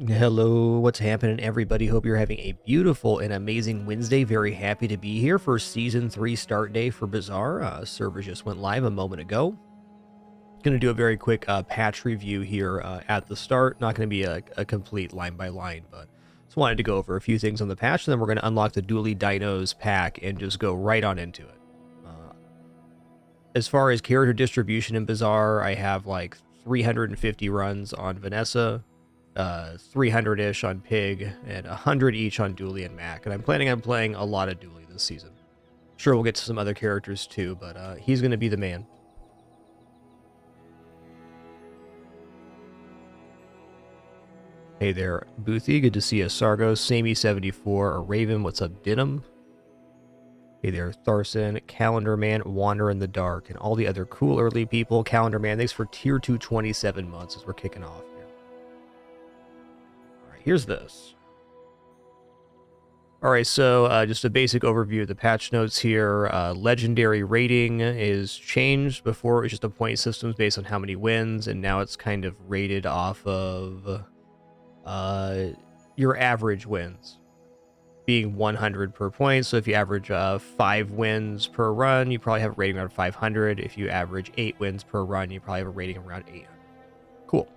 Hello, what's happening, everybody? Hope you're having a beautiful and amazing Wednesday. Very happy to be here for Season 3 start day for Bazaar. Servers just went live a moment ago. Going to do a very quick patch review here at the start. Not going to be a complete line by line, but just wanted to go over a few things on the patch, and then we're going to unlock the Dooley Dinos pack and just go right on into it. As far as character distribution in Bazaar, I have like 350 runs on Vanessa, 300-ish on Pig, and 100 each on Dooley and Mac. And I'm planning on playing a lot of Dooley this season. Sure, we'll get to some other characters too, but he's going to be the man. Hey there, Boothy. Good to see you. Sargo, Samey74, a Raven. What's up, Dinham? Hey there, Tharson, Calendar Man, Wander in the Dark, and all the other cool early people. Calendar Man, thanks for tier 2 27 months as we're kicking off here. All right, here's this. All right, so just a basic overview of the patch notes here. Legendary rating is changed. Before it was just a point system based on how many wins, and now it's kind of rated off of your average wins, being 100 per point. So if you average 5 wins per run, you probably have a rating around 500. If you average 8 wins per run, you probably have a rating around 800. Cool.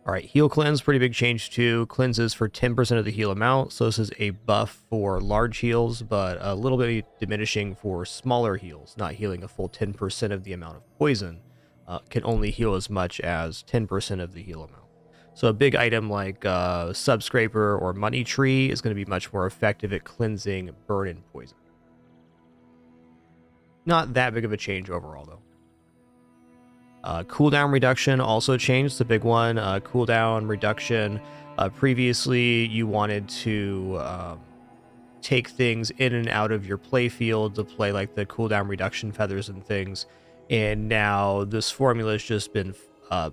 All right, heal cleanse, pretty big change too. Cleanses for 10% of the heal amount. So this is a buff for large heals, but a little bit diminishing for smaller heals, not healing a full 10% of the amount of poison. Can only heal as much as 10% of the heal amount. So a big item like Subscraper or Money Tree is going to be much more effective at cleansing burn and poison. Not that big of a change overall, though. Cooldown reduction also changed. It's a big one. Cooldown reduction. Previously, you wanted to take things in and out of your playfield to play like the cooldown reduction feathers and things. And now this formula has just been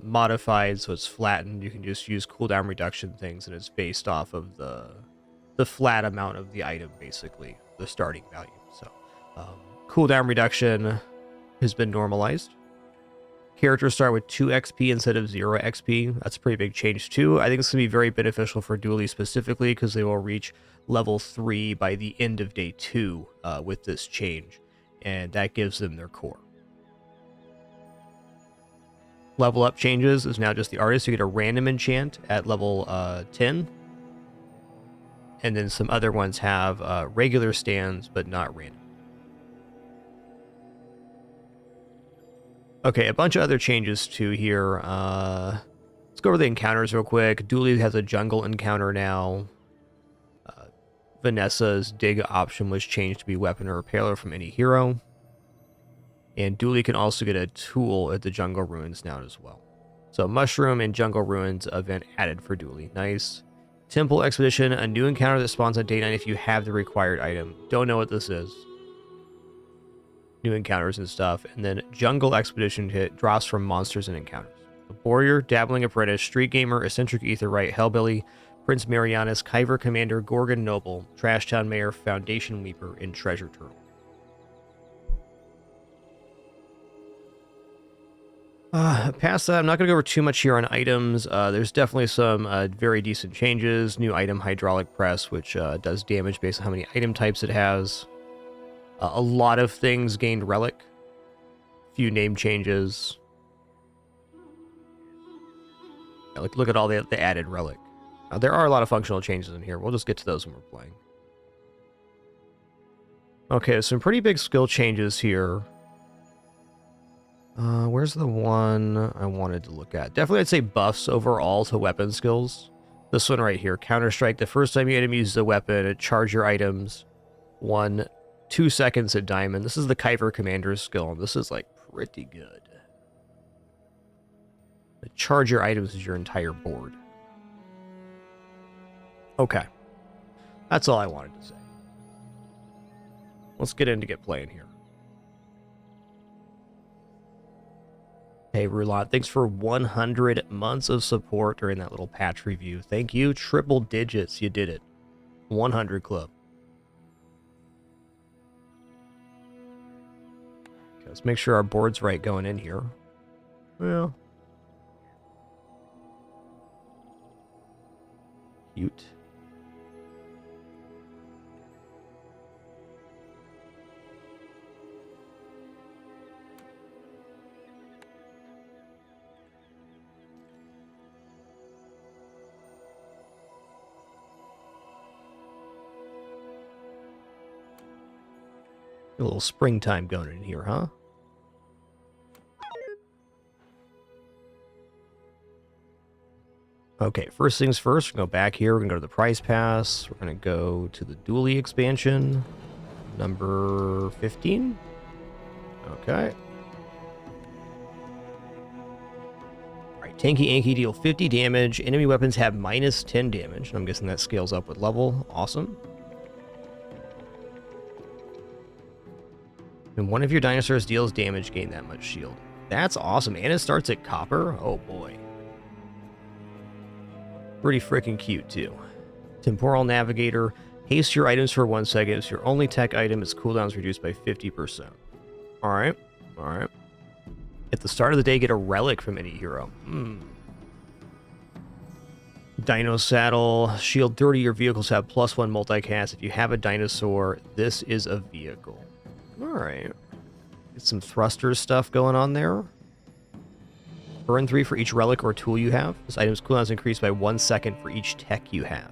modified, so it's flattened. You can just use cooldown reduction things, and it's based off of the flat amount of the item, basically, the starting value. So cooldown reduction has been normalized. Characters start with 2 XP instead of 0 XP. That's a pretty big change too. I think it's going to be very beneficial for Dooley specifically because they will reach level 3 by the end of day 2 with this change, and that gives them their core. Level up changes is now just the artist. You get a random enchant at level 10. And then some other ones have regular stands, but not random. Okay, a bunch of other changes too here. Let's go over the encounters real quick. Dooley has a jungle encounter now. Vanessa's dig option was changed to be weapon or repair from any hero. And Dooley can also get a tool at the Jungle Ruins now as well. So Mushroom and Jungle Ruins event added for Dooley. Nice. Temple Expedition, a new encounter that spawns on day 9 if you have the required item. Don't know what this is. New encounters and stuff. And then Jungle Expedition hit drops from monsters and encounters. Warrior, Dabbling Apprentice, Street Gamer, Eccentric Aetherite, Hellbilly, Prince Marianus, Kyver Commander, Gorgon Noble, Trashtown Mayor, Foundation Weeper, and Treasure Turtle. Past that, I'm not going to go over too much here on items. There's definitely some very decent changes. New item, Hydraulic Press, which does damage based on how many item types it has. A lot of things gained relic. Few name changes. Yeah, look at all the added relic. There are a lot of functional changes in here. We'll just get to those when we're playing. Okay, some pretty big skill changes here. Where's the one I wanted to look at? Definitely, I'd say buffs overall to weapon skills. This one right here, Counter-Strike. The first time your enemy uses a weapon, charge your items 2 seconds at diamond. This is the Kyver Commander's skill, and this is like pretty good. Charge your items as your entire board. Okay. That's all I wanted to say. Let's get in to get playing here. Hey, Roulant, thanks for 100 months of support during that little patch review. Thank you. Triple digits. You did it. 100 club. Okay, let's make sure our board's right going in here. Well, Cute. A little springtime going in here, huh? Okay, first things first, we're going to go back here. We're going to go to the prize pass. We're going to go to the Dooley expansion, number 15. Okay. Alright, Tanky Anky deal 50 damage. Enemy weapons have minus 10 damage. I'm guessing that scales up with level. Awesome. When one of your dinosaurs deals damage, gain that much shield. That's awesome. And it starts at copper? Oh boy. Pretty freaking cute too. Temporal Navigator. Haste your items for 1 second. So your only tech item is cooldowns reduced by 50%. Alright. Alright. At the start of the day, get a relic from any hero. Dino Saddle. Shield 30. Your vehicles have +1 multicast. If you have a dinosaur, this is a vehicle. Alright. Get some thruster stuff going on there. Burn 3 for each relic or tool you have. This item's cooldown increased by 1 second for each tech you have.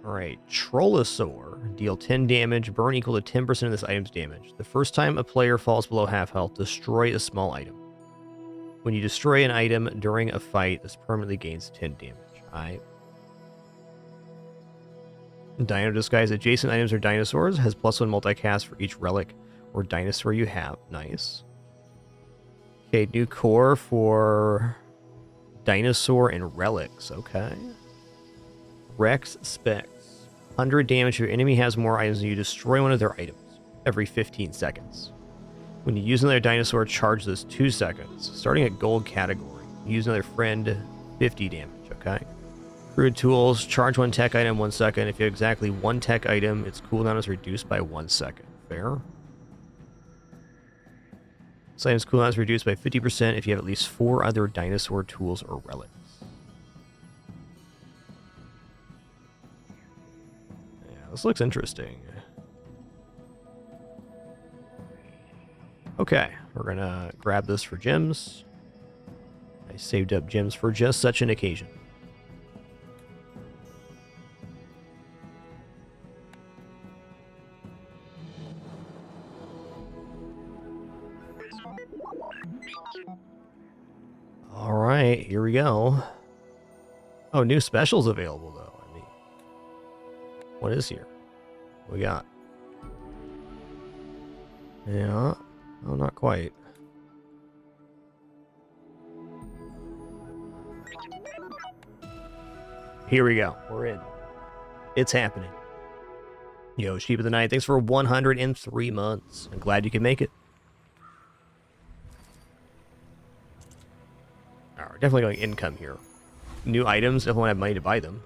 Alright. Trollosaur. Deal 10 damage. Burn equal to 10% of this item's damage. The first time a player falls below half health, destroy a small item. When you destroy an item during a fight, this permanently gains 10 damage. Alright. Dino Disguise. Adjacent items are dinosaurs. Has +1 multicast for each relic or dinosaur you have. Nice. Okay, new core for dinosaur and relics. Okay. Rex Specs. 100 damage. If your enemy has more items than you, destroy one of their items every 15 seconds. When you use another dinosaur, charge this 2 seconds. Starting at gold category. Use another friend, 50 damage. Okay. Crude tools, charge 1 tech item 1 second. If you have exactly 1 tech item, its cooldown is reduced by 1 second. Fair. This item's cooldown is reduced by 50% if you have at least 4 other dinosaur tools or relics. Yeah, this looks interesting. Okay, we're gonna grab this for gems. I saved up gems for just such an occasion. Alright, here we go. Oh, new specials available, though. I mean, what is here? What we got? Yeah. Oh, not quite. Here we go. We're in. It's happening. Yo, Sheep of the Night, thanks for 103 months. I'm glad you can make it. Alright, we're definitely going income here. New items, definitely have money to buy them.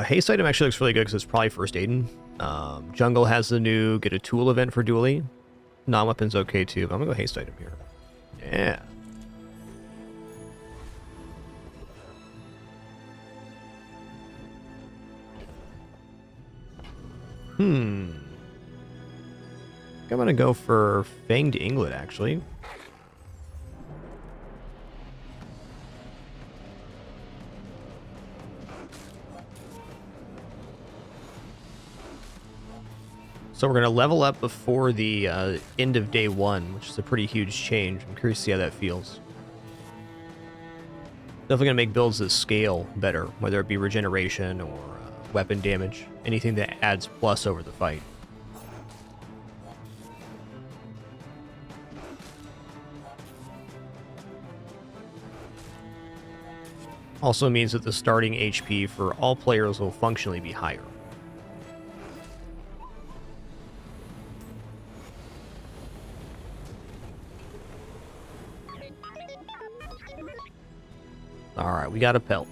Haste item actually looks really good because it's probably first aiding. Jungle has the new get a tool event for Dooley. Non-weapon's okay too, but I'm gonna go haste item here. Yeah. I'm gonna go for Fanged Inglet, actually. So we're gonna level up before the end of day 1, which is a pretty huge change. I'm curious to see how that feels. Definitely gonna make builds that scale better, whether it be regeneration or weapon damage, anything that adds plus over the fight. Also means that the starting HP for all players will functionally be higher. Alright, we got a pelt.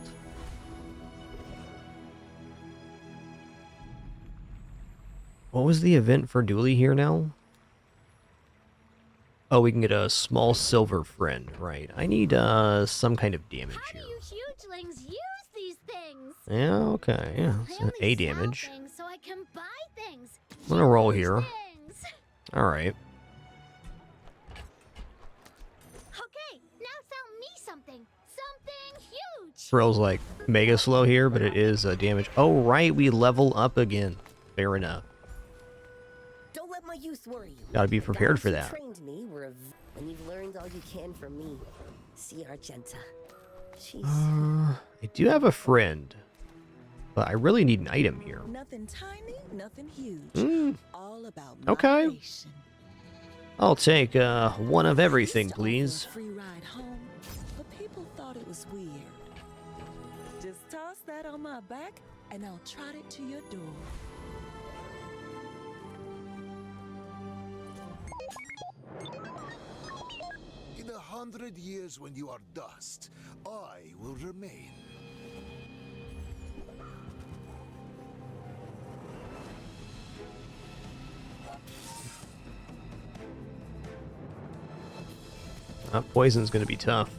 What was the event for Dooley here now? Oh, we can get a small silver friend, right? I need some kind of damage How here. do you hugelings use these things? Yeah, okay, yeah. I So only A sell damage. things so I can buy things. I'm gonna roll Huge here. things. Alright. Okay, now sell me something. Something huge. Thrill's like mega slow here, but it is damage. Oh, right, we level up again. Fair enough. Don't let my youth worry you. Gotta be The prepared guys for who that. trained me were and you've learned all you can from me. See Argenta. She's I do have a friend, but I really need an item here. Nothing tiny, nothing huge. Mm, All about okay. moderation. I'll take one of everything, Used to offer a please. free ride home, but people thought it was weird. Just toss that on my back, and I'll trot it to your door. In 100 years when you are dust, I will remain. Poison's gonna be tough.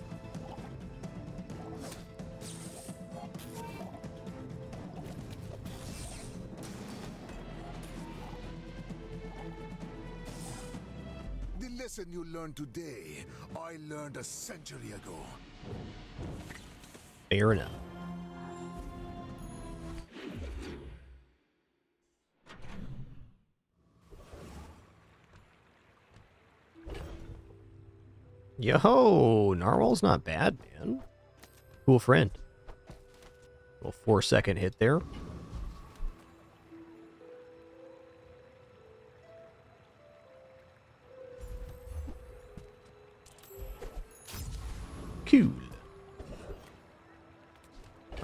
The lesson you learned today, I learned a century ago. Fair enough. Yo, Narwhal's not bad, man. Cool friend. Little 4-second hit there. Cool.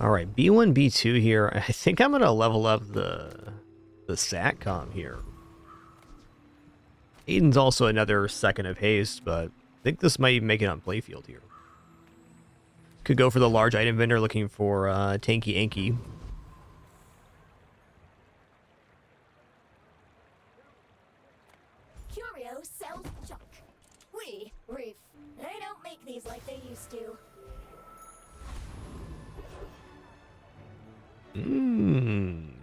Alright, B1, B2 here. I think I'm gonna level up the SATCOM here. Aiden's also another second of haste, but I think this might even make it on playfield here. Could go for the large item vendor looking for Tanky Anky. Curio sells junk. Reef. They don't make these like they used to.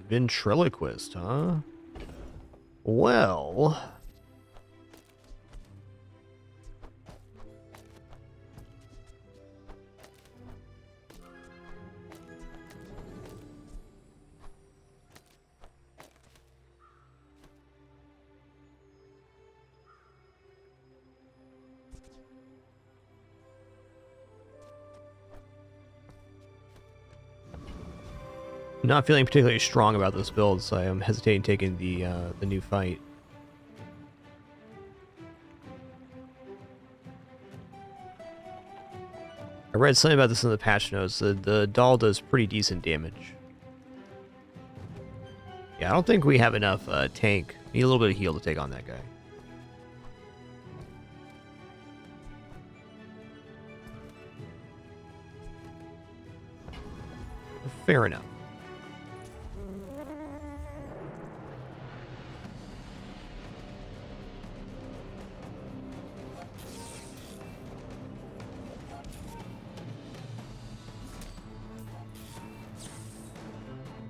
Ventriloquist, huh? Well... Not feeling particularly strong about this build, so I am hesitating taking the new fight. I read something about this in the patch notes. The doll does pretty decent damage. Yeah, I don't think we have enough tank. Need a little bit of heal to take on that guy. Fair enough.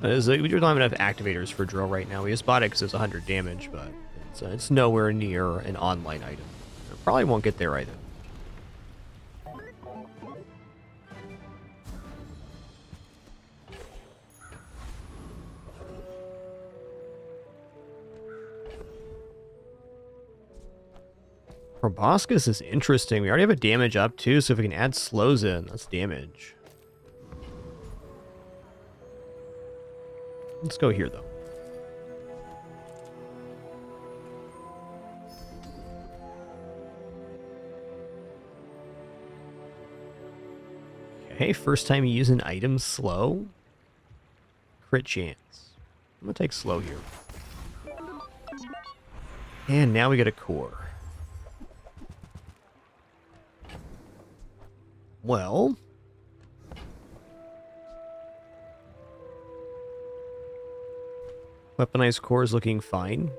We don't have enough activators for drill right now. We just bought it because it's 100 damage, but it's nowhere near an online item. It probably won't get there either. Proboscis is interesting. We already have a damage up too, so if we can add slows in, that's damage. Let's go here, though. Okay, first time you use an item slow. Crit chance. I'm gonna take slow here. And now we get a core. Well... Weaponized core is looking fine.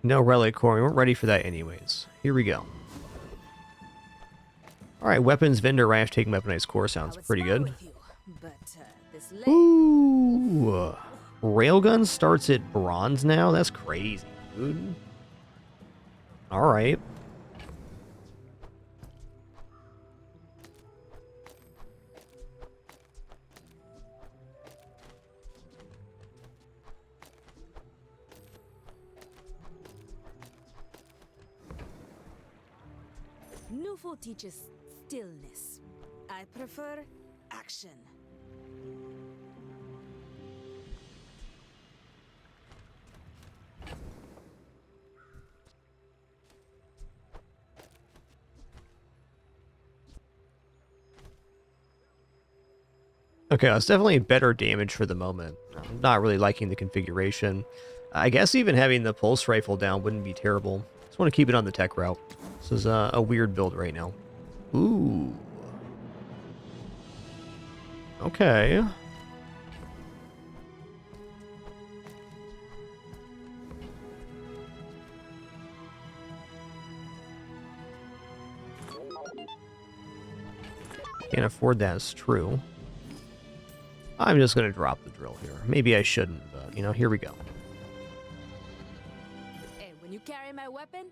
No relic core. We weren't ready for that anyways. Here we go. Alright, weapons vendor raft taking weaponized core sounds pretty good. Ooh. Railgun starts at bronze now? That's crazy, dude. Alright. Nufo teaches stillness. I prefer action. Okay, it's definitely better damage for the moment. I'm not really liking the configuration. I guess even having the pulse rifle down wouldn't be terrible. Just want to keep it on the tech route. This is a weird build right now. Ooh. Okay. Can't afford that, it's true. I'm just going to drop the drill here. Maybe I shouldn't, but, you know, here we go. Hey, when you carry my weapon,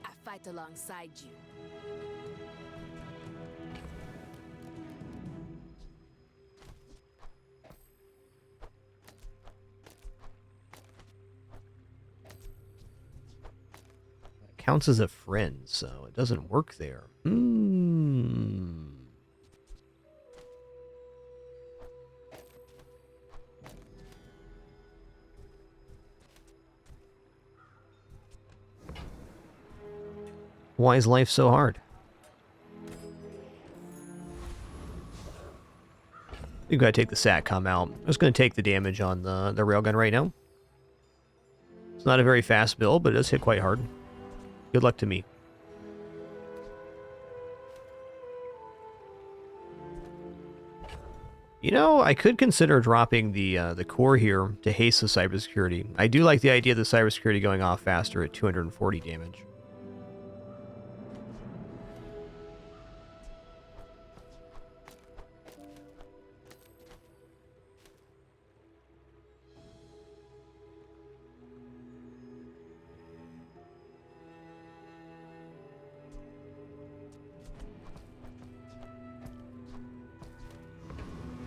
I fight alongside you. It counts as a friend, so it doesn't work there. Why is life so hard? You gotta take the SATCOM out. I'm just gonna take the damage on the railgun right now. It's not a very fast build, but it does hit quite hard. Good luck to me. You know, I could consider dropping the core here to haste the cybersecurity. I do like the idea of the cybersecurity going off faster at 240 damage.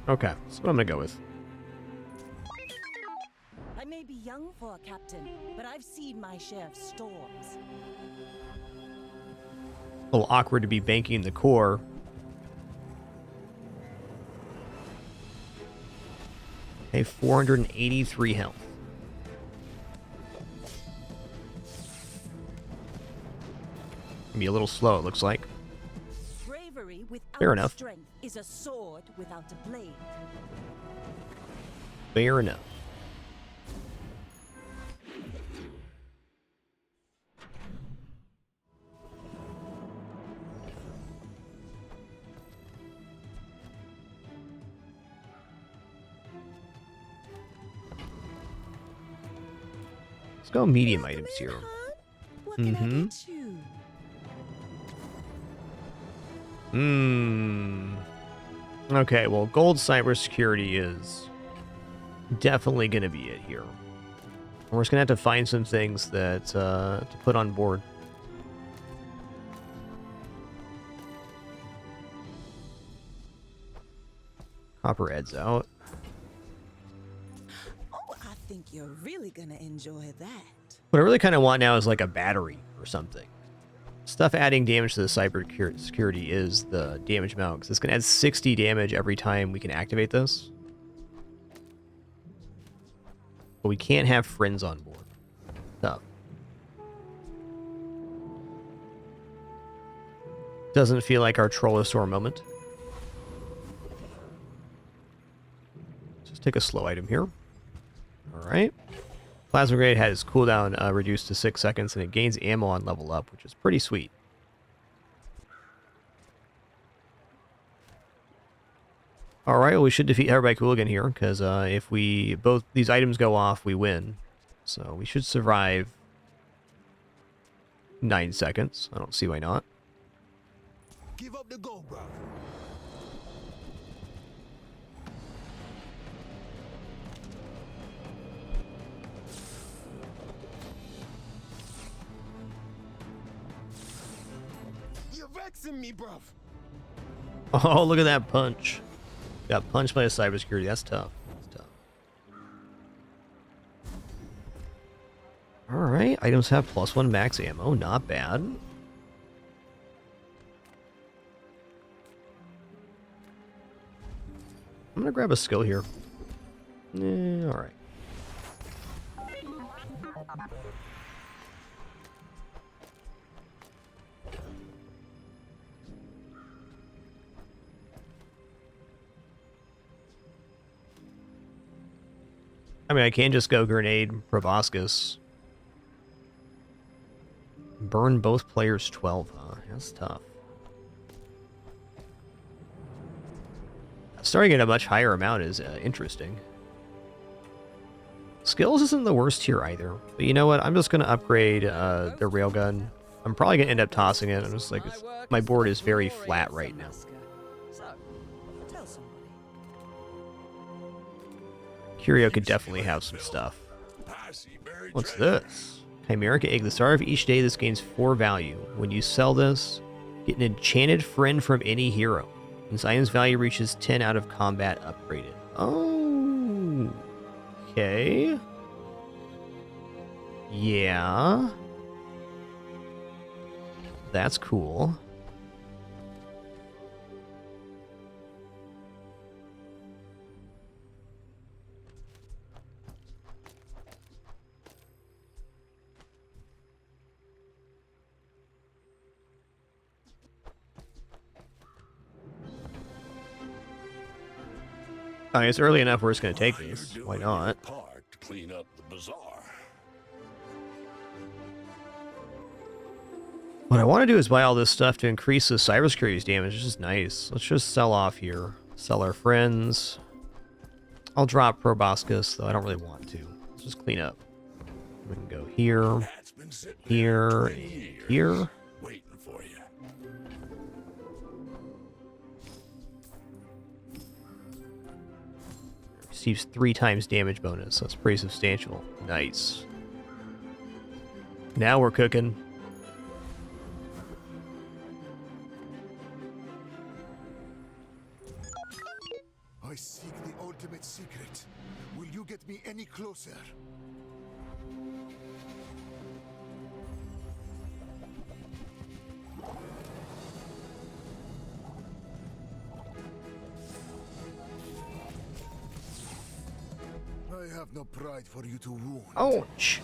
Okay, that's what I'm gonna go with. I may be young for a captain, but I've seen my share of storms. A little awkward to be banking the core. Okay, 483 health. Gonna be a little slow, it looks like. Bravery without Fair enough. strength is a sword without a blade. Fair enough. Let's go medium items here. What can I get you? Okay, well, gold cybersecurity is definitely going to be it here. We're just going to have to find some things that to put on board. Copper heads out. Oh, I think you're really gonna enjoy that. What I really kind of want now is like a battery or something. Stuff adding damage to the cyber security is the damage amount, because it's going to add 60 damage every time we can activate this. But we can't have friends on board. Tough. Doesn't feel like our Trollosaur moment. Just take a slow item here. Alright. Plasma Grenade had its cooldown reduced to 6 seconds, and it gains ammo on level up, which is pretty sweet. Alright, well, we should defeat Everybody Cooligan here, because if we both these items go off, we win. So we should survive 9 seconds. I don't see why not. Give up the go, bro. You're vexing me, bruv. Oh, look at that punch. Got punched by a cybersecurity. That's tough. That's tough. Alright, items have +1 max ammo. Not bad. I'm gonna grab a skill here. Alright. I mean, I can just go grenade proboscis. Burn both players 12, huh? That's tough. Starting at a much higher amount is interesting. Skills isn't the worst here either. But you know what? I'm just going to upgrade the railgun. I'm probably going to end up tossing it. I'm just like, my board is very flat right now. So, tell somebody. Curio could definitely have some stuff. What's this? Chimerica egg. The start of each day, this gains 4 value. When you sell this, get an enchanted friend from any hero. This item's value reaches 10 out of combat upgraded. Oh. Okay. Yeah. That's cool. I mean, it's early enough where it's going to take this. Why not? Part to clean up the bazaar. What I want to do is buy all this stuff to increase the cybersecurity's damage. It's just nice. Let's just sell off here. Sell our friends. I'll drop proboscis, though I don't really want to. Let's just clean up. We can go here, That's been sitting there here, for and 20 years, here. waiting for you. Receives 3 times damage bonus. That's pretty substantial. Nice. Now we're cooking. I seek the ultimate secret. Will you get me any closer? I have no pride for you to wound. Ouch.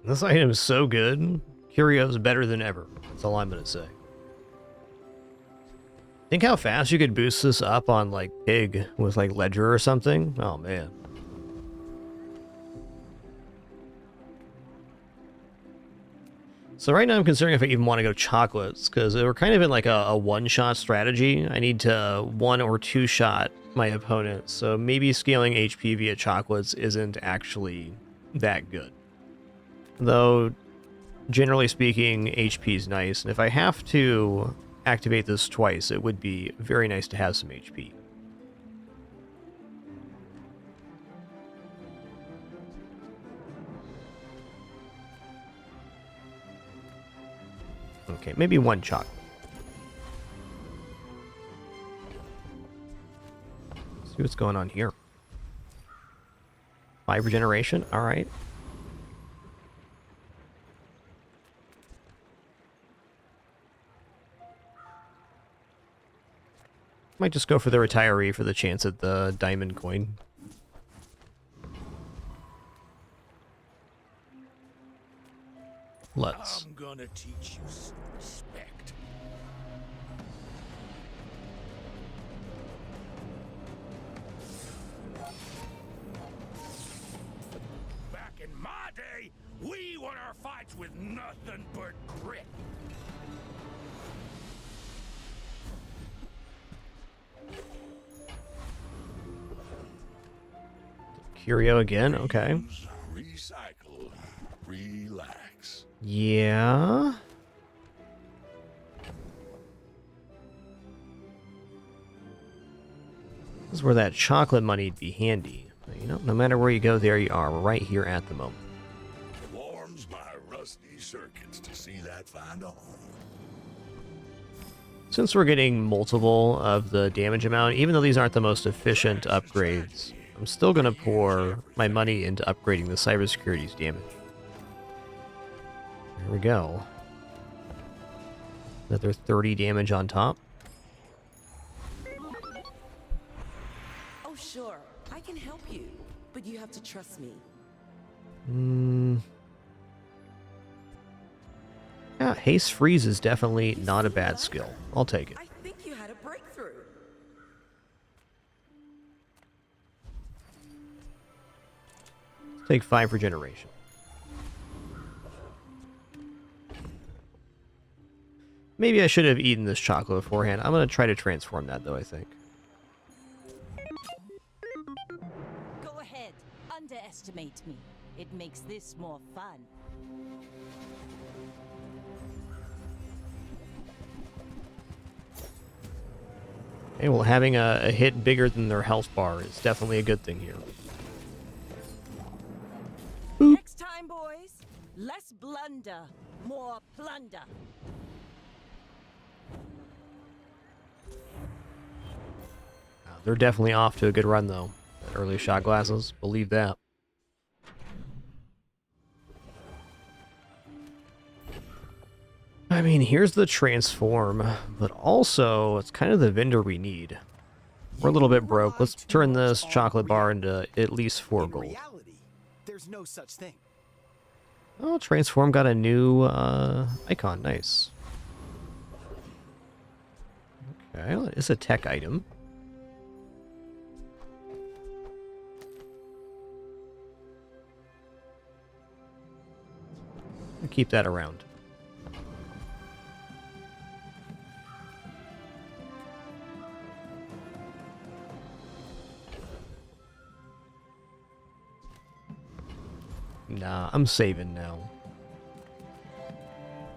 This item is so good. Curio's better than ever. That's all I'm gonna say. Think how fast you could boost this up on like Pig with like Ledger or something. Oh man. So right now I'm considering if I even want to go chocolates, because we're kind of in like a one-shot strategy. I need to 1 or 2 shot my opponent, so maybe scaling HP via chocolates isn't actually that good. Though, generally speaking, HP is nice, and if I have to activate this twice, it would be very nice to have some HP. Okay, maybe 1 chocolate. See what's going on here. 5 regeneration, alright. Might just go for the retiree for the chance at the diamond coin. Let's. I'm gonna teach you some respect. Curio again, okay. Use, recycle, relax. Yeah. This is where that chocolate money'd be handy. But, you know, no matter where you go, there you are. We're right here at the moment. It warms my rusty circuits to see that find a home. Since we're getting multiple of the damage amount, even though these aren't the most efficient upgrades, I'm still going to pour my money into upgrading the cybersecurity's damage. There we go. Another 30 damage on top. Oh, sure, I can help you, but you have to trust me. Yeah, haste freeze is definitely not a bad skill. I'll take it. I think you had a breakthrough. Take 5 regeneration. Maybe I should have eaten this chocolate beforehand. I'm going to try to transform that, though, I think. Go ahead. Underestimate me. It makes this more fun. Okay, well, having a hit bigger than their health bar is definitely a good thing here. Next time, boys, less blunder, more plunder. They're definitely off to a good run, though. That early shot glasses, believe that. I mean, here's the transform, but also it's kind of the vendor we need. We're a little bit broke. Let's turn this chocolate bar into at least 4 gold. Reality, there's no such thing. Oh, transform got a new icon. Nice. Okay, well, it's a tech item. I'll keep that around. Nah, I'm saving now.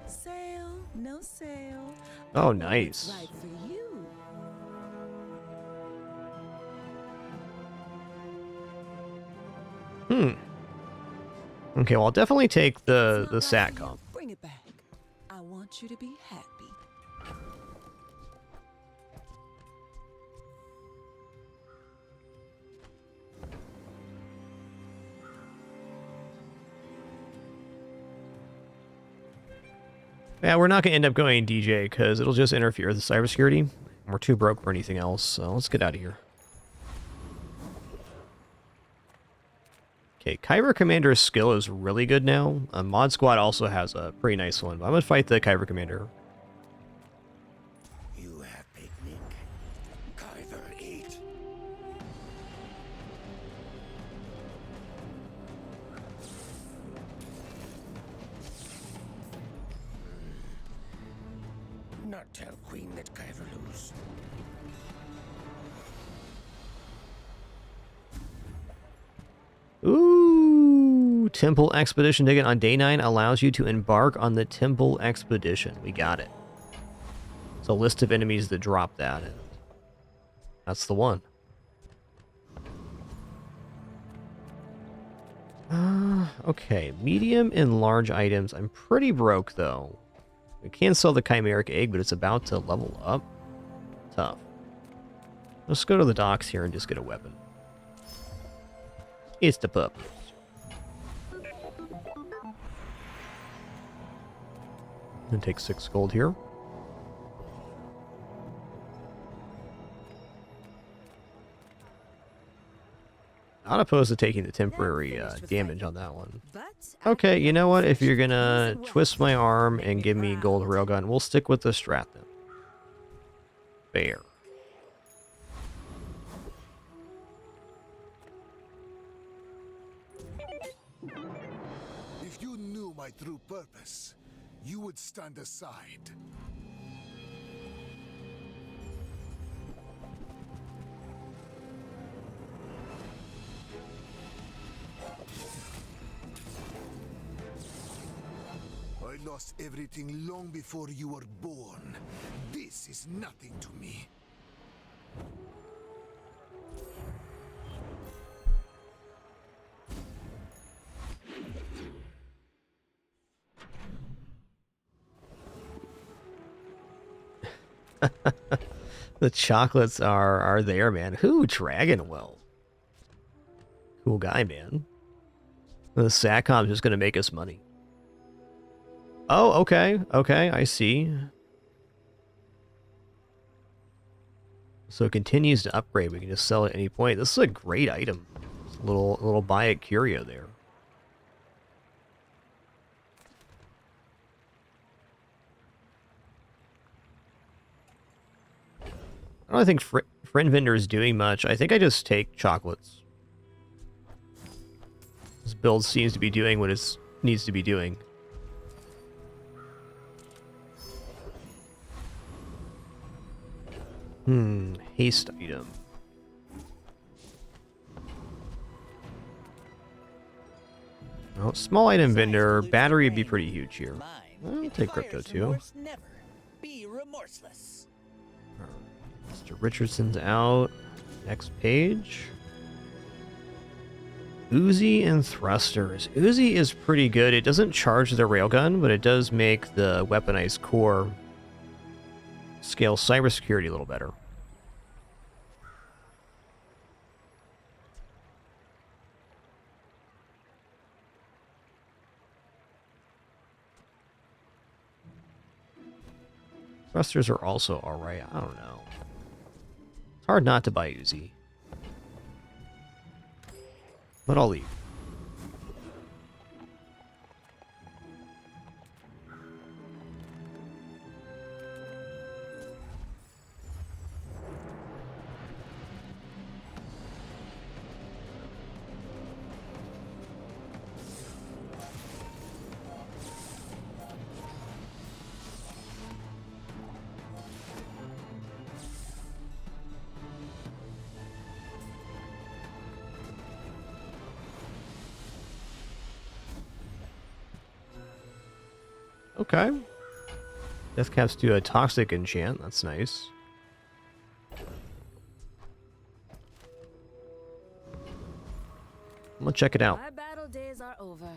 Sale, no sale. Oh, What's nice. right for you? Okay, well, I'll definitely take the SATCOM. Bring it back. I want you to be happy. Yeah, we're not going to end up going DJ because it'll just interfere with the cybersecurity. We're too broke for anything else, so let's get out of here. Okay, Kyber Commander's skill is really good now. Mod Squad also has a pretty nice one, but I'm going to fight the Kyber Commander. You have picnic. Kyber eat. Not tell Queen that Kyber lose. Ooh, Temple Expedition ticket on day 9 allows you to embark on the Temple Expedition. We got it. It's a list of enemies that drop that. And that's the one. Okay, medium and large items. I'm pretty broke, though. We can sell the chimeric egg, but it's about to level up. Tough. Let's go to the docks here and just get a weapon. It's the pup. And take 6 gold here. Not opposed to taking the temporary damage on that one. Okay, you know what? If you're gonna twist my arm and give me gold railgun, we'll stick with the strat then. Fair. If you knew my true purpose, you would stand aside. lost everything long before you were born. This is nothing to me. The chocolates are there, man. Who? Dragonwell. Cool guy, man. The Satcom's just gonna make us money. Oh, okay. Okay, I see. So it continues to upgrade. We can just sell it at any point. This is a great item. It's a little buy it curio there. I don't think friend vendor is doing much. I think I just take chocolates. This build seems to be doing what it needs to be doing. Haste item. Oh, small item vendor. Battery would be pretty huge here. I'll take crypto too. Never. Be remorseless. Mr. Richardson's out. Next page. Uzi and thrusters. Uzi is pretty good. It doesn't charge the railgun, but it does make the weaponized core scale cybersecurity a little better. Thrusters are also alright. I don't know. It's hard not to buy Uzi. But I'll leave. Okay. Death caps do a toxic enchant. That's nice. I'm gonna check it out. My battle days are over,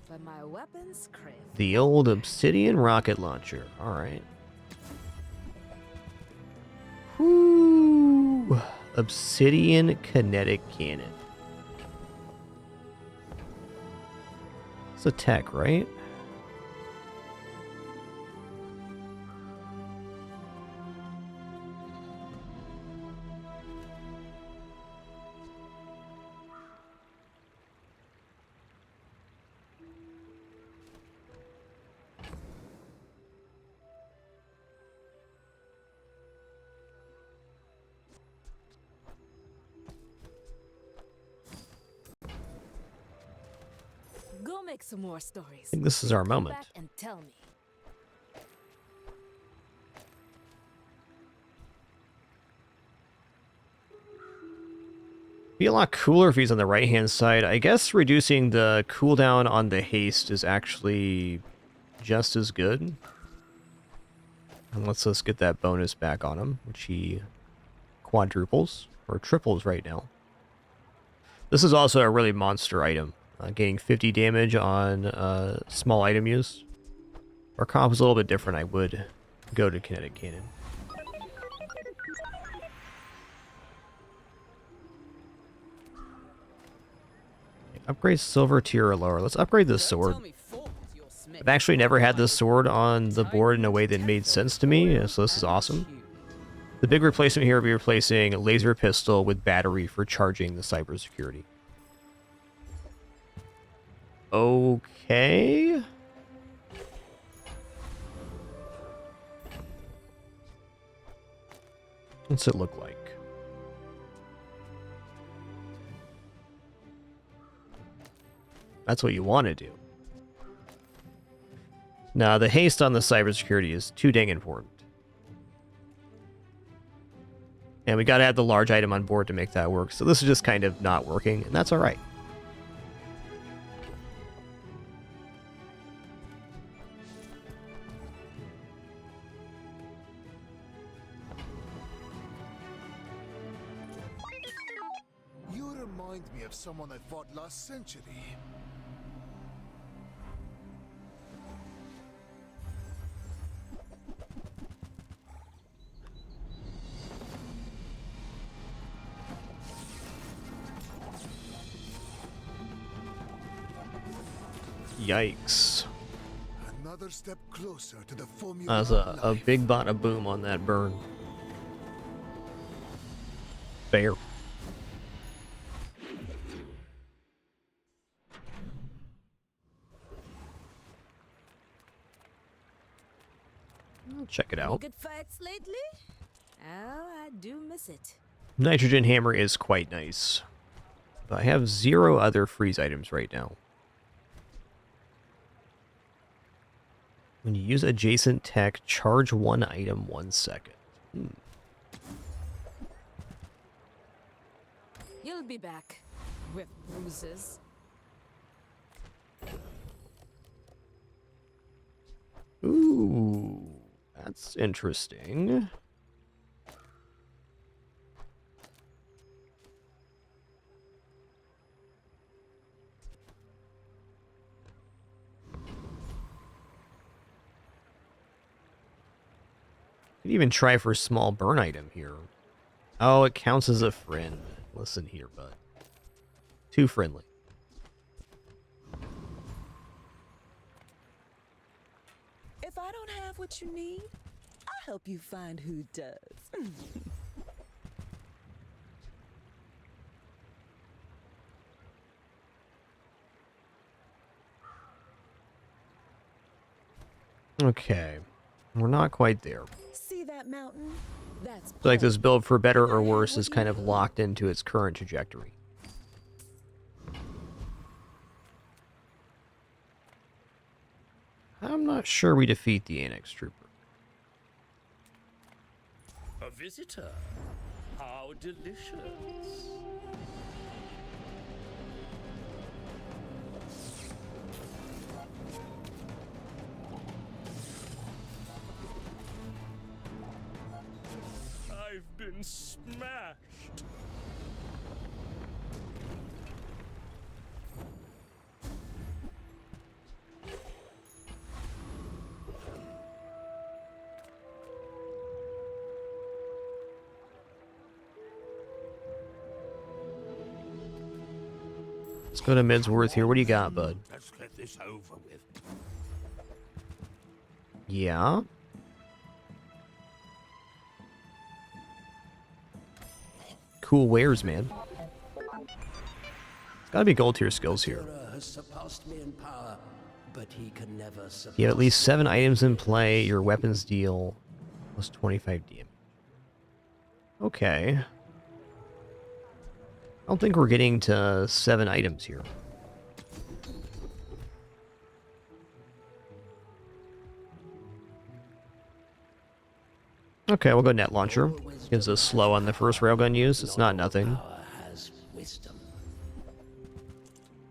but my weapons crave. The old obsidian rocket launcher. All right. Whoo! Obsidian kinetic cannon. It's a tech, right? Go make some more stories. I think this is our moment. Back and tell me. Be a lot cooler if he's on the right-hand side. I guess reducing the cooldown on the haste is actually just as good. And let's get that bonus back on him, which he quadruples, or triples right now. This is also a really monster item. Getting 50 damage on small item use. Our comp is a little bit different. I would go to kinetic cannon. Upgrade silver tier or lower. Let's upgrade this sword. I've actually never had this sword on the board in a way that made sense to me, so this is awesome. The big replacement here will be replacing a laser pistol with battery for charging the cybersecurity. Okay. What's it look like? That's what you want to do. Now, the haste on the cybersecurity is too dang important. And we gotta have the large item on board to make that work. So this is just kind of not working, and that's alright. remind me of someone I fought last century. Yikes. Another step closer to the formula That was of a life. big bada boom on that burn. Fair. I'll check it out. Good fights lately? Oh, I do miss it. Nitrogen hammer is quite nice. But I have 0 other freeze items right now. When you use adjacent tech, charge 1 item 1 second. You'll be back with bruises. Ooh, that's interesting. Could even try for a small burn item here. Oh, it counts as a friend. Listen here, bud. Too friendly. If I don't have what you need, I'll help you find who does. Okay. We're not quite there. See that mountain? That's So like this Paul. build, for better or worse, is kind of locked into its current trajectory. I'm not sure we defeat the Annex Trooper. A visitor. How delicious. I've been smashed. Let's go to Midsworth here. What do you got, bud? Let's get this over with. Yeah. Cool wares, man. Gotta be gold tier skills here. Has surpassed me in power, but he can never surpass You have at least 7 items in play. Your weapons deal plus 25 damage. Okay. I don't think we're getting to 7 items here. Okay, we'll go net launcher. Gives us slow on the first railgun use. It's not nothing. power has wisdom.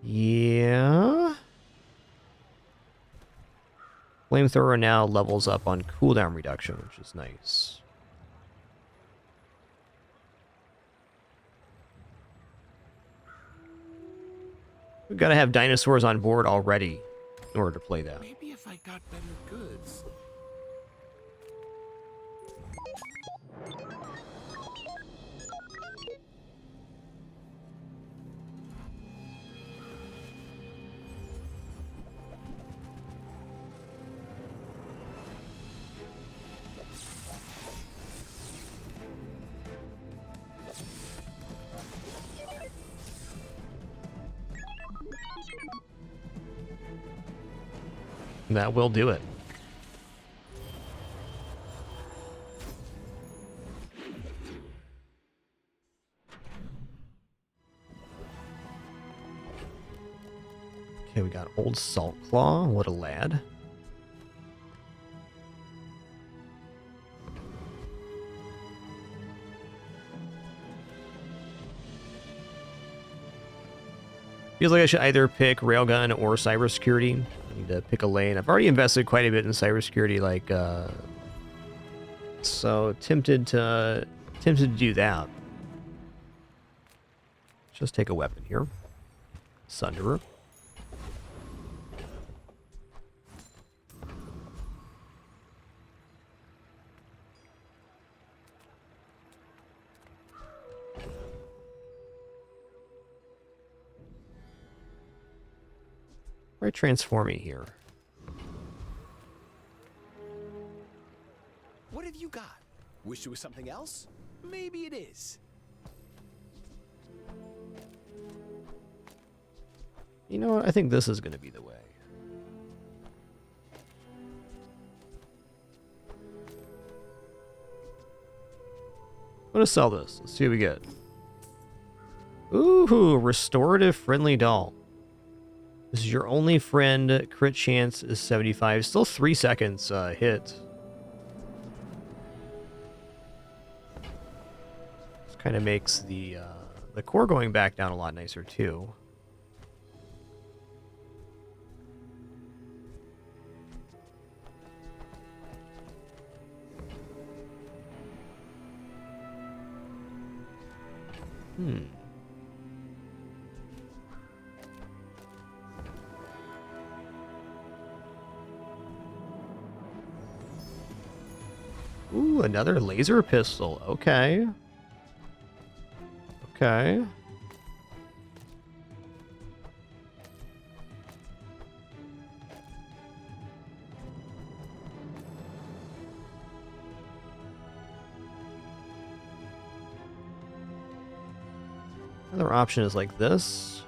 Yeah. Flamethrower now levels up on cooldown reduction, which is nice. We've got to have dinosaurs on board already in order to play that. Maybe if I got better goods. That will do it. Okay, we got Old Salt Claw. What a lad. Feels like I should either pick Railgun or Cybersecurity. I need to pick a lane. I've already invested quite a bit in Cybersecurity, like, so tempted to do that. Just take a weapon here. Sunderer. Try transforming here. What have you got? Wish it was something else? Maybe it is. You know what? I think this is going to be the way. I'm going to sell this. Let's see what we get. Ooh, restorative friendly doll. This is your only friend. Crit chance is 75. Still 3 seconds hit. This kind of makes the core going back down a lot nicer too. Ooh, another laser pistol. Okay. Okay. Another option is like this.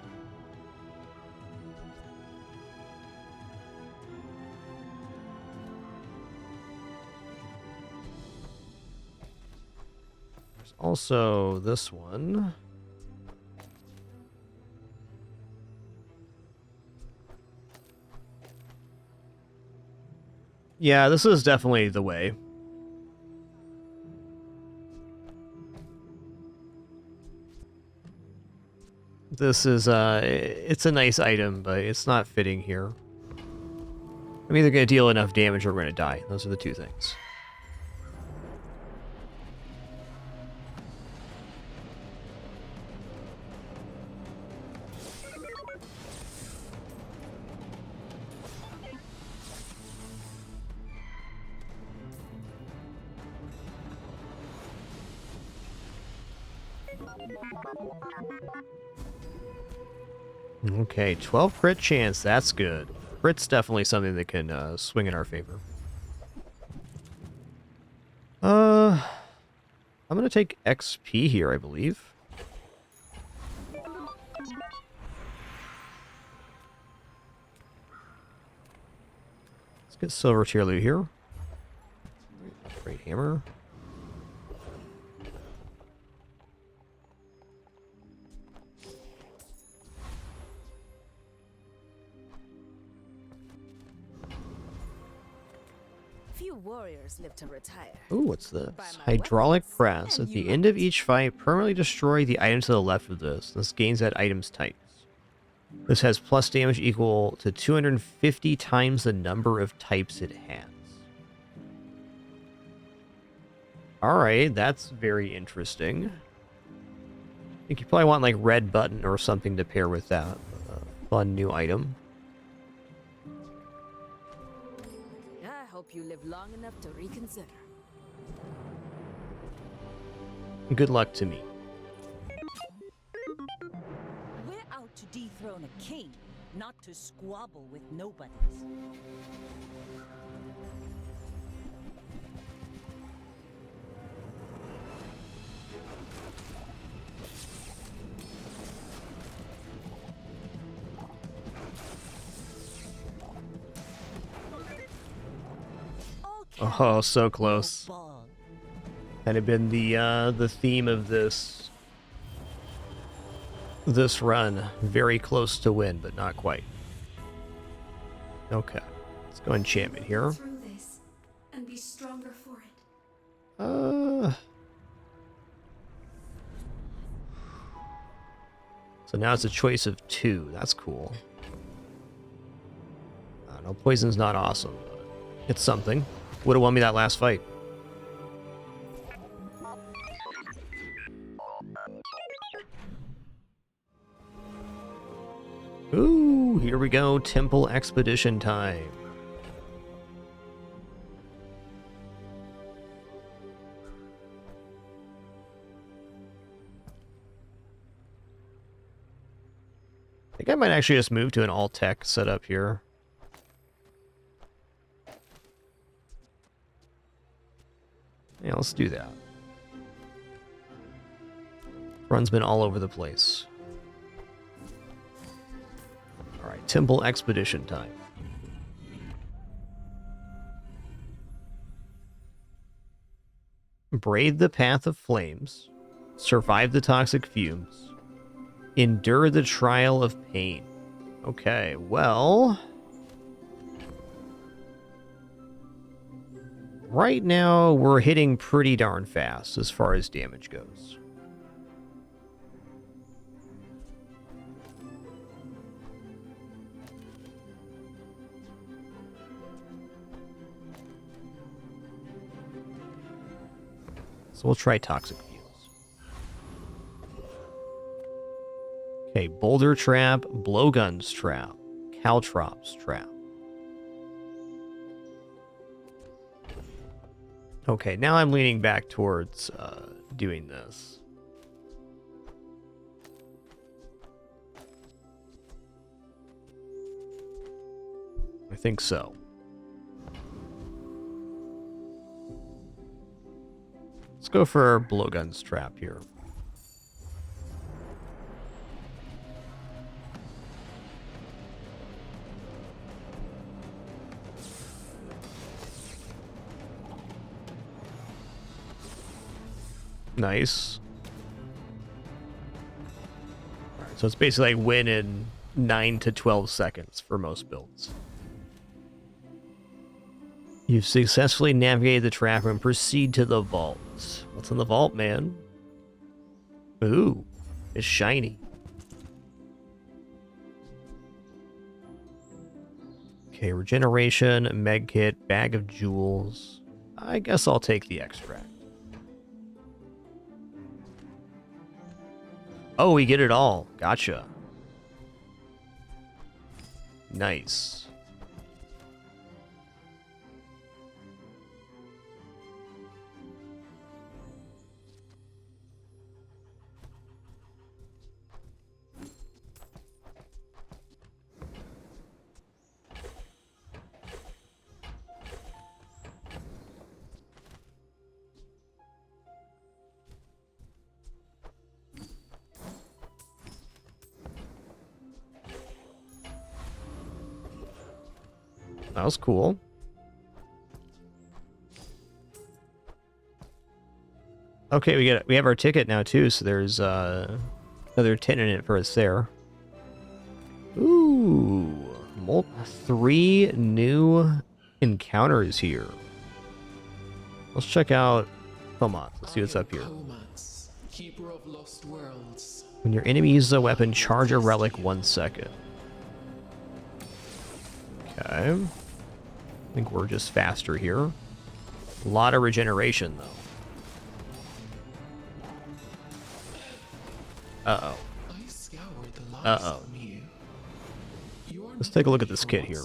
There's also this one. Yeah, this is definitely the way. This is, it's a nice item, but it's not fitting here. I'm either going to deal enough damage or we're going to die. Those are the two things. Okay, 12 crit chance. That's good. Crit's definitely something that can swing in our favor. I'm gonna take XP here, I believe. Let's get silver tier loot here. Great hammer. Few warriors live to retire. Ooh, what's this? Buy my Hydraulic weapons, press. and At you the end of each fight, permanently destroy the item to the left of this. This gains that item's types. This has plus damage equal to 250 times the number of types it has. Alright, that's very interesting. I think you probably want like red button or something to pair with that. Fun new item. I hope you live long enough to reconsider. Good luck to me. We're out to dethrone a king, not to squabble with nobodies. Oh, so close. Kind of been the theme of this run. Very close to win, but not quite. Okay, let's go enchantment here. Through this and be stronger for it. So now it's a choice of 2. That's cool. No, poison's not awesome, but it's something. Would have won me that last fight. Ooh, here we go. Temple expedition time. I think I might actually just move to an all-tech setup here. Yeah, let's do that. Run's been all over the place. Alright, Temple expedition time. Brave the path of flames. Survive the toxic fumes. Endure the trial of pain. Okay, well... right now, we're hitting pretty darn fast as far as damage goes. So we'll try toxic fumes. Okay, boulder trap, blowguns trap, caltrops trap. Okay, now I'm leaning back towards doing this. I think so. Let's go for blowguns trap here. Nice. Alright, so it's basically like win in 9 to 12 seconds for most builds. You've successfully navigated the trap and proceed to the vault. What's in the vault, man? Ooh, it's shiny. Okay, regeneration, medkit, bag of jewels. I guess I'll take the extract. Oh, we get it all. Gotcha. Nice. That was cool. Okay, we have our ticket now too, so there's another 10 in it for us there. Ooh, 3 new encounters here. Let's check out Thomas. Let's see what's up here. Keeper of Lost Worlds. When your enemy uses a weapon, charge a relic 1 second. Okay. I think we're just faster here. A lot of regeneration, though. Uh-oh. Uh-oh. Let's take a look at this kit here.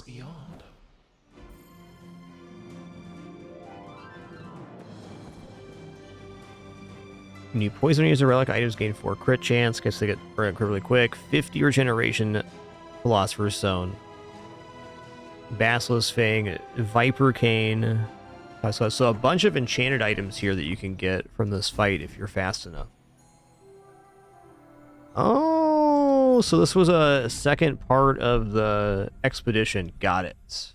When you poison or use a relic, items gain 4 crit chance. Guess they get really quick. 50 regeneration. Philosopher's Stone. Basilisk Fang, Viper Cane. So a bunch of enchanted items here that you can get from this fight if you're fast enough. Oh, so this was a second part of the expedition. Got it.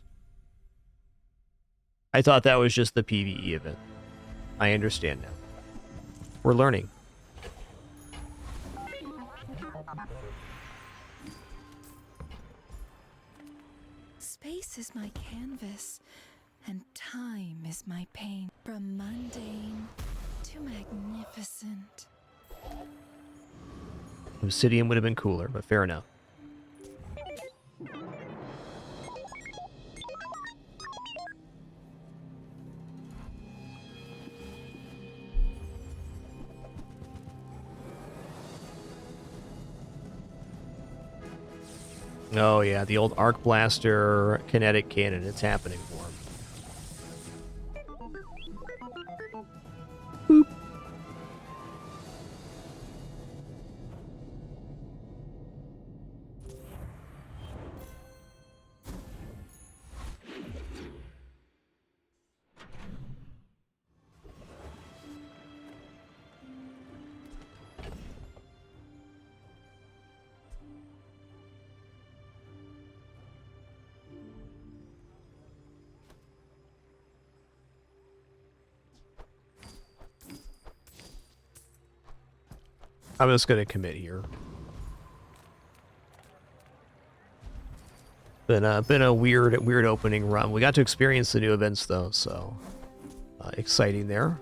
I thought that was just the PvE event. I understand now. We're learning. Space is my canvas, and time is my paint. From mundane to magnificent. Obsidian would have been cooler, but fair enough. Oh yeah, the old arc blaster kinetic cannon. It's happening for him. I'm just gonna commit here. Been a weird opening run. We got to experience the new events though, so exciting there.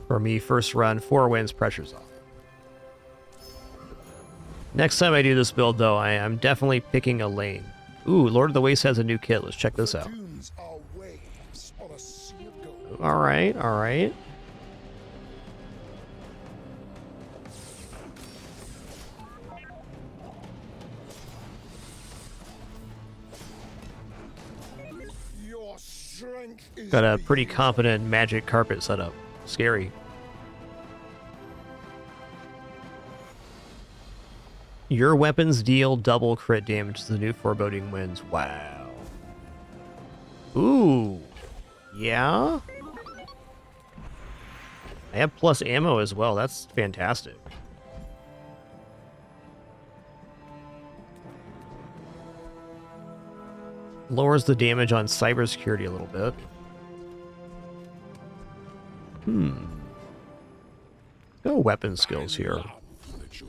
For me, first run, 4 wins, pressure's off. Next time I do this build though, I'm definitely picking a lane. Ooh, Lord of the Waste has a new kit. Let's check this out. All right, all right. Got a pretty competent magic carpet setup. Scary. Your weapons deal double crit damage to the new foreboding winds. Wow. Ooh. Yeah? I have plus ammo as well. That's fantastic. Lowers the damage on cybersecurity a little bit. Go weapon skills here.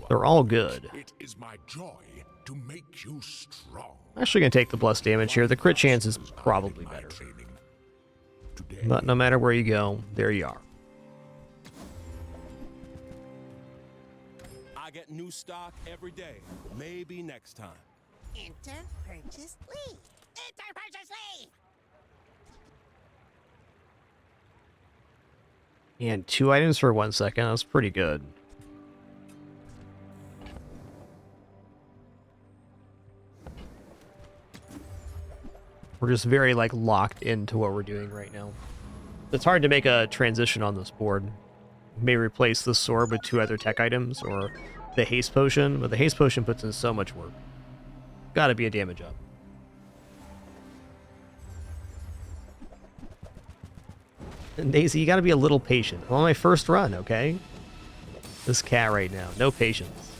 They're all good. It is my joy to make you strong. I'm actually going to take the plus damage here. The crit chance is probably better. But no matter where you go, there you are. I get new stock every day. Maybe next time. Enter purchase leave. Enter purchase leave. And 2 items for 1 second. That's pretty good. We're just very, like, locked into what we're doing right now. It's hard to make a transition on this board. May replace the sword with 2 other tech items, or the haste potion, but the haste potion puts in so much work. Gotta be a damage up. And Daisy, you gotta be a little patient. I'm on my first run, okay? This cat right now, no patience.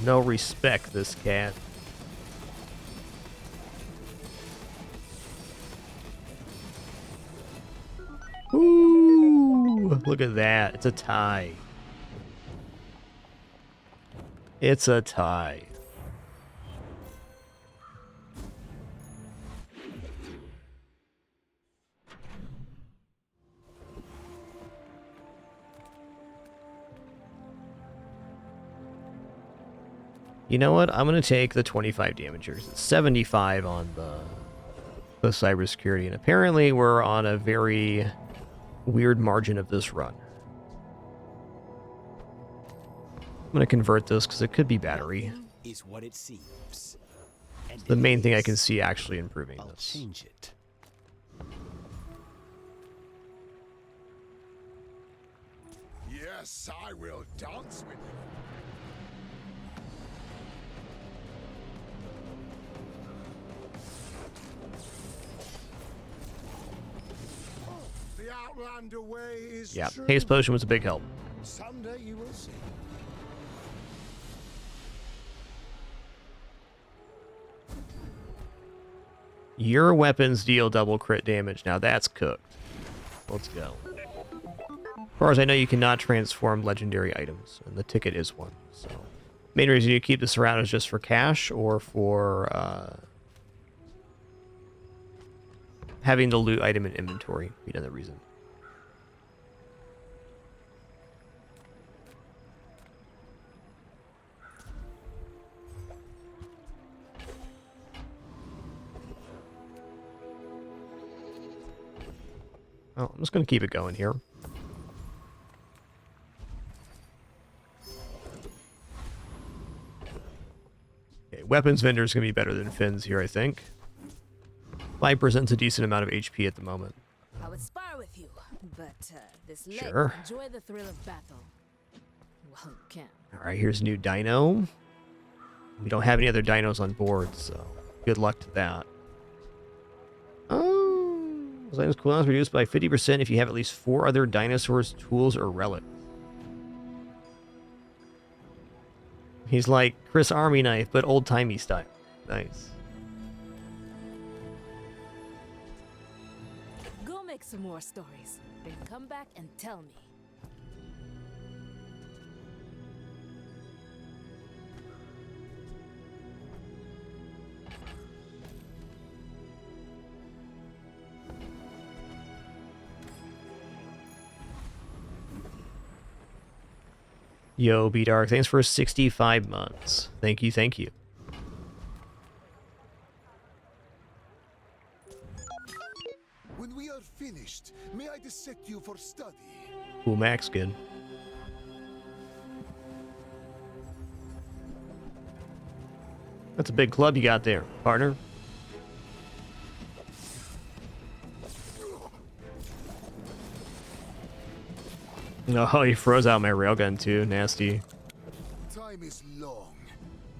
No respect, this cat. Ooh, look at that. It's a tie. It's a tie. You know what? I'm going to take the 25 damagers. It's 75 on the cybersecurity, and apparently we're on a very weird margin of this run. I'm going to convert this because it could be battery. Is what it seems. And The main thing I can see actually improving I'll this. change it. Yes, I will dance with you. The Outlander way is Yeah, true. haste potion was a big help. Someday you will see. Your weapons deal double crit damage. Now that's cooked. Let's go. As far as I know, you cannot transform legendary items, and the ticket is one. So, main reason you keep this around is just for cash or for having the loot item in inventory. Another reason. Oh, I'm just going to keep it going here. weapons vendor is going to be better than Finn's here, I think. 5% is a decent amount of HP at the moment. I would spar with you, but this leg Sure. enjoy the thrill of battle. Well, you can. All right, here's a new dino. We don't have any other dinos on board, so good luck to that. Items cooldowns reduced by 50% if you have at least 4 other dinosaurs, tools, or relics. He's like Chris Army Knife, but old-timey style. Nice. Go make some more stories, then come back and tell me. Yo, B-Dark, thanks for 65 months. Thank you, thank you. When we are finished, may I dissect you for study? Cool Max, good. That's a big club you got there, partner. Oh, he froze out my railgun too. Nasty. Time is long,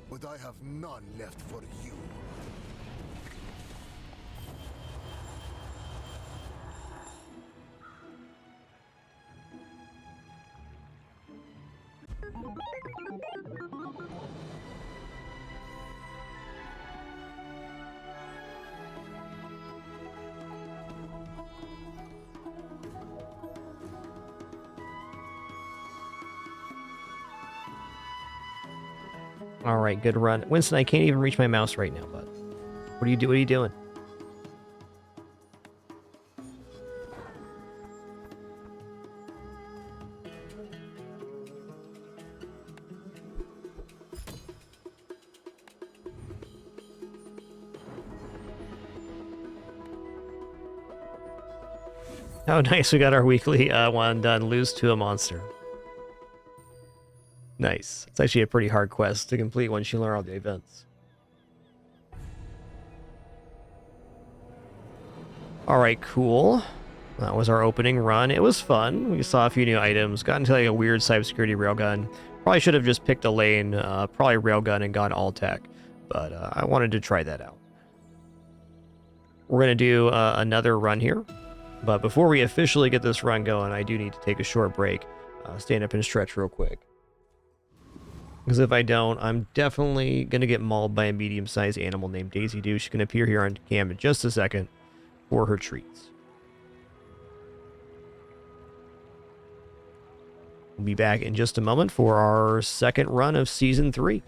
but I have none left for you. All right, good run. Winston, I can't even reach my mouse right now, bud. What are you doing? What are you doing? Oh, nice. We got our weekly one done. Lose to a monster. Nice. It's actually a pretty hard quest to complete once you learn all the events. Alright, cool. That was our opening run. It was fun. We saw a few new items. Got into like a weird cybersecurity railgun. Probably should have just picked a lane, probably railgun and gone all tech. But I wanted to try that out. We're going to do another run here. But before we officially get this run going, I do need to take a short break. Stand up and stretch real quick. Because if I don't, I'm definitely going to get mauled by a medium-sized animal named Daisy Doo. She's going to appear here on cam in just a second for her treats. We'll be back in just a moment for our second run of Season 3.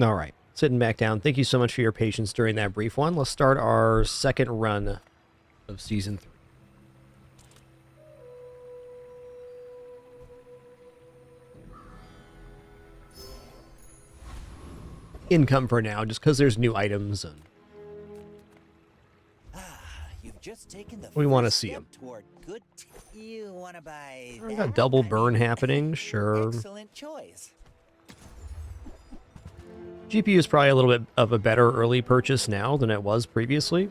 All right, sitting back down. Thank you so much for your patience during that brief one. Let's start our second run of Season 3. Income for now, just because there's new items and You've just taken the we want to first see step them. toward good. You want to buy We that? got double I mean, burn happening, sure. Excellent choice. GPU is probably a little bit of a better early purchase now than it was previously.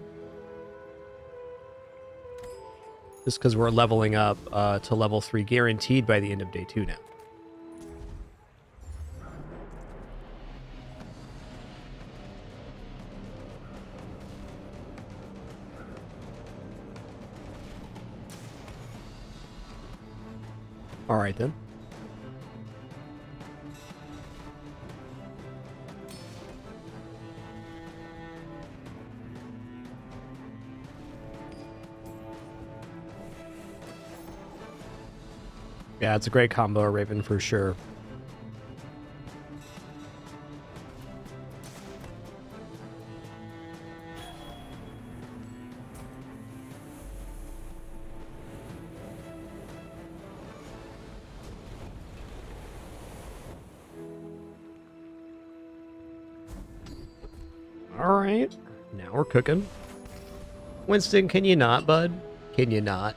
Just because we're leveling up to level 3 guaranteed by the end of day 2 now. All right then. Yeah, it's a great combo, Raven, for sure. All right, now we're cooking. Winston, can you not, bud? Can you not?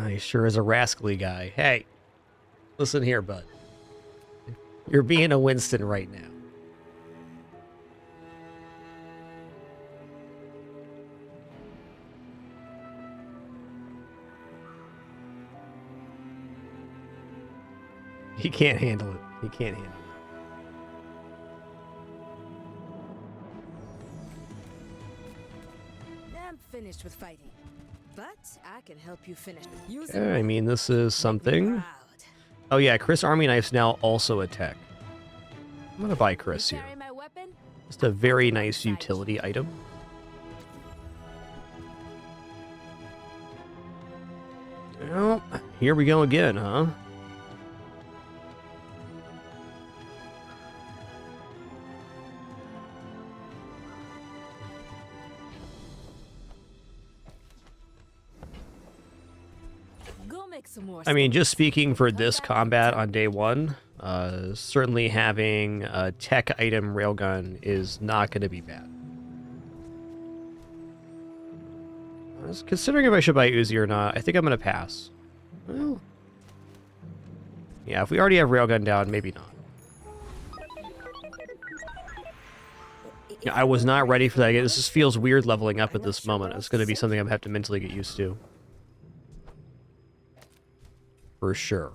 He sure is a rascally guy. Hey, listen here, bud. You're being a Winston right now. He can't handle it. He can't handle it. I'm finished with fighting, but I can help you finish. I mean, this is something. Oh yeah, Chris Army Knife's now also a tech. I'm gonna buy Chris here. Just a very nice utility item. Well, here we go again, huh? I mean, just speaking for this combat on day 1, certainly having a tech item railgun is not going to be bad. I was considering if I should buy Uzi or not. I think I'm going to pass. Well, yeah, if we already have railgun down, maybe not. Yeah, I was not ready for that. This just feels weird leveling up at this moment. It's going to be something I'm going to have to mentally get used to. For sure.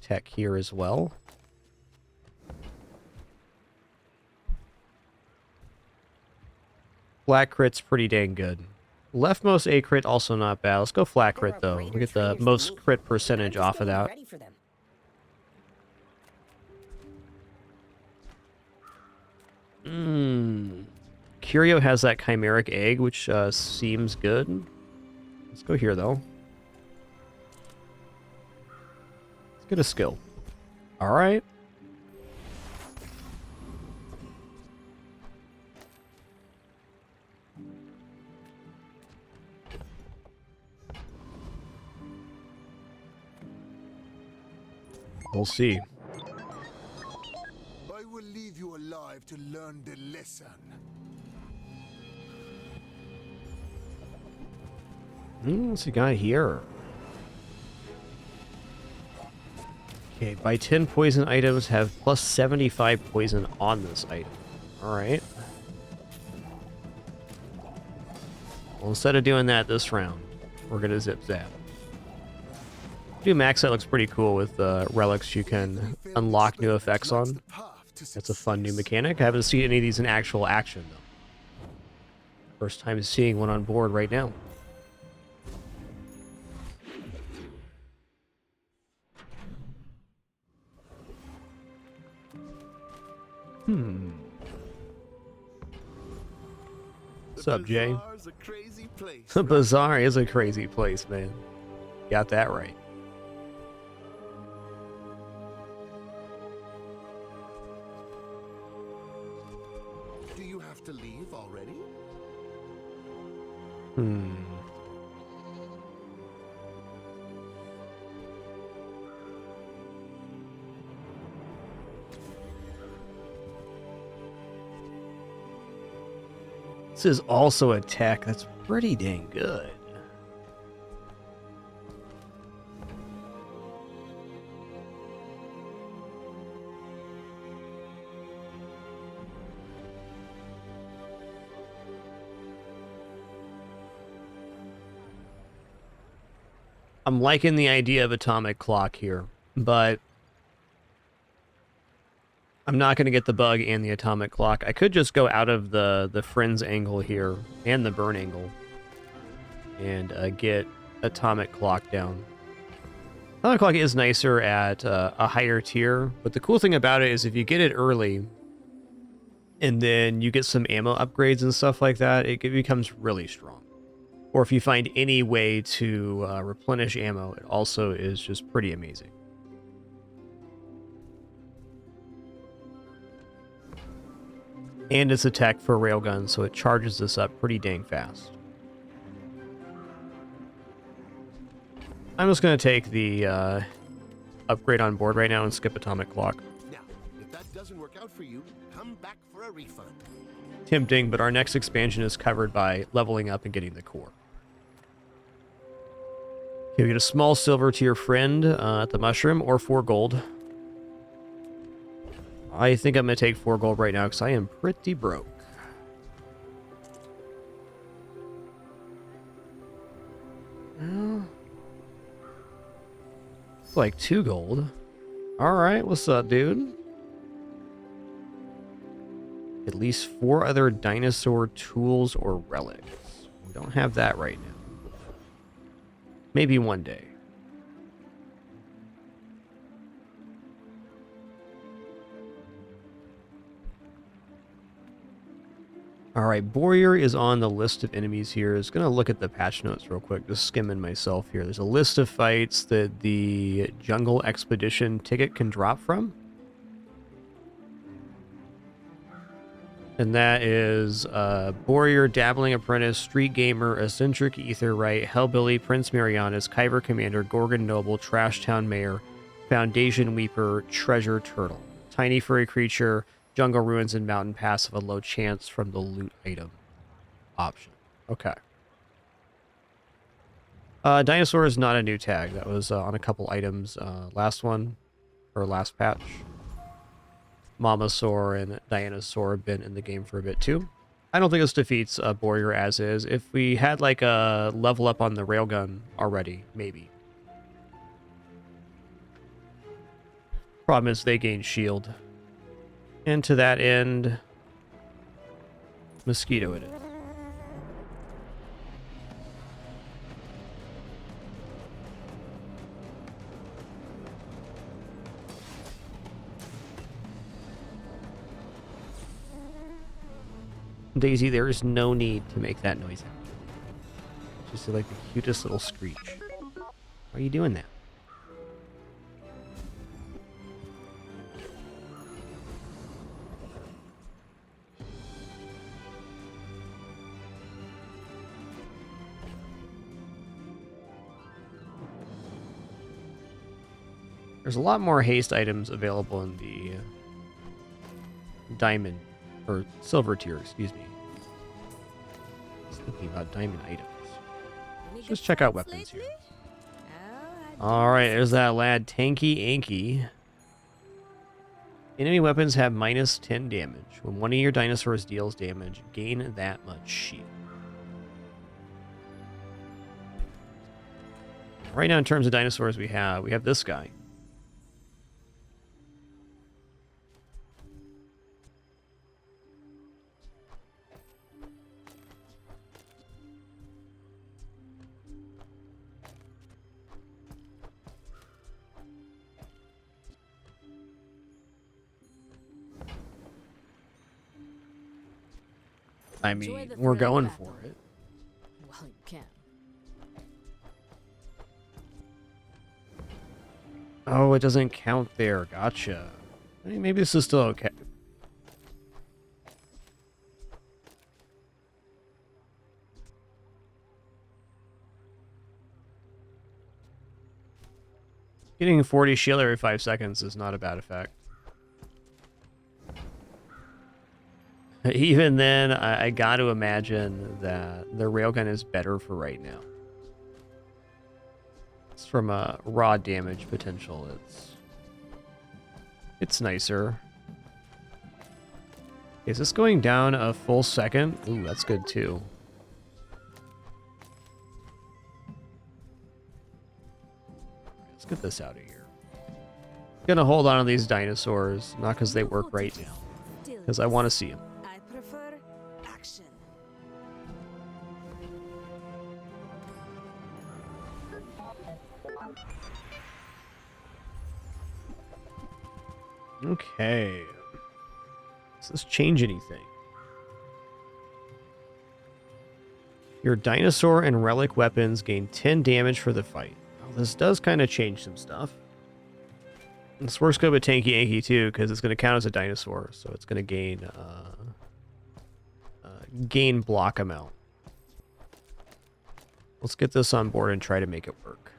Tech here as well. Flat crit's pretty dang good. Leftmost A crit also not bad. Let's go flat crit though. We'll get the most crit percentage off of that. Curio has that chimeric egg, which seems good. Let's go here though. Let's get a skill. All right. We'll see. I will leave you alive to learn the lesson. What's the guy here? Okay, buy 10 poison items, have plus 75 poison on this item. Alright. Well, instead of doing that this round, we're gonna zip zap. Do max that looks pretty cool with relics you can unlock new effects on. That's a fun new mechanic. I haven't seen any of these in actual action though. First time seeing one on board right now. What's up, Jay? The bazaar is a crazy place, man. Got that right. Hmm. This is also a tech that's pretty dang good. I'm liking the idea of atomic clock here, but I'm not going to get the bug and the atomic clock. I could just go out of the friends angle here and the burn angle and get atomic clock down. Atomic clock is nicer at a higher tier, but the cool thing about it is if you get it early and then you get some ammo upgrades and stuff like that, it becomes really strong. Or if you find any way to replenish ammo, it also is just pretty amazing. And it's a tech for railgun, so it charges this up pretty dang fast. I'm just going to take the upgrade on board right now and skip atomic clock. Now, if that doesn't work out for you, come back for a refund. Tempting, but our next expansion is covered by leveling up and getting the core. Okay, we get a small silver to your friend at the mushroom, or 4 gold. I think I'm going to take 4 gold right now because I am pretty broke. Well, it's like 2 gold. Alright, what's up, dude? At least 4 other dinosaur tools or relics. We don't have that right now. Maybe one day. Alright, Boyer is on the list of enemies here. I was going to look at the patch notes real quick, just skimming myself here. There's a list of fights that the Jungle Expedition ticket can drop from. And that is Boyer, Dabbling Apprentice, Street Gamer, Eccentric Etherite, Hellbilly, Prince Marianus, Kyber Commander, Gorgon Noble, Trash Town Mayor, Foundation Weeper, Treasure Turtle. Tiny Furry Creature, Jungle Ruins, and Mountain Pass have a low chance from the loot item option. Okay. Dinosaur is not a new tag. That was on a couple items last patch. Mamasaur and Dinosaur have been in the game for a bit too. I don't think this defeats Boyer as is. If we had like a level up on the railgun already, maybe. Problem is they gain shield. And to that end, mosquito it is. Daisy, there is no need to make that noise. Just like the cutest little screech. Why are you doing that? There's a lot more haste items available in the diamond or silver tier, excuse me. I was thinking about diamond items. Just check out weapons here. Alright, there's that lad, Tanky Anky. Enemy weapons have minus 10 damage. When one of your dinosaurs deals damage, gain that much shield. Right now, in terms of dinosaurs we have this guy. I mean, we're going for it. Well, you can. Oh, it doesn't count there. Gotcha. I mean, maybe this is still okay. Getting 40 shield every 5 seconds is not a bad effect. Even then, I got to imagine that the railgun is better for right now. It's from a raw damage potential. It's nicer. Is this going down a full second? Ooh, that's good too. Let's get this out of here. Gonna hold on to these dinosaurs, not because they work right now, because I want to see them. I prefer action. Okay. Does this change anything? Your dinosaur and relic weapons gain 10 damage for the fight. Well, this does kind of change some stuff. This works good with Tanky Anky too, because it's going to count as a dinosaur, so it's going to gain block amount. Let's get this on board and try to make it work.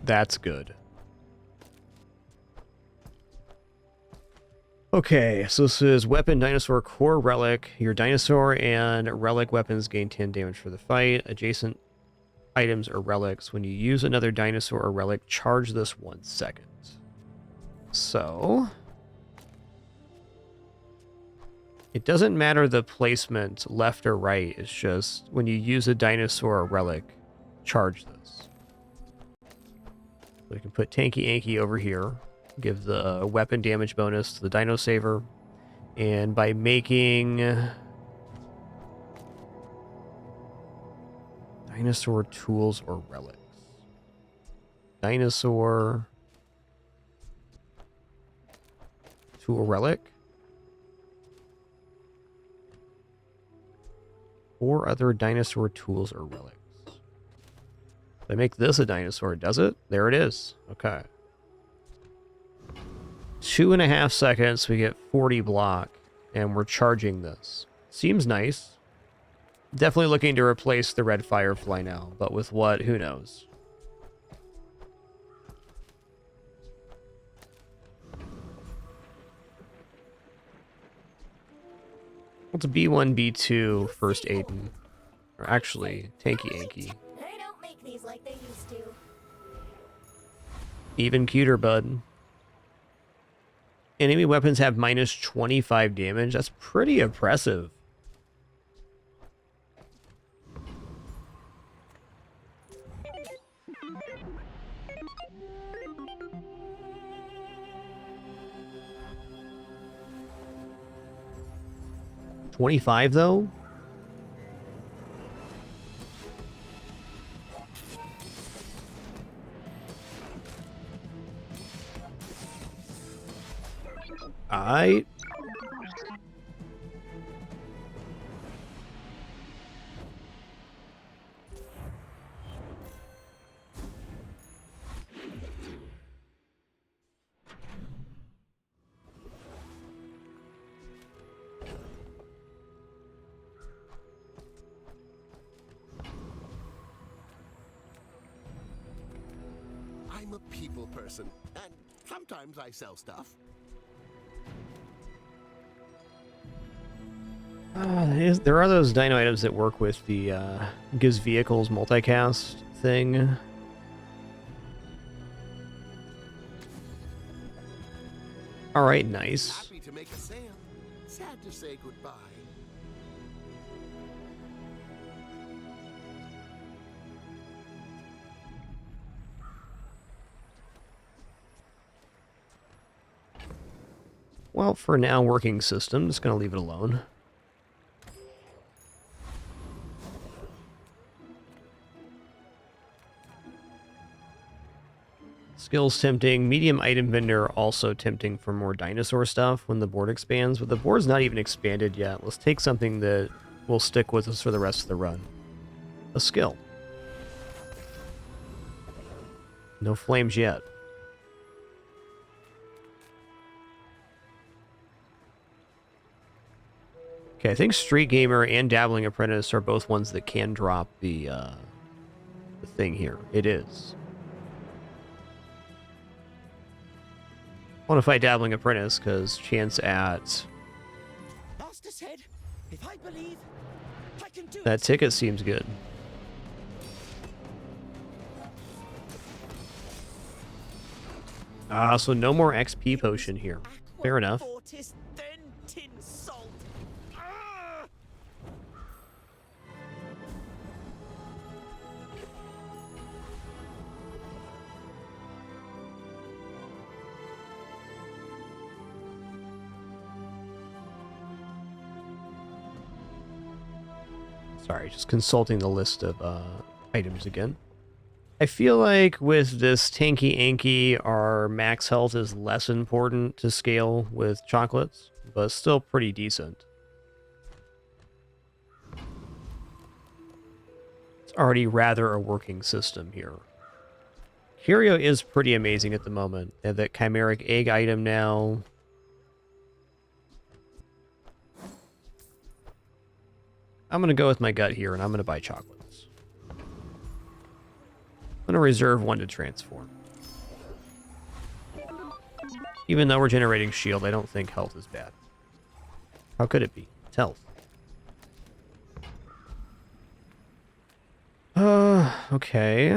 That's good. Okay, so this is Weapon Dinosaur Core Relic. Your dinosaur and relic weapons gain 10 damage for the fight. Adjacent items or relics. When you use another dinosaur or relic, charge this 1 second. So it doesn't matter the placement, left or right. It's just when you use a dinosaur or relic, charge this. We can put Tanky Anky over here. Give the weapon damage bonus to the Dino Saver. And by making dinosaur tools or relics. Dinosaur tool relic. Or other dinosaur tools or relics. If I make this a dinosaur, does it? There it is. Okay. 2.5 seconds, we get 40 block, and we're charging this. Seems nice. Definitely looking to replace the red firefly now, but with what? Who knows? What's B1, B2, first Aiden? Or actually, Tanky Anky. They don't make these like they used to. Even cuter, bud. Enemy weapons have minus 25 damage. That's pretty impressive. $25 though? Alright. I'm a people person, and sometimes I sell stuff. There are those dino items that work with the gives vehicles multicast thing. All right, nice. Happy to make a sale. Sad to say goodbye. Well, for now, working system. Just gonna leave it alone. Skills tempting. Medium item vendor also tempting for more dinosaur stuff when the board expands. But the board's not even expanded yet. Let's take something that will stick with us for the rest of the run. A skill. No flames yet. Okay, I think Street Gamer and Dabbling Apprentice are both ones that can drop the thing here. It is. I want to fight Dabbling Apprentice, because chance at... Master said, if I believe, I can do That ticket seems good. So no more XP potion here. Fair enough. Sorry, just consulting the list of items again. I feel like with this Tanky Anky, our max health is less important to scale with chocolates, but still pretty decent. It's already rather a working system here. Curio is pretty amazing at the moment. They have that chimeric egg item now. I'm going to go with my gut here, and I'm going to buy chocolates. I'm going to reserve one to transform. Even though we're generating shield, I don't think health is bad. How could it be? It's health. Okay.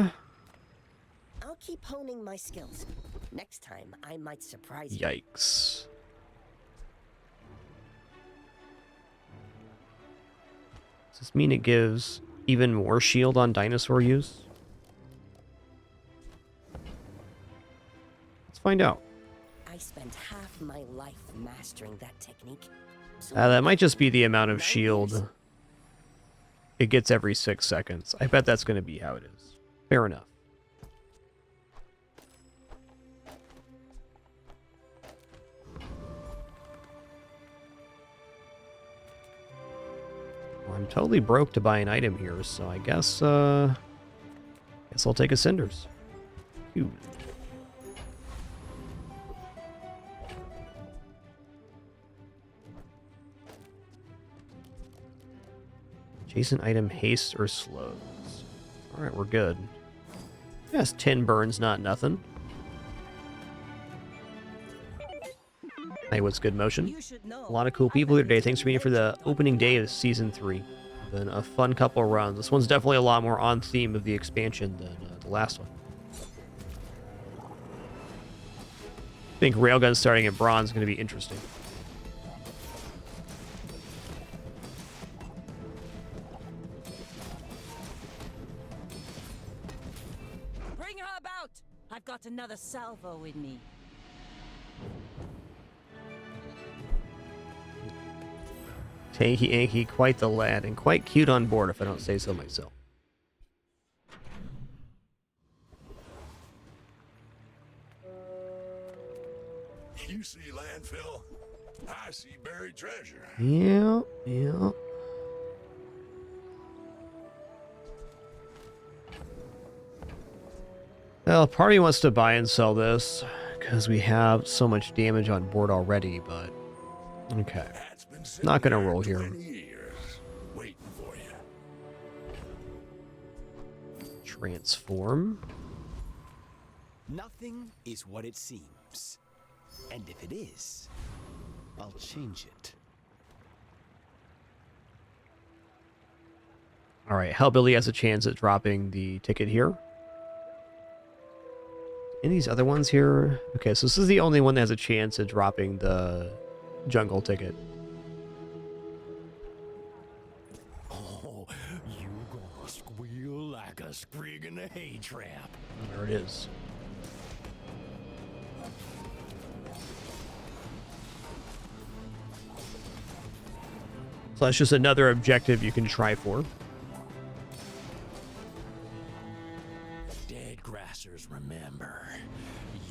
I'll keep honing my skills. Next time, I might surprise you. Yikes. Does this mean it gives even more shield on dinosaur use? Let's find out. I spent half my life mastering that technique. So That might just be the amount of shield it gets every 6 seconds. I bet that's going to be how it is. Fair enough. Well, I'm totally broke to buy an item here, so I guess I'll take a Cinders. Phew. Adjacent item haste or slows. Alright, we're good. Yes, 10 burns, not nothing. Hey, what's good motion? A lot of cool people here today. Thanks for being here for the opening day of Season 3. Been a fun couple of runs. This one's definitely a lot more on theme of the expansion than the last one. I think Railgun starting at bronze is going to be interesting. Bring her about! I've got another salvo in me. Tanky Anky, quite the lad, and quite cute on board if I don't say so myself. You see landfill, I see buried treasure. Yeah, yeah. Well, part of me wants to buy and sell this because we have so much damage on board already, but okay. Not gonna roll here. Waiting for you. Transform. Nothing is what it seems. And if it is, I'll change it. Alright, Hellbilly has a chance at dropping the ticket here. Any of these other ones here? Okay, so this is the only one that has a chance at dropping the jungle ticket. Oh, you gonna squeal like a sprig in a hay trap. There it is. So that's just another objective you can try for. Dead grassers, remember.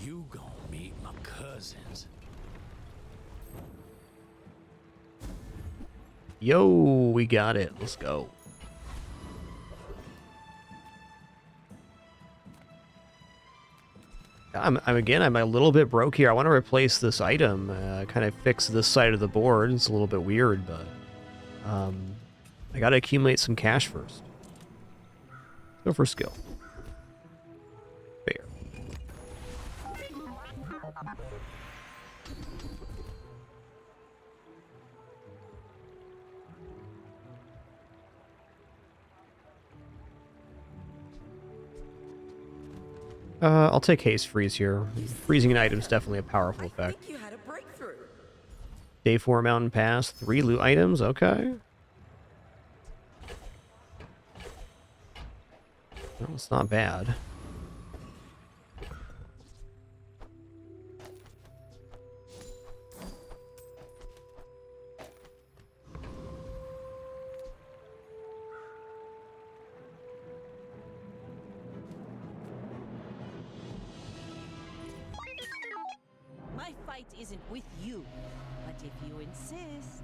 You gonna meet my cousins. Yo, we got it. Let's go. I'm a little bit broke here. I want to replace this item, kind of fix this side of the board. It's a little bit weird, but I got to accumulate some cash first. Go for skill. I'll take haste freeze here. Freezing an item is definitely a powerful effect. You had a breakthrough. Day 4 mountain pass, 3 loot items, okay. Well, it's not bad. My fight isn't with you, but if you insist.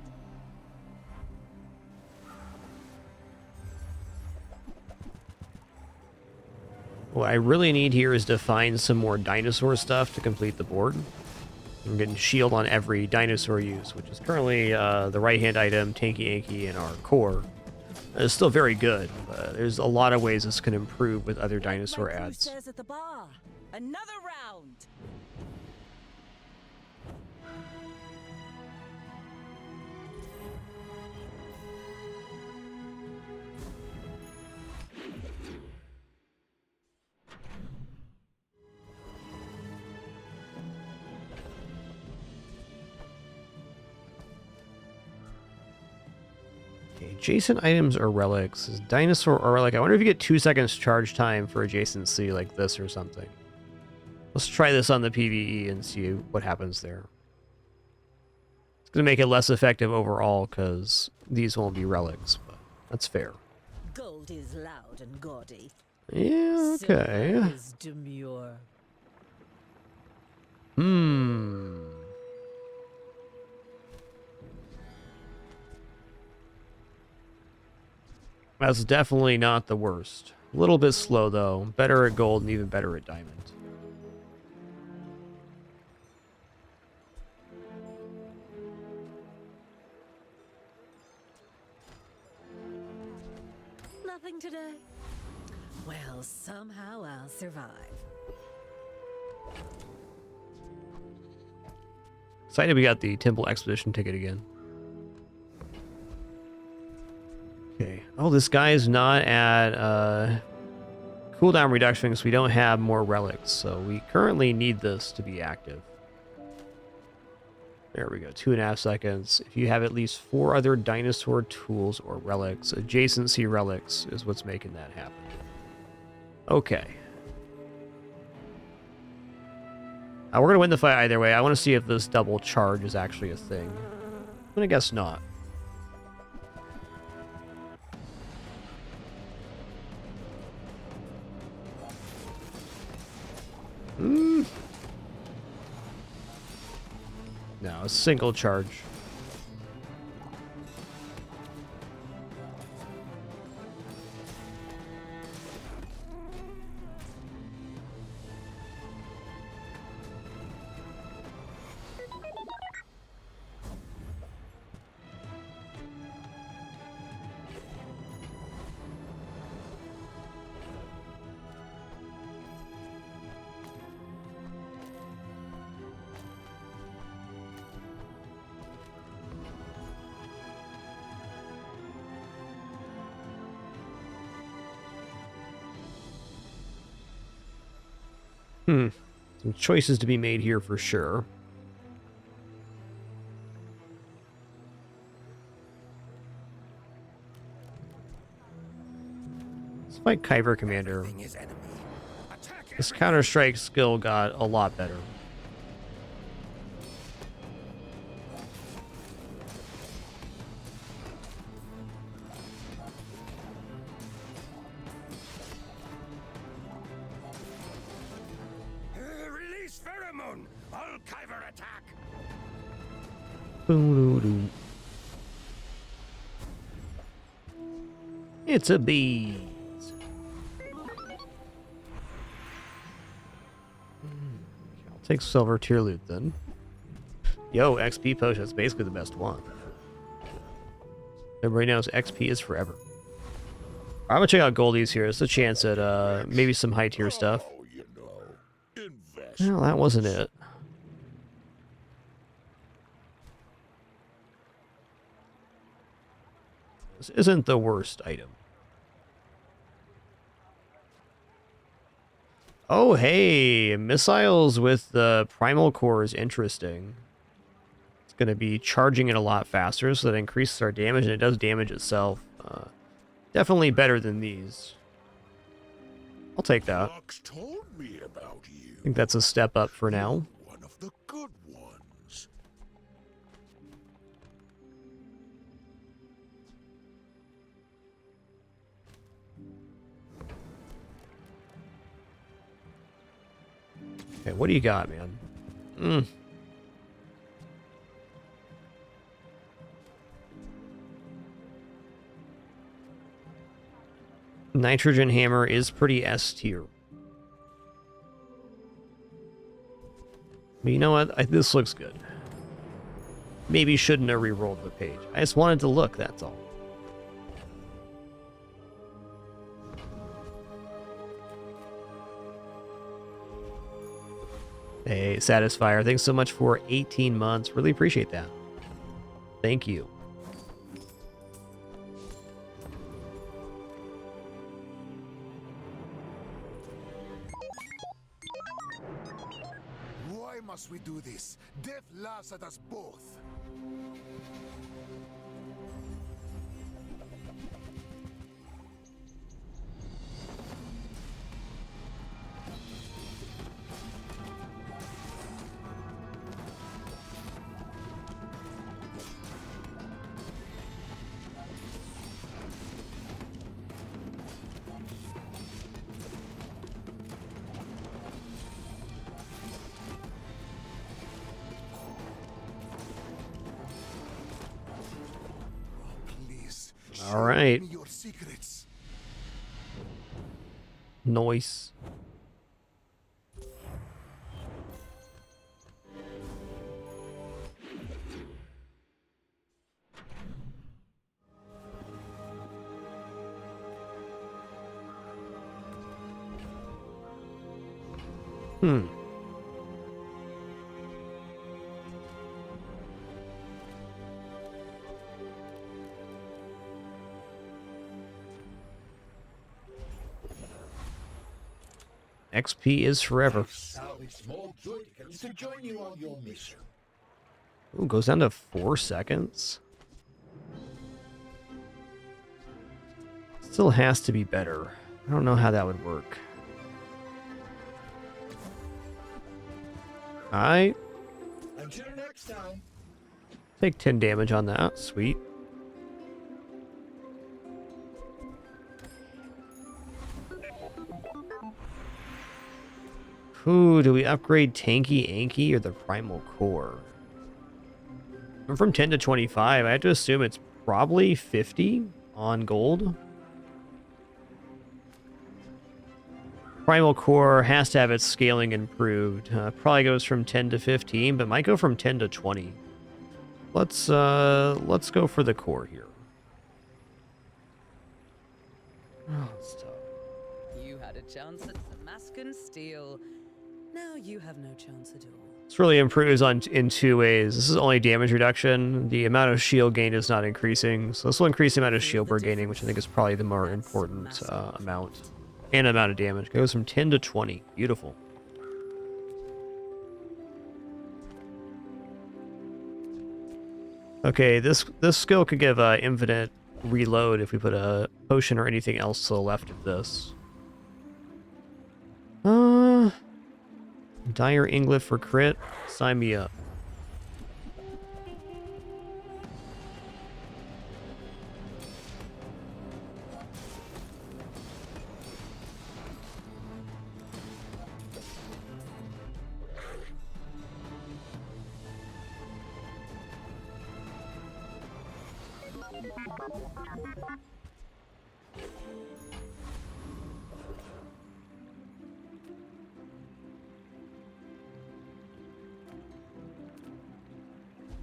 What I really need here is to find some more dinosaur stuff to complete the board. I'm getting shield on every dinosaur use, which is currently the right-hand item, Tanky Anky, and our core. It's still very good, but there's a lot of ways this can improve with other dinosaur adds. Says at the bar. Another round. Okay, adjacent items or relics. Is dinosaur or relic? I wonder if you get 2 seconds charge time for adjacency like this or something. Let's try this on the PvE and see what happens there. It's going to make it less effective overall because these won't be relics, but that's fair. Gold is loud and gaudy. Yeah, okay. Silver is demure. That's definitely not the worst. A little bit slow, though. Better at gold and even better at diamond. Nothing today. Well, somehow I'll survive. Excited we got the Temple Expedition ticket again. Okay. Oh, this guy is not at cooldown reduction because we don't have more relics. So we currently need this to be active. There we go. 2.5 seconds. If you have at least 4 other dinosaur tools or relics, adjacency relics is what's making that happen. Okay. We're going to win the fight either way. I want to see if this double charge is actually a thing. I'm going to guess not. No, a single charge. Some choices to be made here for sure. Let's fight Kyber Commander. This Counter-Strike skill got a lot better. Release pheromone! All Kyber attack! Boo-doo-doo. It's a bees. I'll take silver tier loot then. Yo, XP potion, that's basically the best one. Everybody knows XP is forever. I'm gonna check out Goldie's here. It's a chance at maybe some high tier stuff. Well, that wasn't it. This isn't the worst item. Oh, hey, missiles with the primal core is interesting. It's going to be charging it a lot faster, so that increases our damage, and it does damage itself. Definitely better than these. I'll take that. Fox told me about you. I think that's a step up for now. One of the good ones. Okay, what do you got, man? Nitrogen hammer is pretty S tier. But you know what? This looks good. Maybe shouldn't have re-rolled the page. I just wanted to look, that's all. Hey, Satisfier, thanks so much for 18 months. Really appreciate that. Thank you. Why must we do this? Death laughs at us both. All right. Your secrets. Noise. XP is forever. Ooh, goes down to 4 seconds. Still has to be better. I don't know how that would work. Alright. Until next time. Take 10 damage on that. Sweet. Ooh, do we upgrade Tanky Anky or the Primal Core? I'm from 10 to 25. I have to assume it's probably 50 on gold. Primal Core has to have its scaling improved. Probably goes from 10 to 15, but might go from 10 to 20. Let's go for the core here. Oh, it's tough. You had a chance at Damascus steel. Now you have no chance at all. This really improves in 2 ways. This is only damage reduction. The amount of shield gain is not increasing. So this will increase the amount of shield we're gaining, which I think is probably the more important amount. And amount of damage. It goes from 10 to 20. Beautiful. Okay, this skill could give infinite reload if we put a potion or anything else to the left of this. Dire Inglet for crit. Sign me up.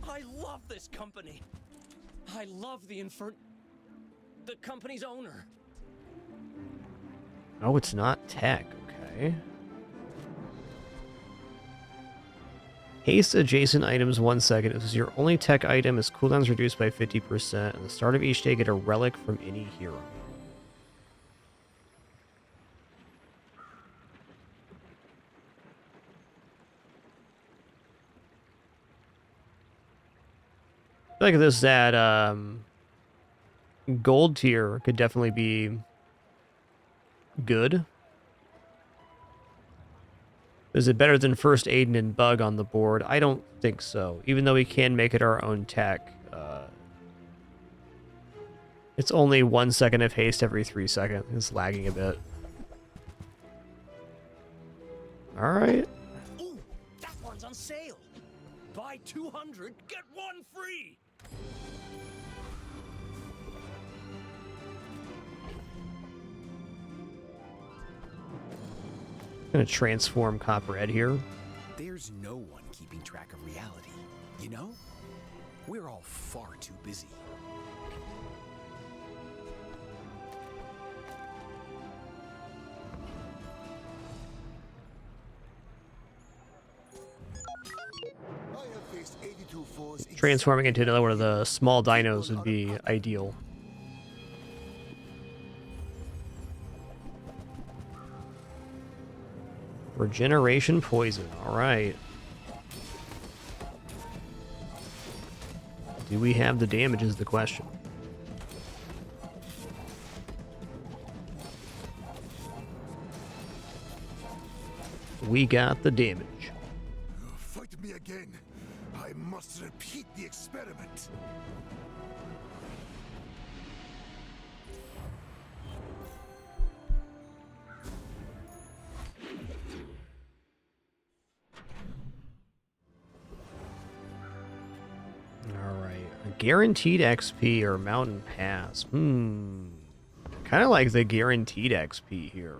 I love this company. I love the company's owner. Oh, it's not tech. Okay. Haste adjacent items 1 second. If this is your only tech item, its cooldown is reduced by 50%. At the start of each day, get a relic from any hero. feel like this that gold tier could definitely be good. Is it better than first Aiden and Bug on the board? I don't think so. Even though we can make it our own tech, it's only 1 second of haste every 3 seconds. It's lagging a bit. All right. Ooh, that one's on sale. Buy 200, get one free. Gonna transform Copperhead here. There's no one keeping track of reality, you know? We're all far too busy. I have faced 82 foes. Transforming into another one of the small dinos would be ideal. Regeneration poison. All right. Do we have the damage is the question. We got the damage. Fight me again. I must repeat the experiment. Alright. Guaranteed XP or Mountain Pass. Kind of like the guaranteed XP here.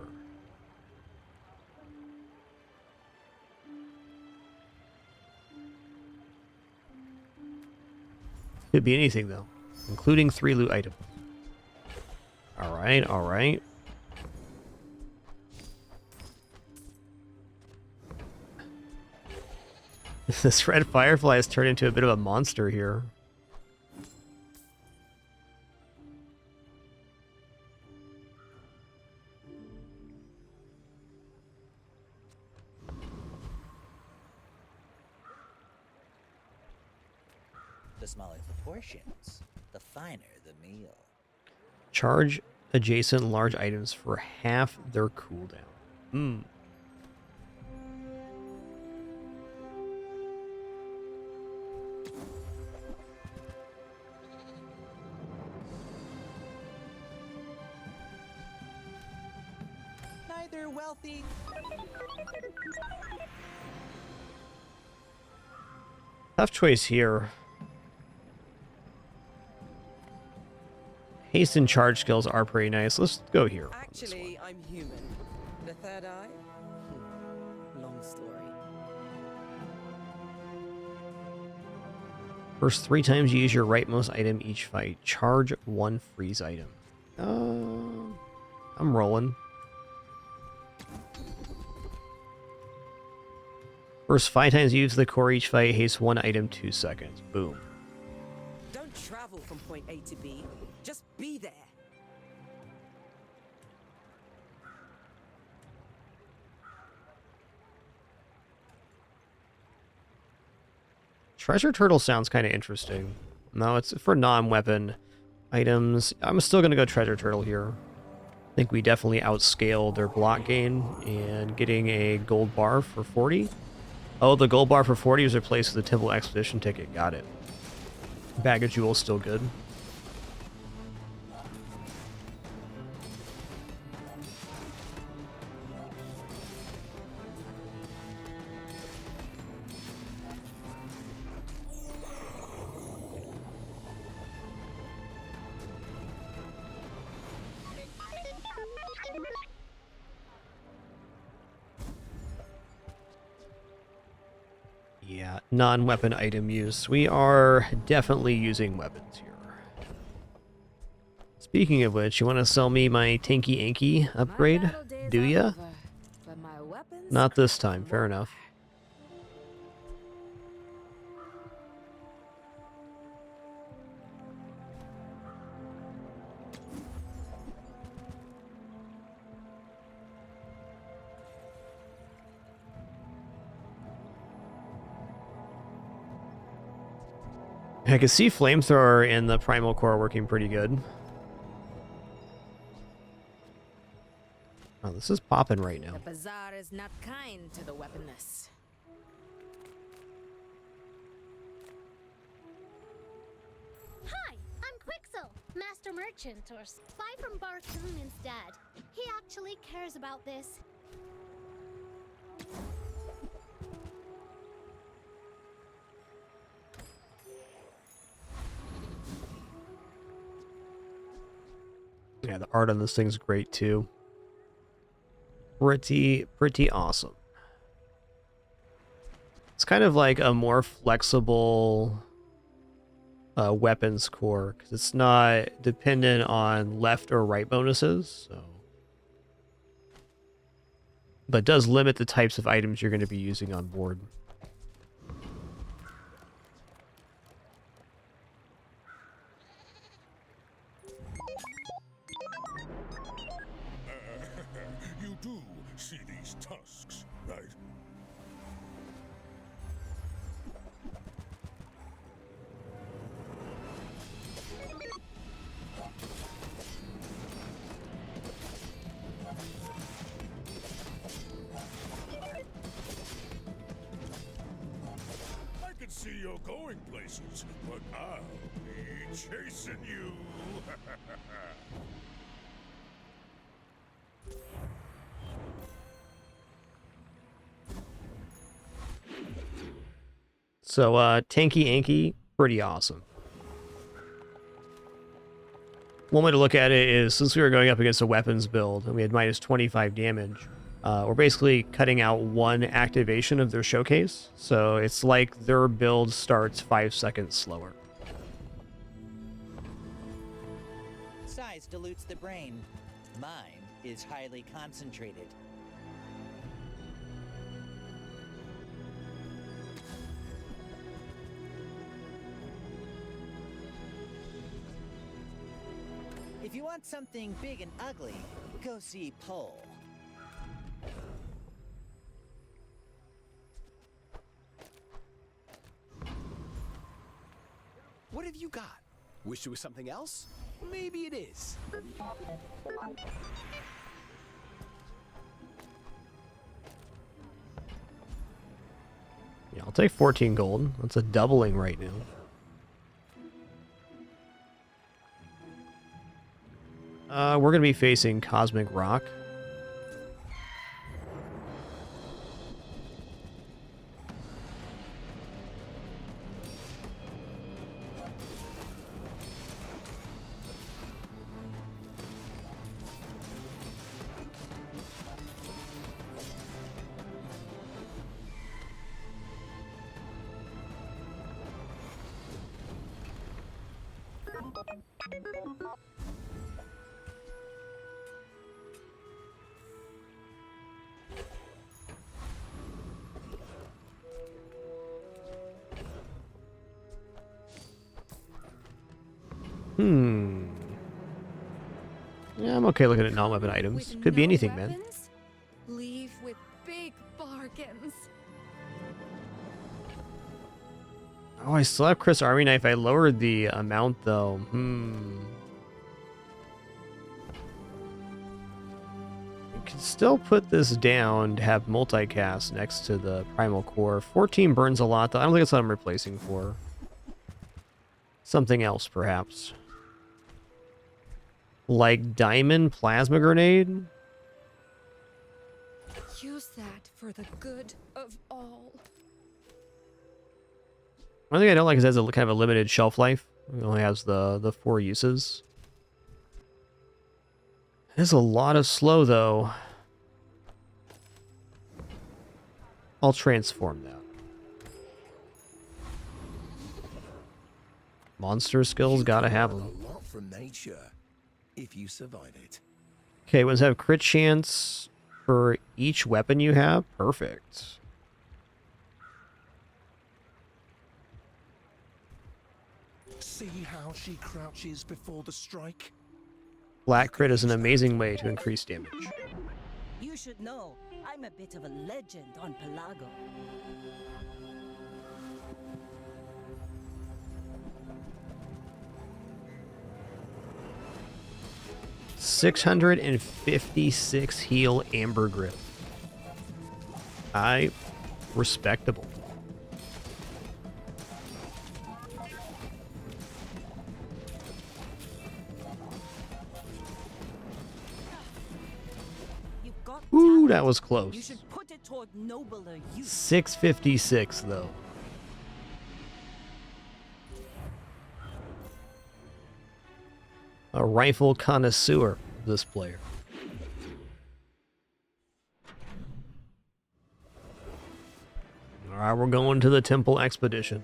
Could be anything, though. Including 3 loot items. Alright, alright. This red firefly has turned into a bit of a monster here. The smaller the portions, the finer the meal. Charge adjacent large items for half their cooldown. Neither wealthy. Tough choice here. Haste and charge skills are pretty nice. Let's go here. Actually, I'm human. The third eye? Long story. First 3 times you use your rightmost item each fight. Charge 1 freeze item. I'm rolling. First 5 times you use the core each fight. Haste 1 item 2 seconds. Boom. Don't travel from point A to B. Just be there. Treasure turtle sounds kind of interesting. No, it's for non-weapon items. I'm still going to go treasure turtle here. I think we definitely outscaled their block gain and getting a gold bar for 40. Oh, the gold bar for 40 was replaced with the Temple Expedition ticket. Got it. Bag of jewels still good. Yeah, non-weapon item use. We are definitely using weapons here. Speaking of which, you want to sell me my Tanky Anky upgrade? Do ya? Not this time, fair enough. I can see flamethrower in the primal core working pretty good. Oh, this is popping right now. The bazaar is not kind to the weaponless. Hi, I'm Quixel, Master Merchant, or spy from Barcoon instead. He actually cares about this. Yeah, the art on this thing's great too. Pretty awesome. It's kind of like a more flexible weapons core, because it's not dependent on left or right bonuses, so. But does limit the types of items you're going to be using on board. You do see these tusks, right? I can see you're going places, but I'll be chasing you. So, Tanky Anky, pretty awesome. One way to look at it is, since we were going up against a weapons build, and we had minus 25 damage, we're basically cutting out one activation of their showcase, so it's like their build starts 5 seconds slower. Size dilutes the brain. Mine is highly concentrated. If you want something big and ugly, go see Pole. What have you got? Wish it was something else? Maybe it is. Yeah, I'll take 14 gold. That's a doubling right now. We're going to be facing Cosmic Rock. Yeah, I'm okay looking at non-weapon items. Could be anything, man. Leave with big bargains. Oh, I still have Chris Army Knife. I lowered the amount, though. You can still put this down to have multicast next to the Primal Core. 14 burns a lot, though. I don't think that's what I'm replacing for. Something else, perhaps. Like Diamond Plasma Grenade? Use that for the good of all. One thing I don't like is it has a kind of a limited shelf life. It only has the 4 uses. There's a lot of slow, though. I'll transform that. Monster skills, gotta have them. A lot from nature, if you survive it. Okay, ones have crit chance for each weapon you have. Perfect. See how she crouches before the strike? Black crit is an amazing way to increase damage. You should know, I'm a bit of a legend on Pelago. 656 heal ambergris. Respectable. Ooh, that was close. You should put it toward nobler use. 656 though. A rifle connoisseur, this player. Alright, we're going to the temple expedition.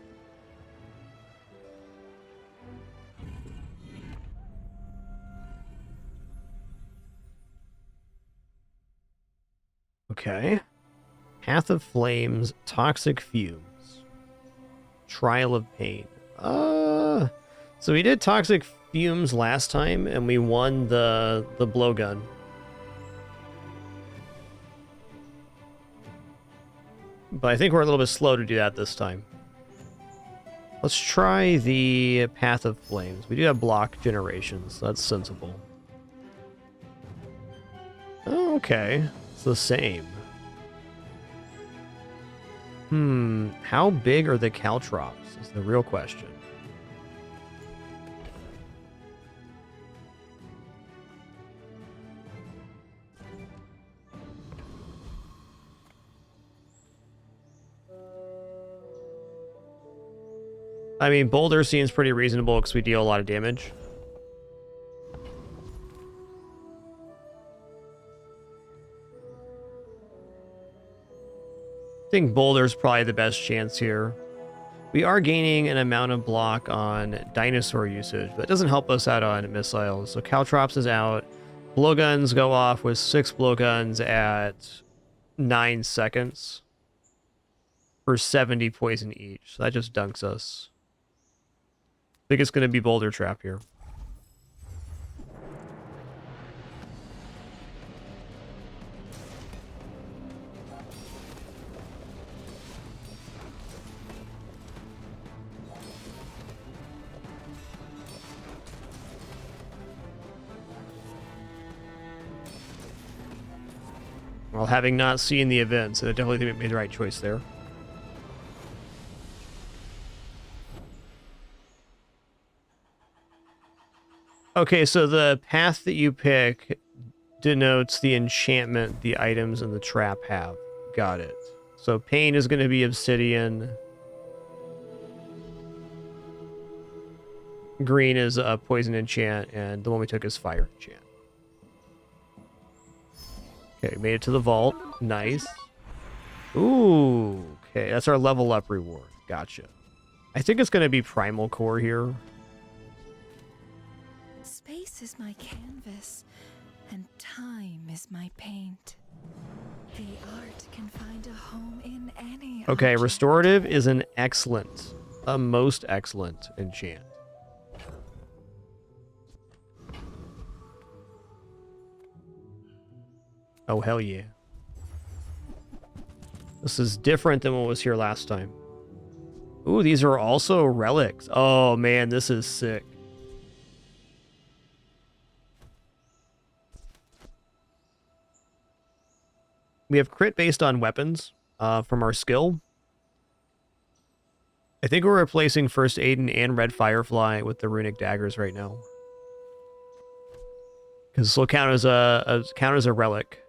Okay. Path of Flames, Toxic Fumes. Trial of Pain. So we did Toxic Fumes last time, and we won the blowgun. But I think we're a little bit slow to do that this time. Let's try the Path of Flames. We do have block generations, so that's sensible. Oh, okay. It's the same. How big are the caltrops is the real question. I mean, Boulder seems pretty reasonable because we deal a lot of damage. I think Boulder's probably the best chance here. We are gaining an amount of block on Dinosaur usage, but it doesn't help us out on missiles. So Caltrops is out. Blowguns go off with 6 blowguns at 9 seconds for 70 poison each. So that just dunks us. I think it's going to be Boulder Trap here. Well, having not seen the events, I definitely think we made the right choice there. Okay, so the path that you pick denotes the enchantment the items in the trap have. Got it. So pain is going to be obsidian. Green is a poison enchant, and the one we took is fire enchant. Okay, made it to the vault. Nice. Ooh, okay, that's our level up reward. Gotcha. I think it's going to be primal core here. Space is my canvas, and time is my paint. The art can find a home in any Okay, object. restorative is an excellent, a most excellent enchant. Oh, hell yeah. This is different than what was here last time. Ooh, these are also relics. Oh, man, this is sick. We have crit based on weapons from our skill. I think we're replacing First Aiden and Red Firefly with the runic daggers right now. Because this will count as a relic.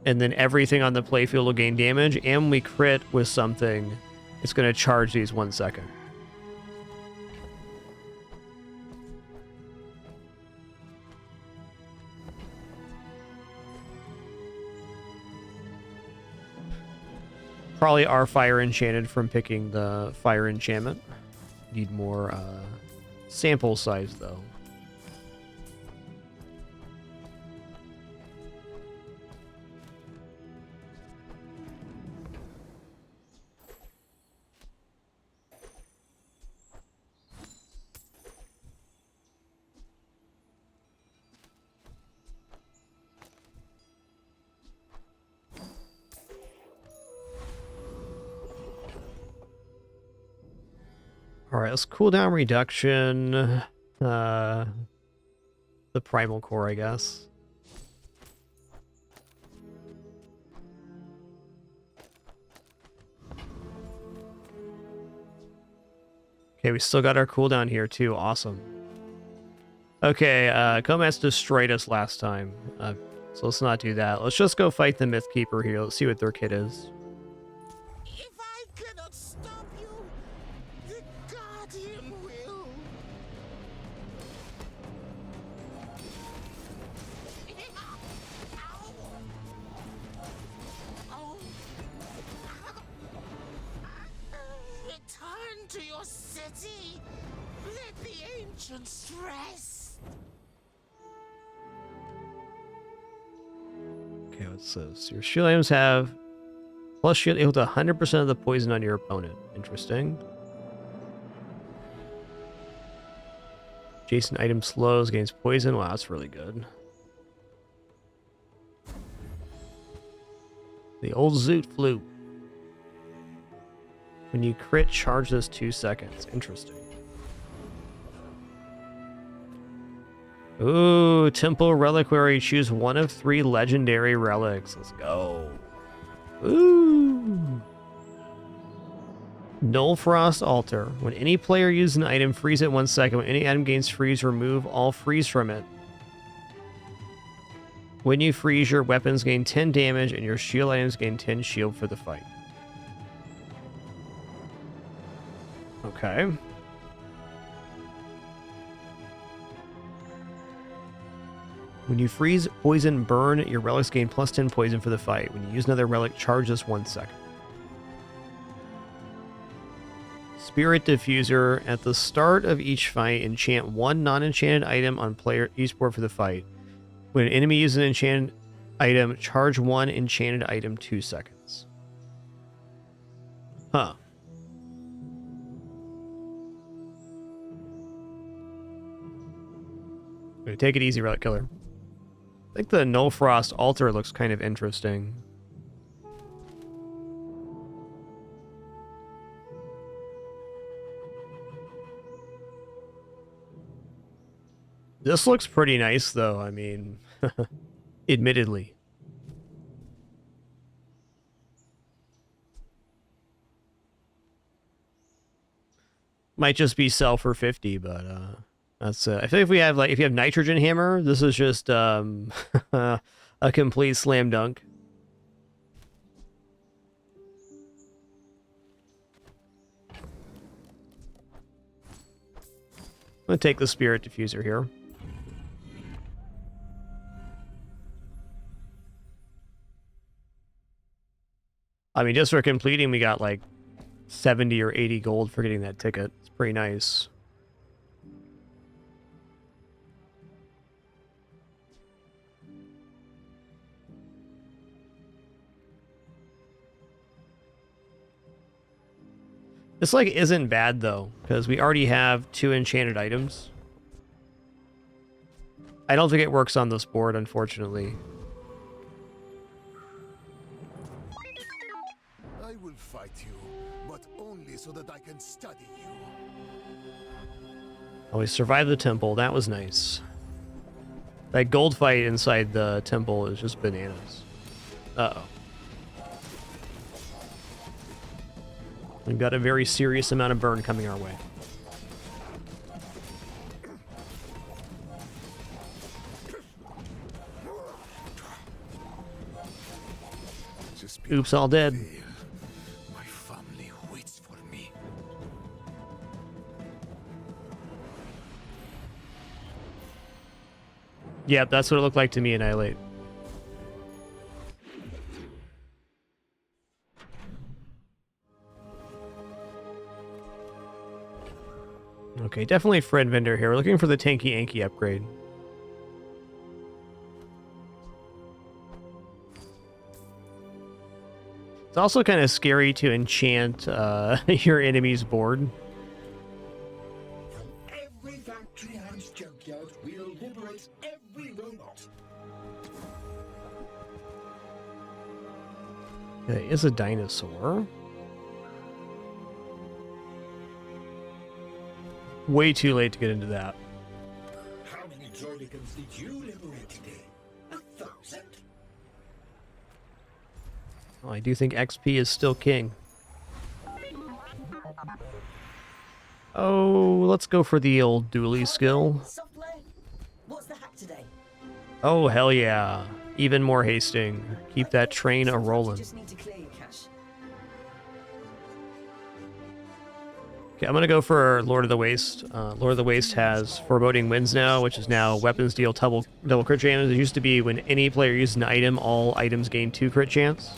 And then everything on the playfield will gain damage, and we crit with something. It's going to charge these 1 second. Probably our fire enchanted from picking the fire enchantment. Need more sample size though. All right, let's cooldown reduction. The primal core, I guess. Okay, we still got our cooldown here too. Awesome. Okay, Comas destroyed us last time. So let's not do that. Let's just go fight the Myth Keeper here. Let's see what their kit is. If I cannot stop you, the Guardian will. Return to your city. Let the ancients rest. Okay, what's this? Your shield items have plus shield equal to 100% of the poison on your opponent. Interesting. Adjacent item slows against poison. Wow, that's really good. The old Zoot Flute. When you crit, charge this 2 seconds. Interesting. Ooh, Temple Reliquary. Choose one of 3 legendary relics. Let's go. Ooh. Null Frost Altar. When any player uses an item, freeze it 1 second. When any item gains freeze, remove all freeze from it. When you freeze, your weapons gain 10 damage and your shield items gain 10 shield for the fight. Okay. When you freeze, poison, burn, your relics gain plus 10 poison for the fight. When you use another relic, charge this 1 second. Spirit Diffuser. At the start of each fight, enchant 1 non-enchanted item on player each board for the fight. When an enemy uses an enchanted item, charge 1 enchanted item 2 seconds. Huh. Take it easy, Relic Killer. I think the Null Frost Altar looks kind of interesting. This looks pretty nice, though. I mean, admittedly. Might just be sell for 50, but that's I think if we have if you have Nitrogen Hammer, this is just a complete slam dunk. I'm gonna take the Spirit Diffuser here. I mean, just for completing, we got like 70 or 80 gold for getting that ticket. It's pretty nice. This like isn't bad though, because we already have 2 enchanted items. I don't think it works on this board, unfortunately. I will fight you, but only so that I can study you. Oh, we survived the temple. That was nice. That gold fight inside the temple is just bananas. Uh-oh. We've got a very serious amount of burn coming our way. Oops, all dead. My family waits for me. Yep, that's what it looked like to me, Annihilate. Okay, definitely Fred Vendor here. We're looking for the Tanky Anky upgrade. It's also kind of scary to enchant your enemy's board. Every factory and junkyard will liberate every robot. Okay, is a dinosaur. Way too late to get into that. Shenanigans did you liberate today? 1,000? Oh, I do think XP is still king. Oh, let's go for the old Dooley skill. What's the hack today? Oh, hell yeah. Even more hasting. Keep that train a-rolling. Just need to clear your cache. Okay, I'm gonna go for Lord of the Waste. Lord of the Waste has Foreboding Winds now, which is now weapons deal double crit chance. It used to be when any player used an item, all items gain 2 crit chance.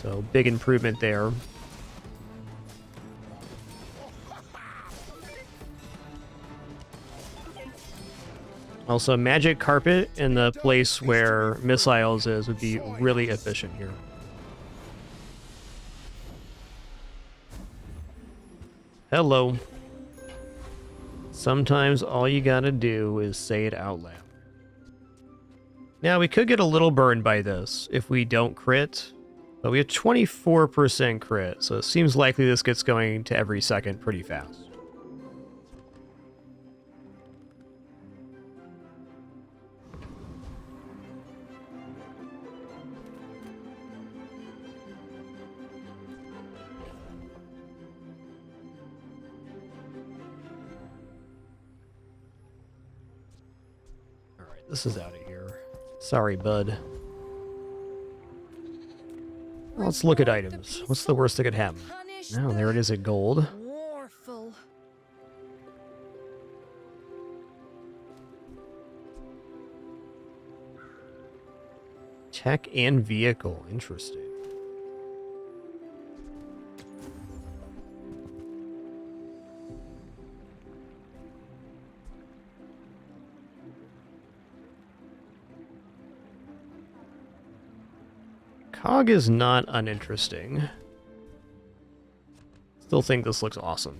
So big improvement there. Also, Magic Carpet in the place where Missiles is would be really efficient here. Hello. Sometimes all you gotta do is say it out loud. Now, we could get a little burned by this if we don't crit, but we have 24% crit, so it seems likely this gets going to every second pretty fast. This is out of here. Sorry, bud. Let's look at items. What's the worst that could happen? Oh, there it is at gold. Warful. Tech and vehicle. Interesting. Cog is not uninteresting. Still think this looks awesome.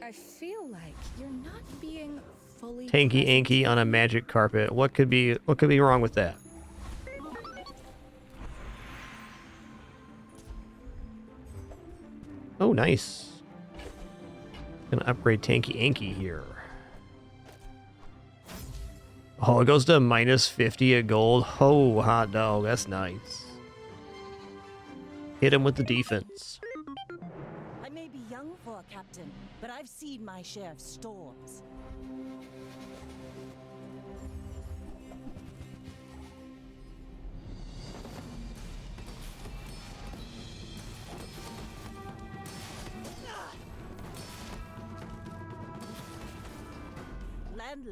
I feel like you're not being fully Tanky Anky on a magic carpet. What could be wrong with that? Oh, nice. Gonna upgrade Tanky Anky here. Oh, it goes to minus 50 at gold. Oh, hot dog. That's nice. Hit him with the defense. I may be young for a captain, but I've seen my share of storms.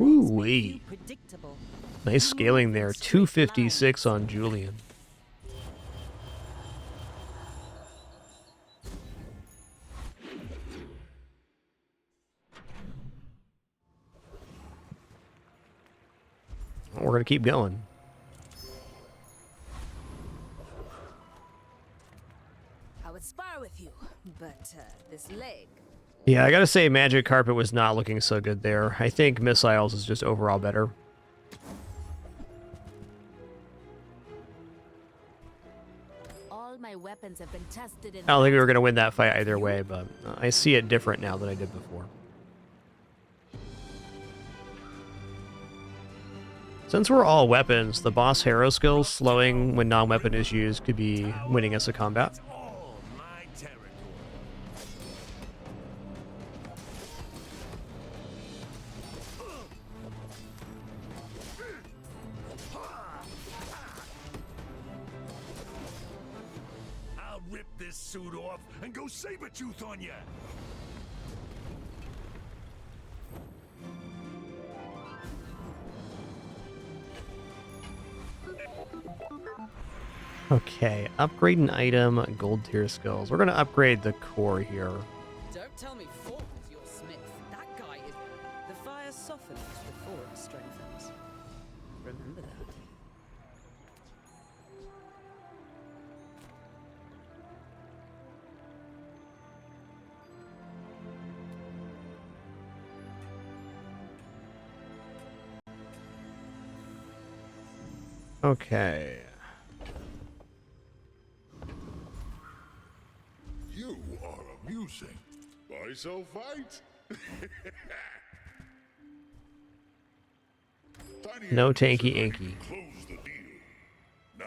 Ooh-wee. Nice scaling there. 256 on Julian. We're going to keep going. I would spar with you, but this leg. Yeah, I gotta say, Magic Carpet was not looking so good there. I think Missiles is just overall better. All my weapons have been tested in I don't think we were gonna win that fight either way, but I see it different now than I did before. Since we're all weapons, the boss hero skills slowing when non-weapon is used could be winning us a combat. I'll rip this suit off and go saber-tooth on ya! Okay, upgrade an item, gold tier skills. We're gonna upgrade the core here. Don't tell me Ford is your smith. That guy is... The fire softens before it strengthens. Remember that. Okay. You are amusing. Why so fight? No tanky inky. Close the deal. Nah.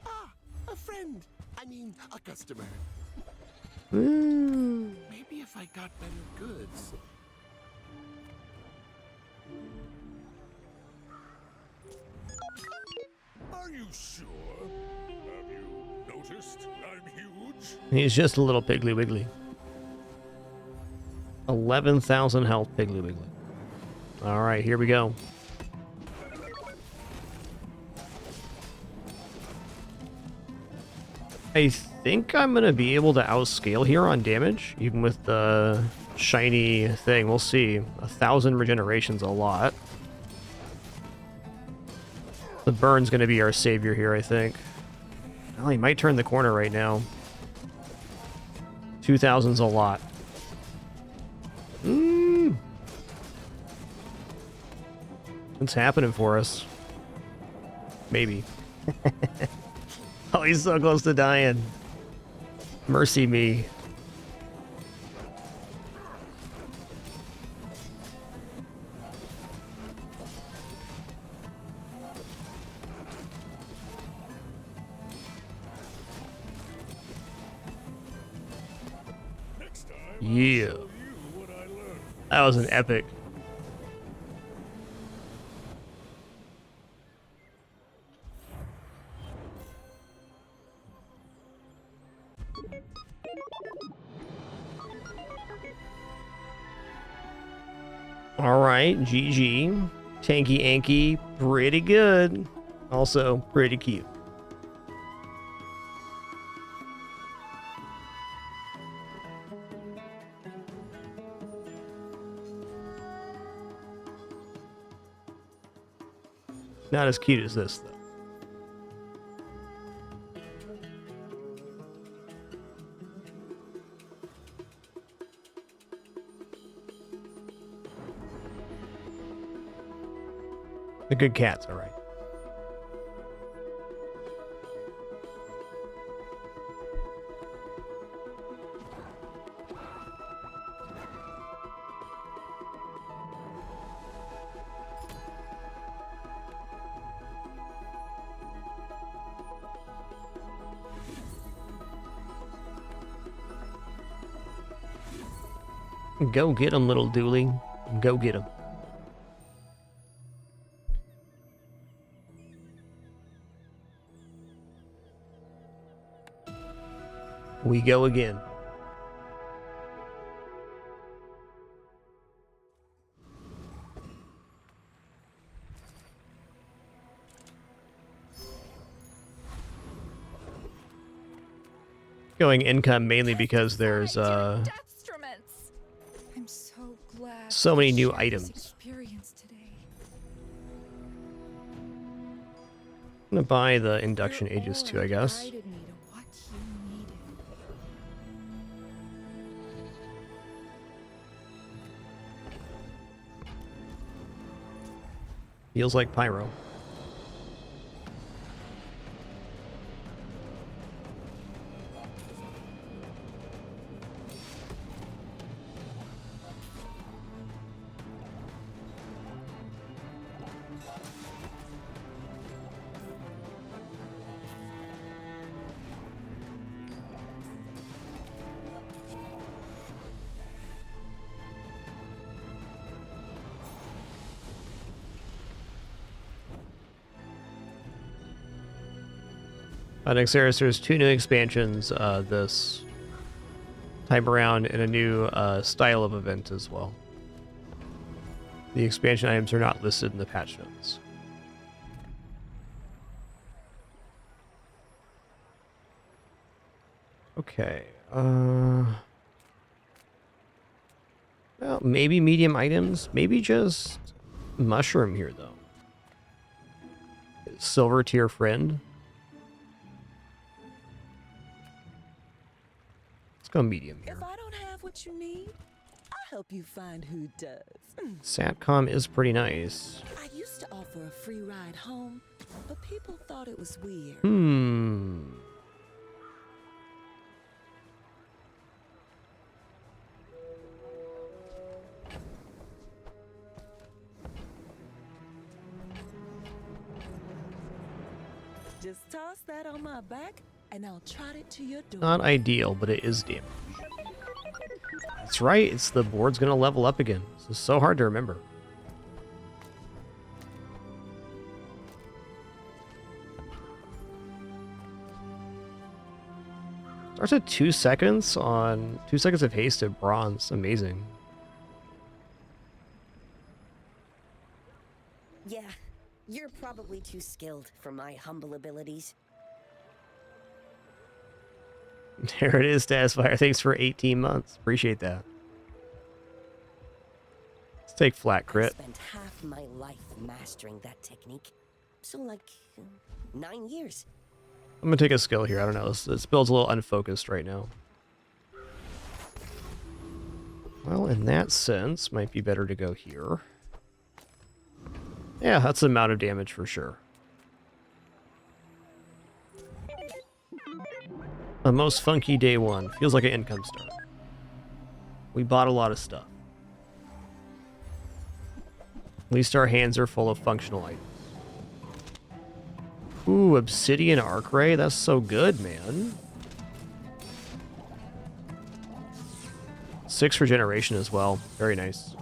Ah, a friend. I mean, a customer. Maybe if I got better goods. Are you sure? Have you noticed I'm huge? He's just a little Piggly Wiggly. 11,000 health Piggly Wiggly. Alright, here we go. I think I'm gonna be able to outscale here on damage, even with the shiny thing. We'll see. 1,000 regeneration's a lot. The burn's gonna be our savior here, I think. Well, he might turn the corner right now. 2,000's a lot. What's happening for us? Maybe. Oh, he's so close to dying. Mercy me. Yeah. That was an epic. Alright, GG. Tanky Anky, pretty good. Also, pretty cute. Not as cute as this, though. The good cat's alright. Go get him, little Dooley. Go get him. We go again. Going income mainly because there's I'm so glad so many new to share this items. experience today. I'm gonna buy the induction ages too, I guess. Guided me to what you needed. Feels like pyro. Nexaris, there's 2 new expansions this time around and a new style of event as well. The expansion items are not listed in the patch notes. Okay. Well, maybe medium items. Maybe just mushroom here, though. Silver tier friend. Let's go medium here. If I don't have what you need, I'll help you find who does. Satcom is pretty nice. I used to offer a free ride home, but people thought it was weird. Just toss that on my back, and I'll trot it to your door. Not ideal, but it is damage. That's right, it's the board's gonna level up again. This is so hard to remember. Starts at 2 seconds on 2 seconds of haste at bronze. Amazing. Yeah, you're probably too skilled for my humble abilities. There it is, Statusfire. Thanks for 18 months. Appreciate that. Let's take flat I crit. spent half my life mastering that technique. So like 9 years. I'm gonna take a skill here. I don't know. This build's a little unfocused right now. Well, in that sense, might be better to go here. Yeah, that's the amount of damage for sure. The most funky day one. Feels like an income start. We bought a lot of stuff. At least our hands are full of functional items. Ooh, Obsidian Arc Ray? That's so good, man. 6 regeneration as well. Very nice.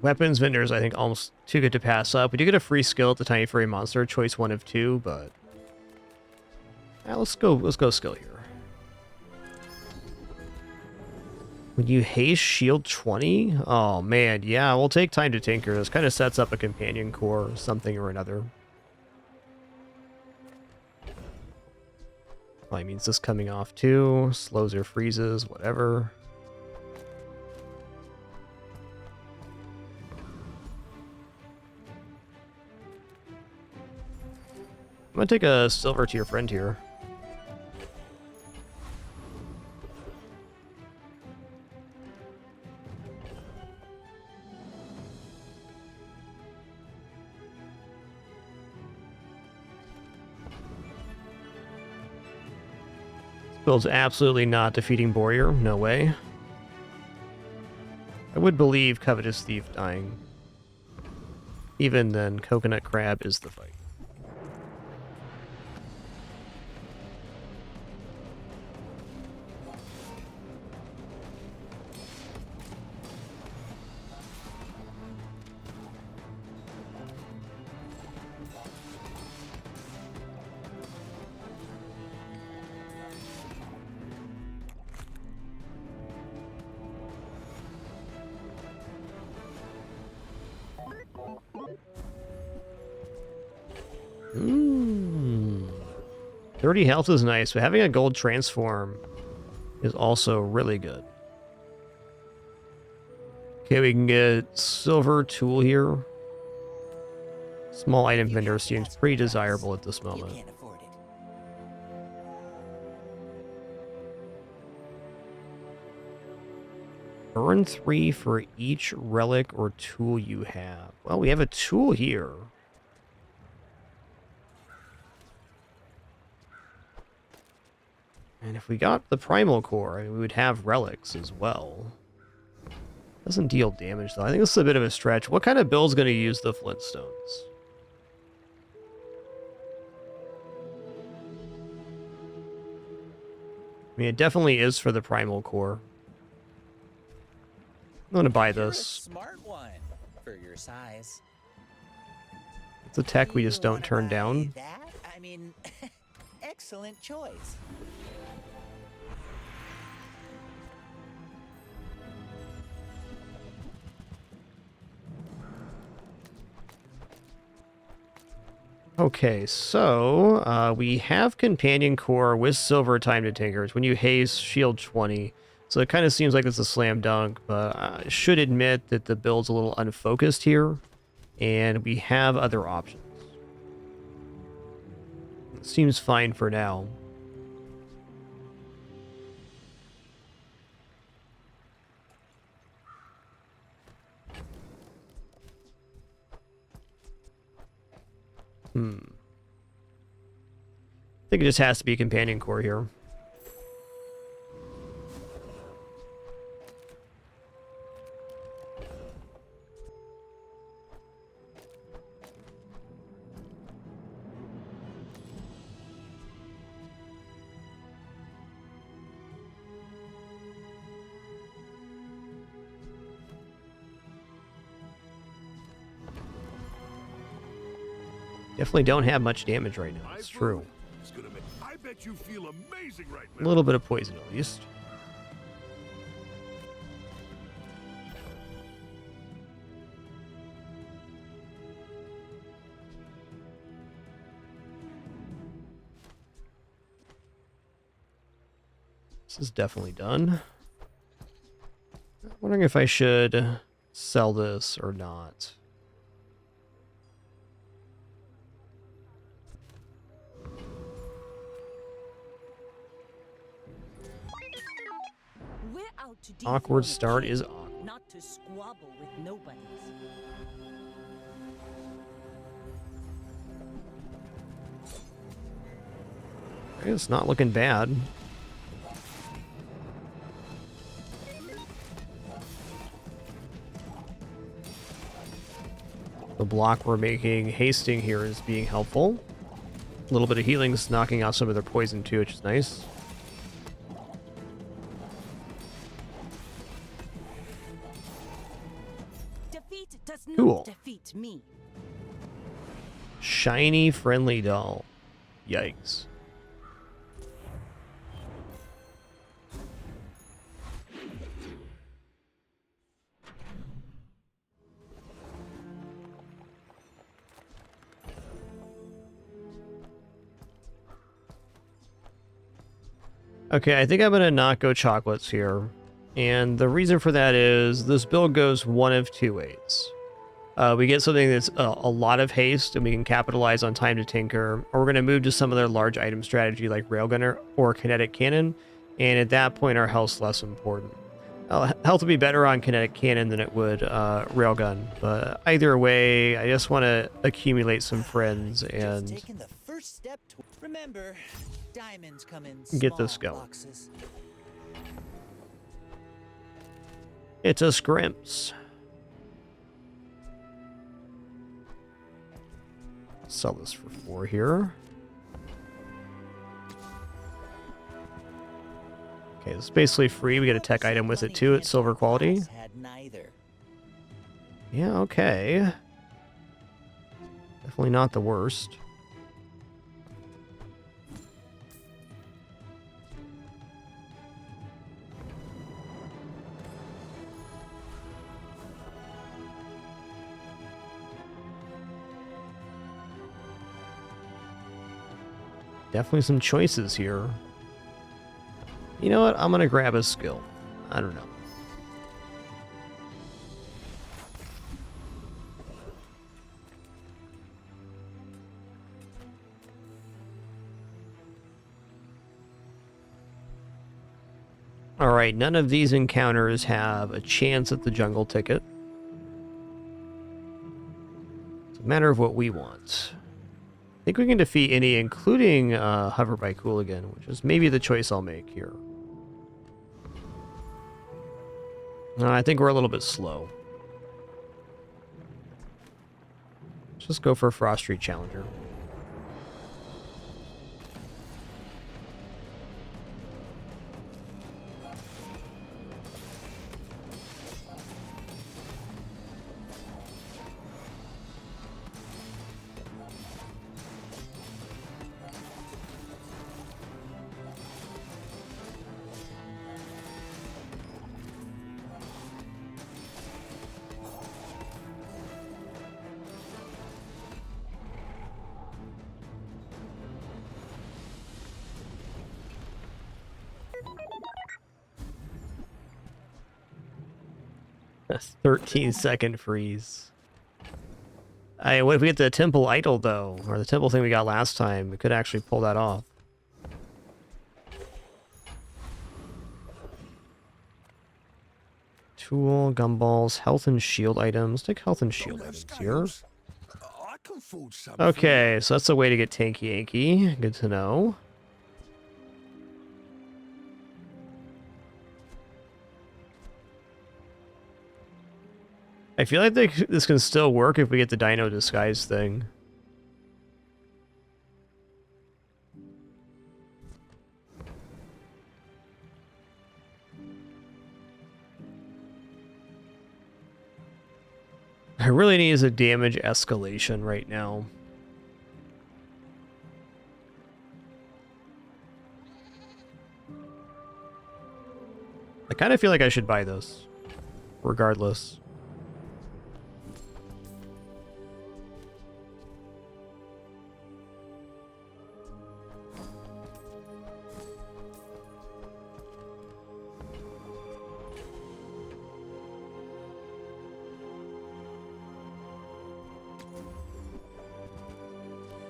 Weapons vendors, I think, almost too good to pass up. We do get a free skill at the Tiny Furry Monster, choice 1 of 2, but let's go skill here. When you haste shield 20? Oh man, yeah, we'll take time to tinker. This kind of sets up a companion core, something or another. Probably means this coming off too. Slows or freezes, whatever. I'm gonna take a silver to your friend here. This build's absolutely not defeating Borear. No way. I would believe Covetous Thief dying. Even then, Coconut Crab is the fight. Mmm. 30 health is nice, but having a gold transform is also really good. Okay, we can get silver tool here. Small item vendor seems pretty desirable at this moment. Burn 3 for each relic or tool you have. Well, we have a tool here. And if we got the primal core, we would have relics as well. Doesn't deal damage though. I think this is a bit of a stretch. What kind of build's going to use the Flintstones? I mean, it definitely is for the primal core. I'm going to buy this. Smart one for your size. It's a tech we just don't turn down. That? I mean, excellent choice. Okay, so we have Companion Core with Silver Time to Tinkers when you haze Shield 20. So it kind of seems like it's a slam dunk, but I should admit that the build's a little unfocused here, and we have other options. It seems fine for now. I think it just has to be a companion core here. Definitely don't have much damage right now. It's true. I bet you feel amazing right A little bit of poison at least. This is definitely done. I'm wondering if I should sell this or not. We're out to Awkward dethrone a start king, is awkward. not to squabble with nobodies. It's not looking bad. The block we're making hasting here is being helpful. A little bit of healing's knocking out some of their poison too, which is nice. Defeat does Cool. not defeat me. Shiny friendly doll. Yikes. Okay, I think I'm gonna not go chocolates here. And the reason for that is this build goes one of two ways. We get something that's a lot of haste and we can capitalize on time to tinker, or we're going to move to some other large item strategy like railgunner or kinetic cannon, and at that point our health's less important. Health would be better on kinetic cannon than it would railgun, but either way I just want to accumulate some friends and Taking the first step to remember, diamonds come in get this small going. boxes. It's a scrimps. Sell this for 4 here. Okay, it's basically free. We get a tech item with it too. It's silver quality. Had neither. Yeah, okay. Definitely not the worst. Definitely some choices here. You know what? I'm gonna grab a skill. I don't know. Alright, none of these encounters have a chance at the jungle ticket. It's a matter of what we want. I think we can defeat any, including Hover by Cooligan, which is maybe the choice I'll make here. I think we're a little bit slow. Let's just go for Frost Street Challenger. A 13-second freeze. What if we get the temple idol though, or the temple thing we got last time? We could actually pull that off. Tool, gumballs, health and shield items. Take health and shield items here. I can food some Okay, so that's a way to get Tanky Yanky. Good to know. I feel like this can still work if we get the Dino Disguise thing. I really need is a damage escalation right now. I kind of feel like I should buy this, regardless.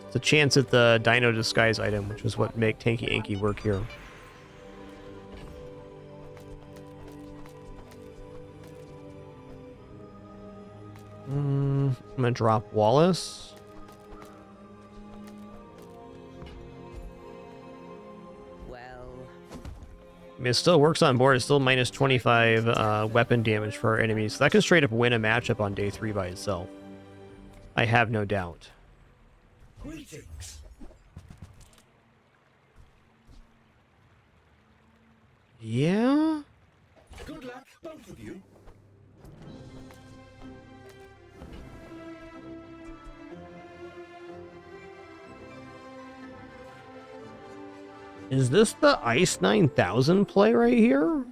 It's a chance at the Dino Disguise item, which is what make Tanky Inky work here. I'm gonna drop Wallace. Well, I mean, it still works on board. It's still minus 25 weapon damage for our enemies. So that can straight up win a matchup on day 3 by itself. I have no doubt. Greetings. Yeah? Good luck, both of you. Is this the Ice 9000 play right here?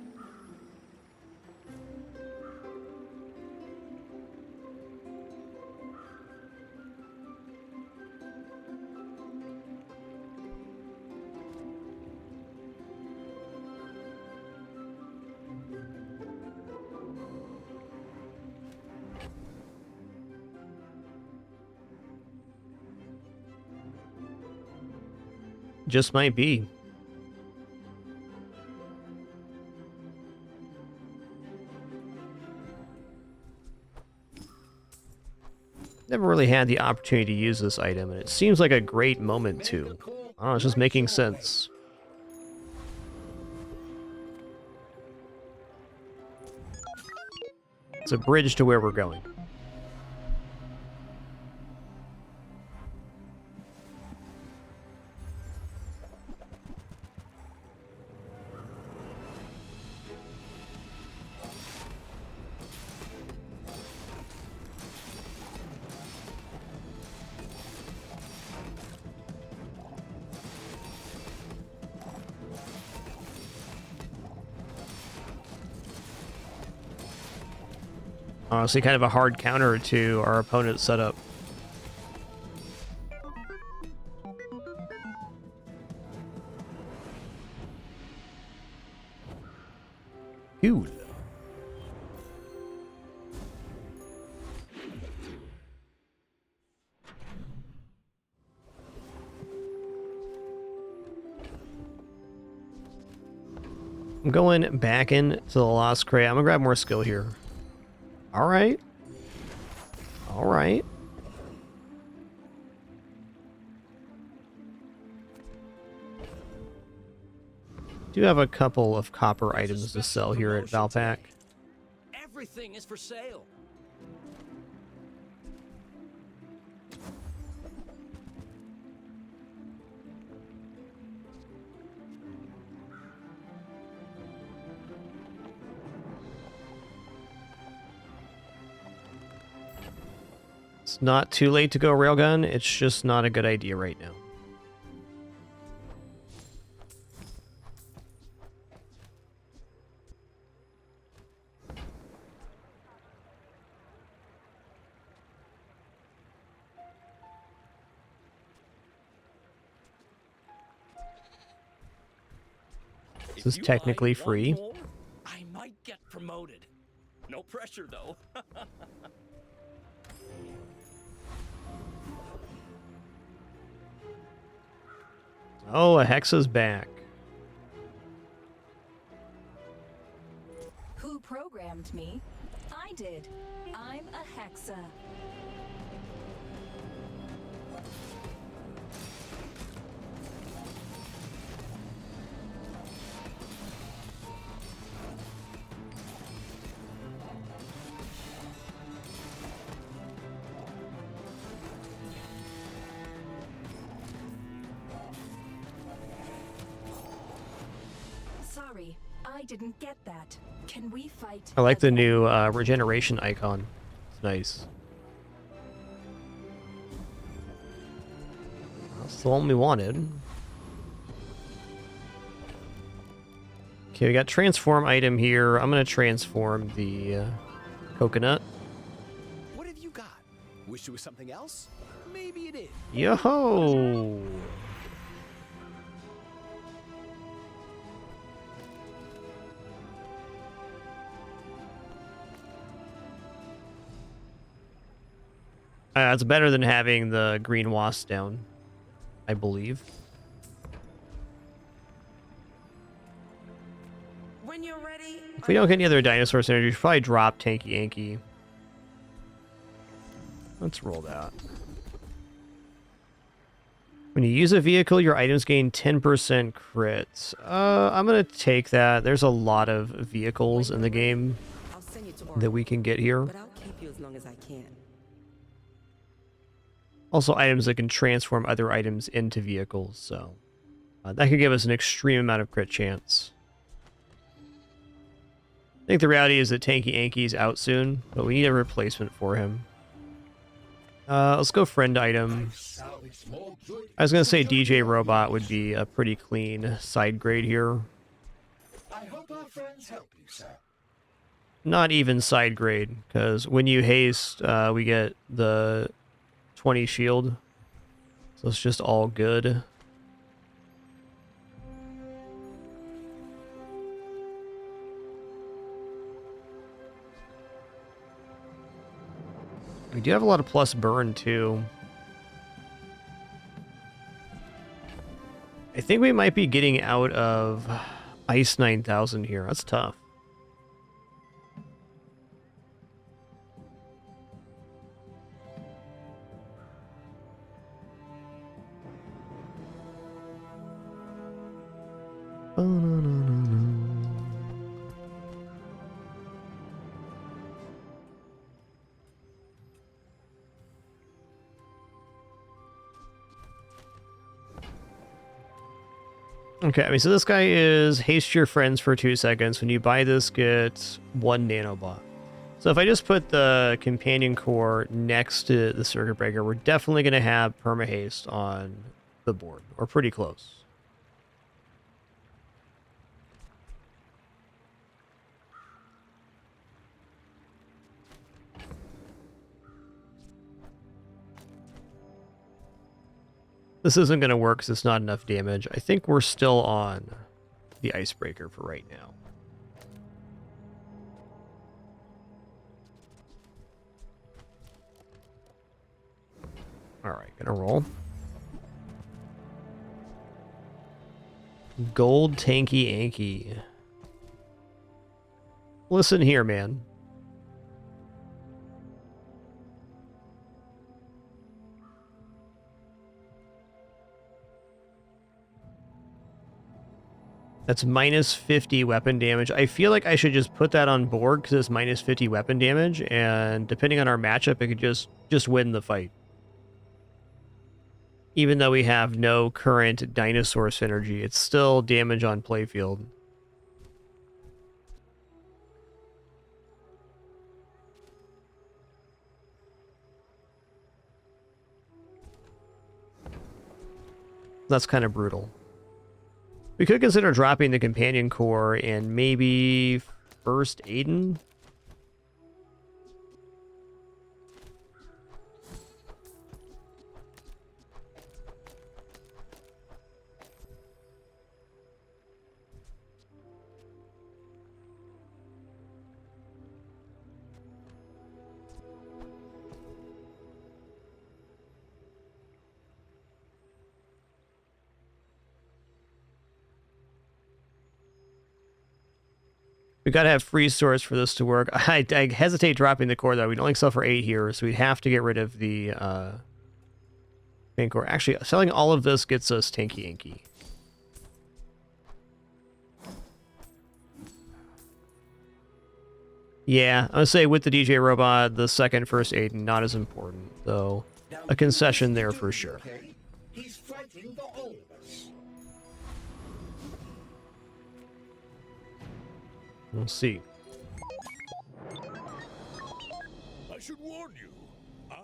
Just might be. Never really had the opportunity to use this item, and it seems like a great moment to. I don't know, it's just making sense. It's a bridge to where we're going. Honestly, kind of a hard counter to our opponent's setup. Cool. I'm going back into the Lost Crate. I'm gonna grab more skill here. All right. All right. Do have a couple of copper items to sell here at Valpak. Everything is for sale. It's not too late to go railgun. It's just not a good idea right now. This is technically free. More, I might get promoted. No pressure though. Oh, a Hexa's back. Who programmed me? I did. I'm a Hexa. Sorry, I didn't get that. Can we fight? I like the new regeneration icon. It's nice. That's the one we wanted. Okay, we got transform item here. I'm gonna transform the coconut. What have you got? Wish it was something else? Maybe it is. Yo-ho! It's better than having the green wasp down, I believe. When you're ready, If we don't get any other dinosaur synergy, we should probably drop Tanky Yanky. Let's roll that. When you use a vehicle, your items gain 10% crits. I'm gonna take that. There's a lot of vehicles in the game I'll send you to that we can get here. but I'll keep you as long as I can. Also items that can transform other items into vehicles, so that could give us an extreme amount of crit chance. I think the reality is that Tanky Yanky's out soon, but we need a replacement for him. Let's go friend item. I was going to say DJ Robot would be a pretty clean side grade here. I hope our friends help you, sir. Not even side grade, because when you haste, we get the 20 shield. So it's just all good. We do have a lot of plus burn too. I think we might be getting out of Ice 9000 here. That's tough. Okay, I mean, so this guy is haste your friends for 2 seconds. When you buy this, get 1 nanobot. So if I just put the companion core next to the circuit breaker, we're definitely going to have perma haste on the board, or pretty close. This isn't going to work because it's not enough damage. I think we're still on the icebreaker for right now. Alright, gonna roll. Gold Tanky Yanky. Listen here, man. That's minus 50 weapon damage. I feel like I should just put that on board because it's minus 50 weapon damage, and depending on our matchup, it could just win the fight. Even though we have no current dinosaur synergy, it's still damage on playfield. That's kind of brutal. We could consider dropping the companion core and maybe first Aiden. We gotta have free source for this to work. I hesitate dropping the core though. We'd only sell for 8 here, so we'd have to get rid of the Or actually, selling all of this gets us Tanky Inky. Yeah, I would say with the DJ robot, the second first aid not as important, though. A concession there for sure. He's fighting for all of us. We'll see. I should warn you, I'm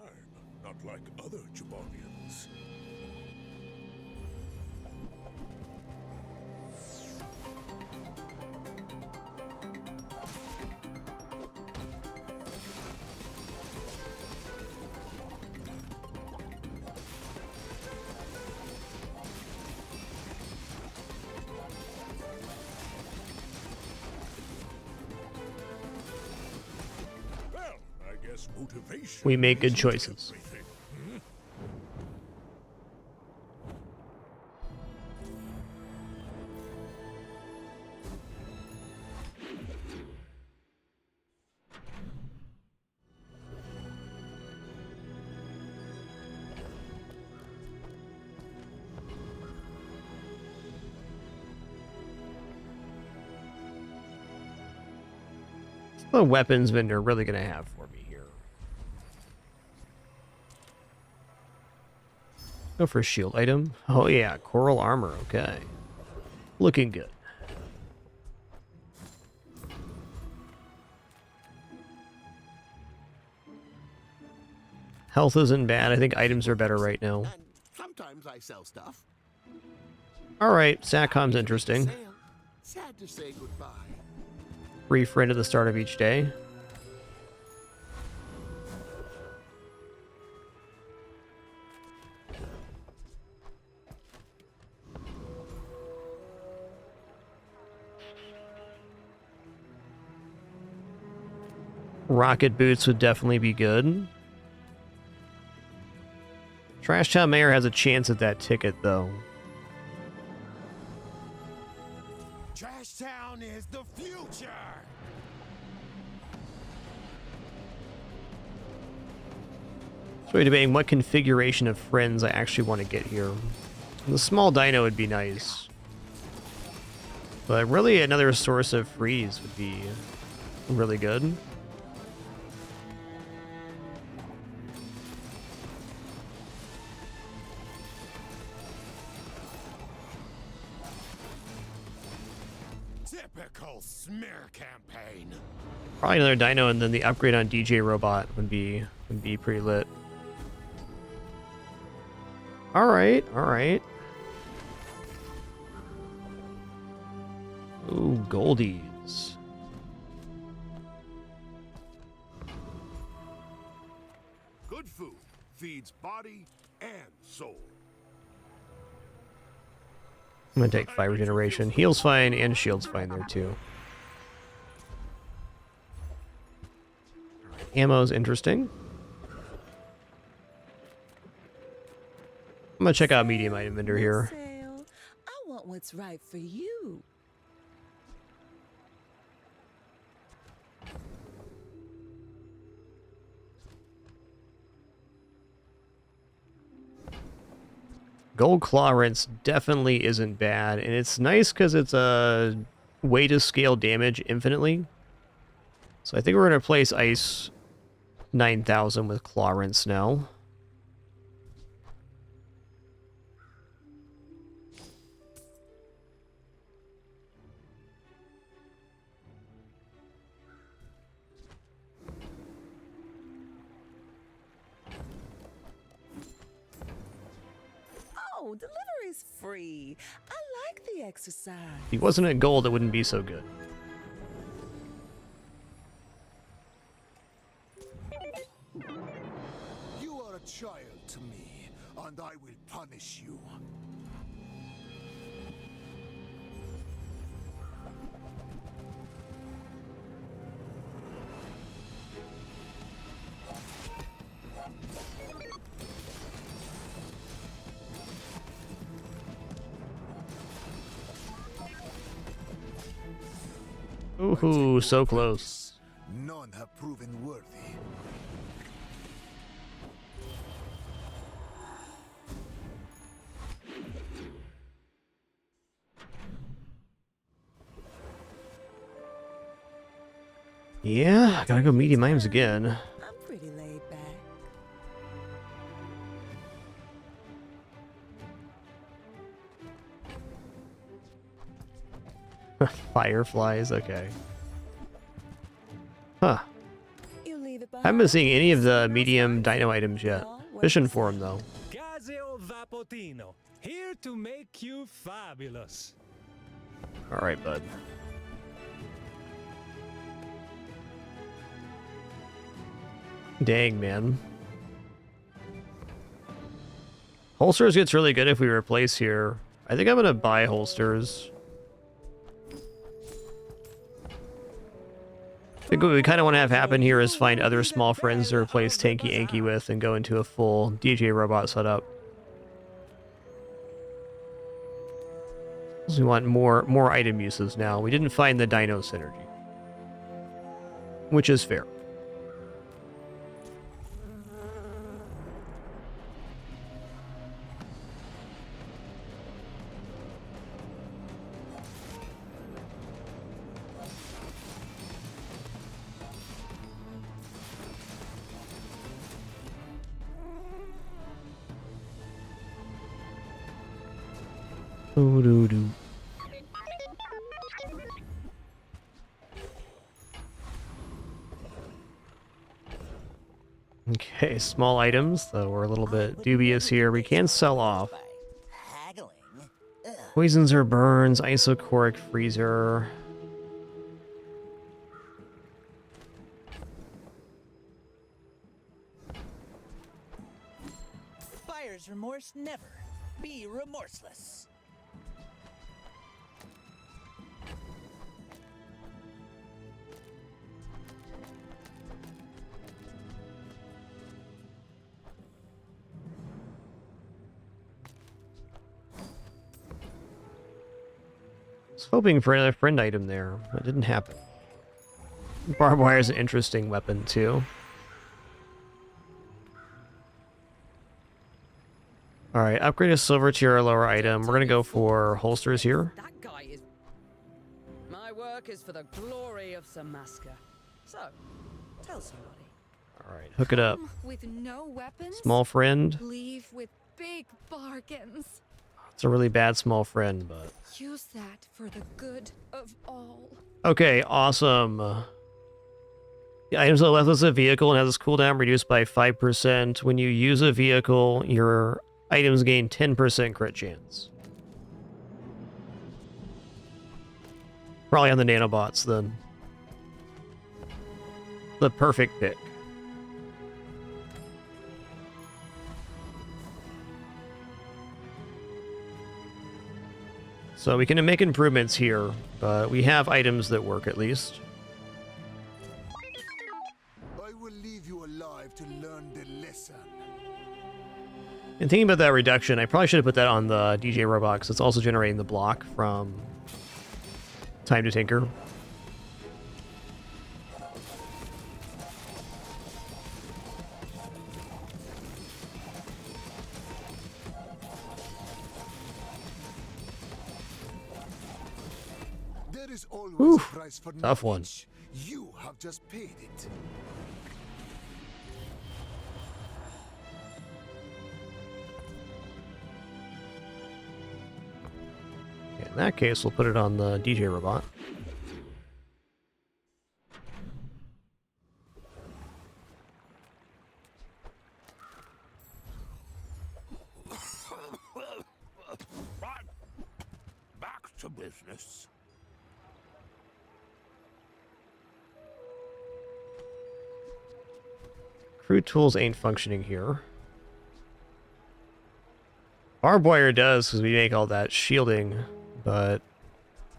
not like other Jabonians. We make good choices. What's the weapons vendor really gonna have for me here? Go for a shield item. Oh yeah, coral armor. Okay, looking good. Health isn't bad. I think items are better right now. Sometimes I sell stuff. All right, Satcom's interesting. Sad to say goodbye. Free friend at the start of each day. Rocket boots would definitely be good. Trash Town Mayor has a chance at that ticket, though. Trash Town is the future. So we're debating what configuration of friends I actually want to get here. The small dino would be nice. But really another source of freeze would be really good. Typical smear campaign. Probably another dino, and then the upgrade on DJ Robot would be pretty lit. All right, all right. Ooh, goldies. Good food feeds body and soul. I'm gonna take 5 regeneration. Heal's fine and shield's fine there too. Ammo's interesting. I'm gonna check out medium item vendor here. I want what's right for you. Gold Claw Rinse definitely isn't bad, and it's nice because it's a way to scale damage infinitely. So I think we're going to place Ice 9000 with Claw Rinse now. Oh, delivery's free. I like the exercise. If he wasn't at gold, it wouldn't be so good. You are a child to me, and I will punish you. Ooh, so close. None have proven worthy. Yeah, gotta go medium items again. I'm pretty laid back. Fireflies, okay. Huh. I haven't been seeing any of the medium dino items yet. Fishing for them though. Casio Vapotino, here to make you fabulous. Alright, bud. Dang, man. Holsters gets really good if we replace here. I think I'm gonna buy holsters. I think what we kind of want to have happen here is find other small friends to replace Tanky Anky with and go into a full DJ robot setup. So we want more item uses now. We didn't find the dino synergy, which is fair. Doo-doo-doo. Okay, small items, though we're a little bit dubious here. We can sell off. Poisons or burns, isocoric freezer. Buyer's remorse never. Be remorseless. I was hoping for another friend item there. That didn't happen. Barbed wire is an interesting weapon, too. Alright, upgrade a silver tier or lower item. We're gonna go for holsters here. That guy is... My work is for the glory of Samaska. So, tell somebody. Alright, hook it up. With no weapons? Small friend. Leave with big bargains. It's a really bad small friend, but... Use that for the good of all. Okay, awesome. The items that left us a vehicle and has its cooldown reduced by 5%. When you use a vehicle, your items gain 10% crit chance. Probably on the nanobots, then. The perfect pick. So we can make improvements here, but we have items that work at least. I will leave you alive to learn the lesson. And thinking about that reduction, I probably should have put that on the DJ robot because it's also generating the block from Time to Tinker. There is always Whew, a price for tough one. knowledge. You have just paid it. In that case, we'll put it on the DJ robot. Right. Back to business. Crew tools ain't functioning here. Barbed wire does because we make all that shielding, but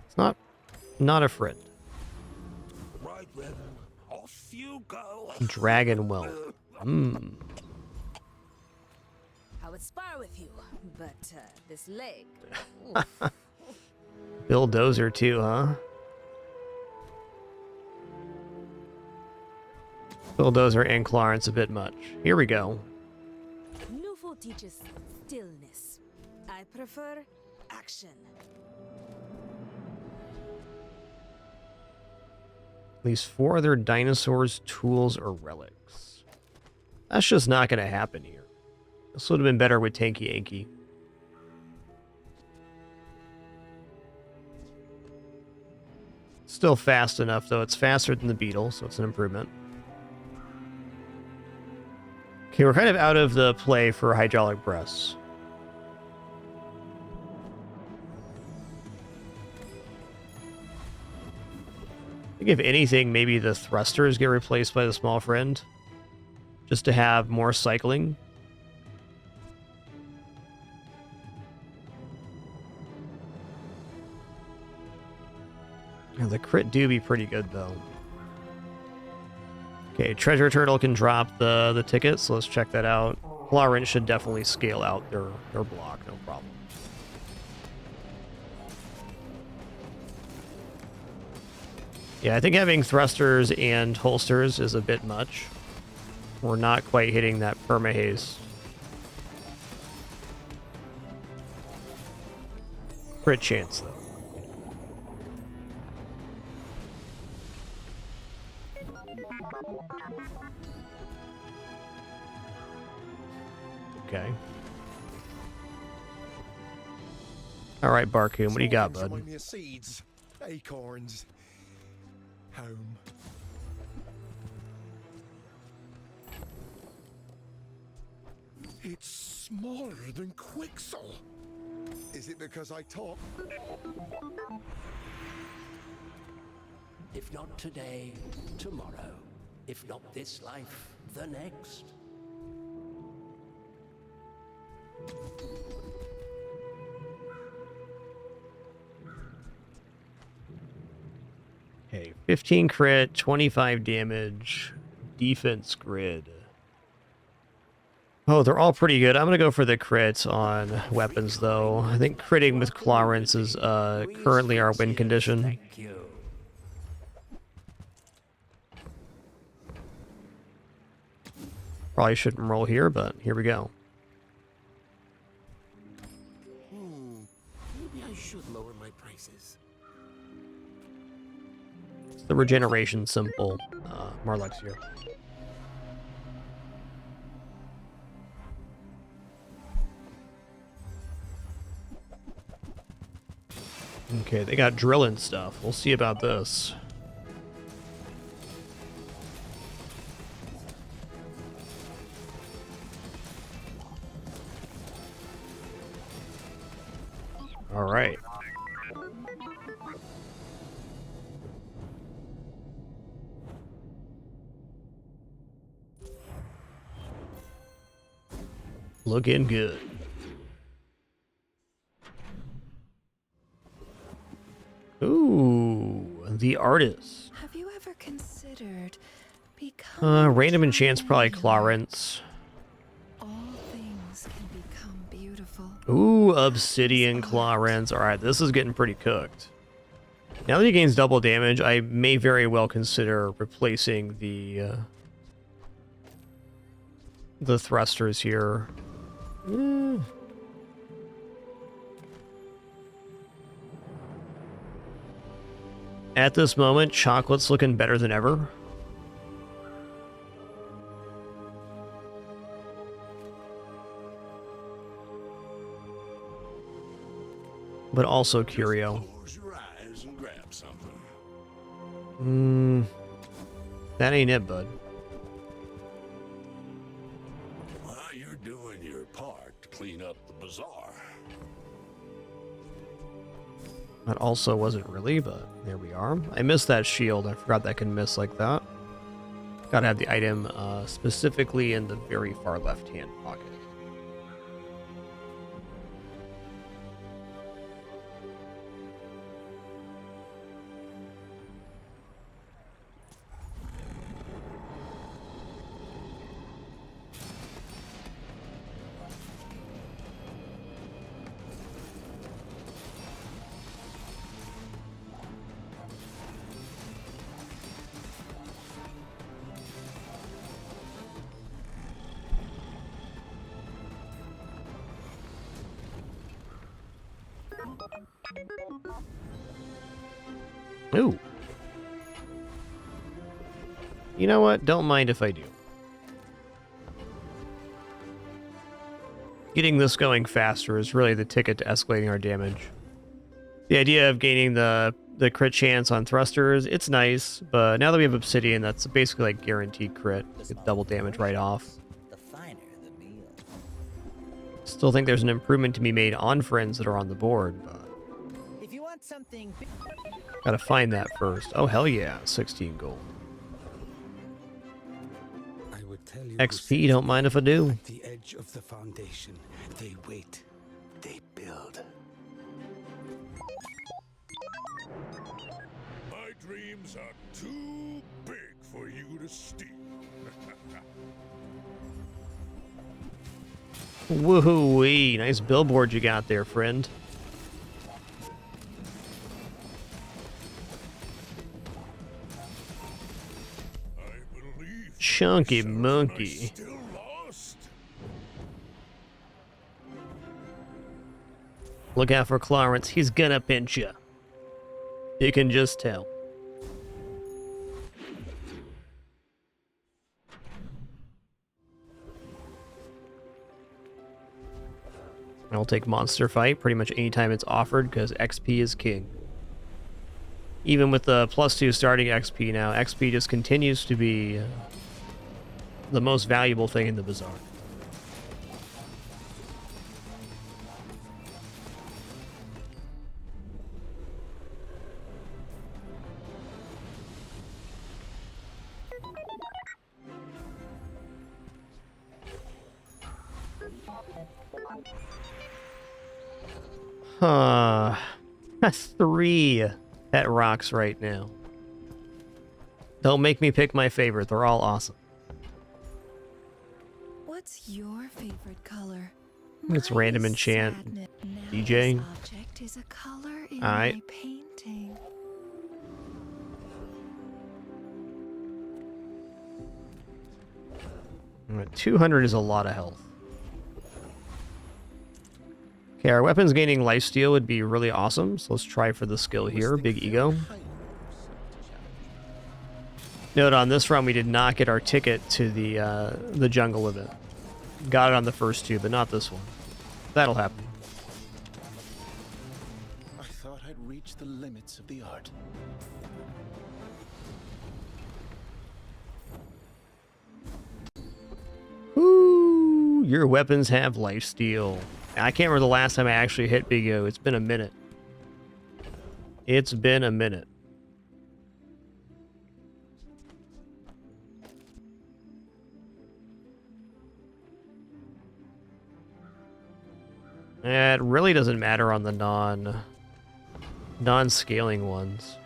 it's not a friend. Right then, off you go. Dragon whelp. I would spar with you, but this leg. Bulldozer too, huh? Bulldozer and Clarence a bit much. Here we go. Nufo teaches stillness. I prefer action. At least 4 other dinosaurs, tools, or relics. That's just not going to happen here. This would have been better with Tanky Anky. Still fast enough, though. It's faster than the beetle, so it's an improvement. Okay, we're kind of out of the play for hydraulic breaths. I think if anything, maybe the thrusters get replaced by the small friend. Just to have more cycling. Yeah, the crit do be pretty good, though. Okay, Treasure Turtle can drop the ticket, so let's check that out. Clarence should definitely scale out their block, no problem. Yeah, I think having thrusters and holsters is a bit much. We're not quite hitting that perma-haste. Crit chance, though. Okay. All right, Barcoon, what do you got, bud? Enjoy me seeds, acorns, home. It's smaller than Quixel. Is it because I talk? If not today, tomorrow. If not this life, the next. Okay, 15 crit, 25 damage, defense grid. Oh, they're all pretty good. I'm going to go for the crits on weapons, though. I think critting with Clarence is currently our win condition. Probably shouldn't roll here, but here we go. Maybe I should lower my prices. It's the regeneration symbol, Marlex here. Okay, they got drilling stuff. We'll see about this. All right. Looking good. Ooh, the artist. Have you ever considered becoming Random enchants, probably Clarence. all things can become beautiful? Ooh, Obsidian Clarence. Alright, this is getting pretty cooked. Now that he gains double damage, I may very well consider replacing the thrusters here. At this moment, Chocolate's looking better than ever. But also Curio. Close your eyes and grab something. That ain't it, bud. Well, you're doing your part to clean up the bazaar. That also wasn't really, but there we are. I missed that shield. I forgot that can miss like that. Gotta have the item specifically in the very far left-hand pocket. Ooh. You know what? Don't mind if I do. Getting this going faster is really the ticket to escalating our damage. The idea of gaining the crit chance on thrusters, it's nice, but now that we have Obsidian, that's basically like guaranteed crit. Get double damage right off. The finer the meal. Still think there's an improvement to be made on friends that are on the board, but If you want something big, gotta find that first. Oh, hell yeah, 16 gold. I would tell you XP, don't mind if I do. at the edge of the foundation. They wait. They build. My dreams are too big for you to steal. Woohoo-wee, nice billboard you got there, friend. Chunky monkey. Still lost? Look out for Clarence, he's gonna pinch you. You can just tell. I'll take monster fight pretty much anytime it's offered because XP is king. Even with the +2 starting XP now, XP just continues to be the most valuable thing in the bazaar. Huh. That's 3 pet rocks right now. Don't make me pick my favorite. They're all awesome. What's your favorite color? It's random enchant. DJ. Object is a color in Alright. my painting. Alright, 200 is a lot of health. Okay, our weapons gaining lifesteal would be really awesome, so let's try for the skill here. Big ego. Note on this run we did not get our ticket to the jungle event. Got it on the first 2, but not this one. That'll happen. I thought I'd reached the limits of the art. Ooh, your weapons have lifesteal. I can't remember the last time I actually hit Big O. It's been a minute. It's been a minute. It really doesn't matter on the non-scaling ones.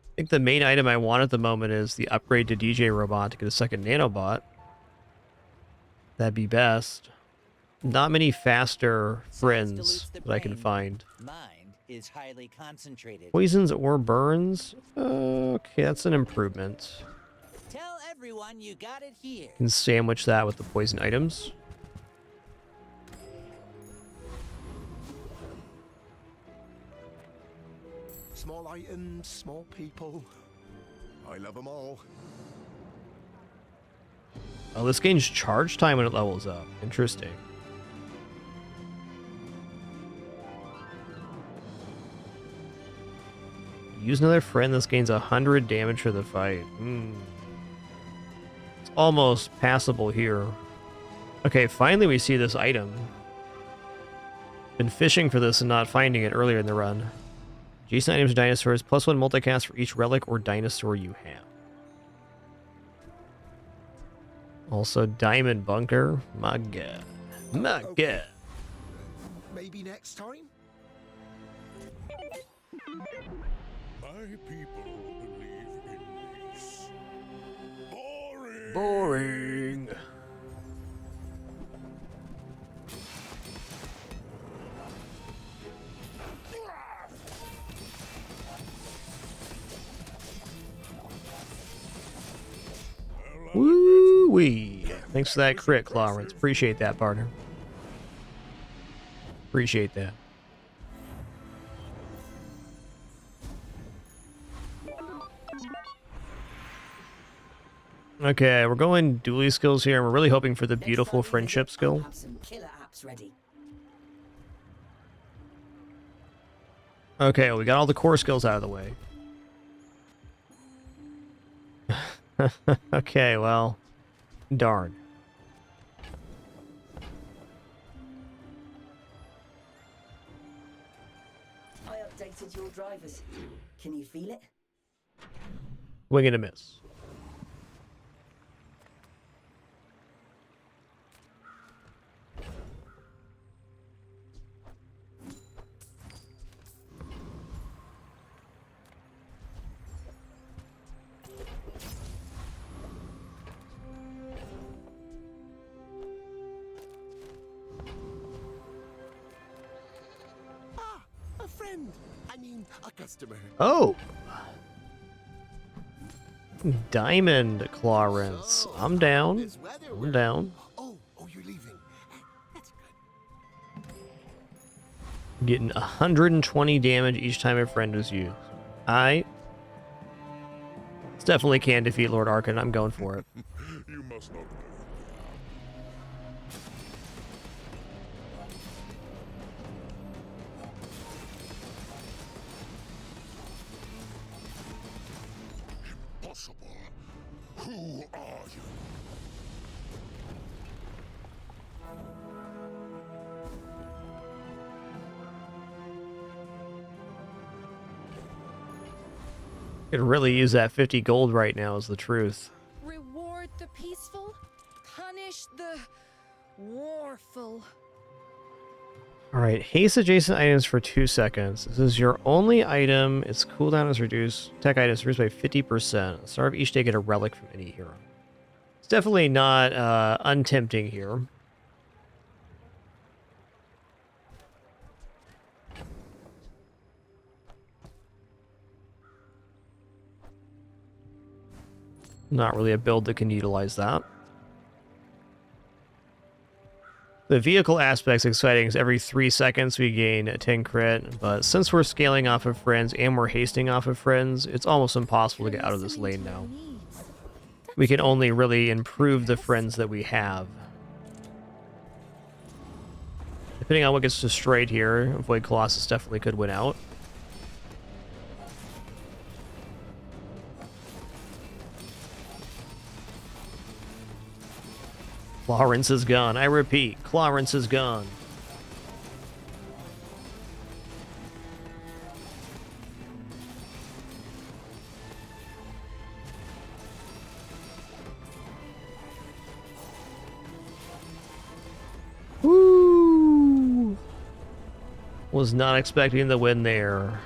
I think the main item I want at the moment is the upgrade to DJ Robot to get a second nanobot. That'd be best. Not many faster friends that I can find. mind is highly concentrated. Poisons or burns? Okay, that's an improvement. Tell everyone you got it here. Can sandwich that with the poison items. Small items, small people. I love them all. Oh, this gains charge time when it levels up. Interesting. Use another friend. This gains 100 damage for the fight. It's almost passable here. Okay, finally we see this item. Been fishing for this and not finding it earlier in the run. Jason items are dinosaurs. +1 multicast for each relic or dinosaur you have. Also, Diamond Bunker. My god. My god. Maybe next time? My people believe in peace. Boring. Boring. Woo-wee. Thanks for that crit, Clarence. Appreciate that, partner. Appreciate that. Okay, we're going Dooley skills here, and we're really hoping for the beautiful friendship skill. Have some killer apps ready. Okay, well, we got all the core skills out of the way. Okay, well, darn. I updated your drivers. Can you feel it? Wing and a miss. A friend. I mean, a customer. Oh! Diamond Clarence. I'm down. I'm down. Oh, you're leaving. Getting 120 damage each time a friend is used. It's definitely can defeat Lord Arkan. I'm going for it. You must not. Impossible. Who are you? Could really use that 50 gold right now is the truth. Reward the peaceful, punish the warful. Alright, haste adjacent items for 2 seconds. This is your only item. Its cooldown is reduced. Tech items reduced by 50%. Start of each day, get a relic from any hero. It's definitely not untempting here. Not really a build that can utilize that. The vehicle aspect's exciting because every 3 seconds we gain a 10 crit, but since we're scaling off of friends and we're hasting off of friends, it's almost impossible to get out of this lane now. We can only really improve the friends that we have. Depending on what gets destroyed here, Void Colossus definitely could win out. Clarence is gone. I repeat, Clarence is gone. Woo! Was not expecting the win there.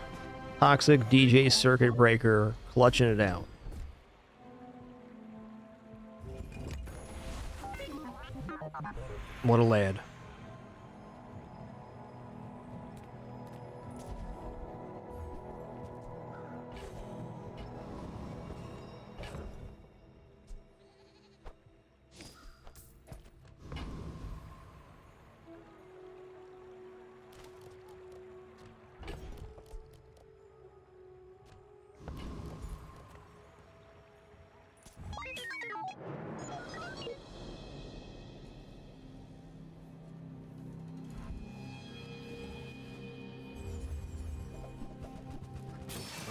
Toxic DJ Circuit Breaker clutching it out. What a lad.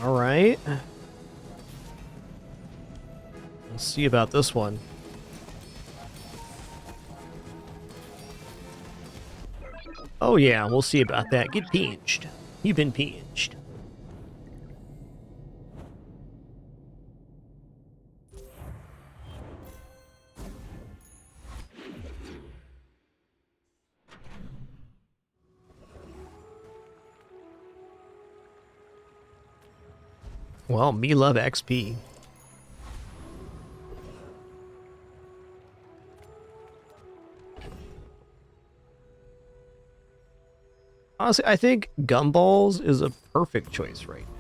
All right. Let's see about this one. Oh yeah, we'll see about that. Get pinched. You've been pinched. Well, me love XP. Honestly, I think Gumballs is a perfect choice right now.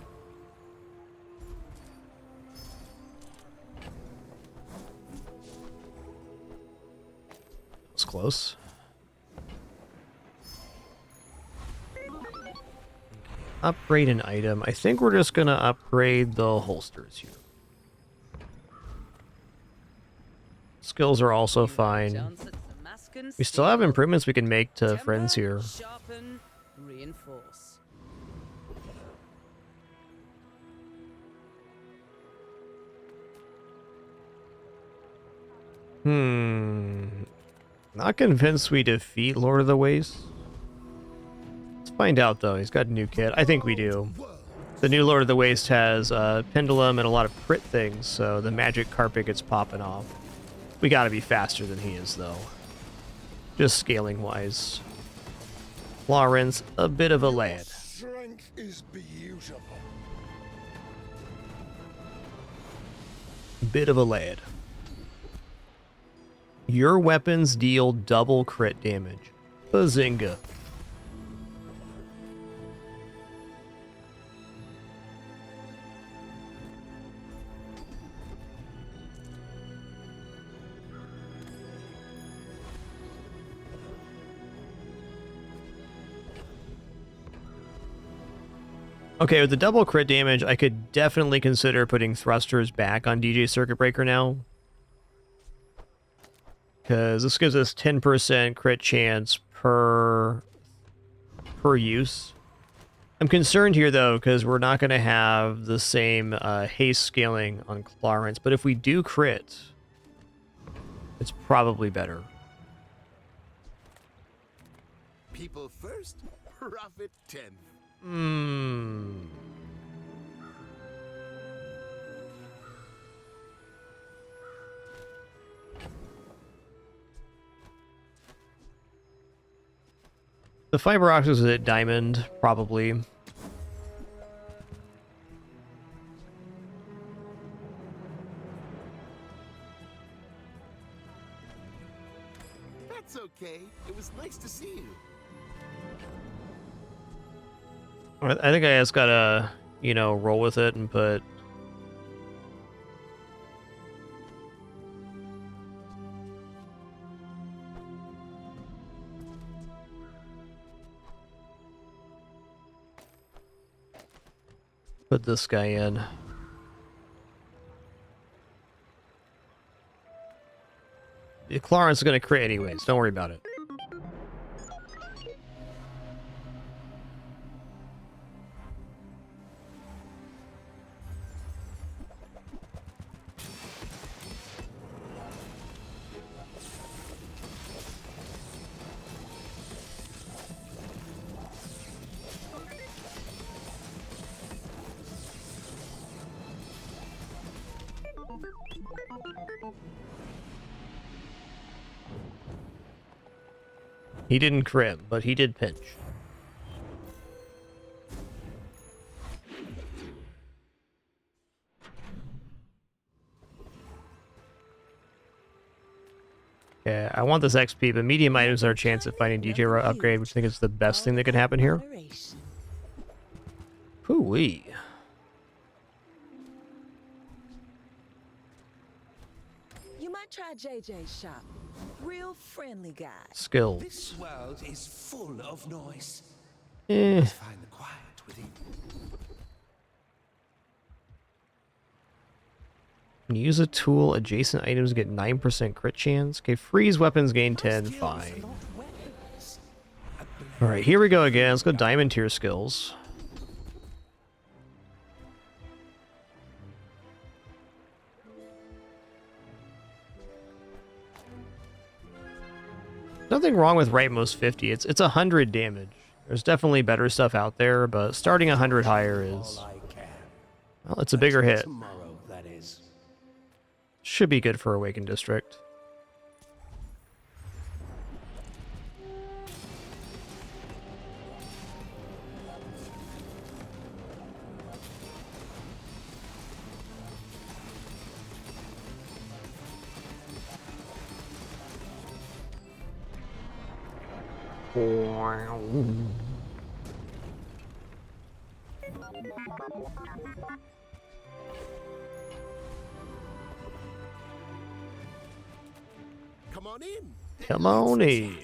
was close. Upgrade an item. I think we're just gonna upgrade the holsters here. Skills are also fine. We still have improvements we can make to friends here. Sharpen, reinforce. Not convinced we defeat Lord of the Waste. Let's find out though. He's got a new kit. I think we do. The new Lord of the Waste has Pendulum and a lot of crit things, so the magic carpet gets popping off. We gotta be faster than he is though. Just scaling wise. Lawrence, a bit of a lad. Strength is beautiful. Bit of a lad. Your weapons deal double crit damage. Bazinga. Okay, with the double crit damage, I could definitely consider putting thrusters back on DJ Circuit Breaker now. Because this gives us 10% crit chance per use. I'm concerned here, though, because we're not going to have the same haste scaling on Clarence. But if we do crit, it's probably better. People first, profit 10th. The fiber optics is at diamond, probably. That's okay. It was nice to see you. I think I just gotta, you know, roll with it and put... put this guy in. Clarence is gonna crit anyways, don't worry about it. He didn't crit, but he did pinch. Yeah, I want this XP, but medium items are a chance at finding DJ upgrade, which I think is the best thing that could happen here. Hoo-wee. You might try JJ's shop. Real friendly guy. Skills. This world is full of noise. Eh. Find the quiet within. When you use a tool, adjacent items get 9% crit chance. Okay, freeze weapons gain 10, fine. Alright, here we go again. Let's go diamond tier skills. Nothing wrong with rightmost 50. It's 100 damage. There's definitely better stuff out there, but starting 100 higher is... well, it's a bigger hit. Tomorrow, that is. Should be good for Awakened District. Come on in. Come on in.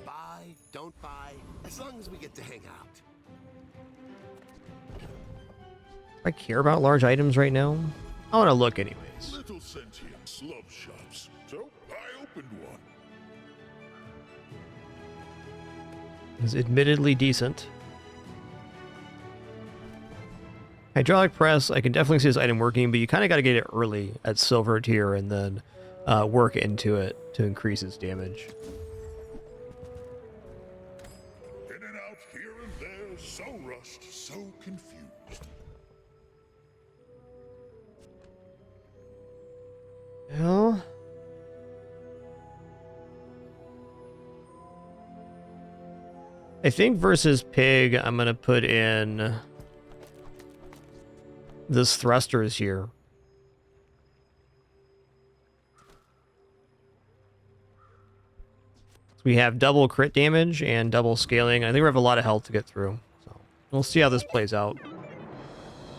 Buy, don't buy, as long as we get to hang out. I care about large items right now. I want to look anyways. Little sentience love shops, so I opened one. It's admittedly decent. Hydraulic press, I can definitely see this item working, but you kind of got to get it early at silver tier and then work into it to increase its damage. In and out here and there, so rushed, so confused. Well, I think versus pig, I'm going to put in this thrusters here. We have double crit damage and double scaling. I think we have a lot of health to get through. So we'll see how this plays out.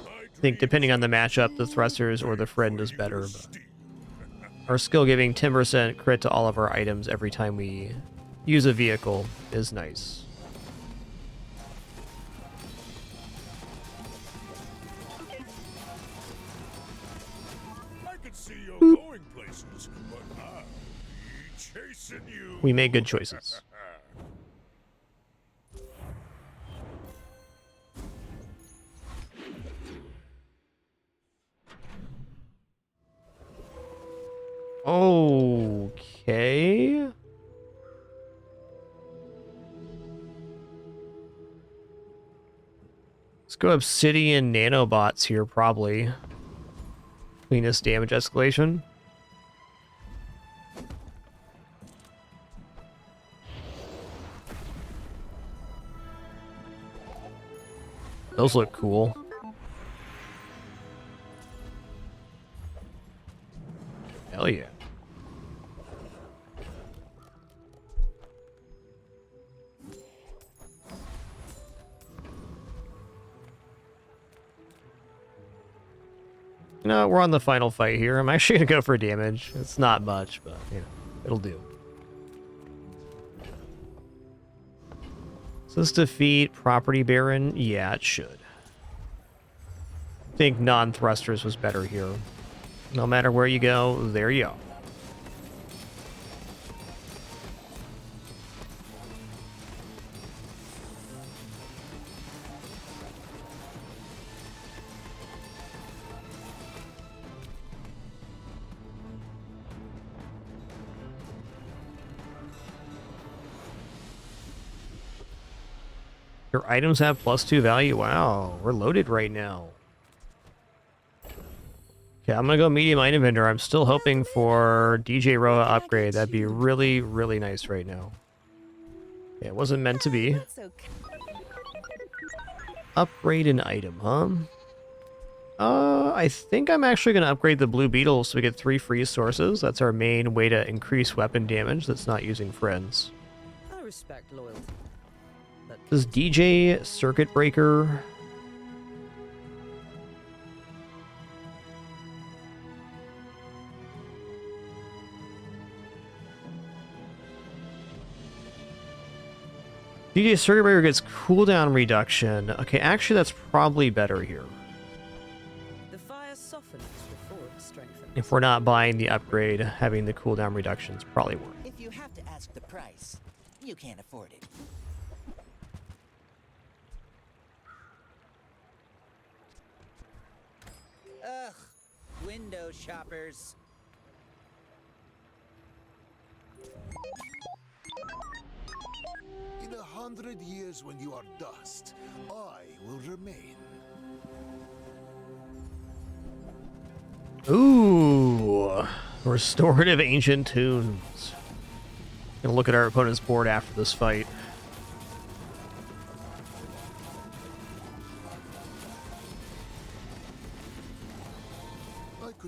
I think depending on the matchup, the thrusters or the friend is better. But our skill giving 10% crit to all of our items every time we use a vehicle is nice. I could see you going places, but I'll be chasing you. We make good choices. Okay. Let's go obsidian nanobots here, probably. Cleanest damage escalation. Those look cool. Hell yeah. No, we're on the final fight here. I'm actually gonna go for damage. It's not much, but you know, it'll do. Does this defeat Property Baron? Yeah, it should. I think non-thrusters was better here. No matter where you go, there you go. Your items have +2 value. Wow, we're loaded right now. Okay, I'm gonna go medium item vendor. I'm still hoping for DJ Roa upgrade. That'd be really, really nice right now. Yeah, it wasn't meant to be. Upgrade an item, huh? I think I'm actually gonna upgrade the blue beetle so we get 3 freeze sources. That's our main way to increase weapon damage that's not using friends. I respect loyalty. This DJ Circuit Breaker. DJ Circuit Breaker gets cooldown reduction. Okay, actually that's probably better here. The fire softens before it strengthens. If we're not buying the upgrade, having the cooldown reduction is probably worth it. If you have to ask the price, you can't afford it. Ugh, window shoppers. In 100 years when you are dust, I will remain. Ooh, restorative ancient tunes. Gonna look at our opponent's board after this fight.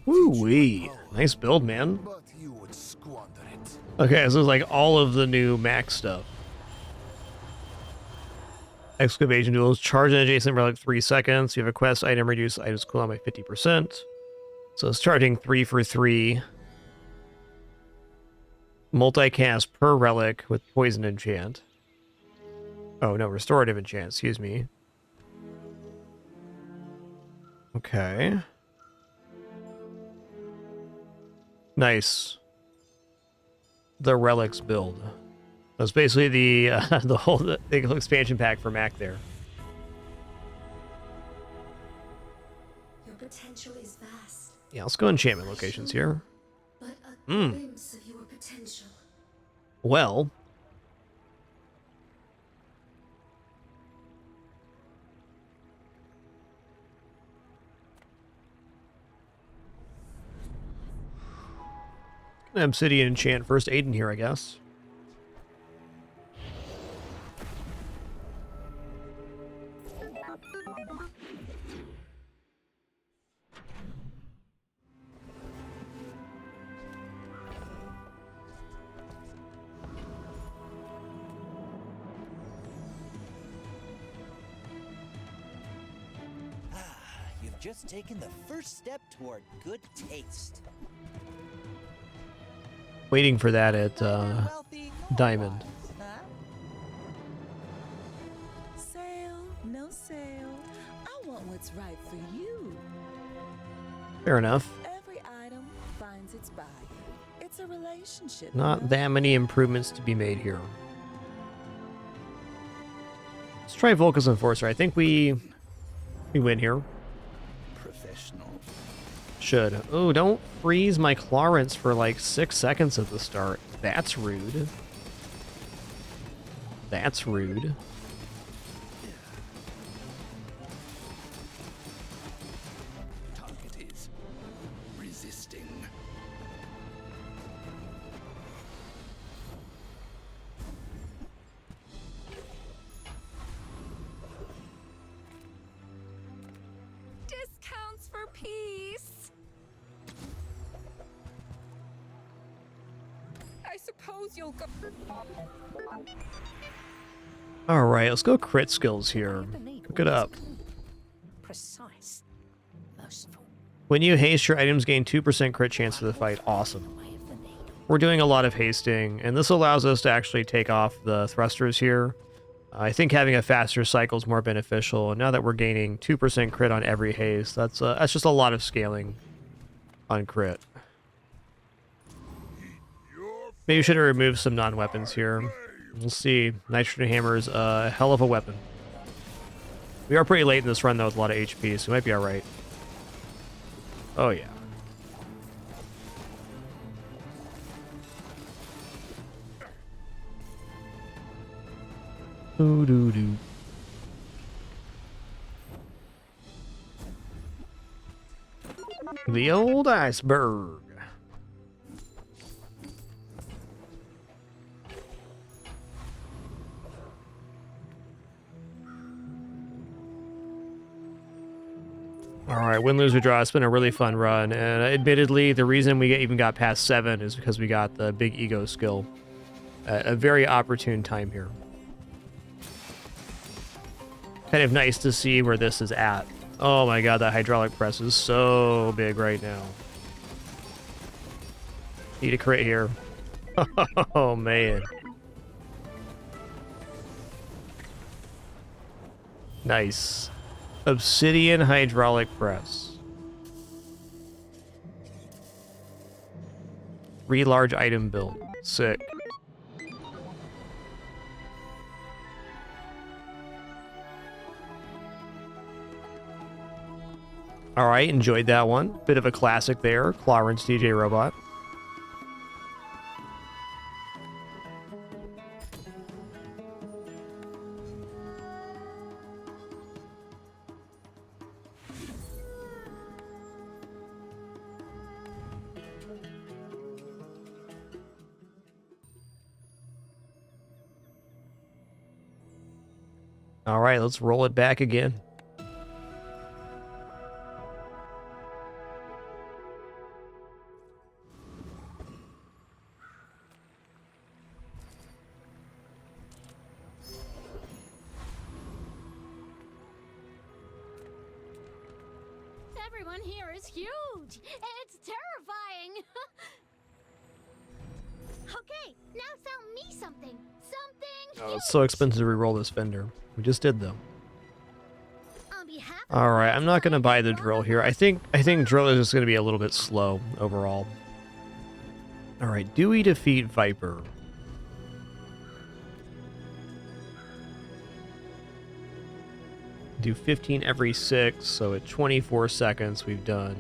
Woo-wee. Nice build, man. But you would squander it. Okay, so this is like all of the new max stuff. Excavation duels. Charge an adjacent relic 3 seconds. You have a quest item, reduce items cooldown by 50%. So starting 3 for 3. Multicast per relic with poison enchant. Oh, no, restorative enchant, excuse me. Okay. Nice. The relics build. That's basically the the whole expansion pack for Mac there. Your potential is vast, Yeah, let's go enchantment locations here. but a glimpse of your potential. Well, Obsidian enchant first aid in here, I guess. You've just taken the first step toward good taste. Waiting for that at Diamond. Sale, no sale. I want what's right for you. Fair enough. Every item finds its buyer. It's a relationship. Not that many improvements to be made here. Let's try Volca's Enforcer. I think we win here. Professional. Should. Oh, don't freeze my Clarence for like 6 seconds at the start. That's rude. That's rude. Target is resisting. Discounts for peace. I suppose you'll go. All right, let's go crit skills here. Look it up. Precise. Merciful. When you haste, your items gain 2% crit chance of the fight. Awesome. We're doing a lot of hasting, and this allows us to actually take off the thrusters here. I think having a faster cycle is more beneficial, and now that we're gaining 2% crit on every haste, that's just a lot of scaling on crit. Maybe we should remove some non-weapons here. We'll see. Nitrogen Hammer is a hell of a weapon. We are pretty late in this run, though, with a lot of HP, so we might be alright. Oh, yeah. Ooh-doo-doo. The old iceberg. Alright, win, lose, or draw. It's been a really fun run, and admittedly, the reason we even got past 7 is because we got the big ego skill at a very opportune time here. Kind of nice to see where this is at. Oh my god, that hydraulic press is so big right now. Need a crit here. Oh man. Nice. Obsidian hydraulic press. 3 large item build. Sick. Alright, enjoyed that one. Bit of a classic there. Clarence DJ Robot. Alright, let's roll it back again. Everyone here is huge. It's terrifying. Okay, now sell me something. Something Oh, huge. it's so expensive to re-roll this fender. We just did though. On behalf of All right, I'm not gonna buy the drill here. I think drill is just gonna be a little bit slow overall. All right, Dewey defeat Viper. Do 15 every 6, so at 24 seconds we've done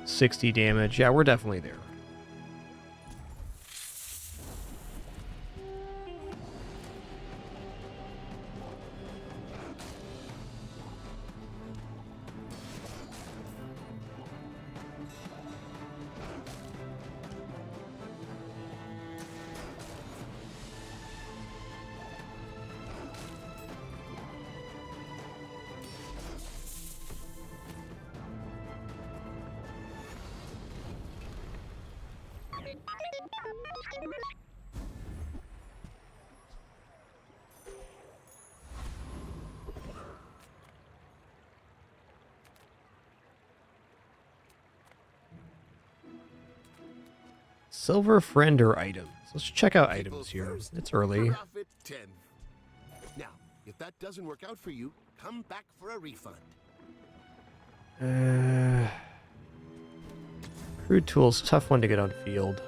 60 damage. Yeah, we're definitely there. Silver Friender items. Let's check out items here. It's early. Profit 10. Now, if that doesn't work out for you, come back for a refund. Crude tools, tough one to get on field.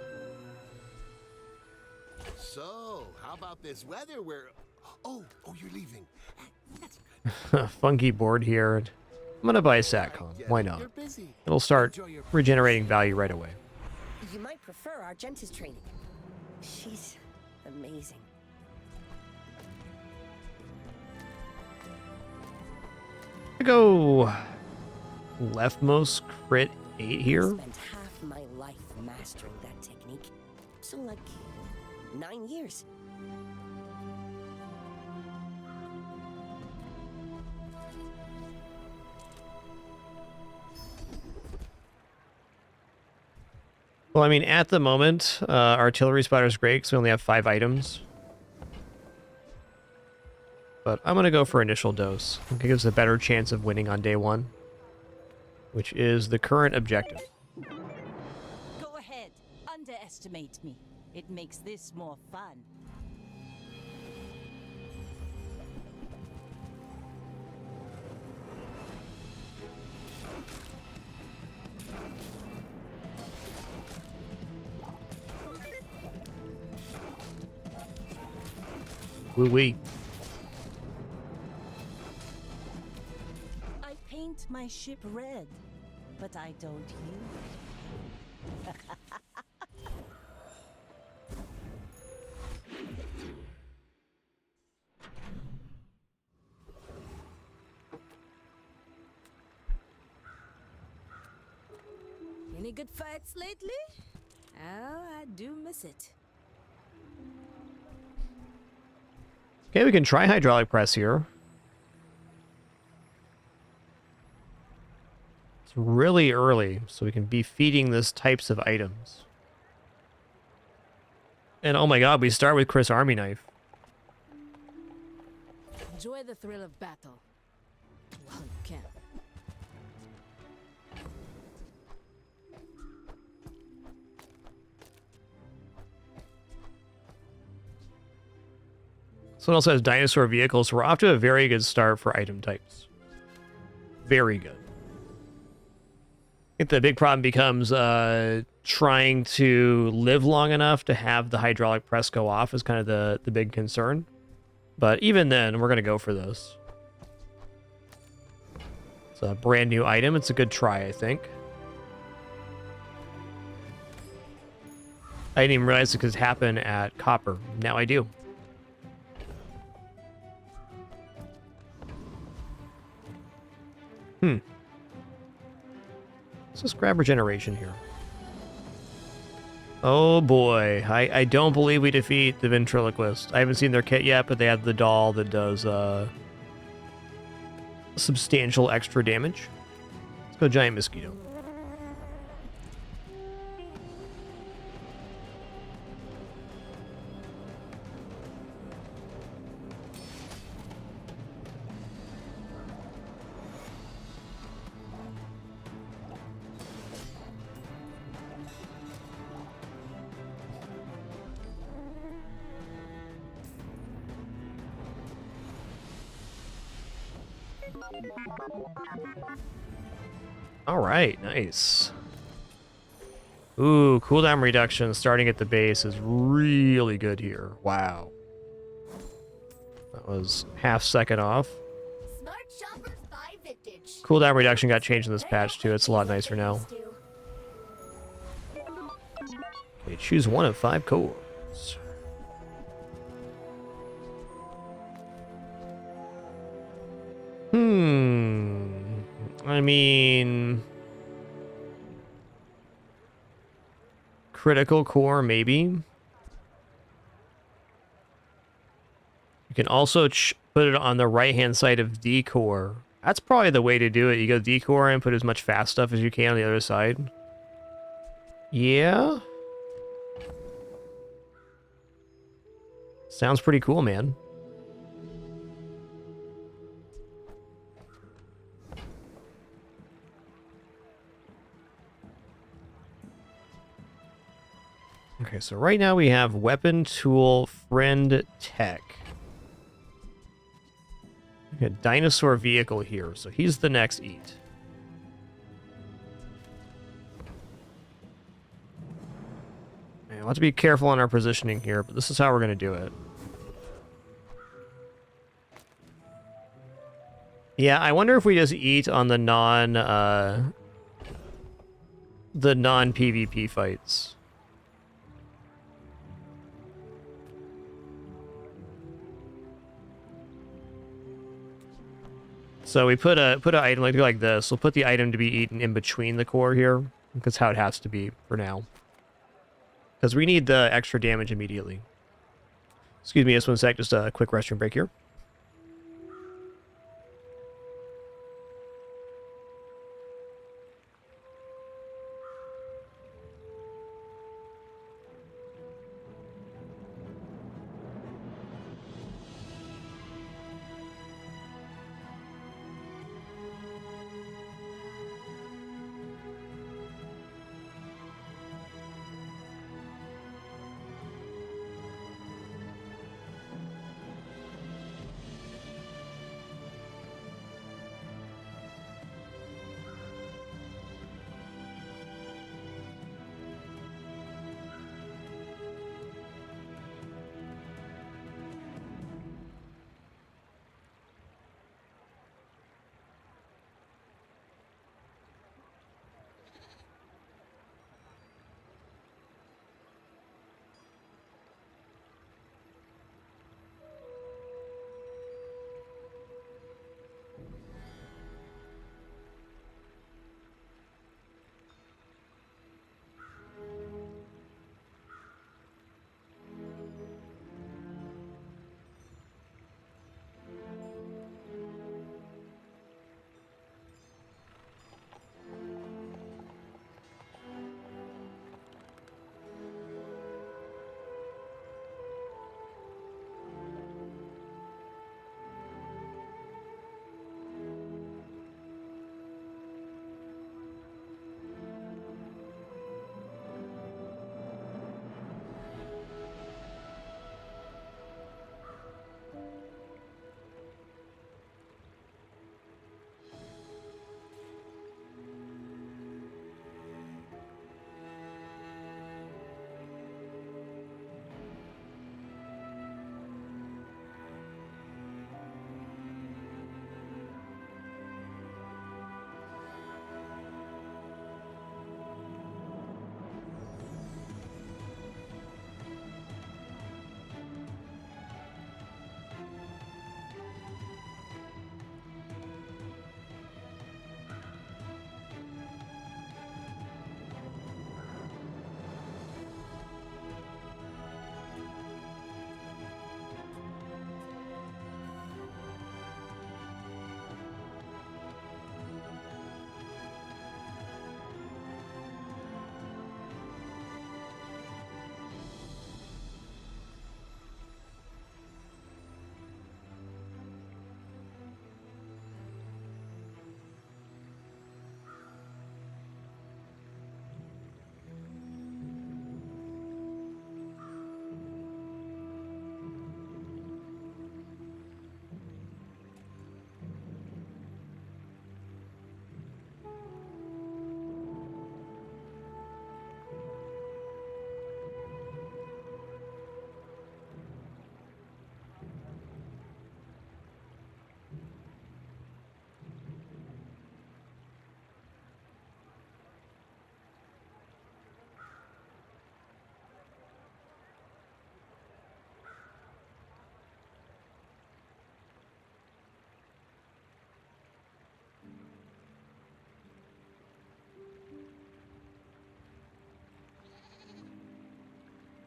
So, how about this weather where... Oh, you're leaving. Funky board here. I'm gonna buy a Satcom. Why not? It'll start regenerating value right away. You might prefer Argenta's training. She's amazing. I go leftmost crit 8 here. I spent half my life mastering that technique. So like 9 years. Well, I mean, at the moment, artillery spotter's great because we only have 5 items. But I'm going to go for initial dose. It gives a better chance of winning on day 1, which is the current objective. Go ahead, underestimate me. It makes this more fun. Woo-wee. I paint my ship red, but I don't use it. Any good fights lately? Oh, I do miss it. Okay, we can try hydraulic press here. It's really early, so we can be feeding this types of items. And oh my god, we start with Chris Army Knife. Enjoy the thrill of battle. While you can. Someone else has dinosaur vehicles, so we're off to a very good start for item types. Very good. I think the big problem becomes trying to live long enough to have the hydraulic press go off is kind of the big concern. But even then, we're going to go for this. It's a brand new item. It's a good try, I think. I didn't even realize it could happen at Copper. Now I do. Let's just grab regeneration here. Oh boy, I don't believe we defeat the ventriloquist. I haven't seen their kit yet, but they have the doll that does substantial extra damage. Let's go giant mosquito. All right, nice. Ooh, cooldown reduction starting at the base is really good here. Wow. That was half second off. Smart shoppers buy vintage. Cooldown reduction got changed in this patch too. It's a lot nicer now. Okay, choose one of 5 cores. I mean, critical core, maybe. You can also put it on the right-hand side of D core. That's probably the way to do it. You go D core and put as much fast stuff as you can on the other side. Yeah. Sounds pretty cool, man. Okay, so right now we have weapon, tool, friend, tech. Okay, dinosaur vehicle here, so he's the next eat. Man, we'll have to be careful on our positioning here, but this is how we're going to do it. Yeah, I wonder if we just eat on the non-PvP fights. So we put an item like this. We'll put the item to be eaten in between the core here. That's how it has to be for now. Because we need the extra damage immediately. Excuse me just one sec. Just a quick restroom break here.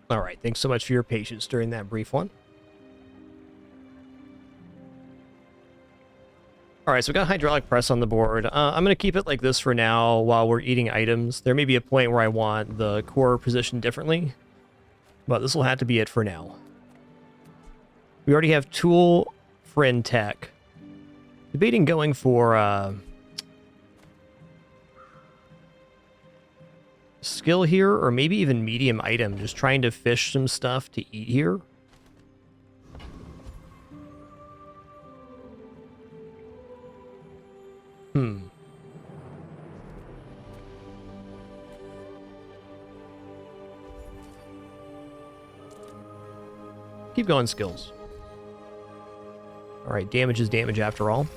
All right, thanks so much for your patience during that brief one. All right, so we got hydraulic press on the board. I'm going to keep it like this for now while we're eating items. There may be a point where I want the core positioned differently, but this will have to be it for now. We already have tool, friend, tech. Debating going for skill here, or maybe even medium item. Just trying to fish some stuff to eat here. Keep going, skills. All right, damage is damage after all.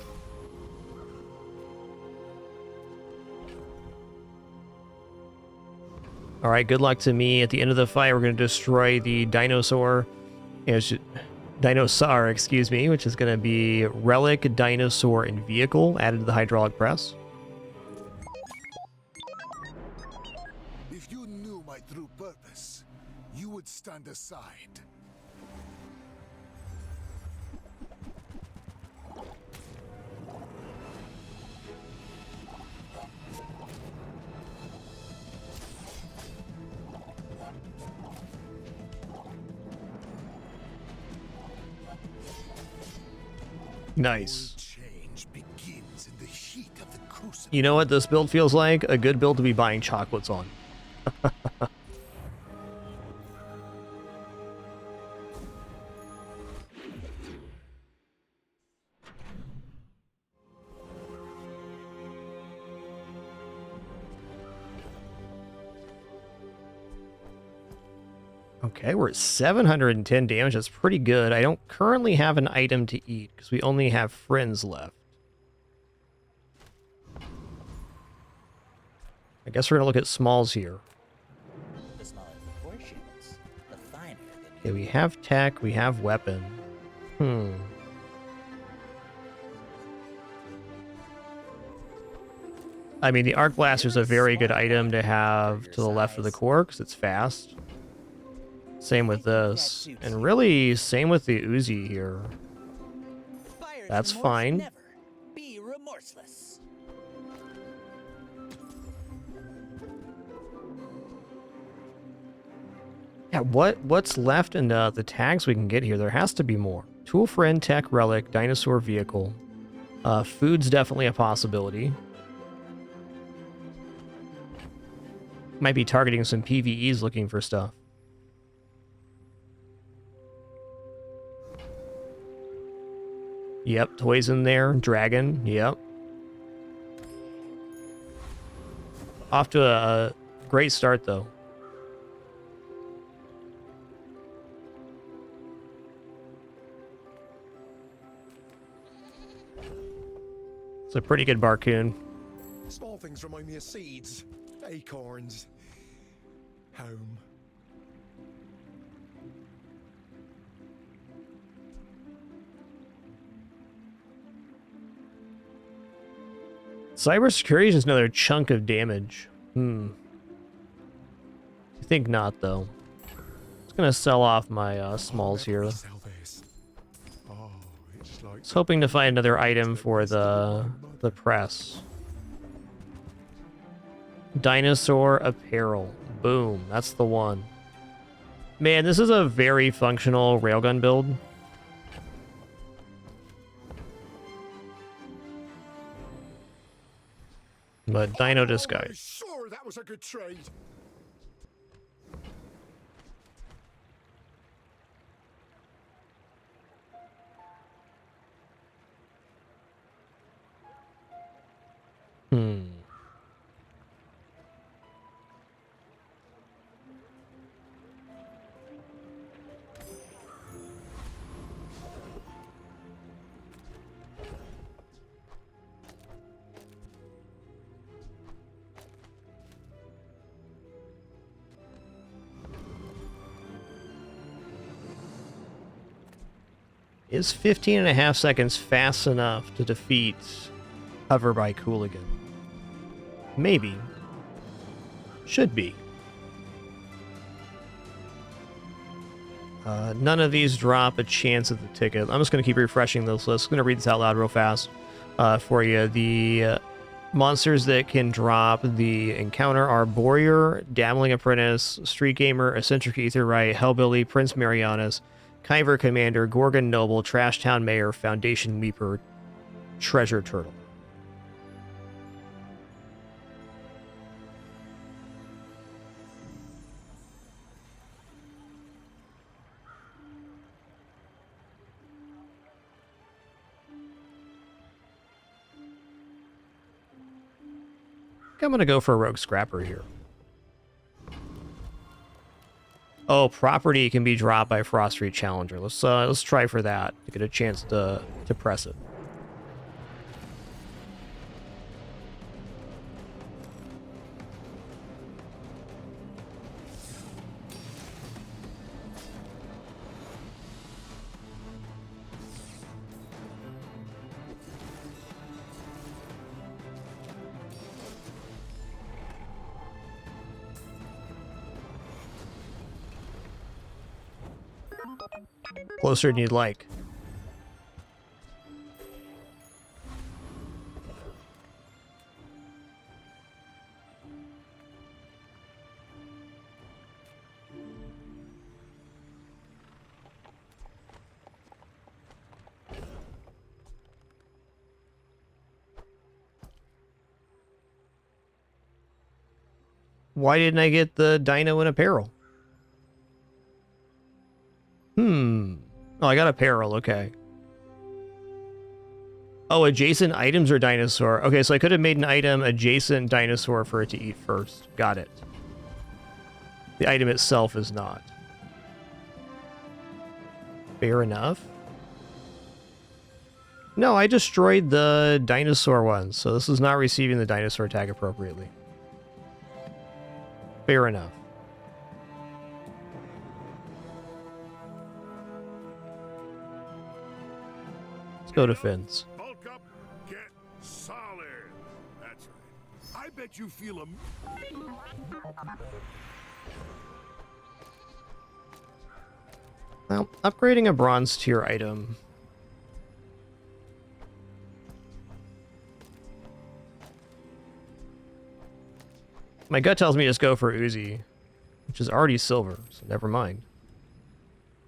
All right, good luck to me. At the end of the fight, we're going to destroy the Dinosaur. Dinosaur, excuse me, which is going to be relic, dinosaur, and vehicle added to the hydraulic press. If you knew my true purpose, you would stand aside. Nice. You know what this build feels like? A good build to be buying chocolates on. Okay, we're at 710 damage. That's pretty good. I don't currently have an item to eat because we only have friends left. I guess we're going to look at smalls here. The smaller the portions, the finer the Okay, we have tech, we have weapon. I mean, the Arc Blaster is a very good item to have to the left of the core because it's fast. Same with this. And really, same with the Uzi here. That's fine. Be remorseless. Yeah, what's left in the tags we can get here? There has to be more. Tool, friend, tech, relic, dinosaur, vehicle. Food's definitely a possibility. Might be targeting some PvEs looking for stuff. Yep, toys in there. Dragon, yep. Off to a great start, though. It's a pretty good Barcoon. Small things remind me of seeds, acorns, home. Cybersecurity is just another chunk of damage. I think not, though. Just gonna sell off my smalls here. I was hoping to find another item for the press. Dinosaur apparel. Boom, that's the one. Man, this is a very functional railgun build. But Dino Disguise. Sure, that was a good trade. Is 15.5 seconds fast enough to defeat Hover by Cooligan? Maybe. Should be. None of these drop a chance at the ticket. I'm just going to keep refreshing this list. I'm going to read this out loud real fast for you. The monsters that can drop the encounter are Borear, Dabbling Apprentice, Street Gamer, Eccentric Aetheryte, Hellbilly, Prince Marianus, Kyver Commander, Gorgon Noble, Trash Town Mayor, Foundation Weeper, Treasure Turtle. I'm gonna go for a Rogue Scrapper here. Oh, property can be dropped by Frost Street Challenger. Let's try for that to get a chance to press it. Closer than you'd like. Why didn't I get the Dino in apparel? Oh, I got apparel, okay. Oh, adjacent items or dinosaur. Okay, so I could have made an item adjacent dinosaur for it to eat first. Got it. The item itself is not. Fair enough. No, I destroyed the dinosaur one, so this is not receiving the dinosaur tag appropriately. Fair enough. Go to Fins. Bulk up, get solid. That's right. I bet you feel a... Well, upgrading a bronze tier item. My gut tells me just go for Uzi, which is already silver, so never mind.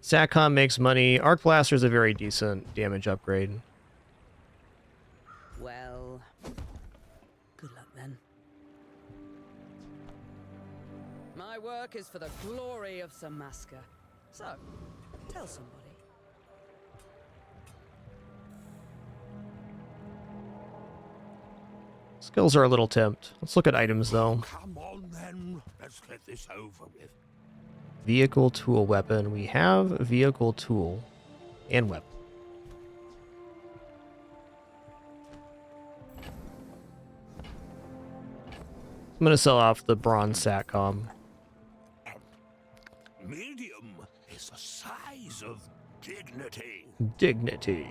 Satcom makes money. Arc Blaster is a very decent damage upgrade. Well, good luck then. My work is for the glory of Samaska. So, tell somebody. Skills are a little tempt. Let's look at items though. Come on then, let's get this over with. Vehicle, tool, weapon. We have vehicle, tool, and weapon. I'm going to sell off the bronze Satcom. Medium is the size of dignity. Dignity.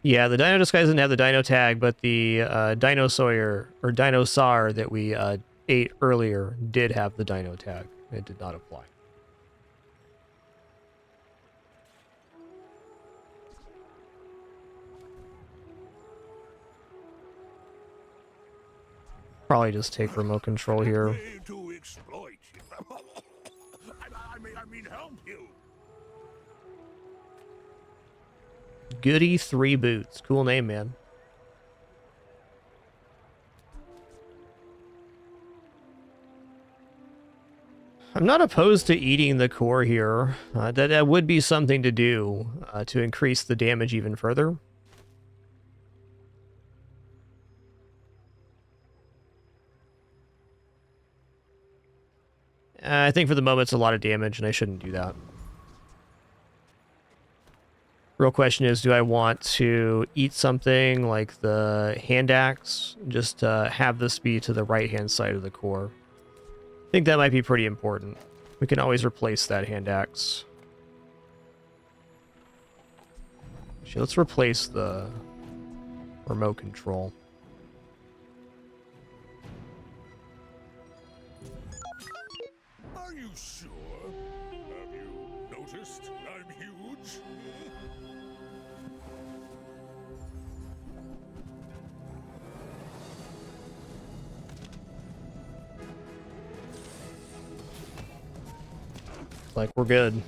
Yeah, the Dino Disguise didn't have the Dino tag, but the Dinosaur or Dinosaur that we ate earlier did have the Dino tag. It did not apply. Probably just take remote control here. To exploit you. I mean help you. Goody 3 Boots. Cool name, man. I'm not opposed to eating the core here. That would be something to do to increase the damage even further. I think for the moment it's a lot of damage and I shouldn't do that. Real question is, do I want to eat something like the hand axe? Just have this be to the right-hand side of the core. I think that might be pretty important. We can always replace that hand axe. Actually, let's replace the remote control. Are you sure? Have you noticed I'm huge? Like, we're good.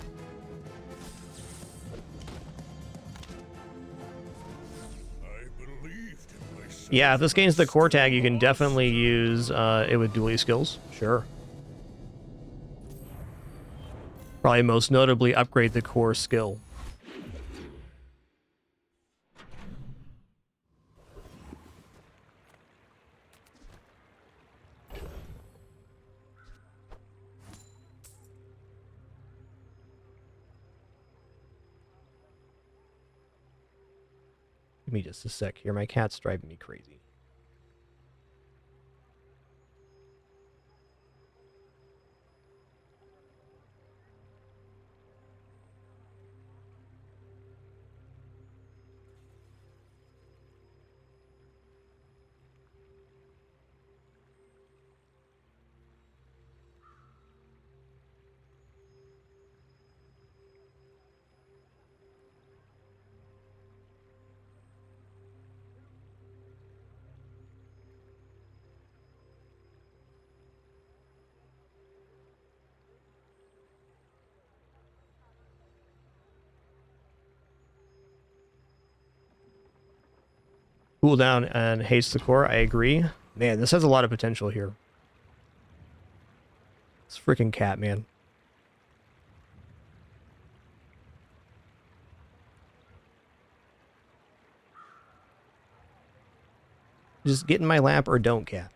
Yeah, if this gains the core tag, you can definitely use it with Dooley skills. Sure. Probably most notably upgrade the core skill. Give me just a sec here. My cat's driving me crazy. Cooldown and haste the core, I agree. Man, this has a lot of potential here. This freaking cat, man. Just get in my lap or don't, cat.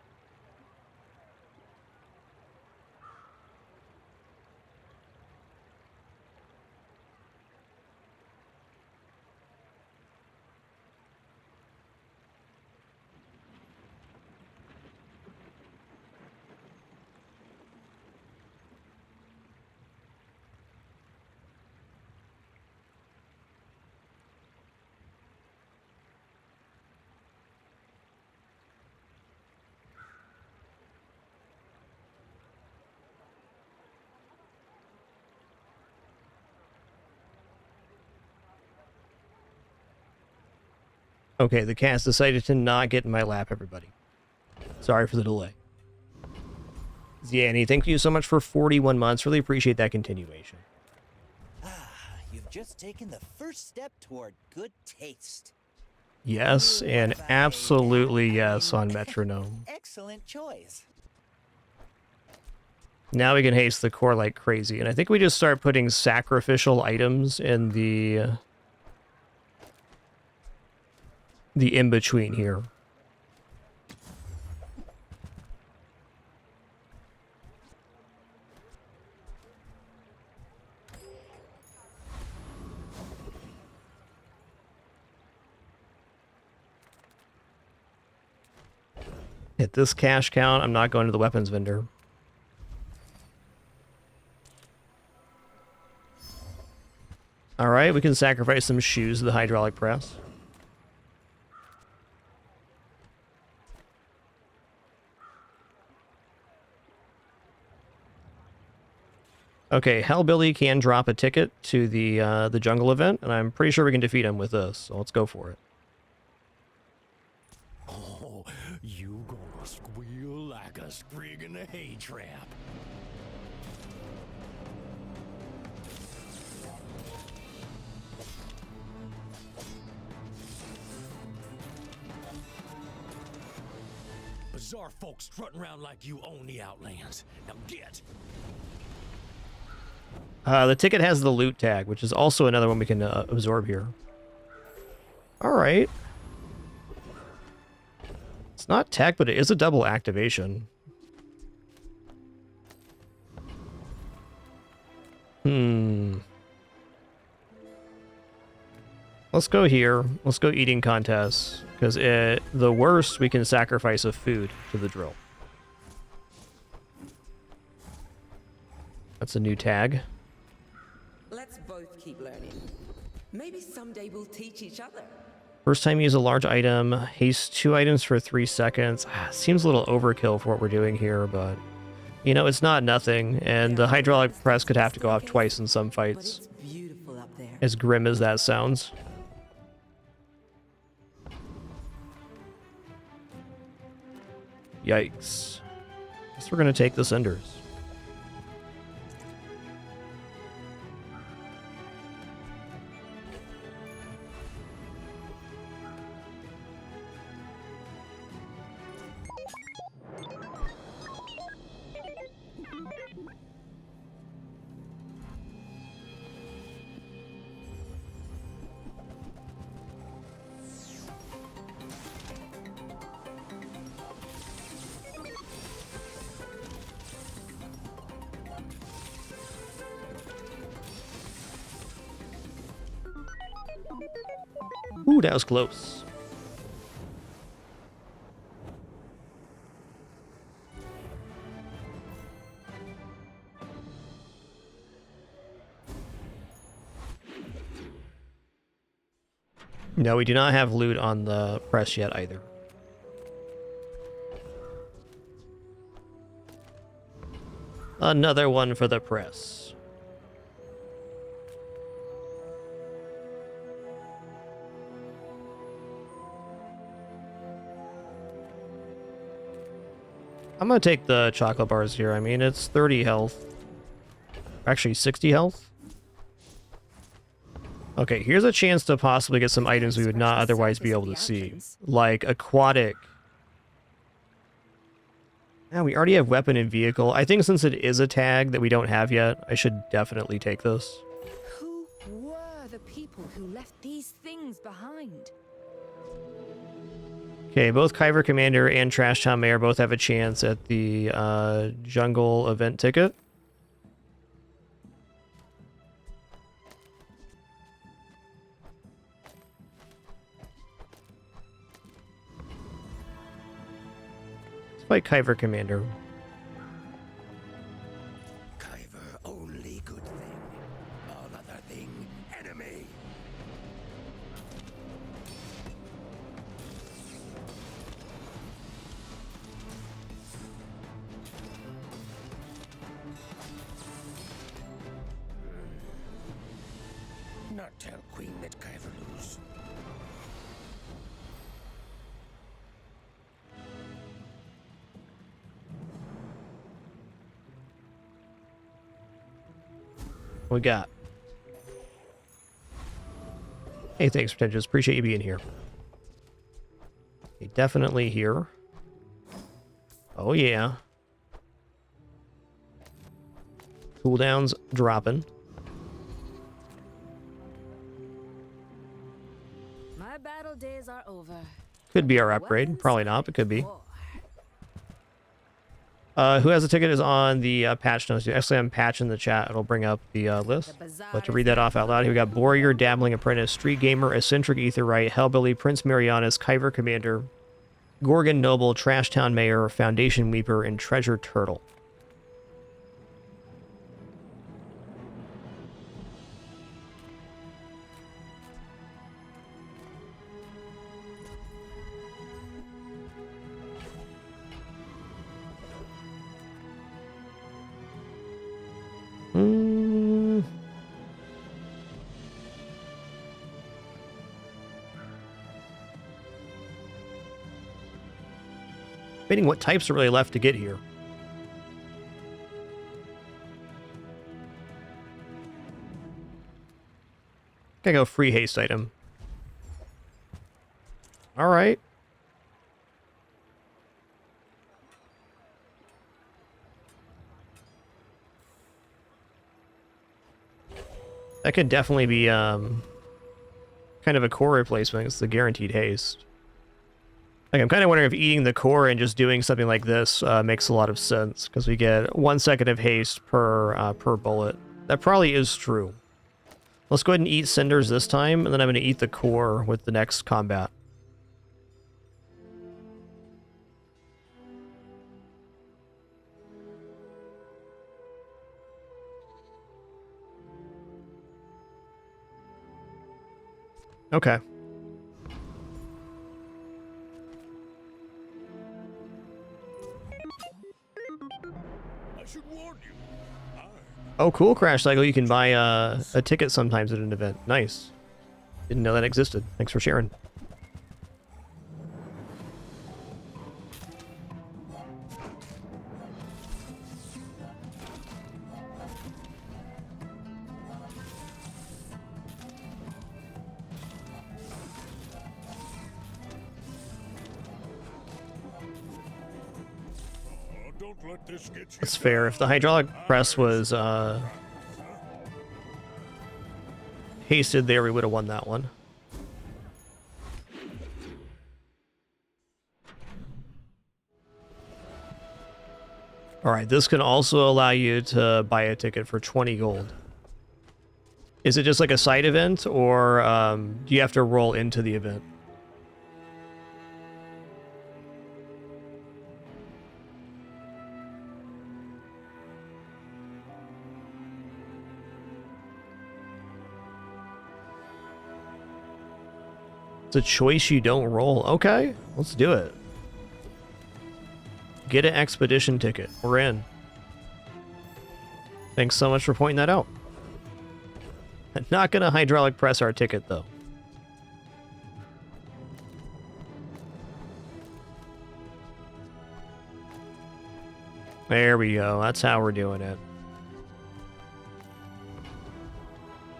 Okay, the cat's decided to not get in my lap, everybody. Sorry for the delay. Zanny, thank you so much for 41 months. Really appreciate that continuation. You've just taken the first step toward good taste. Yes, and absolutely yes on Metronome. Excellent choice. Now we can haste the core like crazy. And I think we just start putting sacrificial items in the in-between here. Hit this cash count. I'm not going to the weapons vendor. All right, we can sacrifice some shoes to the hydraulic press. Okay, Hellbilly can drop a ticket to the jungle event, and I'm pretty sure we can defeat him with this, so let's go for it. Oh, you gonna squeal like a sprig in a hay trap. Bizarre folks strutting around like you own the Outlands. Now get! The ticket has the loot tag, which is also another one we can absorb here. Alright. It's not tech, but it is a double activation. Let's go here. Let's go eating contests, because the worst, we can sacrifice a food to the drill. That's a new tag. Let's both keep learning. Maybe someday we'll teach each other. First time you use a large item, haste 2 items for 3 seconds. Seems a little overkill for what we're doing here, but you know, it's not nothing, and the hydraulic press could have to go off twice in some fights. Beautiful up there. As grim as that sounds. Yikes. Guess we're gonna take the cinders. Ooh, that was close. No, we do not have loot on the press yet either. Another one for the press. I'm gonna take the chocolate bars here. I mean, it's 30 health. Actually, 60 health. Okay, here's a chance to possibly get some items we would not otherwise be able to see. Like aquatic. Yeah, we already have weapon and vehicle. I think since it is a tag that we don't have yet, I should definitely take this. Who were the people who left these things behind? Okay, both Kyver Commander and Trash Town Mayor both have a chance at the jungle event ticket. Let's fight Kyver Commander. Kyver, only good thing. All other thing, enemy. Not tell Queen that Kyver lose. What we got? Hey, thanks, Pretentious. Appreciate you being here. Okay, definitely here. Oh, yeah. Cooldowns dropping. My battle days are over. Could be our upgrade. Probably not, but could be. Who has a ticket is on the patch notes. Actually, I'm patching the chat. It'll bring up the list. But to read that off out loud, here we got Warrior, Dabbling Apprentice, Street Gamer, Eccentric Etherite, Hellbilly, Prince Marianus, Kyver Commander, Gorgon Noble, Trash Town Mayor, Foundation Weeper, and Treasure Turtle. Debating what types are really left to get here. Gotta go free haste item. Alright. That could definitely be kind of a core replacement. It's the guaranteed haste. Like, I'm kind of wondering if eating the core and just doing something like this makes a lot of sense, because we get 1 second of haste per bullet. That probably is true. Let's go ahead and eat cinders this time, and then I'm going to eat the core with the next combat. Okay. Oh, cool, Crash Cycle. You can buy a ticket sometimes at an event. Nice. Didn't know that existed. Thanks for sharing. That's fair. If the hydraulic press was hasted there, we would have won that one. Alright, this can also allow you to buy a ticket for 20 gold. Is it just like a side event, or do you have to roll into the event? It's a choice you don't roll. Okay, let's do it. Get an expedition ticket. We're in. Thanks so much for pointing that out. I'm not gonna hydraulic press our ticket, though. There we go. That's how we're doing it.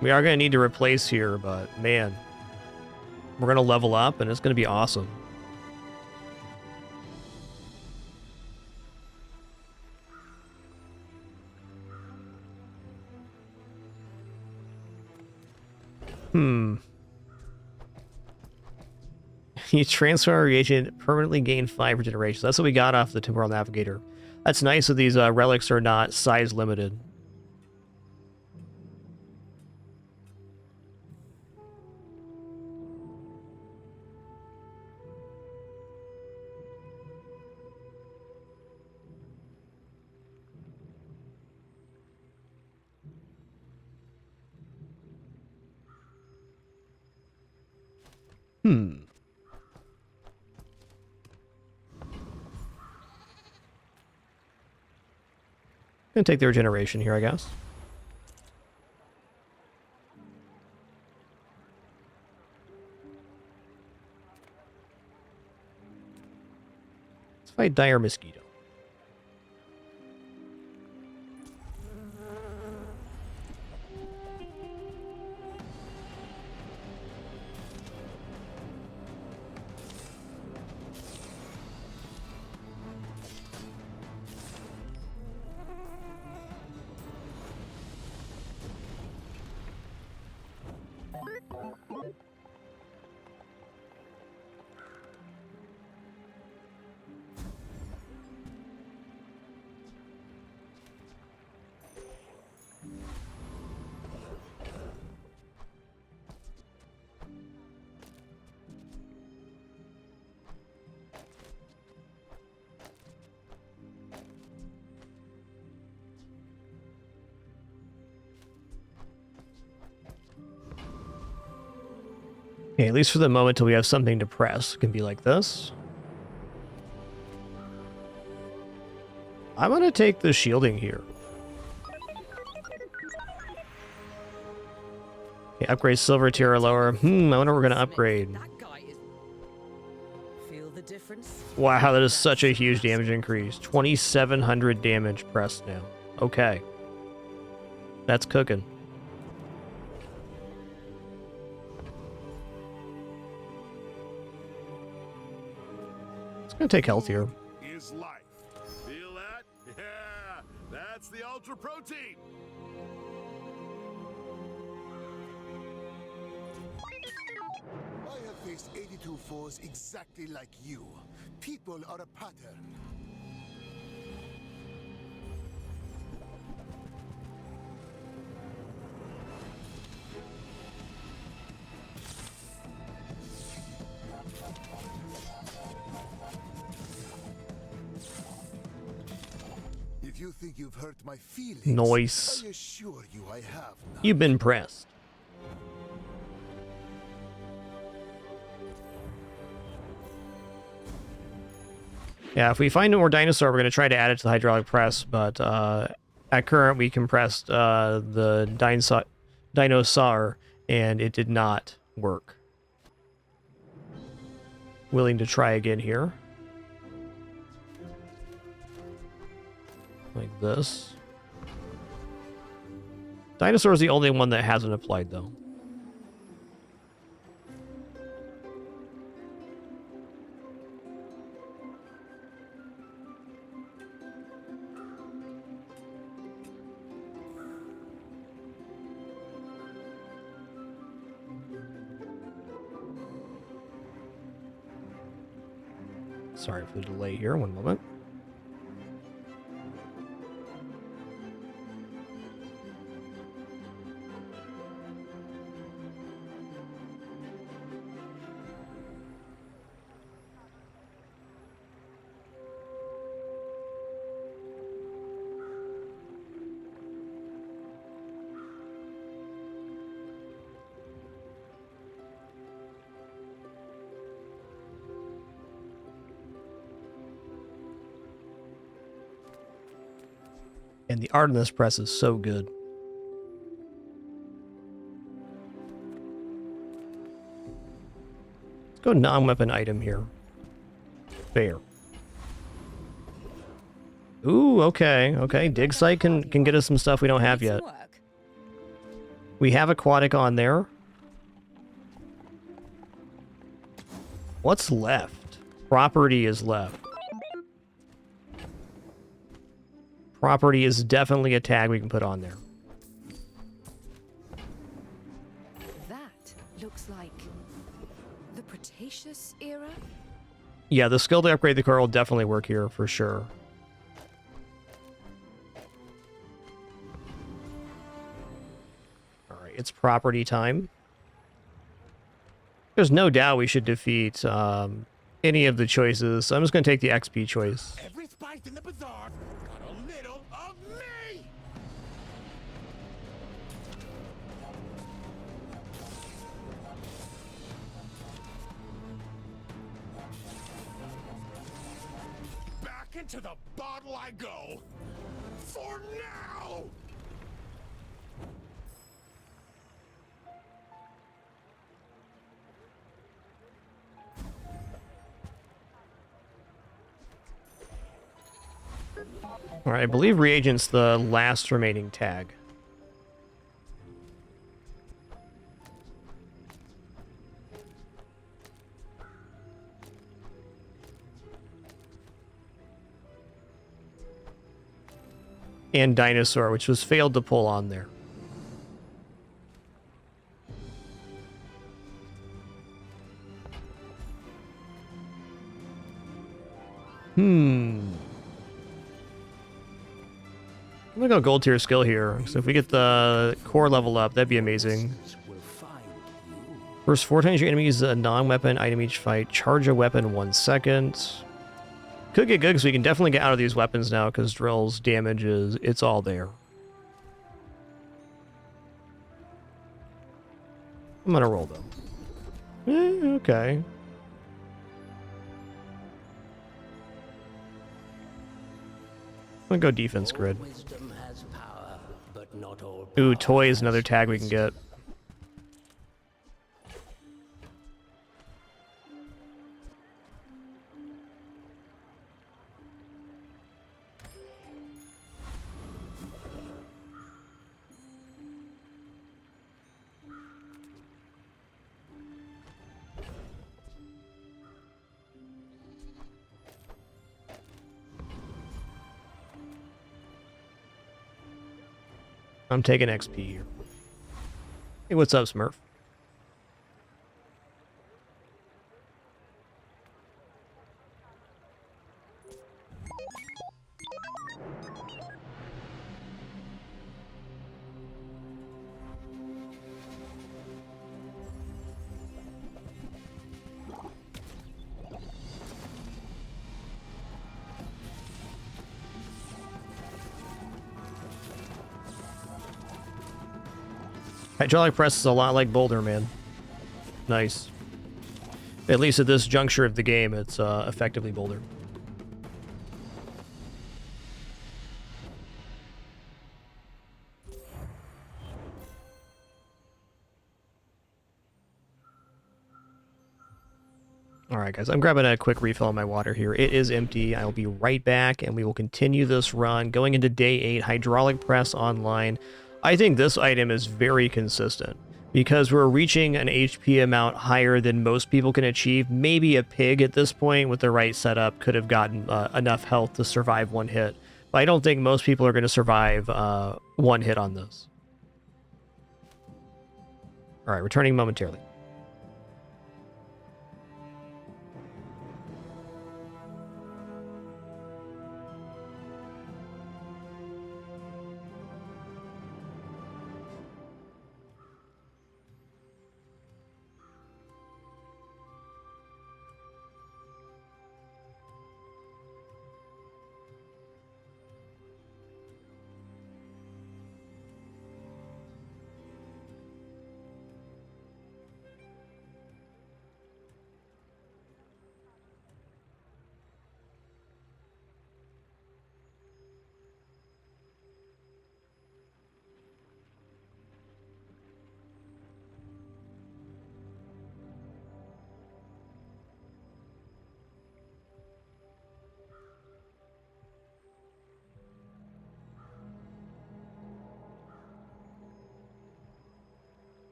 We are gonna need to replace here, but man, we're gonna level up and it's gonna be awesome. You transfer a reagent, permanently gain 5 regeneration. That's what we got off the Temporal Navigator. That's nice that these relics are not size limited. Gonna take the regeneration here, I guess. Let's fight Dire Mosquito. Okay, at least for the moment till we have something to press. It can be like this. I'm gonna take the shielding here. Okay, upgrade silver tier or lower. I wonder what we're gonna upgrade. Feel the difference? Wow, that is such a huge damage increase. 2,700 damage pressed now. Okay. That's cooking. Gonna take health here. Is life. Feel that? Yeah, that's the ultra protein. I have faced 82 foes exactly like you. People are a pattern. If you think you've hurt my feelings, Nice. I assure you I have not. You've been pressed. Yeah, if we find more Dinosaur, we're going to try to add it to the hydraulic press, but At current, we compressed the Dinosaur, and it did not work. Willing to try again here. Like this. Dinosaur is the only one that hasn't applied, though. Sorry for the delay here. One moment. And the art in this press is so good. Let's go non-weapon item here. Fair. Ooh, okay, okay. Dig site can get us some stuff we don't have yet. We have aquatic on there. What's left? Property is left. Property is definitely a tag we can put on there. That looks like the Cretaceous era? Yeah, the skill to upgrade the car will definitely work here for sure. Alright, it's property time. There's no doubt we should defeat any of the choices, so I'm just going to take the XP choice. Every spice in the bazaar got a little of me! Back into the bottle I go! For now! Alright, I believe reagent's the last remaining tag. And Dinosaur, which was failed to pull on there. I'm gonna go gold tier skill here. So if we get the core level up, that'd be amazing. First 4 times your enemy uses a non-weapon item each fight. Charge a weapon 1 second. Could get good because we can definitely get out of these weapons now because drills, damages, it's all there. I'm gonna roll though. Okay. I'm gonna go defense grid. Ooh, toy is another tag we can get. I'm taking XP here. Hey, what's up, Smurf? Hydraulic press is a lot like Boulder, man. Nice. At least at this juncture of the game, it's effectively Boulder. Alright guys, I'm grabbing a quick refill on my water here. It is empty. I'll be right back, and we will continue this run. Going into day 8, hydraulic press online. I think this item is very consistent, because we're reaching an HP amount higher than most people can achieve. Maybe a pig at this point with the right setup could have gotten enough health to survive one hit. But I don't think most people are going to survive one hit on this. Alright, returning momentarily.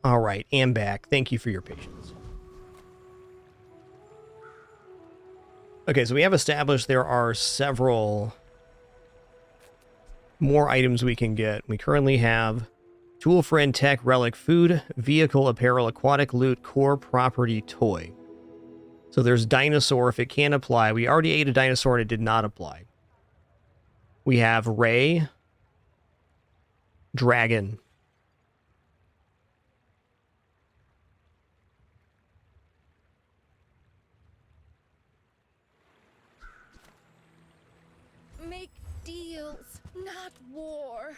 All right, and back. Thank you for your patience. Okay, so we have established there are several more items we can get. We currently have tool, friend, tech, relic, food, vehicle, apparel, aquatic loot, core, property, toy. So there's dinosaur if it can apply. We already ate a dinosaur and it did not apply. We have ray, dragon. Make deals, not war.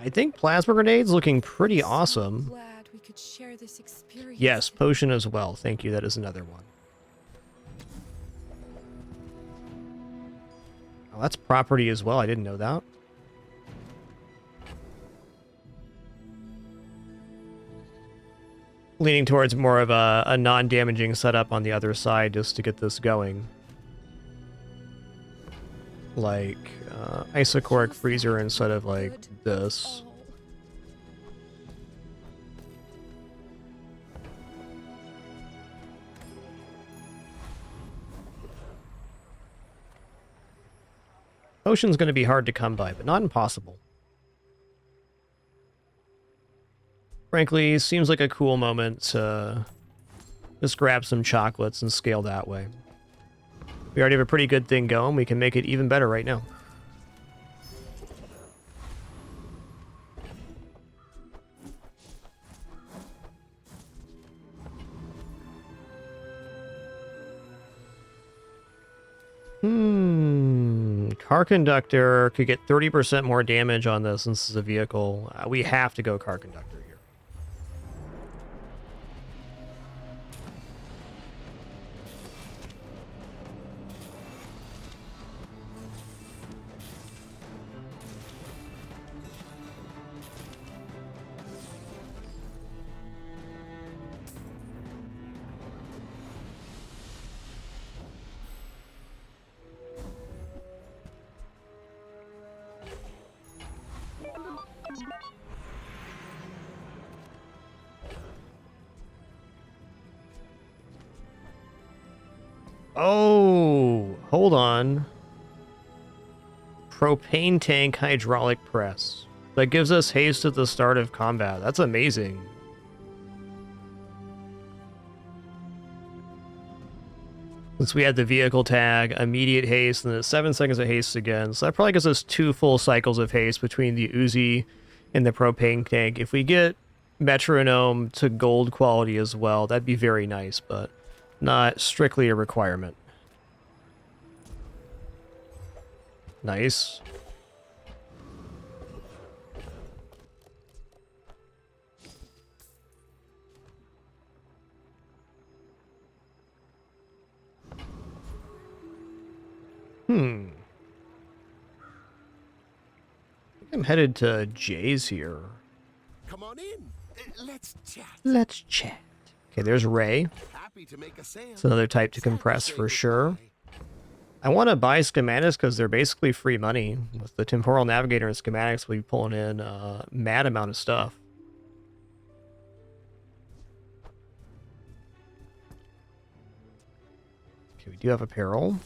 I think plasma grenade's looking pretty awesome. Glad we could share this experience. Yes, potion as well. Thank you. That is another one. Oh, that's property as well. I didn't know that. Leaning towards more of a non-damaging setup on the other side just to get this going. Like isocoric freezer instead of like this. Potion's going to be hard to come by, but not impossible. Frankly, seems like a cool moment to just grab some chocolates and scale that way. We already have a pretty good thing going. We can make it even better right now. Car conductor could get 30% more damage on this since it's a vehicle. We have to go car conductor here. Oh, hold on. Propane tank hydraulic press. That gives us haste at the start of combat. That's amazing. Since we had the vehicle tag, immediate haste, and then 7 seconds of haste again. So that probably gives us 2 full cycles of haste between the Uzi and the propane tank. If we get metronome to gold quality as well, that'd be very nice, but not strictly a requirement. Nice. I think I'm headed to Jay's here. Come on in. Let's chat. Let's chat. Okay, there's Ray. Happy to make a sale. It's another type to compress for sure. I want to buy schematics because they're basically free money. With the temporal navigator and schematics, we'll be pulling in a mad amount of stuff. Okay, we do have apparel.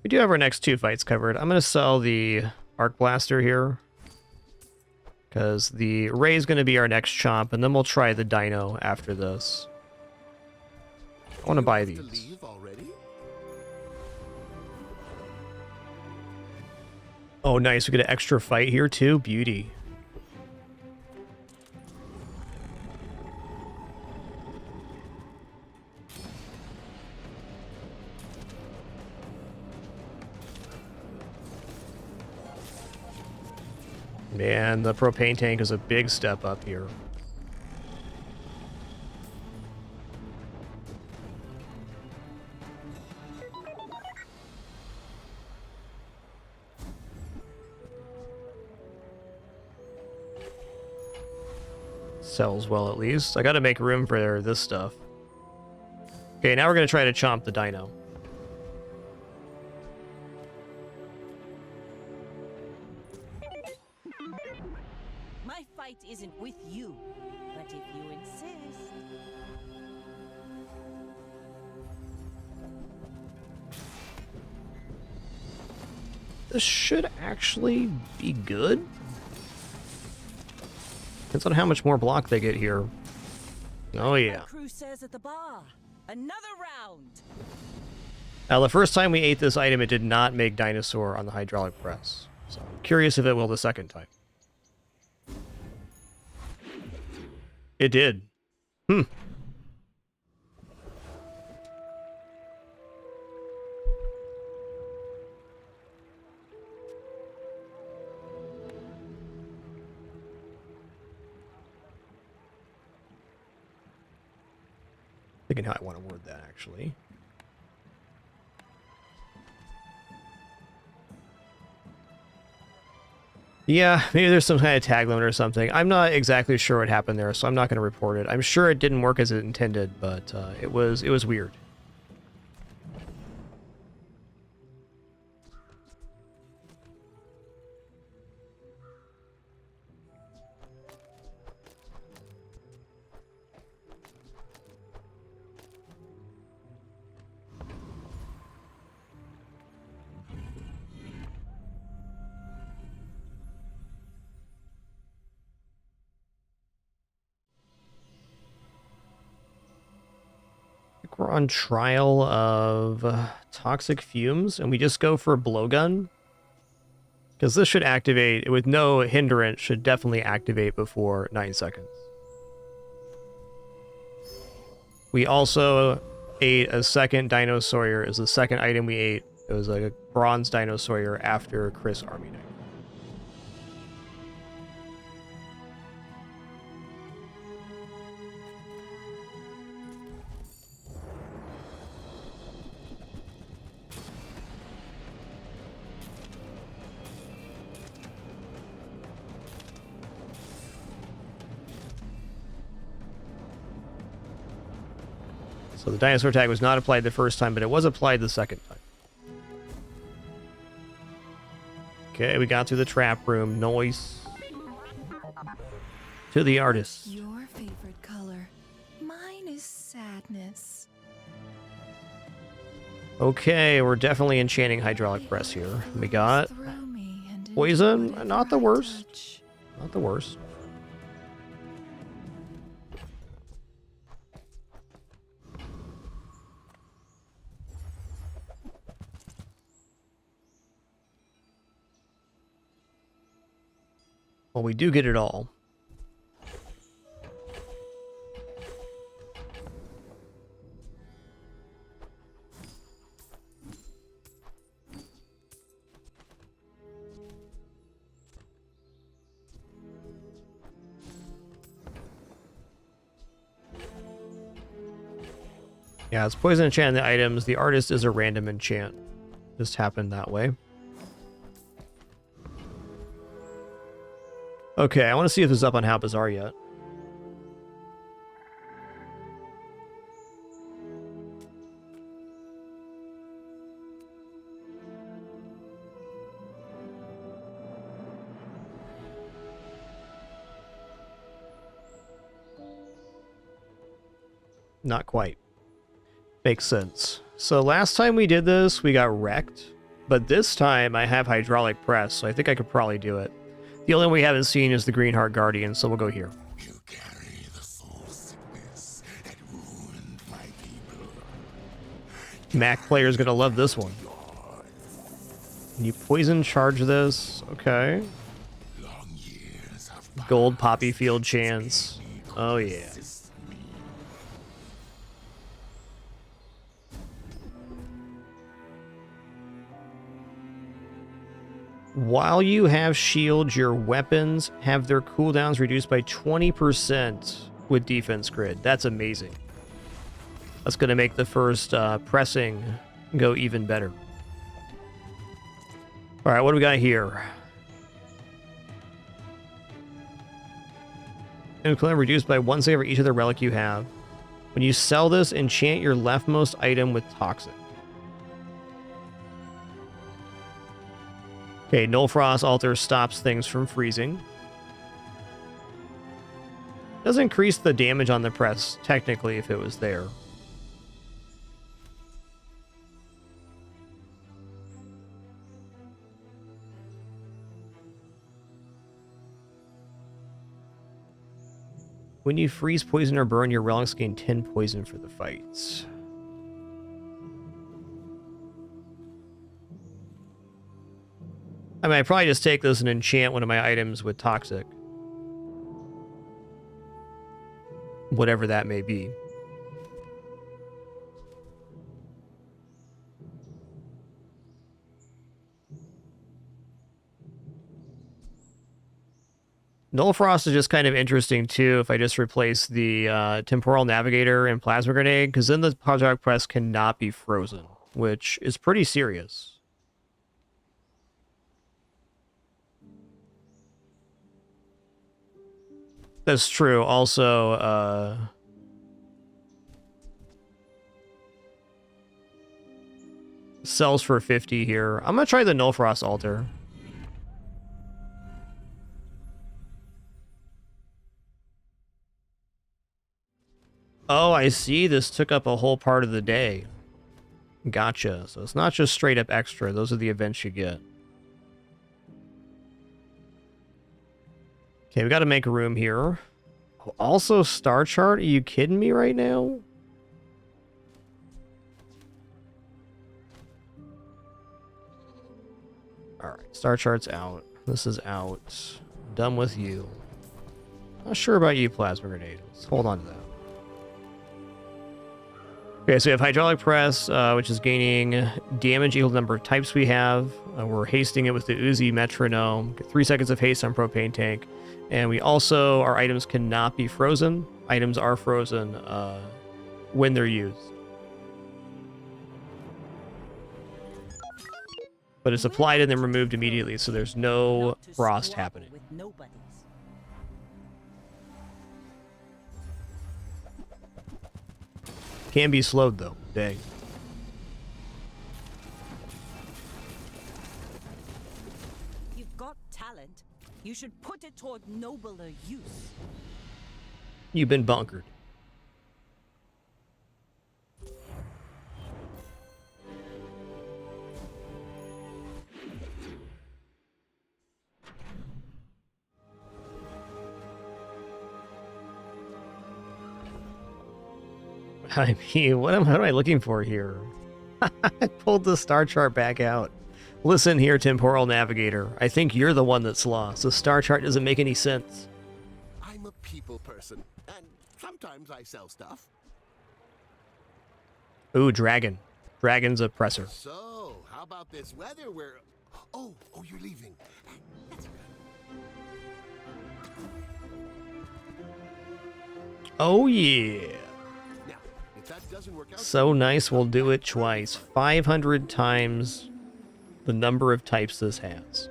We do have our next 2 fights covered. I'm going to sell the Arc Blaster here, because the Ray is going to be our next chomp, and then we'll try the Dino after this. I want to buy these. Oh, nice. We get an extra fight here, too. Beauty. Man, the propane tank is a big step up here. Sells well, at least. I gotta make room for this stuff. Okay, now we're gonna try to chomp the Dino. Isn't with you, but if you insist. This should actually be good. Depends on how much more block they get here. Oh yeah. Crew says at the bar. Another round. Now the first time we ate this item, it did not make Dinosaur on the hydraulic press. So I'm curious if it will the second time. It did. Thinking how I want to word that, actually. Yeah, maybe there's some kind of tag limit or something. I'm not exactly sure what happened there, so I'm not going to report it. I'm sure it didn't work as it intended, but it was weird. We're on trial of toxic fumes, and we just go for a blowgun. Because this should activate, with no hindrance, should definitely activate before 9 seconds. We also ate a second Dinosaur. It was the second item we ate. It was like a bronze Dinosaur after Chris Army Knight. So the Dinosaur tag was not applied the first time, but it was applied the second time. Okay, we got through the trap room. Noise. To the artist. Your favorite color. Mine is sadness. Okay, we're definitely enchanting hydraulic press here. We got poison. Not the worst. Not the worst. Well, we do get it all. Yeah, it's poison enchant the items. The artist is a random enchant. Just happened that way. Okay, I want to see if this is up on How Bizarre yet. Not quite. Makes sense. So last time we did this, we got wrecked. But this time I have hydraulic press, so I think I could probably do it. The only one we haven't seen is the Green Heart Guardian, so we'll go here. You carry the soul sickness that ruined my people. Mac player's gonna love this one. Can you poison charge this? Okay. Gold poppy field chance. Oh yeah. While you have shields, your weapons have their cooldowns reduced by 20% with defense grid. That's amazing. That's going to make the first pressing go even better. All right, what do we got here? Cooldowns reduced by 1 save for each of the relic you have. When you sell this, enchant your leftmost item with toxic. Okay, Null Frost Altar stops things from freezing. Does increase the damage on the press, technically, if it was there. When you freeze, poison, or burn, your relics gain 10 poison for the fights. I mean, I'd probably just take this and enchant one of my items with toxic. Whatever that may be. Null Frost is just kind of interesting too if I just replace the Temporal Navigator and Plasma Grenade, because then the Hydraulic Press cannot be frozen, which is pretty serious. That's true. Also, sells for 50 here. I'm gonna try the Null Frost Altar. Oh, I see. This took up a whole part of the day. Gotcha. So it's not just straight up extra. Those are the events you get. Okay, we got to make room here. Also, Star Chart? Are you kidding me right now? Alright, Star Chart's out. This is out. Done with you. Not sure about you, Plasma Grenade. Let's hold on to that. Okay, so we have Hydraulic Press, which is gaining damage equal to the number of types we have. We're hasting it with the Uzi Metronome. Get 3 seconds of haste on Propane Tank. And we also, our items cannot be frozen. Items are frozen when they're used. But it's applied and then removed immediately, so there's no frost happening. Can be slowed though. Dang. should put it toward nobler use. You've been bunkered. I mean, what am I looking for here? I pulled the star chart back out. Listen here, temporal navigator. I think you're the one that's lost. The star chart doesn't make any sense. I'm a people person, and sometimes I sell stuff. Ooh, dragon. Dragon's oppressor. So, how about this weather where... Oh, you're leaving. That's Oh, yeah. Now, if that doesn't work out... So nice, we'll do it twice. 500 times the number of types this has.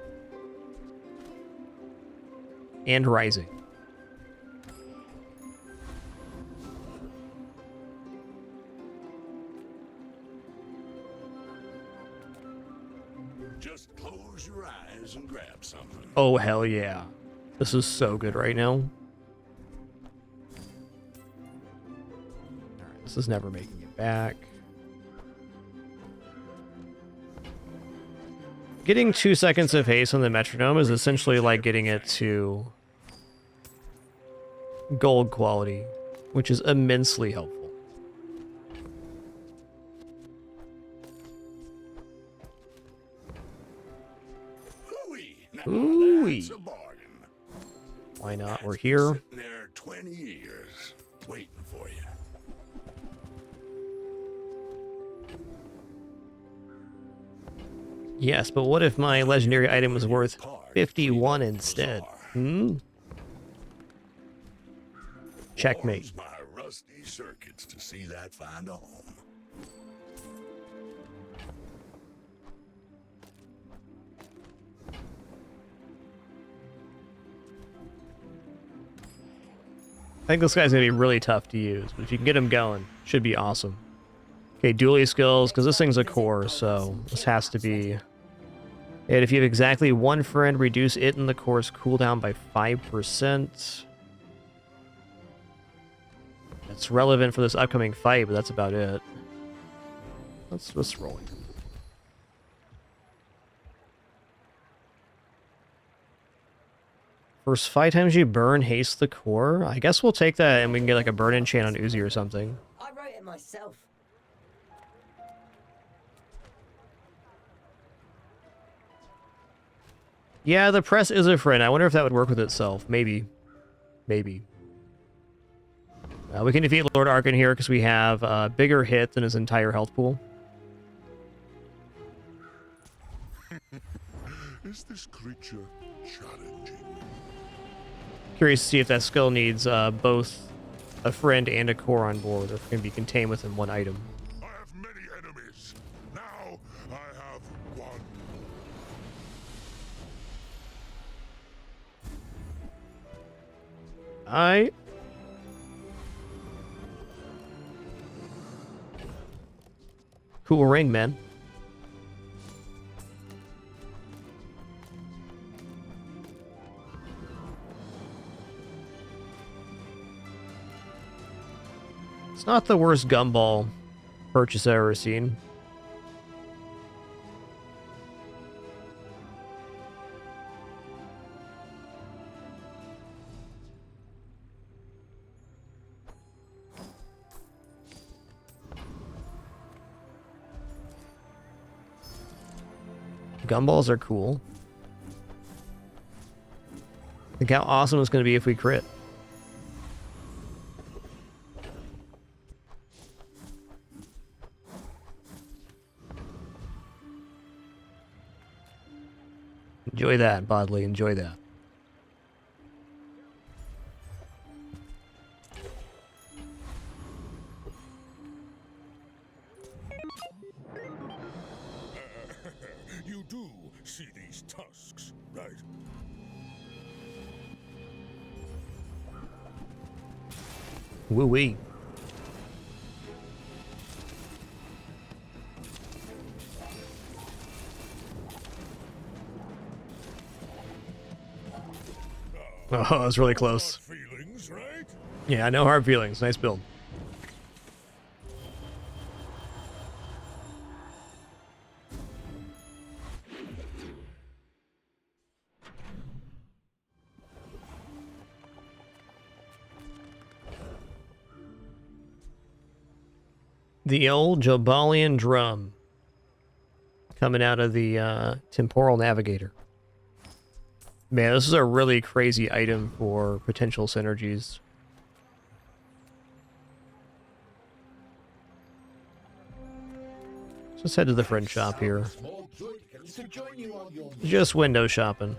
And rising. Just close your eyes and grab something. Oh, hell yeah. This is so good right now. Alright, this is never making it back. Getting 2 seconds of haste on the metronome is essentially like getting it to gold quality, which is immensely helpful. Ooh-wee. Why not? We're here. Sitting there 20 years, waiting for you. Yes, but what if my legendary item was worth 51 instead? Hmm? Checkmate. Warms my rusty circuits to see that find a home. I think this guy's gonna be really tough to use, but if you can get him going, should be awesome. Okay, Dooley skills, because this thing's a core, so this has to be... And if you have exactly one friend, reduce it and the core's cooldown by 5%. It's relevant for this upcoming fight, but that's about it. Let's roll it. First 5 times you burn, haste the core. I guess we'll take that and we can get like a burn enchant on Uzi or something. I wrote it myself. Yeah, the press is a friend. I wonder if that would work with itself. Maybe. Maybe. We can defeat Lord Arkan here because we have a bigger hit than his entire health pool. Is this creature challenging? Curious to see if that skill needs both a friend and a core on board, or if it can be contained within one item. I have many enemies. Now I have one. Cool ring, man. It's not the worst gumball purchase I've ever seen. Gumballs are cool. Think how awesome it's going to be if we crit. Enjoy that, Bodley. Enjoy that. You do see these tusks, right? Woo-wee. Oh, that was really close. Feelings, right? Yeah, no hard feelings. Nice build. The old Jobalian drum coming out of the temporal navigator. Man, this is a really crazy item for potential synergies. Let's head to the friend shop here. Just window shopping.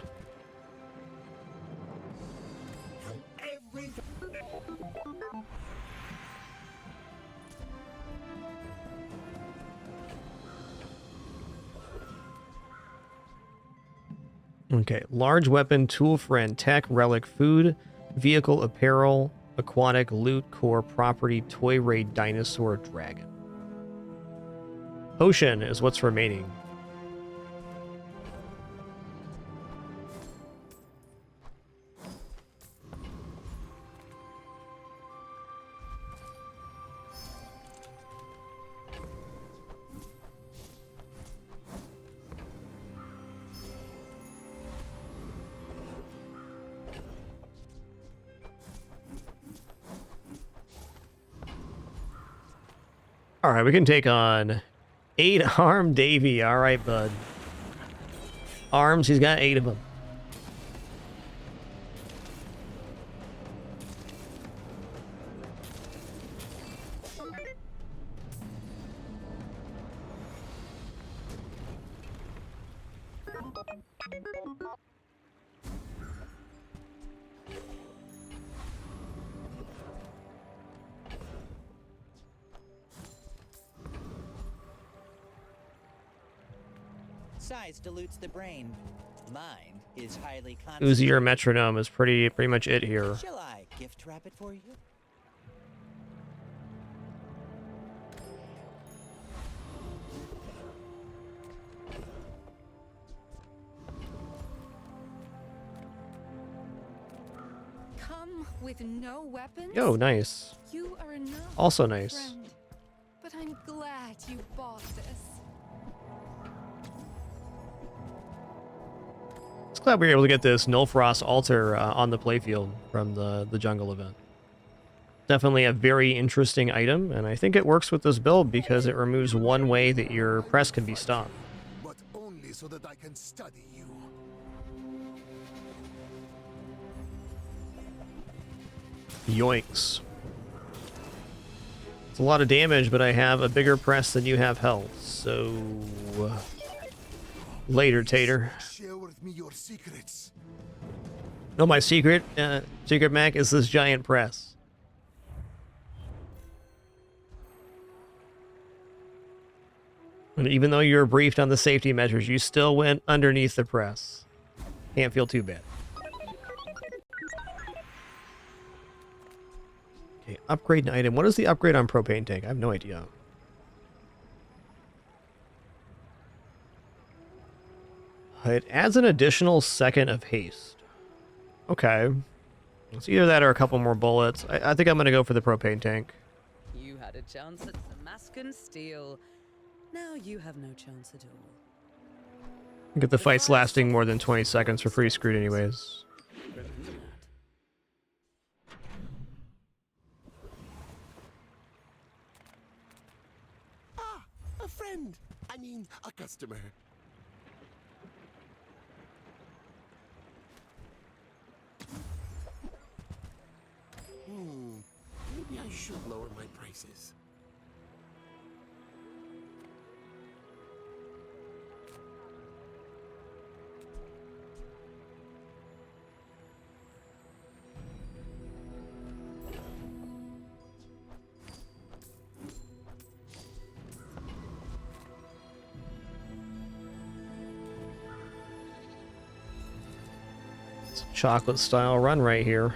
Okay, large weapon, tool friend, tech, relic, food, vehicle, apparel, aquatic, loot, core, property, toy raid, dinosaur, dragon. Potion is what's remaining. All right, we can take on 8-arm Davy. All right, bud. Arms, he's got 8 of them. Size dilutes the brain. Mind is highly Uzi or metronome is pretty much it here. Shall I gift wrap it for you? Come with no weapons? Yo, nice. You are enough, Also nice. friend. But I'm glad you bought this. Just glad we were able to get this Nullfrost altar on the playfield from the jungle event. Definitely a very interesting item, and I think it works with this build because it removes one way that your press can be stopped. But only so that I can study you. Yoinks. It's a lot of damage, but I have a bigger press than you have health, so... Later, Tater. Share with me your secrets. No, my secret Mac is this giant press. And even though you were briefed on the safety measures, you still went underneath the press. Can't feel too bad. Okay, upgrade an item. What is the upgrade on propane tank? I have no idea. It adds an additional second of haste. Okay. It's either that or a couple more bullets. I think I'm going to go for the propane tank. You had a chance at Damascus steel. Now you have no chance at all. Get the fights lasting more than 20 seconds for pretty screwed anyways. Remember that. Ah, a friend. I mean, a customer. Maybe I should lower my prices. It's a chocolate style run right here.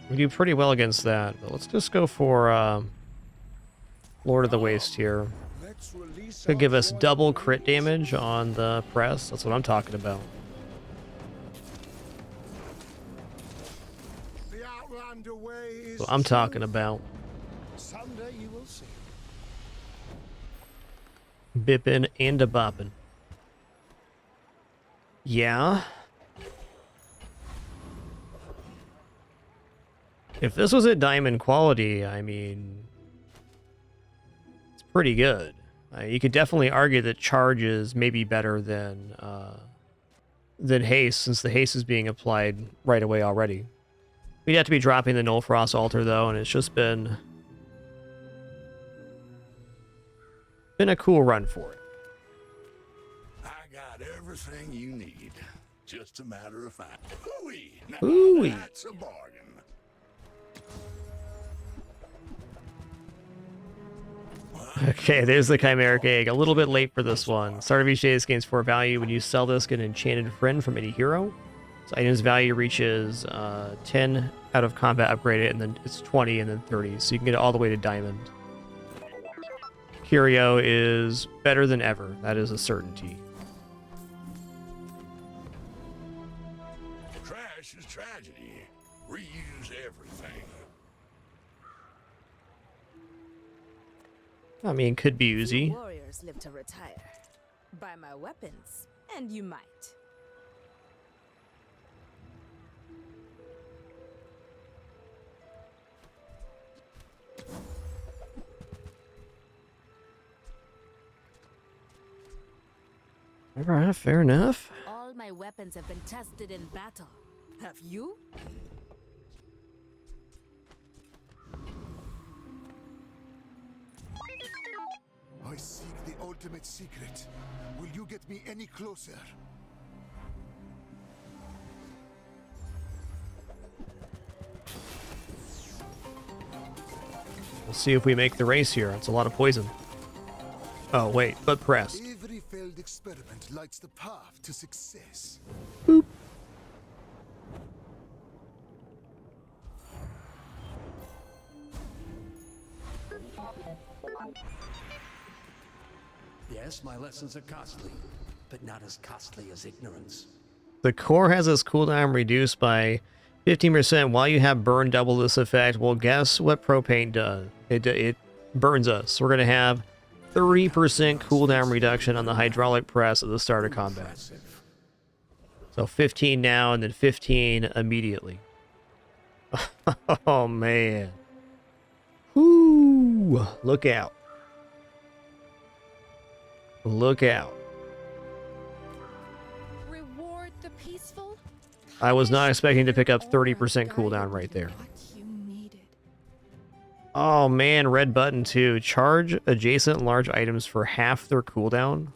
We do pretty well against that, but let's just go for Lord of the Waste here. Could give us double crit damage on the press. That's what I'm talking about. That's what I'm talking about. Someday you will see. Bippin' and a boppin'. Yeah. If this was at diamond quality, I mean, it's pretty good. You could definitely argue that charge is maybe better than haste, since the haste is being applied right away already. We'd have to be dropping the Null Frost altar though, and it's just been a cool run for it. I got everything you need. Just a matter of fact. Hooey! Now Hooey. that's a bargain. Okay, there's the Chimeric Egg. A little bit late for this one. Start of each day, this gains 4 value. When you sell this, get an enchanted friend from any hero. So item's value reaches 10 out of combat upgraded, and then it's 20 and then 30. So you can get it all the way to diamond. Curio is better than ever. That is a certainty. Trash is tragedy. Reuse everything. I mean, could be Uzi. Warriors live to retire. Buy my weapons, and you might. Alright, fair enough. All my weapons have been tested in battle. Have you? I seek the ultimate secret. Will you get me any closer? We'll see if we make the race here. It's a lot of poison. Oh, wait, but press. Every failed experiment lights the path to success. Boop. Yes, my lessons are costly, but not as costly as ignorance. The core has its cooldown reduced by 15% while you have burn double this effect. Well, guess what propane does? It burns us. So we're going to have 30% cooldown reduction on the hydraulic press at the start of combat. So 15 now and then 15 immediately. Oh, man. Whoo! Look out. Look out. Reward the peaceful. I was not expecting to pick up 30% cooldown right there. Oh man, red button too. Charge adjacent large items for half their cooldown.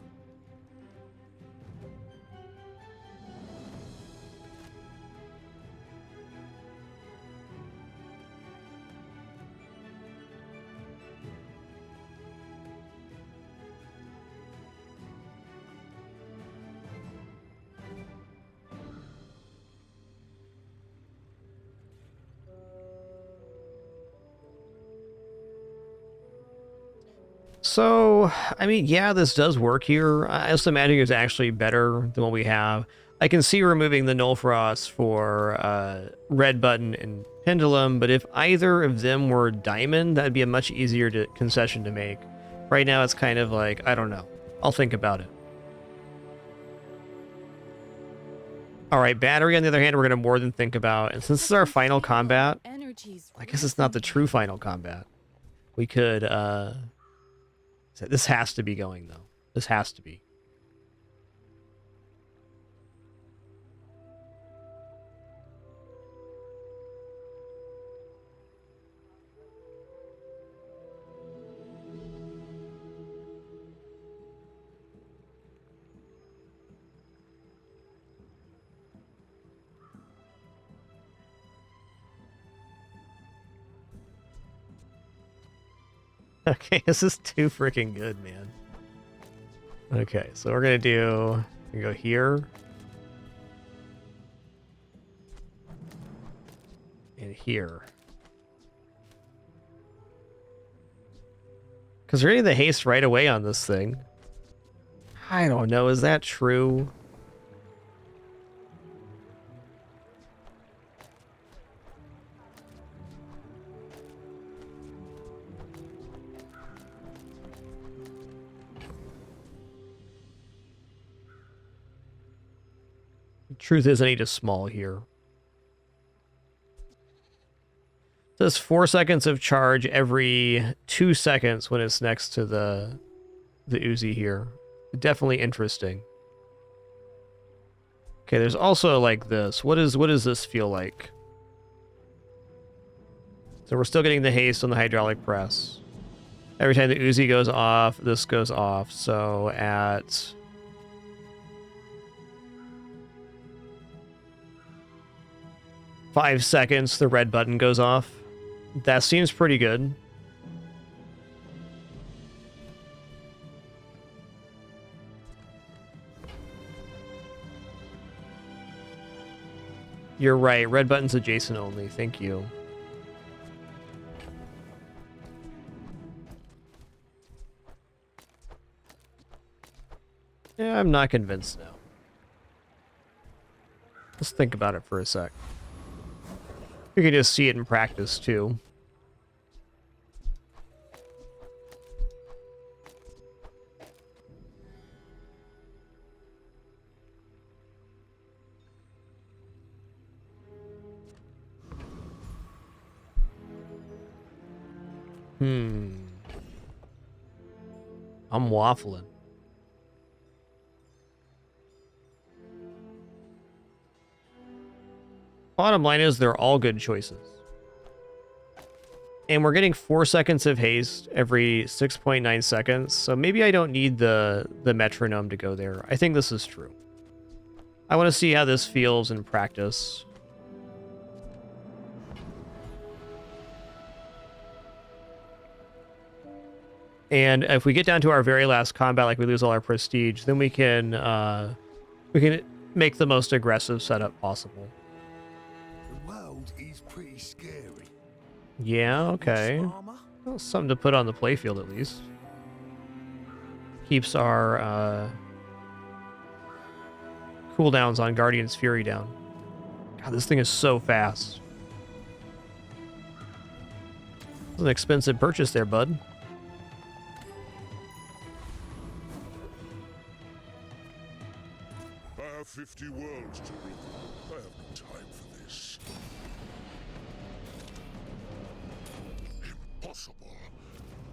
So, I mean, yeah, this does work here. I just imagine it's actually better than what we have. I can see removing the Null Frost for red button and pendulum, but if either of them were diamond, that'd be a much easier concession to make. Right now, it's kind of like, I don't know. I'll think about it. All right, battery, on the other hand, we're going to more than think about. And since this is our final combat, I guess it's not the true final combat. We could... This has to be going, though. This has to be. Okay, this is too freaking good, man. Okay, so we're gonna go here. And in here. Because we're getting the haste right away on this thing. I don't know, is that true? Truth is, I need a small here. It says 4 seconds of charge every 2 seconds when it's next to the Uzi here. Definitely interesting. Okay, there's also like this. What does this feel like? So we're still getting the haste on the hydraulic press. Every time the Uzi goes off, this goes off. So at 5 seconds, the red button goes off. That seems pretty good. You're right, red button's adjacent only. Thank you. Yeah, I'm not convinced now. Let's think about it for a sec. You can just see it in practice, too. I'm waffling. Bottom line is they're all good choices. And we're getting 4 seconds of haste every 6.9 seconds, so maybe I don't need the metronome to go there. I think this is true. I want to see how this feels in practice. And if we get down to our very last combat, like we lose all our prestige, then we can make the most aggressive setup possible. The world is pretty scary. Yeah, okay. Well, something to put on the playfield at least. Keeps our cooldowns on Guardian's Fury down. God, this thing is so fast. It's an expensive purchase there, bud. I have 50 worlds to rule. I have no time for this. Impossible.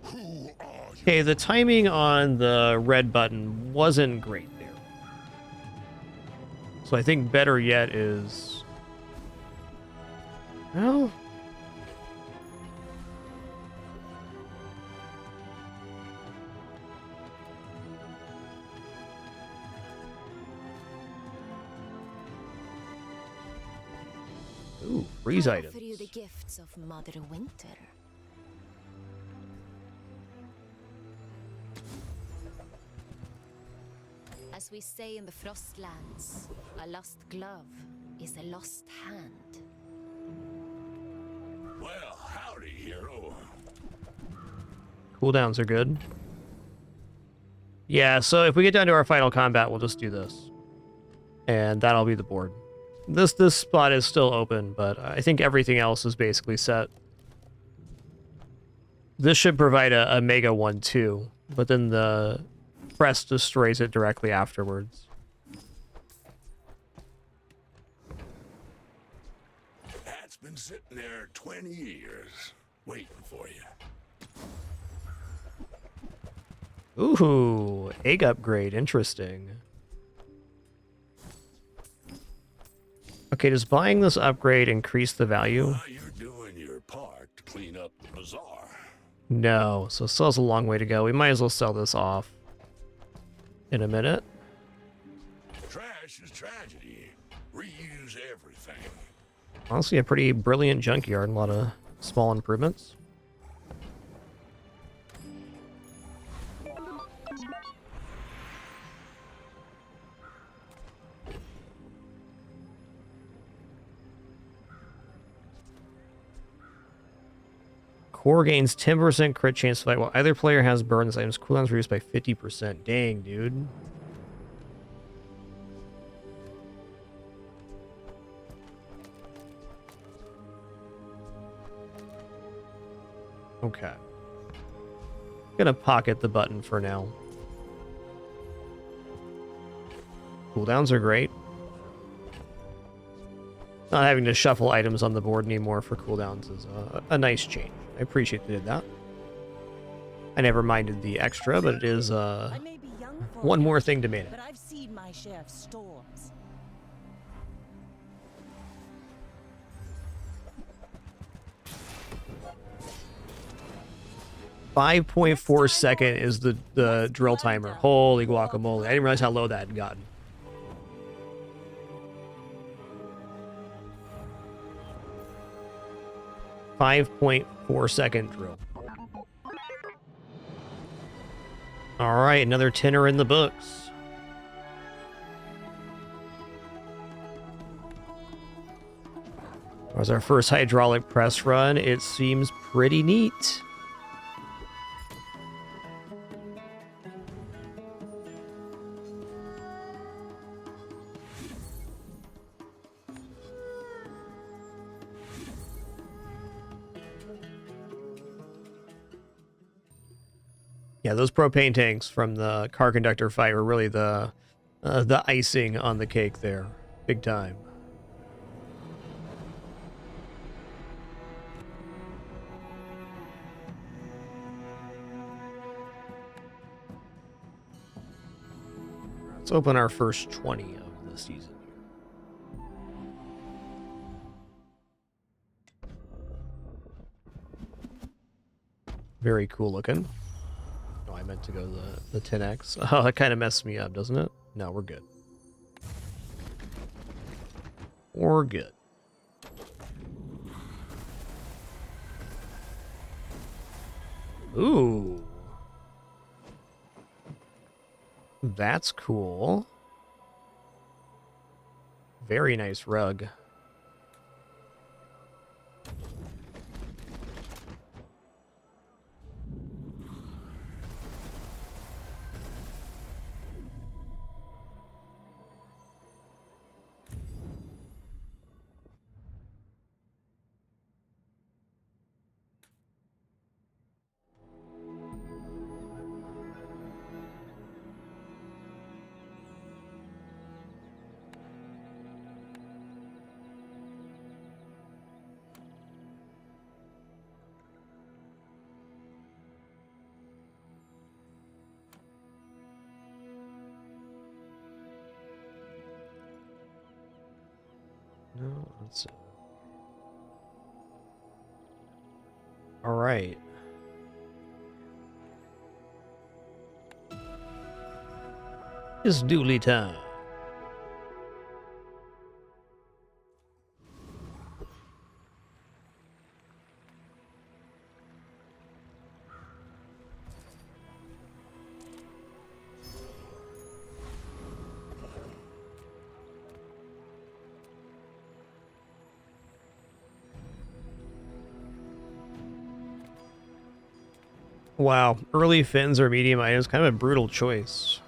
Who are you? Okay, the timing on the red button wasn't great there. So I think better yet is... Well... Ooh, freeze I items. offer you the gifts of Mother Winter. As we say in the Frostlands, a lost glove is a lost hand. Well, howdy, hero. Cooldowns are good. Yeah, so if we get down to our final combat, we'll just do this. And that'll be the board. This spot is still open, but I think everything else is basically set. This should provide a Mega 1-2, but then the press destroys it directly afterwards. That's been sitting there 20 years, waiting for you. Ooh, egg upgrade, interesting. Okay, does buying this upgrade increase the value? You're doing your part to clean up the bazaar. No, so it still has a long way to go. We might as well sell this off in a minute. Trash is tragedy. Reuse everything. Honestly, a pretty brilliant junkyard and a lot of small improvements. Core gains 10% crit chance to fight while either player has burn. This item's cooldowns reduced by 50%. Dang, dude. Okay. Gonna pocket the button for now. Cooldowns are great. Not having to shuffle items on the board anymore for cooldowns is a nice change. I appreciate they did that. I never minded the extra, but it is one more thing to manage. But I've seen my share of storms. .4 is the drill timer. Holy guacamole. I didn't realize how low that had gotten. .4 drill. Alright, another tenner in the books. That was our first hydraulic press run. It seems pretty neat. Yeah, those propane tanks from the car conductor fight were really the icing on the cake there. Big time. Let's open our first 20 of the season. Very cool looking. I meant to go the 10x. Oh, that kind of messed me up, doesn't it? No, we're good. We're good. Ooh. That's cool. Very nice rug. No, let's see. All right. It's Dooley time. Wow, early fins or medium items, kind of a brutal choice.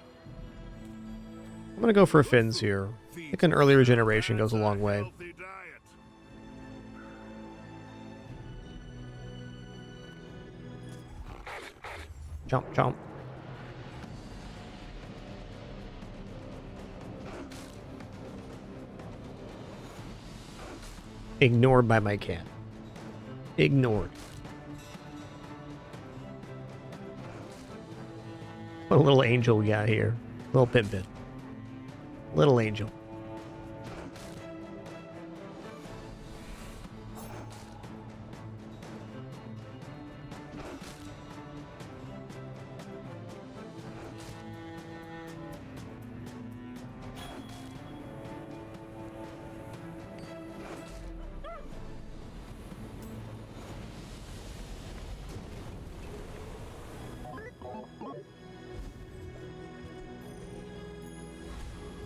I'm gonna go for fins here. I think an early regeneration goes a long way. Chomp, chomp. Ignored by my cat. Ignored. What a little angel we got here. Little Pimpin. Little angel.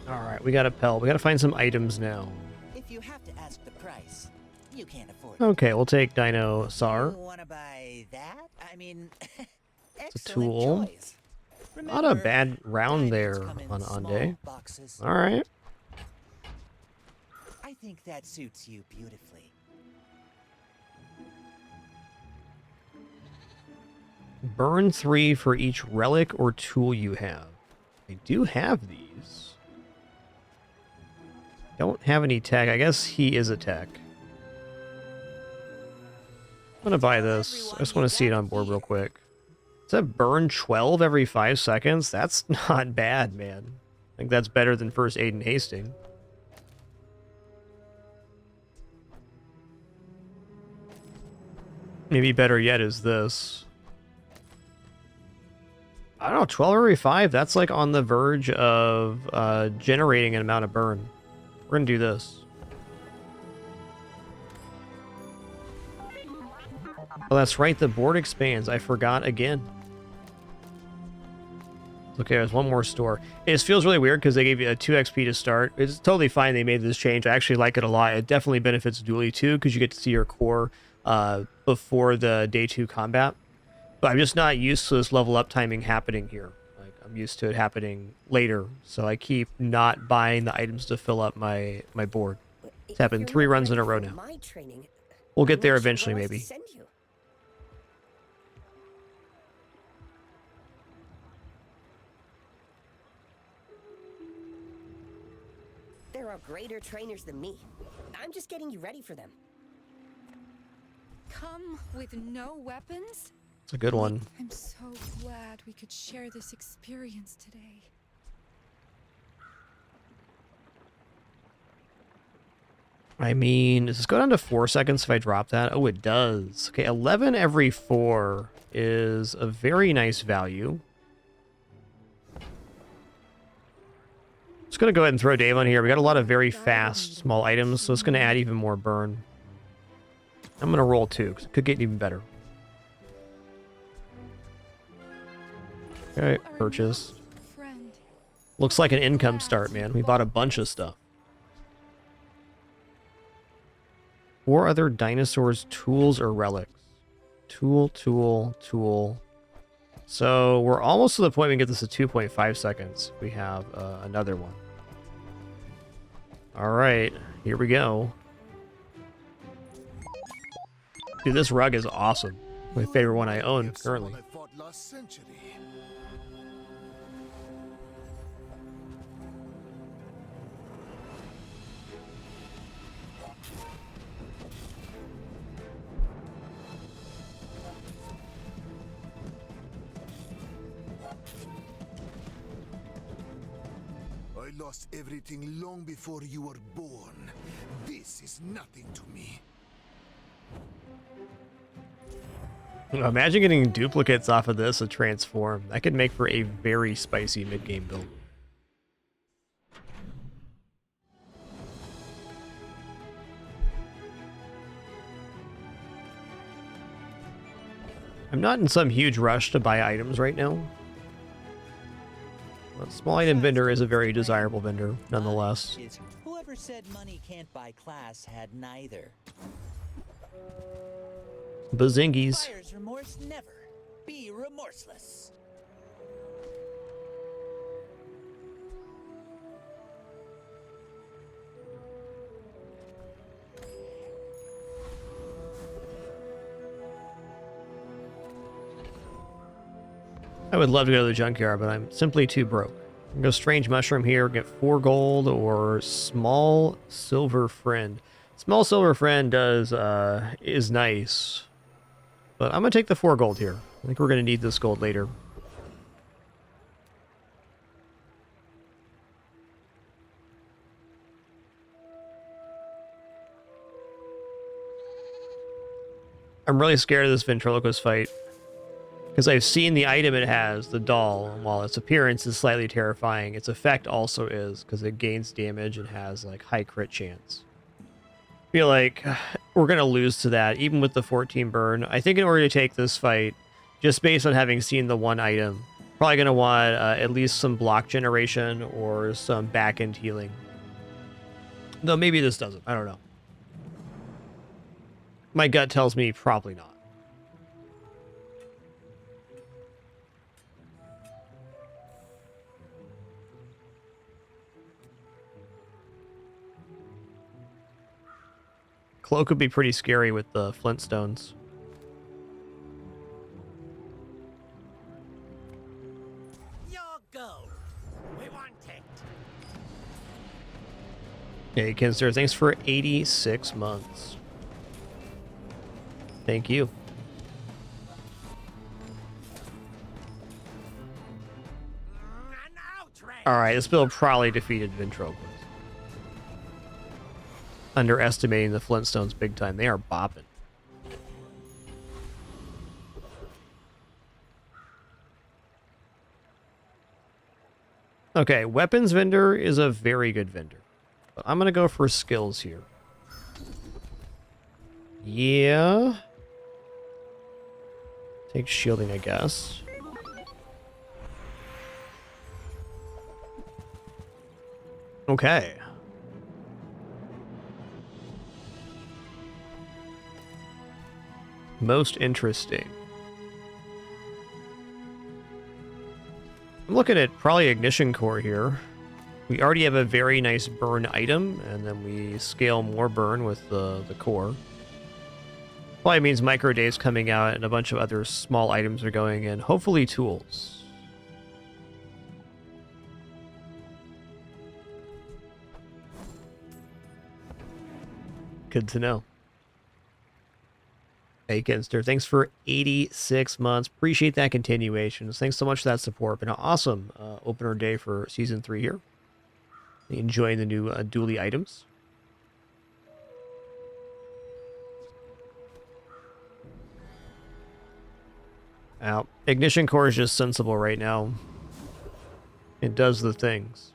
Alright, we got a pelt. We gotta find some items now. If you have to ask the price, You can't afford Okay, we'll take Dinosaur. You want to buy that? I mean, It's a tool. Not a bad round there on Ande. Alright. I think that suits you beautifully. Burn 3 for each relic or tool you have. I do have these. Don't have any tech. I guess he is a tech. I'm gonna buy this. I just want to see it on board real quick. Does that burn 12 every 5 seconds? That's not bad, man. I think that's better than first aid and hasting. Maybe better yet is this. I don't know, 12 every 5, that's like on the verge of generating an amount of burn. We're gonna do this. Oh, that's right, the board expands. I forgot again. Okay, there's one more store. It just feels really weird because they gave you a 2 XP to start. It's totally fine they made this change. I actually like it a lot. It definitely benefits Dooley too because you get to see your core before the day 2 combat. But I'm just not used to this level up timing happening here. Like, I'm used to it happening later, so I keep not buying the items to fill up my board. It's happened 3 runs in a row now. We'll get there eventually, maybe. There are greater trainers than me. I'm just getting you ready for them. Come with no weapons? It's a good one. I'm so glad we could share this experience today. I mean, does this go down to 4 seconds if I drop that? Oh, it does. Okay, 11 every 4 is a very nice value. Just gonna go ahead and throw Dave on here. We got a lot of very fast small items, so it's gonna add even more burn. I'm gonna roll 2, because it could get even better. Okay, purchase. Looks like an income start, man. We bought a bunch of stuff. 4 other dinosaurs, tools, or relics. Tool, tool, tool. So we're almost to the point we can get this to 2.5 seconds. We have another one. All right, here we go. Dude, this rug is awesome. My favorite one I own currently. I lost everything long before you were born. This is nothing to me. Imagine getting duplicates off of this to transform. That could make for a very spicy mid-game build. I'm not in some huge rush to buy items right now. But small item vendor is a very desirable vendor, nonetheless. Whoever said money can't buy class had neither. Bazingies. Buyer's remorse never. Be remorseless. I would love to go to the junkyard, but I'm simply too broke. I'm gonna go strange mushroom here, get 4 gold, or small silver friend. Small silver friend is nice, but I'm gonna take the 4 gold here. I think we're gonna need this gold later. I'm really scared of this ventriloquist fight. Because I've seen the item it has, the doll, and while its appearance is slightly terrifying, its effect also is, because it gains damage and has, like, high crit chance. I feel like we're going to lose to that, even with the 14 burn. I think in order to take this fight, just based on having seen the one item, probably going to want at least some block generation or some back-end healing. Though maybe this doesn't, I don't know. My gut tells me probably not. Cloak would be pretty scary with the Flintstones. Your gold. We want it. Hey, Kinster, thanks for 86 months. Thank you. Alright, this build probably defeated Ventriloquist. Underestimating the Flintstones big time. They are bopping. Okay, weapons vendor is a very good vendor. But I'm going to go for skills here. Yeah. Take shielding, I guess. Okay. Most interesting. I'm looking at probably ignition core here. We already have a very nice burn item, and then we scale more burn with the core. Probably means micro days coming out and a bunch of other small items are going in. Hopefully tools. Good to know. Hey, Kinster, thanks for 86 months. Appreciate that continuation. Thanks so much for that support. Been an awesome opener day for Season 3 here. Enjoying the new Dooley items. Now, Ignition Core is just sensible right now. It does the things.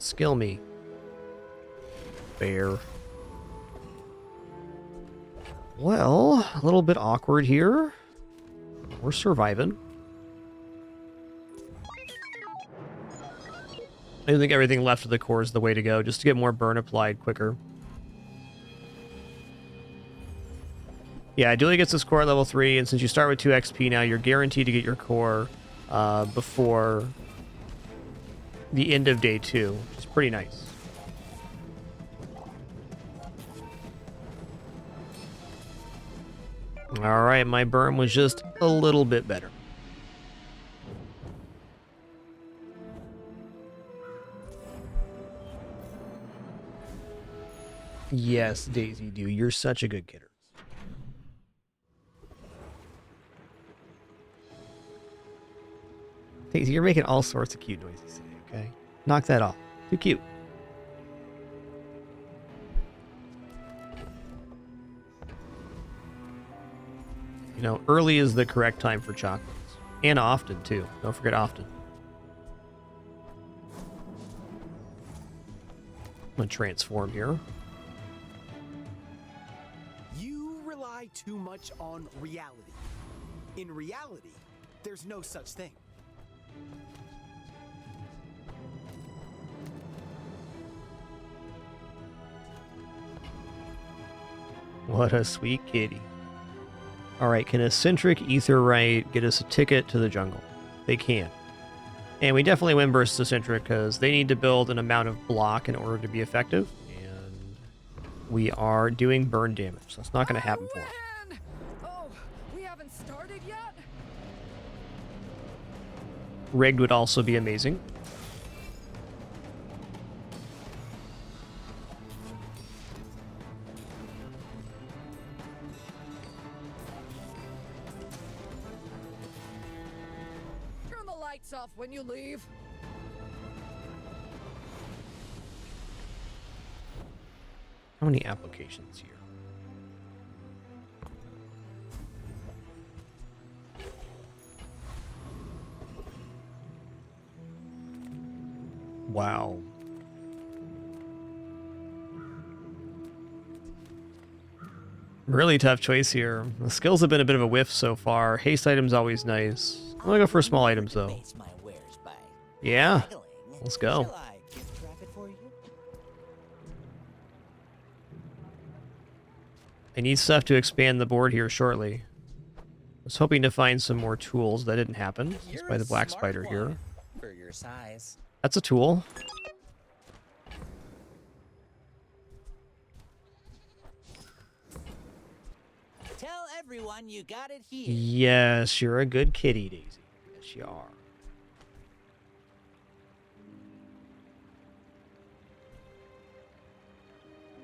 Skill me. Fair. Well, a little bit awkward here. We're surviving. I think everything left of the core is the way to go, just to get more burn applied quicker. Yeah, Dooley gets his core at level 3, and since you start with 2 XP now, you're guaranteed to get your core before the end of day 2, which is pretty nice. Alright, my burn was just a little bit better. Yes, Daisy Doo, you're such a good kidder. Daisy, you're making all sorts of cute noises today, okay? Knock that off. Too cute. You know, early is the correct time for chocolates. And often, too. Don't forget often. I'm going to transform here. You rely too much on reality. In reality, there's no such thing. What a sweet kitty. Alright, can Eccentric Aetheryte get us a ticket to the jungle? They can. And we definitely win versus Eccentric because they need to build an amount of block in order to be effective. And we are doing burn damage, so that's not going to happen for us. Oh, we haven't started yet? Rigged would also be amazing. Turn the lights off when you leave. How many applications here? Wow. Really tough choice here. The skills have been a bit of a whiff so far. Haste item's always nice. I'm gonna go for small items though. Yeah, let's go. I need stuff to expand the board here shortly. I was hoping to find some more tools. That didn't happen. Just by the black spider here. For your size. That's a tool. Tell everyone you got it here. Yes, you're a good kitty, Daisy. Yes, you are.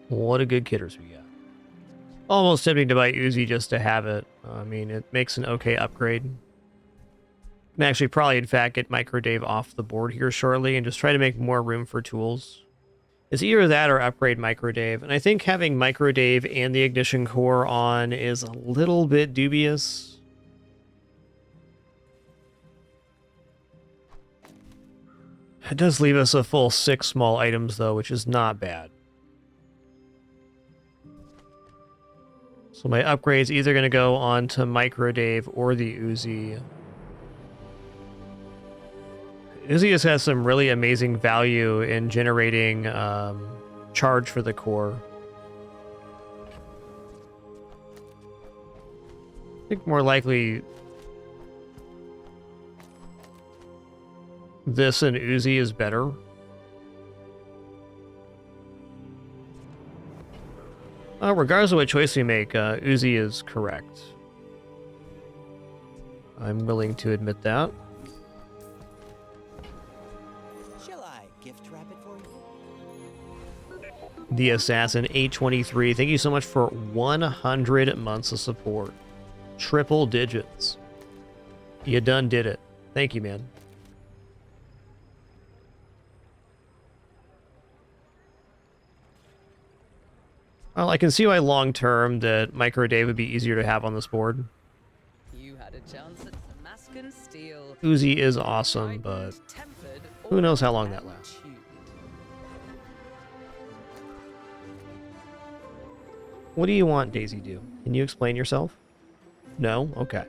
What a good kidders we got. Almost tempting to buy Uzi just to have it. I mean, it makes an okay upgrade. And actually probably, in fact, get Micro Dave off the board here shortly and just try to make more room for tools. It's either that or upgrade Micro Dave. And I think having Micro Dave and the Ignition Core on is a little bit dubious. It does leave us a full 6 small items, though, which is not bad. So my upgrade's either going to go on to Micro Dave or the Uzi. Uzi just has some really amazing value in generating charge for the core. I think more likely this and Uzi is better. Regardless of what choice we make, Uzi is correct. I'm willing to admit that. Shall I gift wrap it for you? The Assassin 823, thank you so much for 100 months of support. Triple digits. You done did it. Thank you, man. Well, I can see why long-term that Micro Dave would be easier to have on this board. You had a chance at Damascus steel. Uzi is awesome, but who knows how long that lasts. What do you want, Daisy do? Can you explain yourself? No? Okay.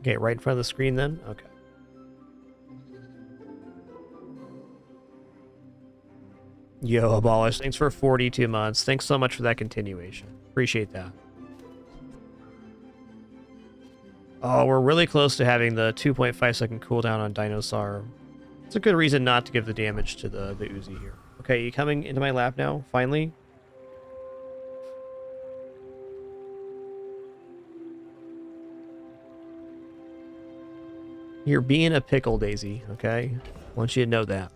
Okay, right in front of the screen then? Okay. Yo, Abolish, thanks for 42 months. Thanks so much for that continuation. Appreciate that. Oh, we're really close to having the 2.5 second cooldown on Dinosaur. It's a good reason not to give the damage to the Uzi here. Okay, you coming into my lap now, finally? You're being a pickle, Daisy, okay? I want you to know that.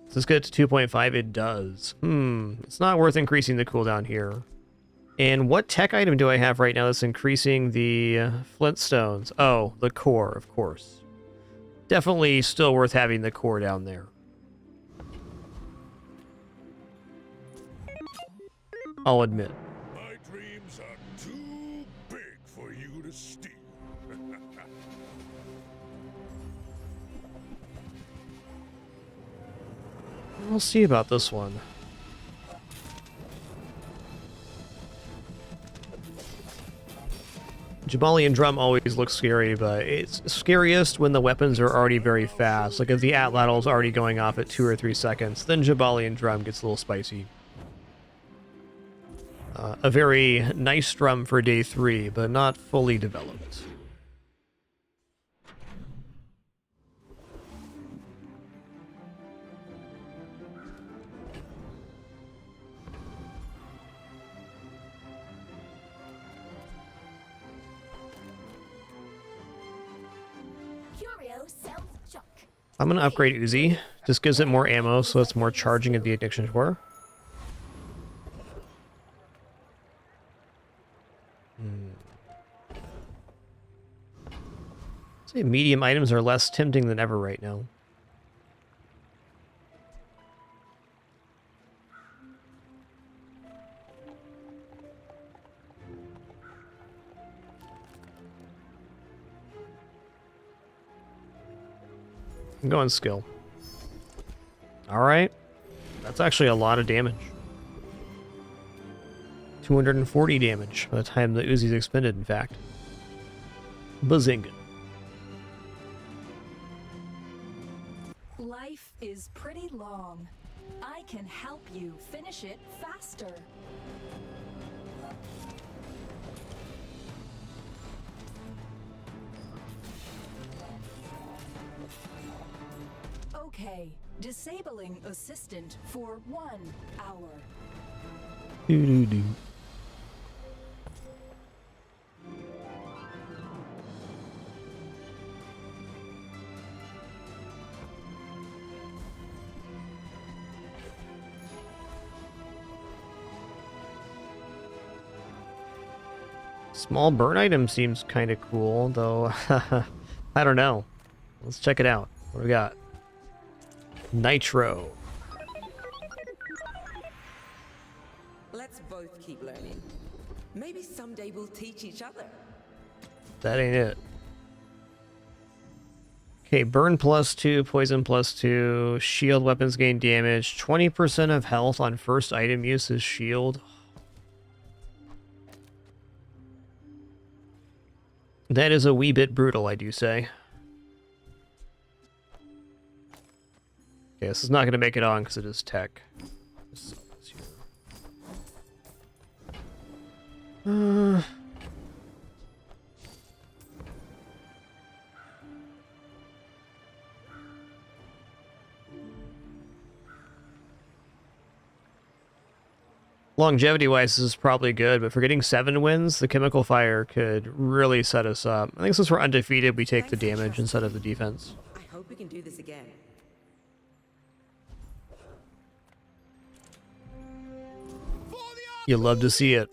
Does this get to 2.5? It does. It's not worth increasing the cooldown here. And what tech item do I have right now that's increasing the Flintstones? Oh, the core, of course. Definitely still worth having the core down there. I'll admit. My dreams are too big for you to steal. We'll see about this one. Jabalian Drum always looks scary, but it's scariest when the weapons are already very fast. Like if the Atlatl is already going off at 2 or 3 seconds, then Jabalian Drum gets a little spicy. A very nice drum for day 3, but not fully developed. I'm going to upgrade Uzi. Just gives it more ammo, so it's more charging of the Ignition Core. Say medium items are less tempting than ever right now. I'm going skill. Alright. That's actually a lot of damage. 240 damage by the time the Uzi's expended, in fact. Bazinga. Life is pretty long. I can help you finish it faster. Okay, disabling assistant for 1 hour. Doo-doo-doo. Small burn item seems kind of cool, though. I don't know. Let's check it out. What do we got? Nitro. Let's both keep learning. Maybe someday we'll teach each other. That ain't it. Okay, burn +2, poison +2, shield weapons gain damage, 20% of health on first item use is shield. That is a wee bit brutal, I do say. Okay, this is not going to make it on because it is tech. Longevity-wise, this is probably good, but for getting 7 wins, the Chemical Fire could really set us up. I think since we're undefeated, we take the damage instead of the defense. I hope we can do this again. You love to see it.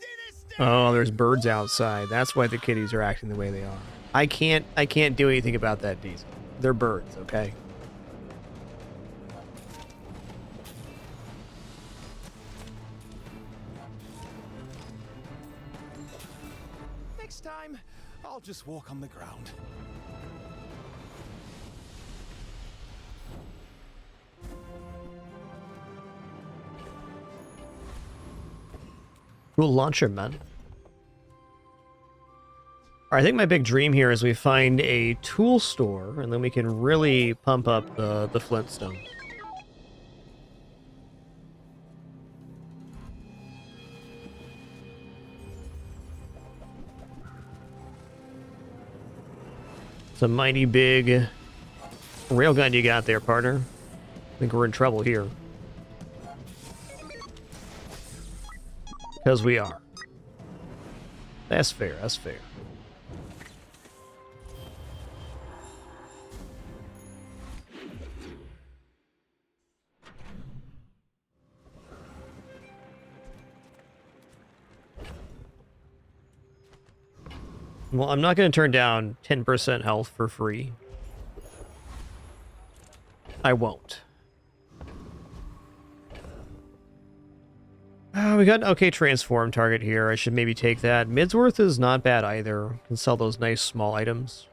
Oh, there's birds outside. That's why the kitties are acting the way they are. I can't do anything about that, Diesel. They're birds, okay? Next time, I'll just walk on the ground. Cool launcher, man. I think my big dream here is we find a tool store, and then we can really pump up the Flintstone. It's a mighty big railgun you got there, partner. I think we're in trouble here. Because we are. That's fair, that's fair. Well, I'm not going to turn down 10% health for free. I won't. We got an okay transform target here. I should maybe take that. Midsworth is not bad either. Can sell those nice small items.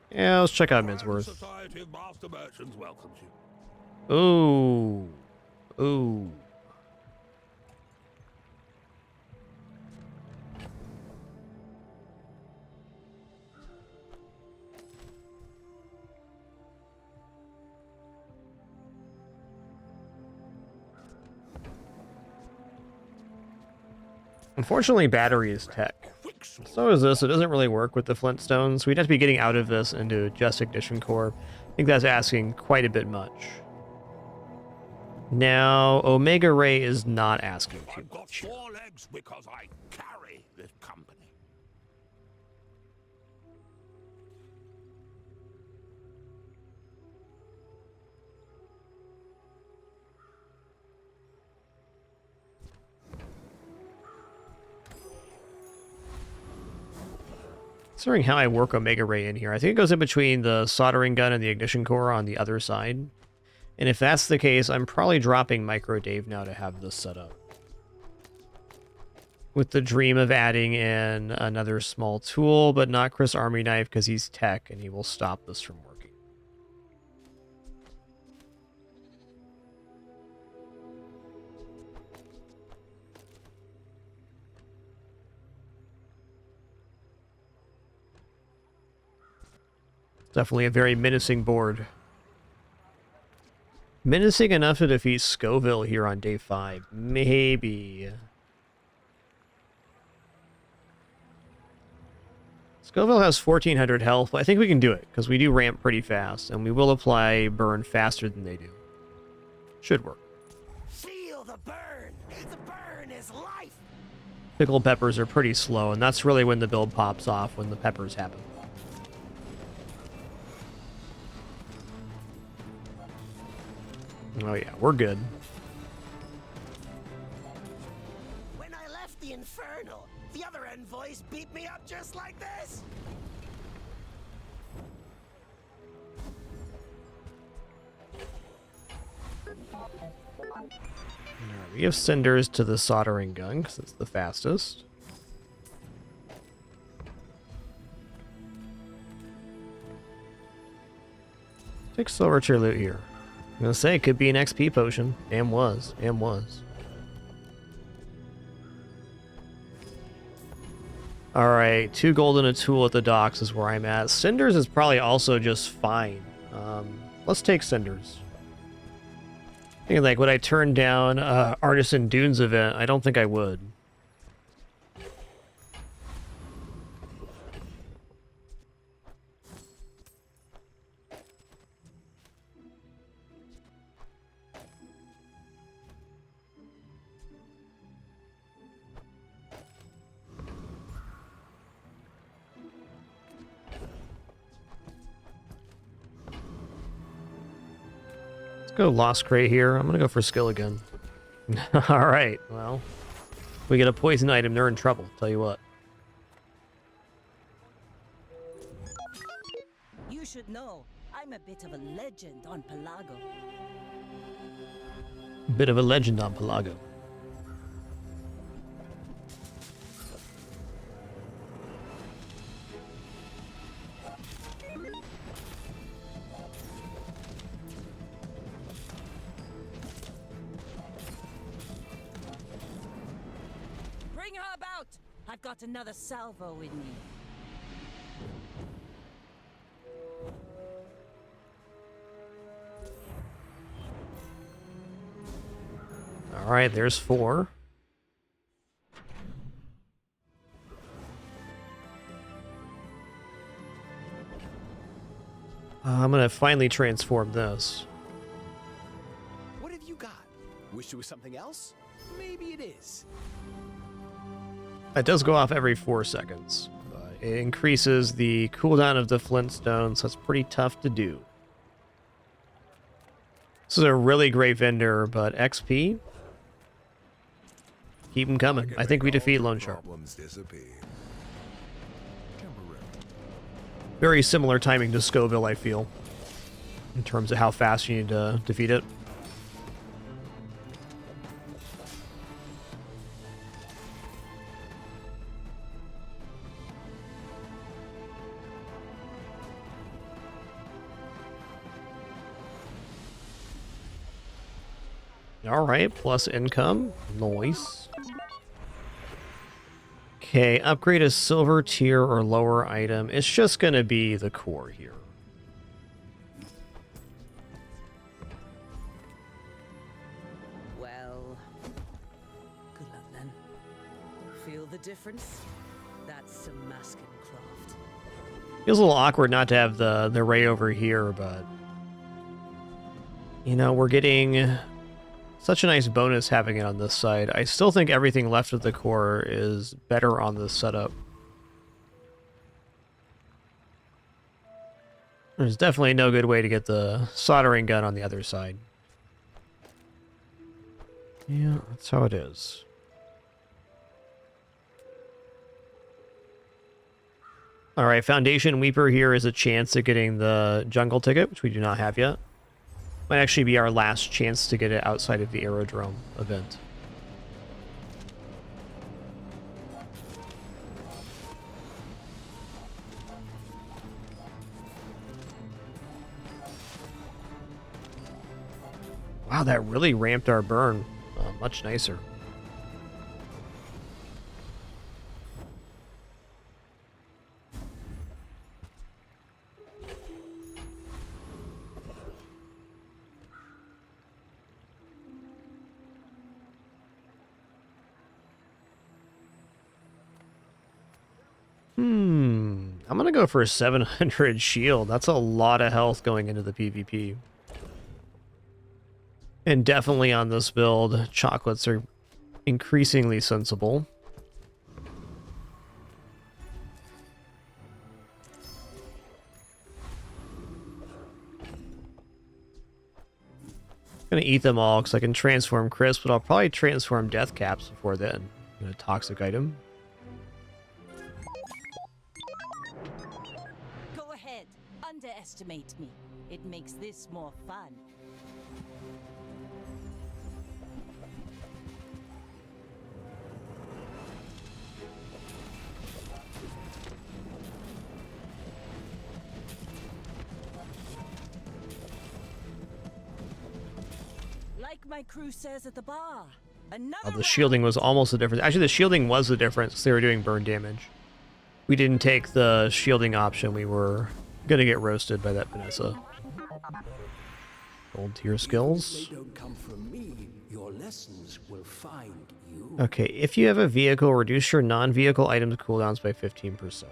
Yeah, let's check out Midsworth. Society of Master Merchants welcomes you. Ooh. Ooh. Unfortunately, battery is tech. So is this. It doesn't really work with the Flintstones. We'd have to be getting out of this into just Ignition Core. I think that's asking quite a bit much. Now, Omega Ray is not asking too much. I've got 4 legs because I carry this company. Considering how I work Omega Ray in here, I think it goes in between the soldering gun and the ignition core on the other side. And if that's the case, I'm probably dropping Micro Dave now to have this set up. With the dream of adding in another small tool, but not Chris Army Knife because he's tech and he will stop this from working. Definitely a very menacing board. Menacing enough to defeat Scoville here on day 5. Maybe. Scoville has 1400 health, but I think we can do it, because we do ramp pretty fast, and we will apply burn faster than they do. Should work. Feel the burn! The burn is life! Pickled peppers are pretty slow, and that's really when the build pops off, when the peppers happen. Oh yeah, we're good. When I left the Infernal, the other envoys beat me up just like this! Alright, we have cinders to the soldering gun, because it's the fastest. Take silver tier loot here. I'm gonna say it could be an XP potion. And was. And was. Alright, 2 gold and a tool at the docks is where I'm at. Cinders is probably also just fine. Let's take cinders. Thinking like, would I turn down Artisan Dunes event? I don't think I would. Let's go Lost Crate here. I'm gonna go for skill again. Alright, well. We get a poison item, they're in trouble, tell you what. You should know, I'm a bit of a legend on Pelago. Bit of a legend on Pelago. Bring her about! I've got another salvo in me. Alright, there's 4. I'm gonna finally transform this. What have you got? Wish it was something else? Maybe it is. It does go off every 4 seconds. But it increases the cooldown of the Flintstone, so it's pretty tough to do. This is a really great vendor, but XP? Keep them coming. I think we defeat Lone Shark. Very similar timing to Scoville, I feel, in terms of how fast you need to defeat it. Alright, plus income. Nice. Okay, upgrade a silver tier or lower item. It's just gonna be the core here. Well, good luck then. Feel the difference? That's some masking craft. Feels a little awkward not to have the ray over here, but you know, we're getting such a nice bonus having it on this side. I still think everything left of the core is better on this setup. There's definitely no good way to get the soldering gun on the other side. Yeah, that's how it is. Alright, Foundation Weeper here is a chance at getting the jungle ticket, which we do not have yet. Might actually be our last chance to get it outside of the aerodrome event. Wow, that really ramped our burn. Much nicer. I'm gonna go for a 700 shield. That's a lot of health going into the PvP. And definitely on this build, chocolates are increasingly sensible. I'm gonna eat them all because I can transform Crisp, but I'll probably transform Death Caps before then. A toxic item. Go ahead, underestimate me. It makes this more fun. Like my crew says at the bar. The shielding was almost the difference. Actually, the shielding was the difference. They were doing burn damage. We didn't take the shielding option. We were gonna get roasted by that Vanessa. Gold tier skills. They don't come from me. Your lessons will find you. Okay, if you have a vehicle, reduce your non-vehicle items cooldowns by 15%.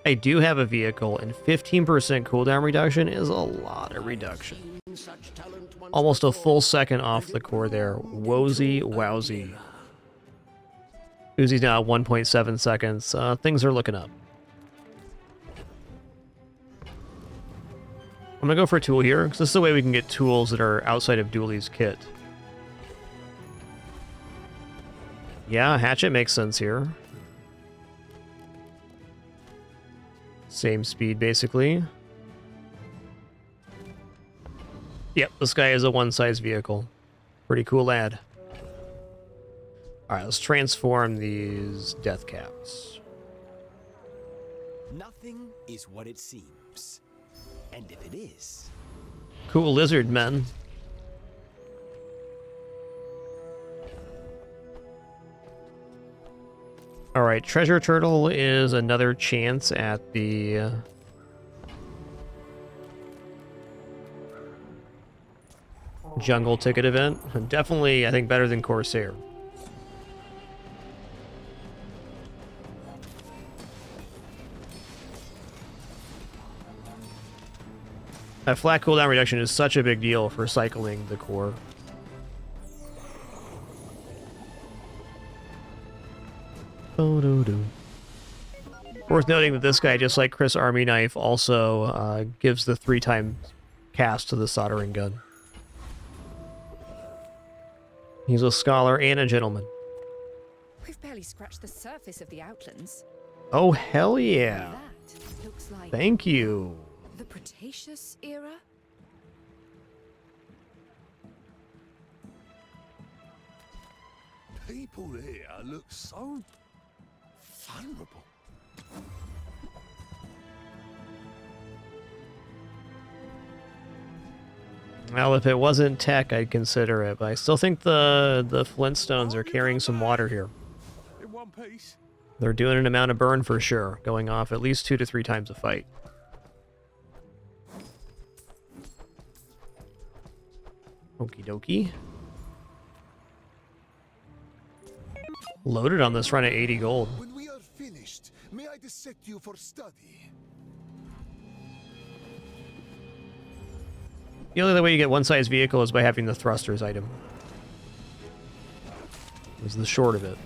I do have a vehicle, and 15% cooldown reduction is a lot of reduction. Almost a full second off the core there. Wozy wowzy. Uzi's now at 1.7 seconds. Things are looking up. I'm gonna go for a tool here, because this is the way we can get tools that are outside of Dooley's kit. Yeah, hatchet makes sense here. Same speed, basically. Yep, this guy is a one-size vehicle. Pretty cool lad. Alright, let's transform these Death Caps. Nothing is what it seems. And if it is... Cool lizard men. Alright, Treasure Turtle is another chance at the... jungle ticket event. Definitely, I think, better than Corsair. That flat cooldown reduction is such a big deal for cycling the core. Worth noting that this guy, just like Chris Army Knife, also gives the 3-time cast to the soldering gun. He's a scholar and a gentleman. We've barely scratched the surface of the Outlands. Oh, hell yeah. That looks like Thank you. the Cretaceous era? People here look so vulnerable. Well, if it wasn't tech, I'd consider it, but I still think the Flintstones are carrying some water here. In one piece. They're doing an amount of burn for sure, going off at least 2 to 3 times a fight. Okie dokie. Loaded on this run at 80 gold. When we are finished, may I dissect you for study? The only other way you get one-size vehicle is by having the thrusters item. Is the short of it.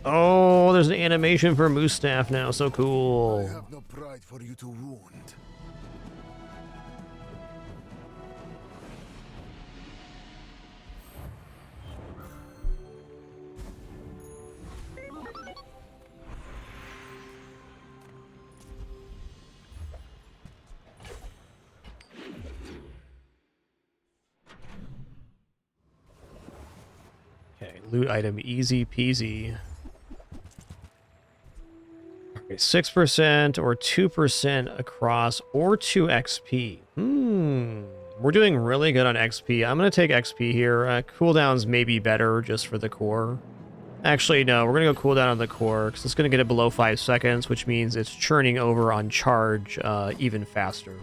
Oh, there's an animation for Moose Staff now. So cool. I have no pride for you to wound. Okay, loot item, easy peasy. Okay, 6% or 2% across or 2 XP. We're doing really good on XP. I'm going to take XP here. Cooldowns may be better just for the core. Actually, no, we're going to go cooldown on the core because it's going to get it below 5 seconds, which means it's churning over on charge even faster.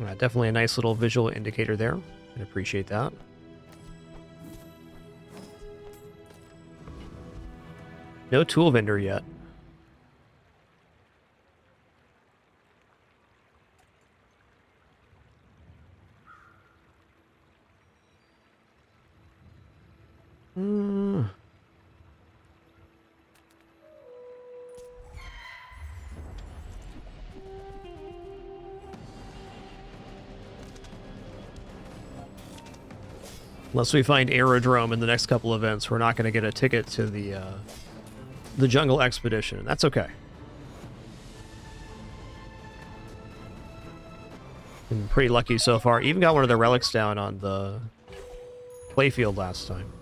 Definitely a nice little visual indicator there. I appreciate that. No tool vendor yet. Unless we find Aerodrome in the next couple events, we're not going to get a ticket to the jungle expedition. That's okay. Been pretty lucky so far. Even got one of the relics down on the playfield last time.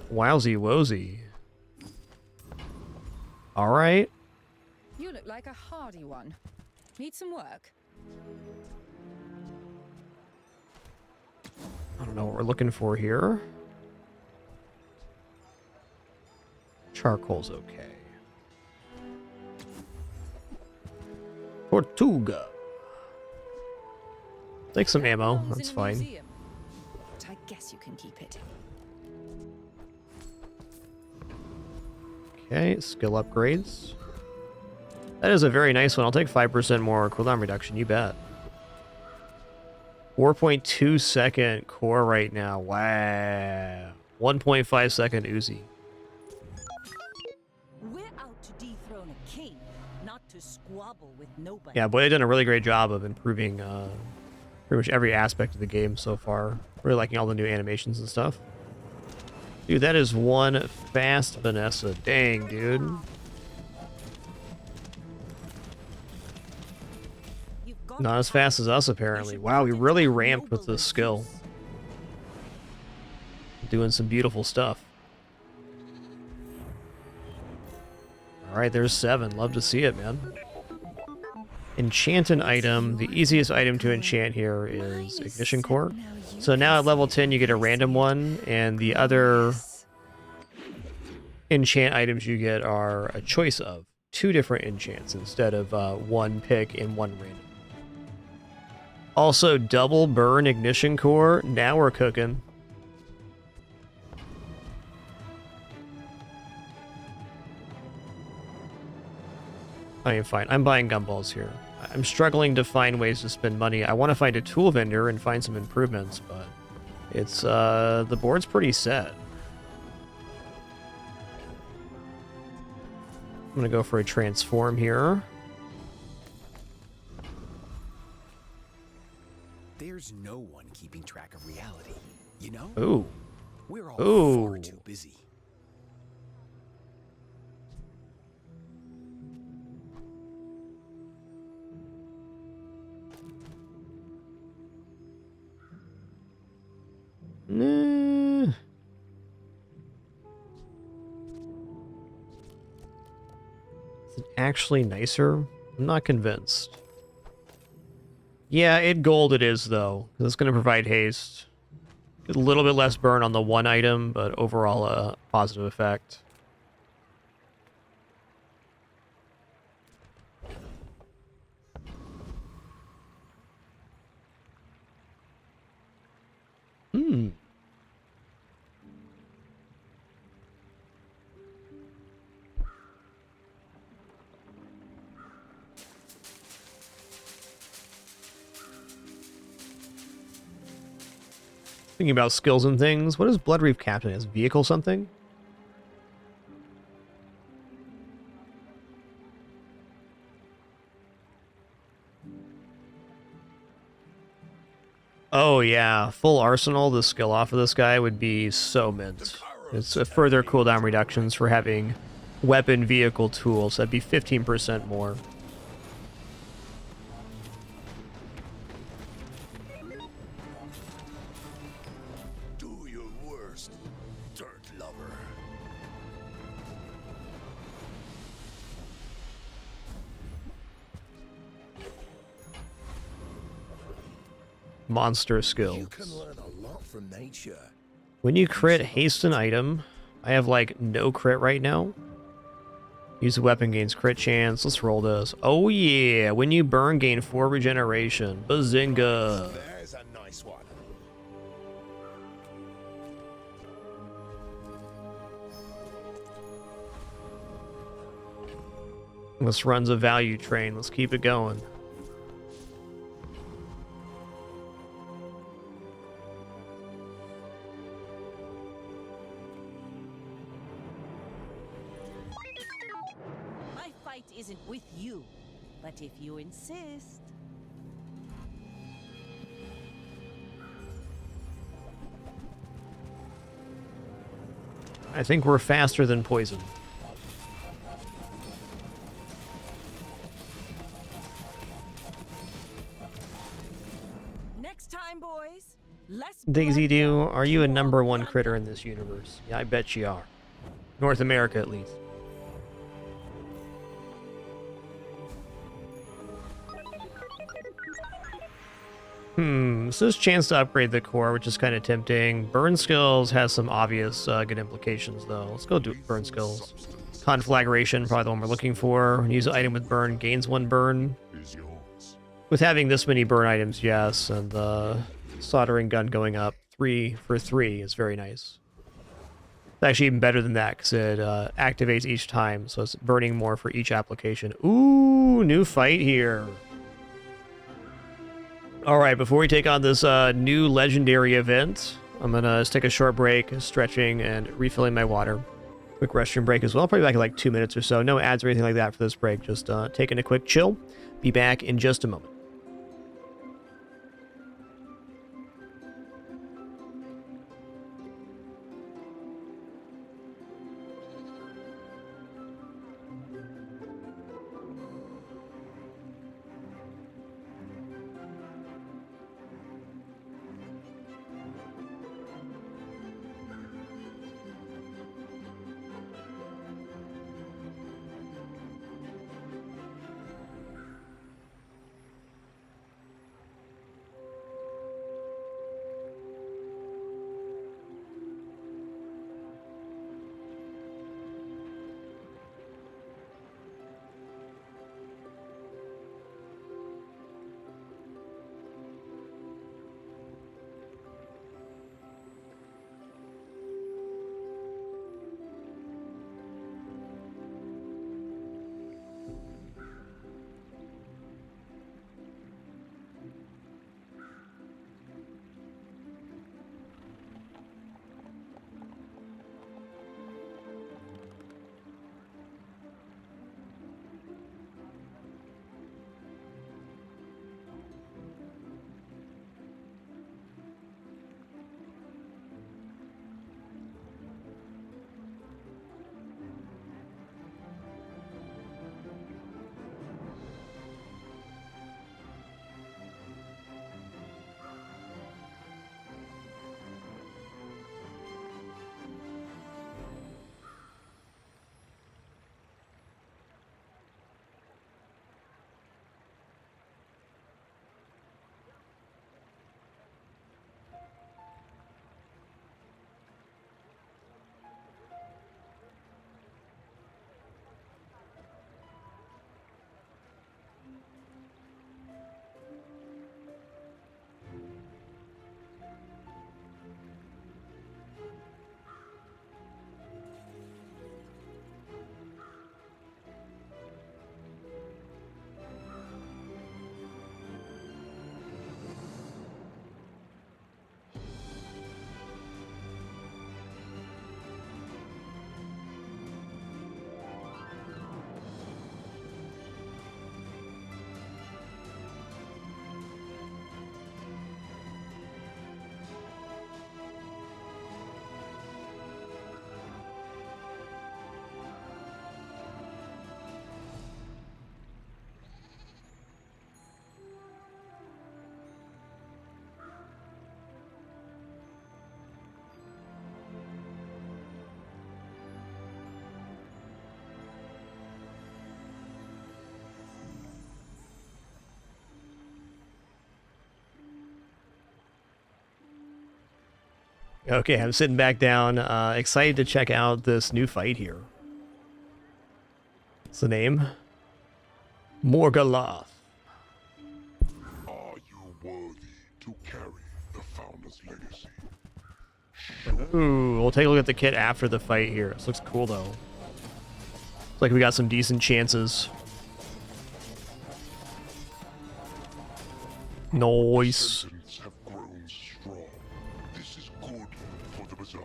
Wowsy wosy. All right. You look like a hardy one. Need some work? I don't know what we're looking for here. Charcoal's okay. Tortuga. Take some ammo. That's fine. But I guess you can keep it. Okay, skill upgrades. That is a very nice one. I'll take 5% more cooldown reduction, you bet. 4.2 second core right now. Wow. 1.5 second Uzi. We're out to dethrone a king, not to squabble with nobody. Yeah, boy, they've done a really great job of improving pretty much every aspect of the game so far. Really liking all the new animations and stuff. Dude, that is one fast Vanessa. Dang, dude. Not as fast as us, apparently. Wow, we really ramped with this skill. Doing some beautiful stuff. Alright, there's 7. Love to see it, man. Enchant an item. The easiest item to enchant here is Ignition Core. So now at level 10 you get a random one, and the other enchant items you get are a choice of 2 different enchants instead of 1 pick and 1 random. Also, double burn Ignition Core. Now we're cooking. I mean, fine. I'm buying gumballs here. I'm struggling to find ways to spend money. I want to find a tool vendor and find some improvements, but it's, the board's pretty set. I'm gonna go for a transform here. There's no one keeping track of reality, you know? Ooh. We're all far too busy. Nah. Is it actually nicer? I'm not convinced. Yeah, in gold it is, though. It's going to provide haste. A little bit less burn on the one item, but overall a positive effect. Hmm. Thinking about skills and things. What is Blood Reef Captain? Is vehicle something? Oh yeah, full arsenal, the skill off of this guy would be so mint. It's a further cooldown reductions for having weapon vehicle tools. That'd be 15% more. Do your worst, dirt lover. Monster skills. You can learn a lot from nature. When you crit haste an item, I have like no crit right now. Use a weapon gains crit chance. Let's roll this. Oh yeah, when you burn, gain 4 regeneration. Bazinga. There's a nice one. This runs a value train. Let's keep it going. My fight isn't with you, but if you insist. I think we're faster than poison. Next time, boys. Less Daisy Doo, are you a #1 critter in this universe? Yeah, I bet you are. North America, at least. So there's a chance to upgrade the core, which is kind of tempting. Burn skills has some obvious good implications, though. Let's go do burn skills. Conflagration, probably the one we're looking for. Use an item with burn, gains 1 burn. With having this many burn items, yes, and the soldering gun going up 3 for 3 is very nice. It's actually even better than that, because it activates each time, so it's burning more for each application. Ooh, new fight here. Alright, before we take on this new legendary event, I'm gonna take a short break, stretching and refilling my water. Quick restroom break as well, probably back in like 2 minutes or so. No ads or anything like that for this break, just taking a quick chill. Be back in just a moment. Okay, I'm sitting back down, excited to check out this new fight here. What's the name? Morgaloth. Are you worthy to carry the Founder's legacy? Ooh, we'll take a look at the kit after the fight here. This looks cool, though. Looks like we got some decent chances. Nice. Descendants have grown strong. This is good for the bazaar.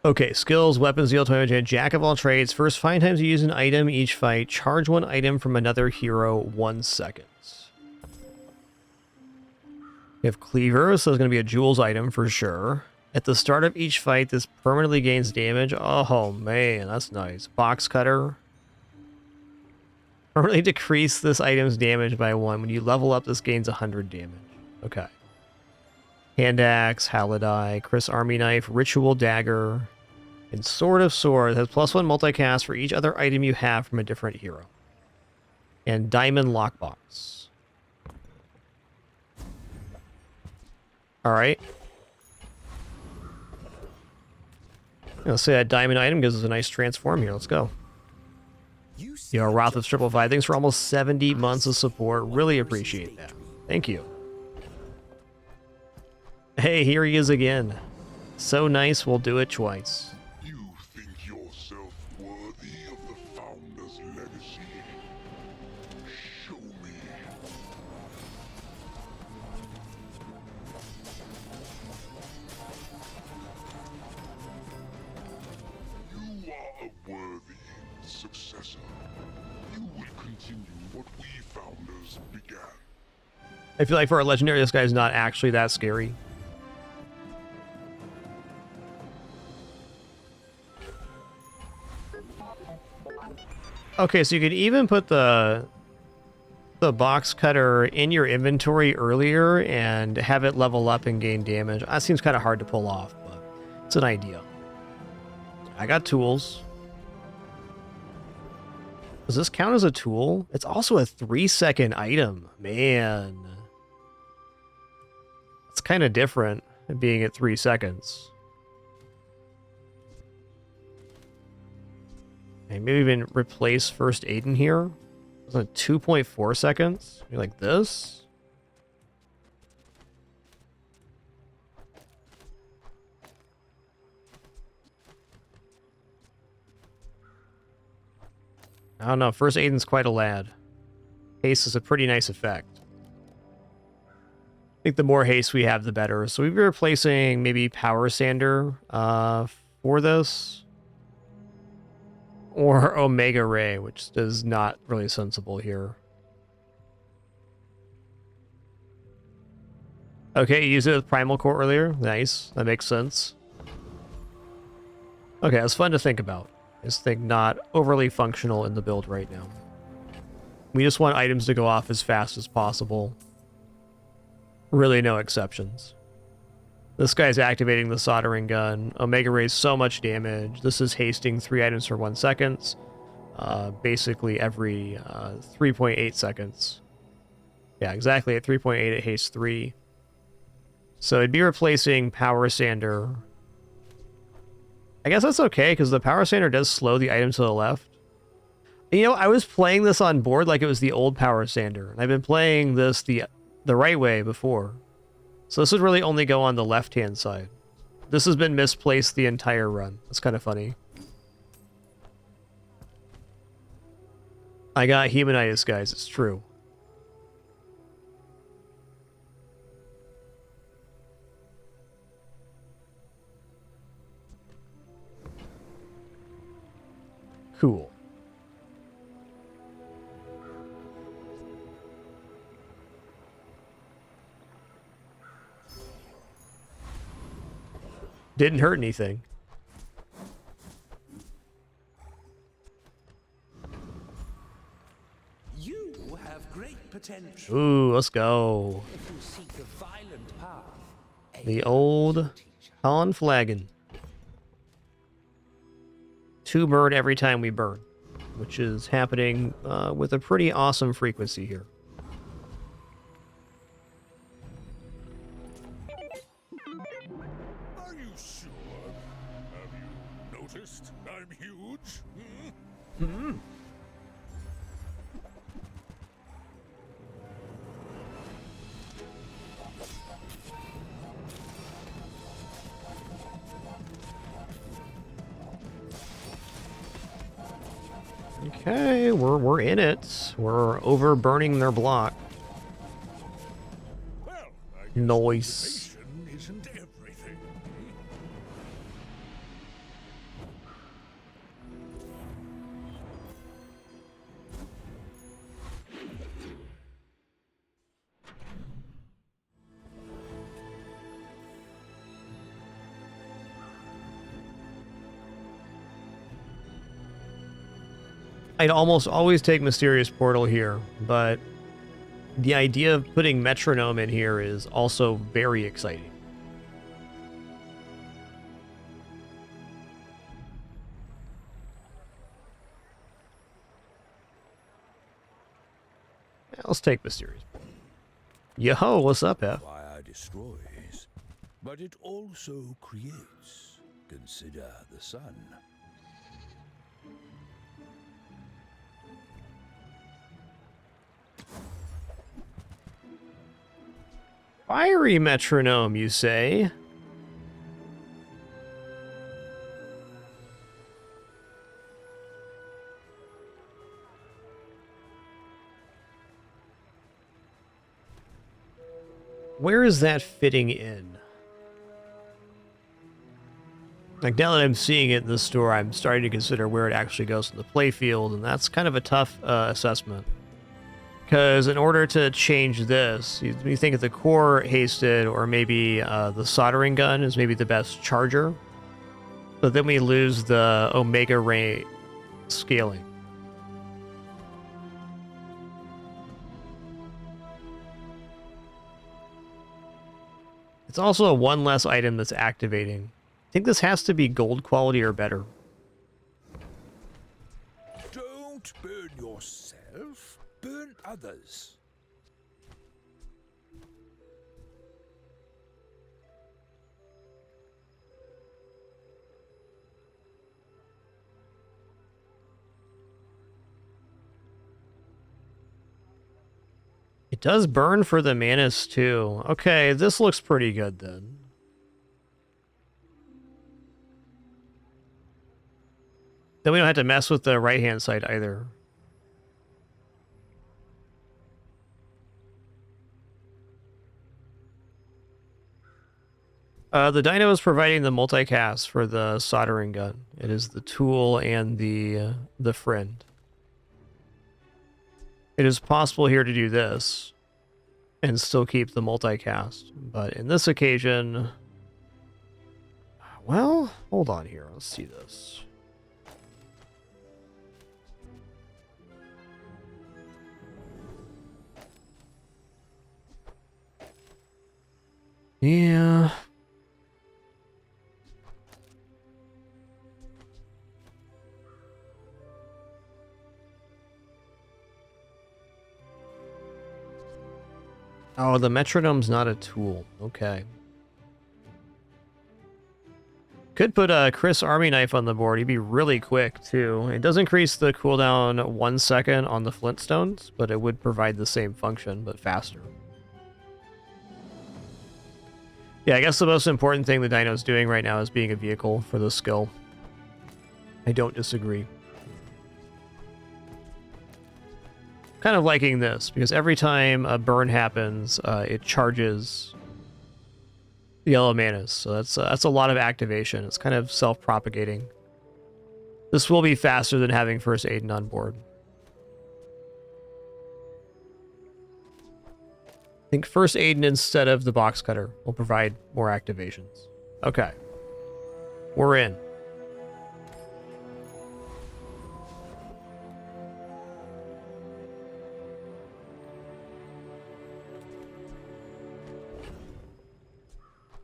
Okay, skills, weapons, deal 20 damage, jack of all trades. First 5 times you use an item each fight. Charge one item from another hero 1 second. We have Cleaver, so it's going to be a Jules item for sure. At the start of each fight, this permanently gains damage. Oh man, that's nice. Box Cutter. Permanently decrease this item's damage by 1. When you level up, this gains 100 damage. Okay. Hand Axe, Halidai, Chris Army Knife, Ritual Dagger, and Sword of Swords has +1 multicast for each other item you have from a different hero. And Diamond Lockbox. Alright. Let's say that diamond item gives us a nice transform here. Let's go. Yo, Wrath of Triple 5. Thanks for almost 70 months of support. Really appreciate that. Thank you. Hey, here he is again. So nice, we'll do it twice. You think yourself worthy of the Founder's legacy? Show me. You are a worthy successor. You will continue what we Founders began. I feel like for a legendary, this guy's not actually that scary. Okay, so you could even put the box cutter in your inventory earlier and have it level up and gain damage. That seems kind of hard to pull off, but it's an idea. I got tools. Does this count as a tool? It's also a 3-second item. Man. It's kind of different being at 3 seconds. Okay, maybe even replace first aid in here. It's like 2.4 seconds. Maybe like this. I don't know. First Aiden's quite a lad. Haste is a pretty nice effect. I think the more haste we have, the better. So we'll be replacing maybe Power Sander for this. Or Omega Ray, which is not really sensible here. Okay, you used it with Primal Core earlier. Nice. That makes sense. Okay, that's fun to think about. This thing not overly functional in the build right now. We just want items to go off as fast as possible. Really no exceptions. This guy's activating the soldering gun. Omega Ray's so much damage. This is hasting 3 items for 1 second. Basically every 3.8 seconds. Yeah, exactly at 3.8 it hastes 3. So it'd be replacing Power Sander. I guess that's okay, because the Power Sander does slow the item to the left. You know, I was playing this on board like it was the old Power Sander, and I've been playing this the right way before. So this would really only go on the left-hand side. This has been misplaced the entire run. That's kind of funny. I got Humanitis, guys. It's true. Cool. Didn't hurt anything. You have great potential. Ooh, let's go. If you seek a violent path, The old Colin Flagon. 2 burn every time we burn, which is happening with a pretty awesome frequency here. Are you sure? Have you noticed noticed I'm huge? Hmm. Okay, we're in it. We're over burning their block. Noise. Isn't everything. I'd almost always take Mysterious Portal here, but the idea of putting Metronome in here is also very exciting. Yeah, let's take Mysterious Portal. Yo, what's up, F? Fire destroys, but it also creates. Consider the sun. Fiery Metronome, you say? Where is that fitting in? Like, now that I'm seeing it in the store, I'm starting to consider where it actually goes in the playfield, and that's kind of a tough assessment. Because in order to change this, you think of the core hasted, or maybe the soldering gun is maybe the best charger. But then we lose the Omega Ray scaling. It's also a one less item that's activating. I think this has to be gold quality or better. Don't burn yourself, burn others. It does burn for the Manus too. Okay, this looks pretty good then. Then we don't have to mess with the right-hand side either. The Dino is providing the multicast for the soldering gun. It is the tool and the friend. It is possible here to do this and still keep the multicast, but in this occasion, well, hold on here. Let's see this. Yeah. Oh, the metronome's not a tool. Okay. Could put a Chris Army Knife on the board. He'd be really quick, too. It does increase the cooldown 1 second on the Flintstones, but it would provide the same function, but faster. Yeah, I guess the most important thing the Dino's doing right now is being a vehicle for the skill. I don't disagree. Kind of liking this, because every time a burn happens, it charges the yellow manas. So that's a lot of activation. It's kind of self-propagating. This will be faster than having First Aiden on board. I think First Aiden instead of the box cutter will provide more activations. Okay. We're in.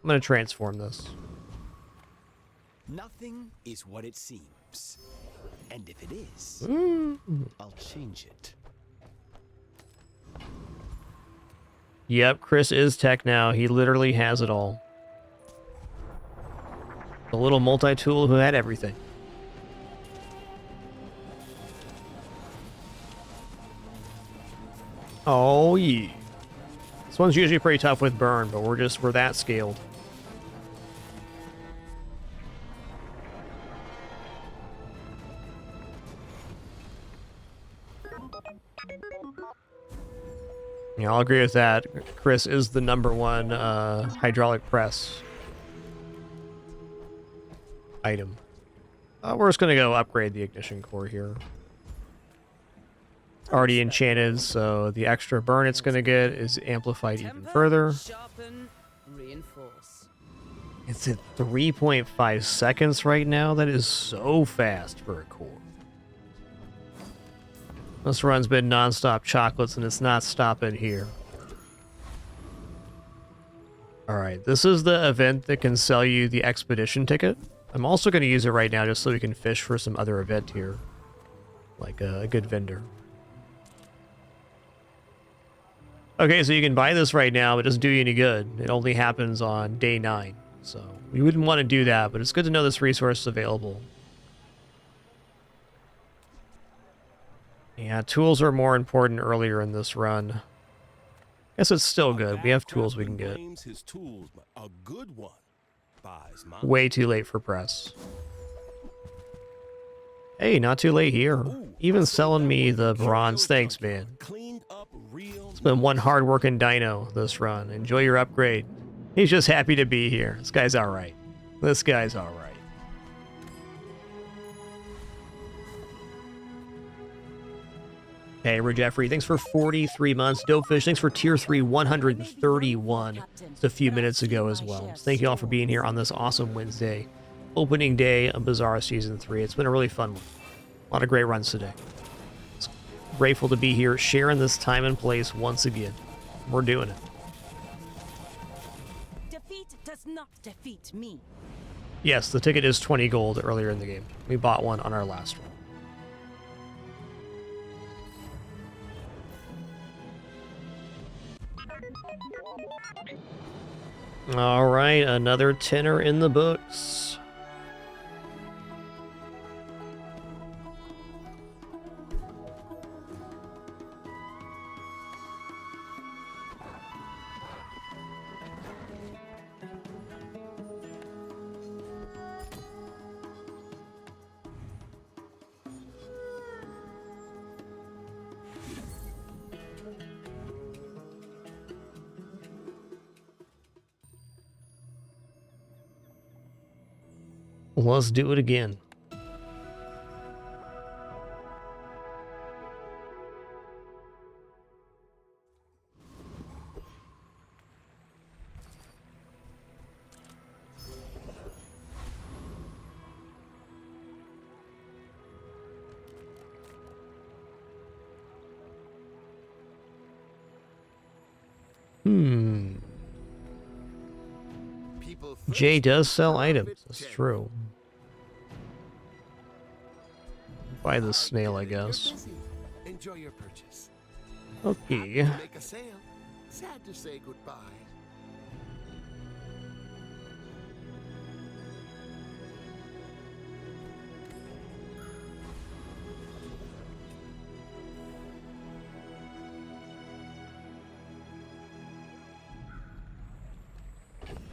I'm going to transform this. Nothing is what it seems. And if it is, I'll change it. Yep, Chris is tech now. He literally has it all. The little multi-tool who had everything. Oh yeah. This one's usually pretty tough with burn, but we're that scaled. Yeah, I'll agree with that. Chris is the #1 hydraulic press item. We're just gonna go upgrade the ignition core here. Already enchanted, so the extra burn it's gonna get is amplified even further. Sharpen, reinforce. It's at 3.5 seconds right now. That is so fast for a core. This run's been non-stop chocolates, and it's not stopping here. Alright, this is the event that can sell you the expedition ticket. I'm also going to use it right now just so we can fish for some other event here. Like a good vendor. Okay, so you can buy this right now, but it doesn't do you any good. It only happens on day 9. So we wouldn't want to do that, but it's good to know this resource is available. Yeah, tools are more important earlier in this run. Guess it's still good. We have tools we can get. His tools, but a good one buys mine. Way too late for press. Hey, not too late here. Even selling me the bronze. Thanks, man. It's been one hard-working dino this run. Enjoy your upgrade. He's just happy to be here. This guy's alright. This guy's alright. Hey, we're Jeffrey. Thanks for 43 months. Dopefish, thanks for tier 3, 131. Just a few minutes ago as well. So thank you all for being here on this awesome Wednesday. Opening day of Bizarre Season 3. It's been a really fun one. A lot of great runs today. It's grateful to be here, sharing this time and place once again. We're doing it. Defeat does not defeat me. Yes, the ticket is 20 gold earlier in the game. We bought one on our last one. All right, another tenner in the books. Let's do it again. Jay does sell items. That's true. Buy the snail, I guess. Enjoy your purchase. Okay. Make a sale. Sad to say goodbye.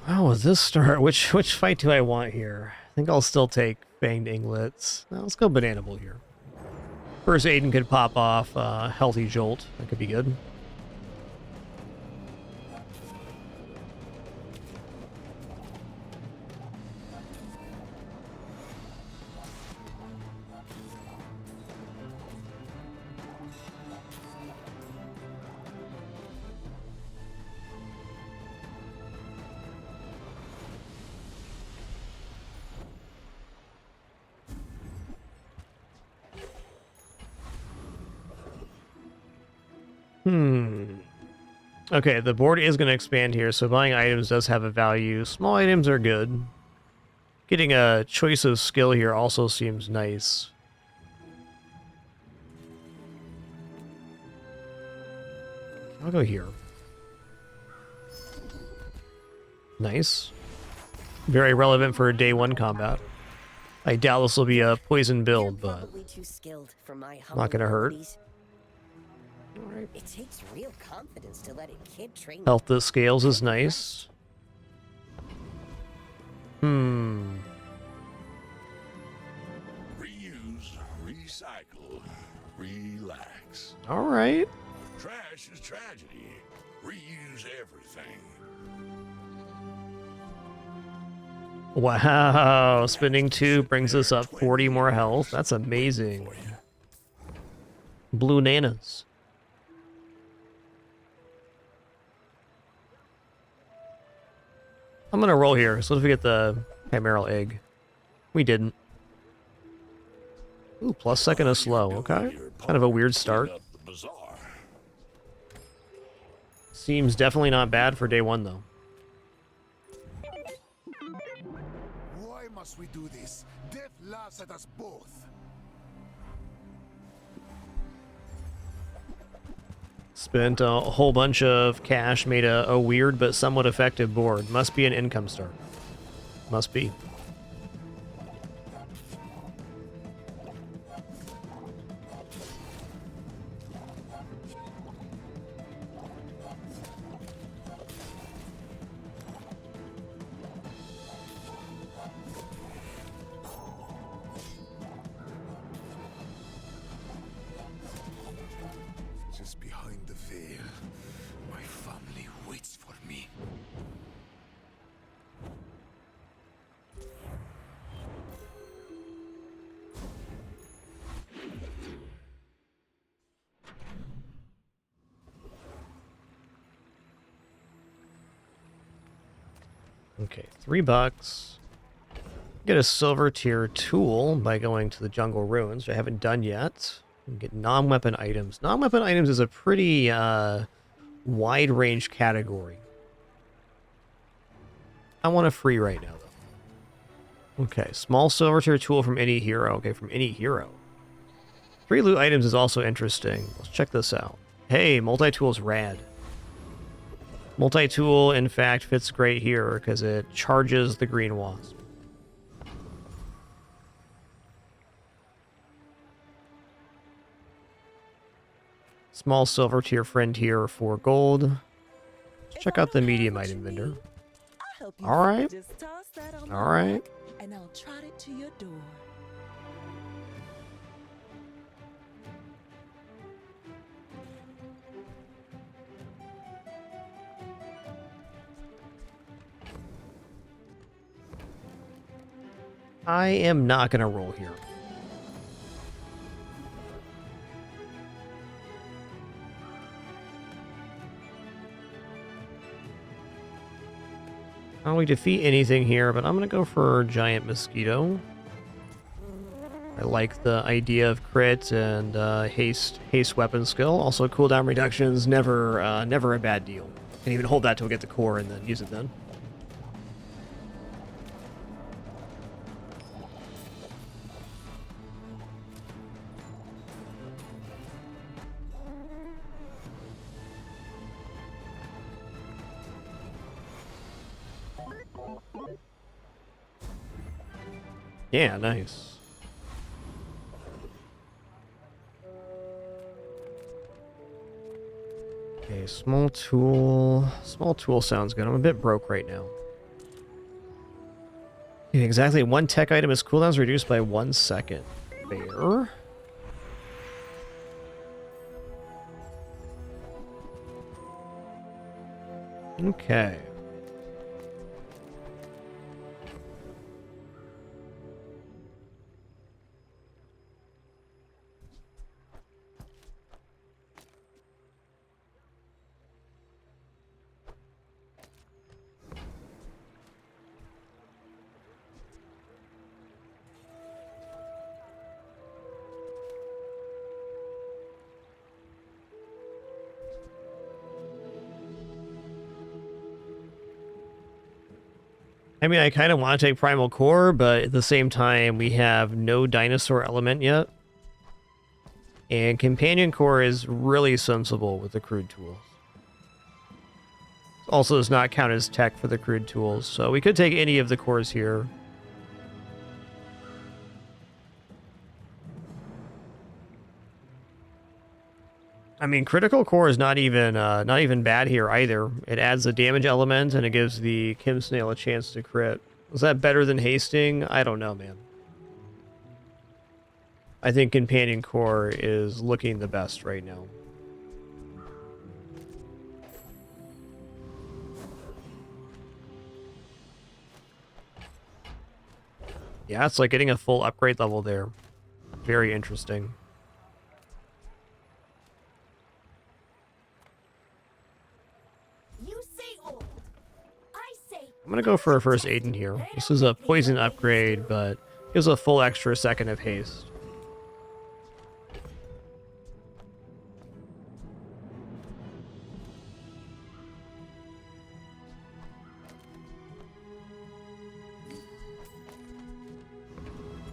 How was this start? Which fight do I want here? I think I'll still take Fanged Inglets. No, let's go Banana Bull here. First Aiden could pop off Healthy Jolt. That could be good. Okay, the board is going to expand here, so buying items does have a value. Small items are good. Getting a choice of skill here also seems nice. I'll go here. Nice. Very relevant for day 1 combat. I doubt this will be a poison build, but Too skilled for my not going to hurt. hobbies. It takes real confidence to let a kid train. Health that scales is nice. Reuse, recycle, relax. All right. Trash is tragedy. Reuse everything. Wow, spinning 2 brings us up 40 more health. That's amazing. Blue nanas. I'm gonna roll here, so what if we get the chimeral egg? We didn't. Ooh, plus second is slow, okay. Kind of a weird start. Seems definitely not bad for day 1, though. Why must we do this? Death laughs at us both. Spent a whole bunch of cash, made a weird but somewhat effective board. Must be an income start. Must be. Just behind the veil, my family waits for me. Okay, $3. Get a silver tier tool by going to the jungle ruins, which I haven't done yet. Get non-weapon items. Non-weapon items is a pretty wide range category. I want a free right now, though. Okay, small silver tier tool from any hero. Okay, from any hero. Free loot items is also interesting. Let's check this out. Hey, multi-tool's rad. Multi-tool, in fact, fits great here because it charges the green wasp. Small silver tier friend here for gold. Let's check out the medium item vendor. All right. All right. And I'll trot it to your door. I am not going to roll here. I don't really defeat anything here, but I'm going to go for Giant Mosquito. I like the idea of crit and haste weapon skill. Also, cooldown reductions, never a bad deal. Can even hold that till we get the core and then use it then. Yeah, nice. Okay, small tool. Small tool sounds good. I'm a bit broke right now. Yeah, exactly. One tech item is cooldowns reduced by 1 second. Fair. Okay. I mean, I kind of want to take Primal Core, but at the same time, we have no Dinosaur element yet. And Companion Core is really sensible with the crude tools. Also does not count as tech for the crude tools, so we could take any of the cores here. I mean, critical core is not even bad here either. It adds a damage element and it gives the Kim Snail a chance to crit. Is that better than hasting? I don't know, man. I think companion core is looking the best right now. Yeah, it's like getting a full upgrade level there. Very interesting. You say old. I say I'm gonna go for a first aid in here. This is a poison upgrade, but gives a full extra second of haste.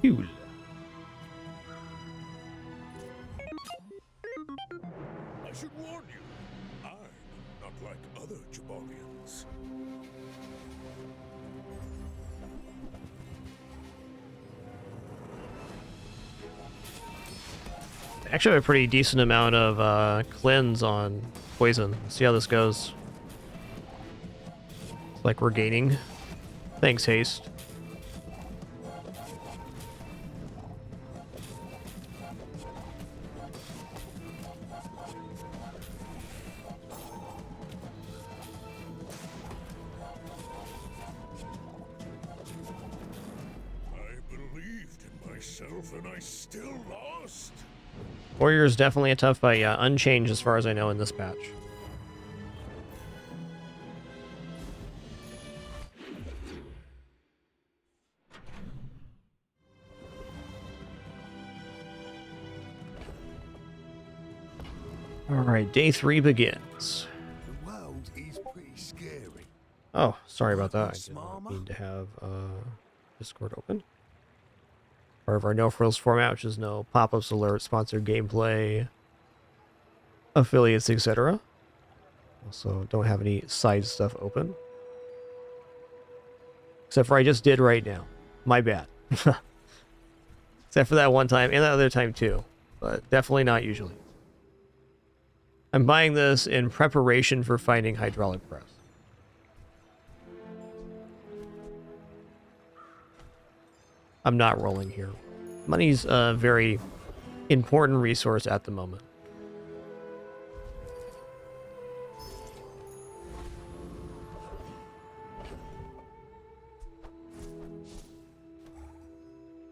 Cool. I should warn you, I'm not like other Jabarians. Actually, have a pretty decent amount of cleanse on poison. Let's see how this goes. It's like we're gaining. Thanks, haste. And I still lost. Warrior is definitely a tough fight, yeah. Unchanged as far as I know in this patch. Alright, day 3 begins. The world is pretty scary. Oh, sorry about that. I did not need to have Discord open. Part of our no frills format, which is no pop-ups, alerts, sponsored gameplay, affiliates, etc. Also, don't have any side stuff open. Except for I just did right now. My bad. Except for that one time, and that other time too. But definitely not usually. I'm buying this in preparation for finding hydraulic press. I'm not rolling here. Money's a very important resource at the moment.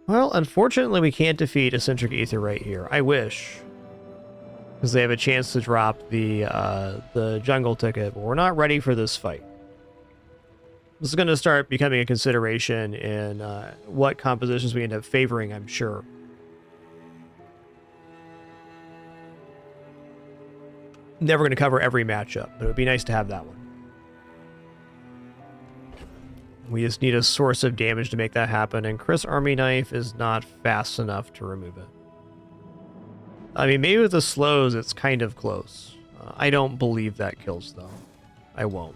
Well, unfortunately, we can't defeat Eccentric Ether right here. I wish. Because they have a chance to drop the jungle ticket, but we're not ready for this fight. This is going to start becoming a consideration in what compositions we end up favoring, I'm sure. Never going to cover every matchup, but it would be nice to have that one. We just need a source of damage to make that happen, and Chris Army Knife is not fast enough to remove it. I mean, maybe with the slows, it's kind of close. I don't believe that kills, though. I won't.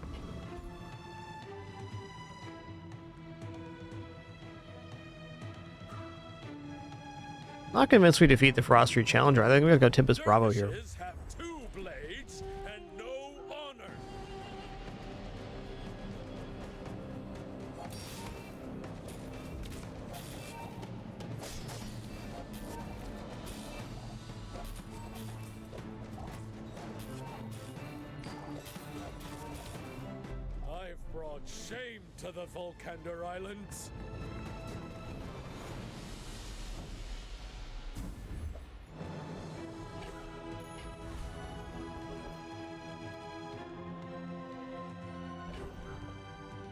Not convinced we defeat the Frost Street Challenger. I think we gotta go Tempest Bravo here. Have two blades and no honor. I've brought shame to the Volcander Islands.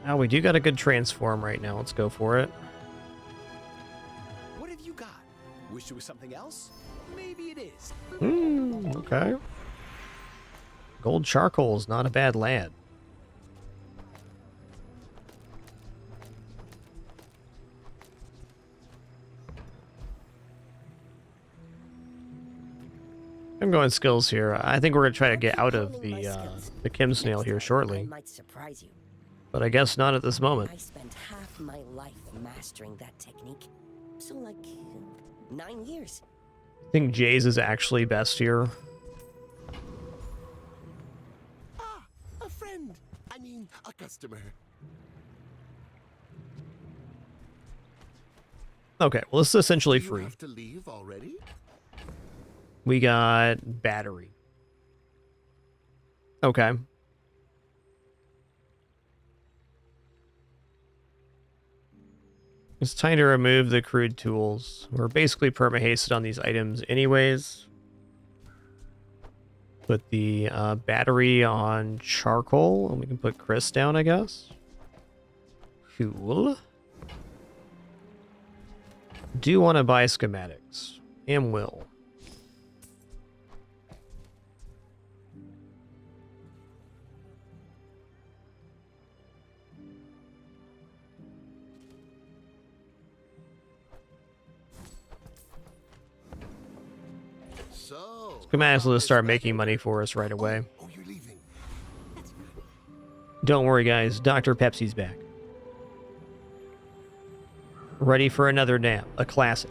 Now we do got a good transform right now. Let's go for it. What have you got? Wish it was something else? Maybe it is. Okay. Gold charcoal is not a bad lad. I'm going skills here. I think we're gonna try to get out of the Kim Snail here shortly. Might surprise you. But I guess not at this moment. I spent half my life mastering that technique. So like 9 years. I think Jay's is actually best here. customer. Okay, well, this is essentially Do you free. have to leave already? We got battery. Okay. It's time to remove the crude tools. We're basically perma-hasted on these items anyways. Put the battery on charcoal, and we can put Chris down, I guess. Cool. Do want to buy schematics. Am will. So, Schematics will just start making money for us right away. oh, you're leaving. Don't worry, guys. Dr. Pepsi's back. Ready for another nap. A classic.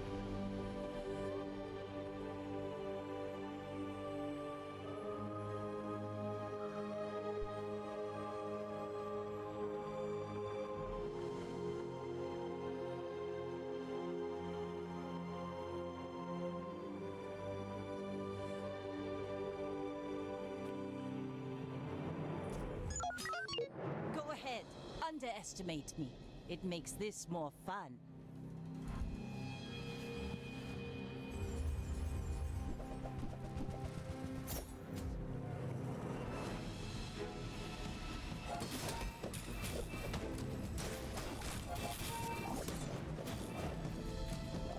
Go ahead, underestimate me. It makes this more fun.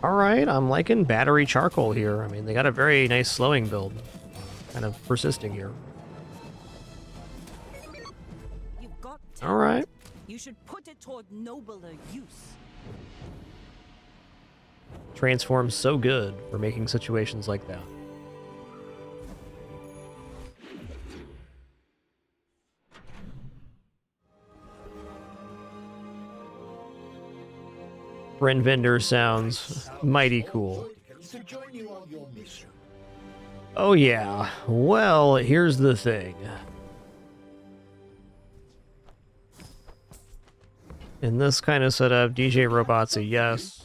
Alright, I'm liking battery charcoal here. I mean, they got a very nice slowing build. Kind of persisting here. You've got Alright. You should put it toward nobler use. Transforms so good for making situations like that. Bryn Vendor sounds mighty cool. To join you on your mission. Oh yeah. Well, here's the thing. In this kind of setup, DJ Robot's a yes.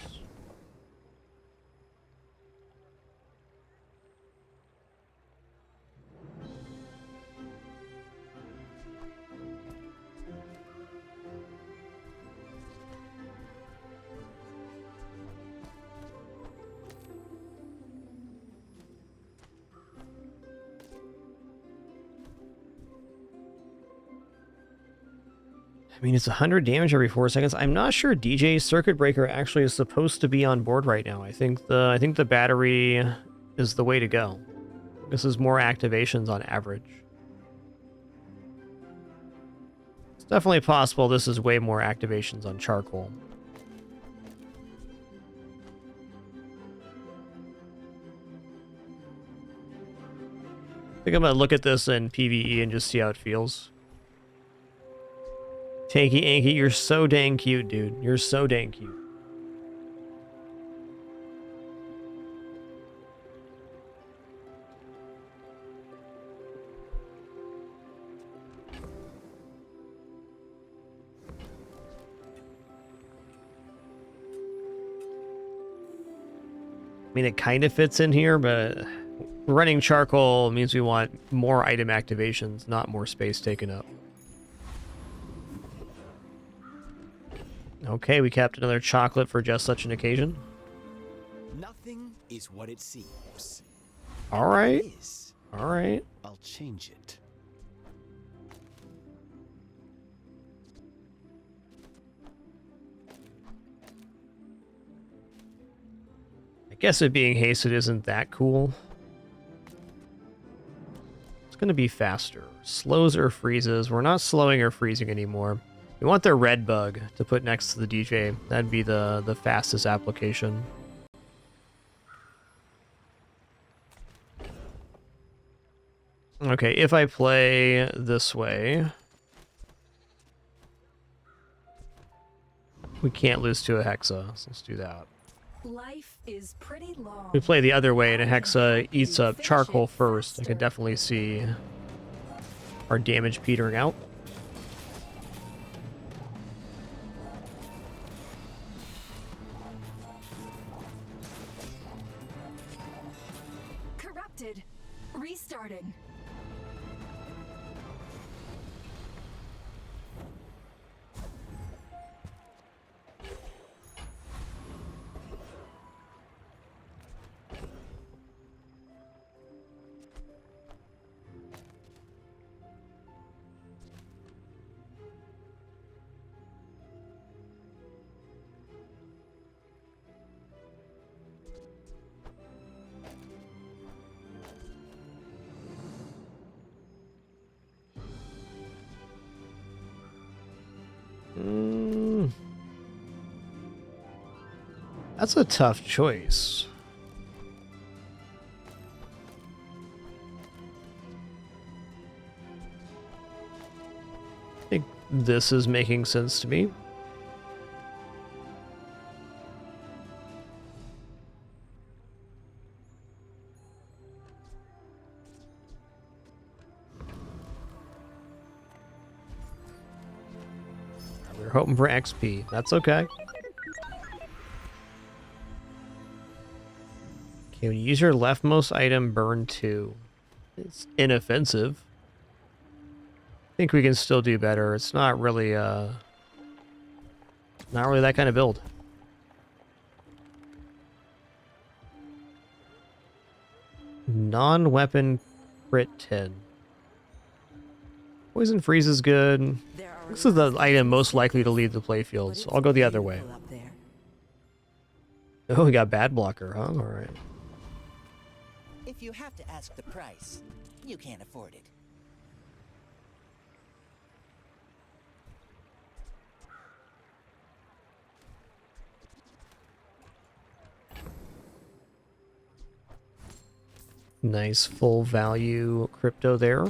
I mean, it's 100 damage every 4 seconds. I'm not sure DJ Circuit Breaker actually is supposed to be on board right now. I think the battery is the way to go. This is more activations on average. It's definitely possible this is way more activations on charcoal. I think I'm gonna look at this in PvE and just see how it feels. Tanky Anky, you're so dang cute, dude. You're so dang cute. I mean, it kind of fits in here, but running charcoal means we want more item activations, not more space taken up. Okay, we kept another chocolate for just such an occasion. Nothing is what it seems. All right. It is. All right. I'll change it. I guess it being hasted isn't that cool. It's going to be faster. Slows or freezes. We're not slowing or freezing anymore. We want the red bug to put next to the DJ. That'd be the fastest application. Okay, if I play this way, we can't lose to a Hexa, so let's do that. Life is pretty long. If we play the other way and a Hexa eats up charcoal first, I could definitely see our damage petering out. Detected. Restarting. That's a tough choice. I think this is making sense to me. We were hoping for XP. That's okay. Okay, when you use your leftmost item, burn 2. It's inoffensive. I think we can still do better. It's not really that kind of build. Non-weapon crit 10. Poison freeze is good. This is the item most likely to leave the playfield, so I'll go the other way. Oh, we got bad blocker, huh? Alright. If you have to ask the price, you can't afford it. Nice full value crypto there.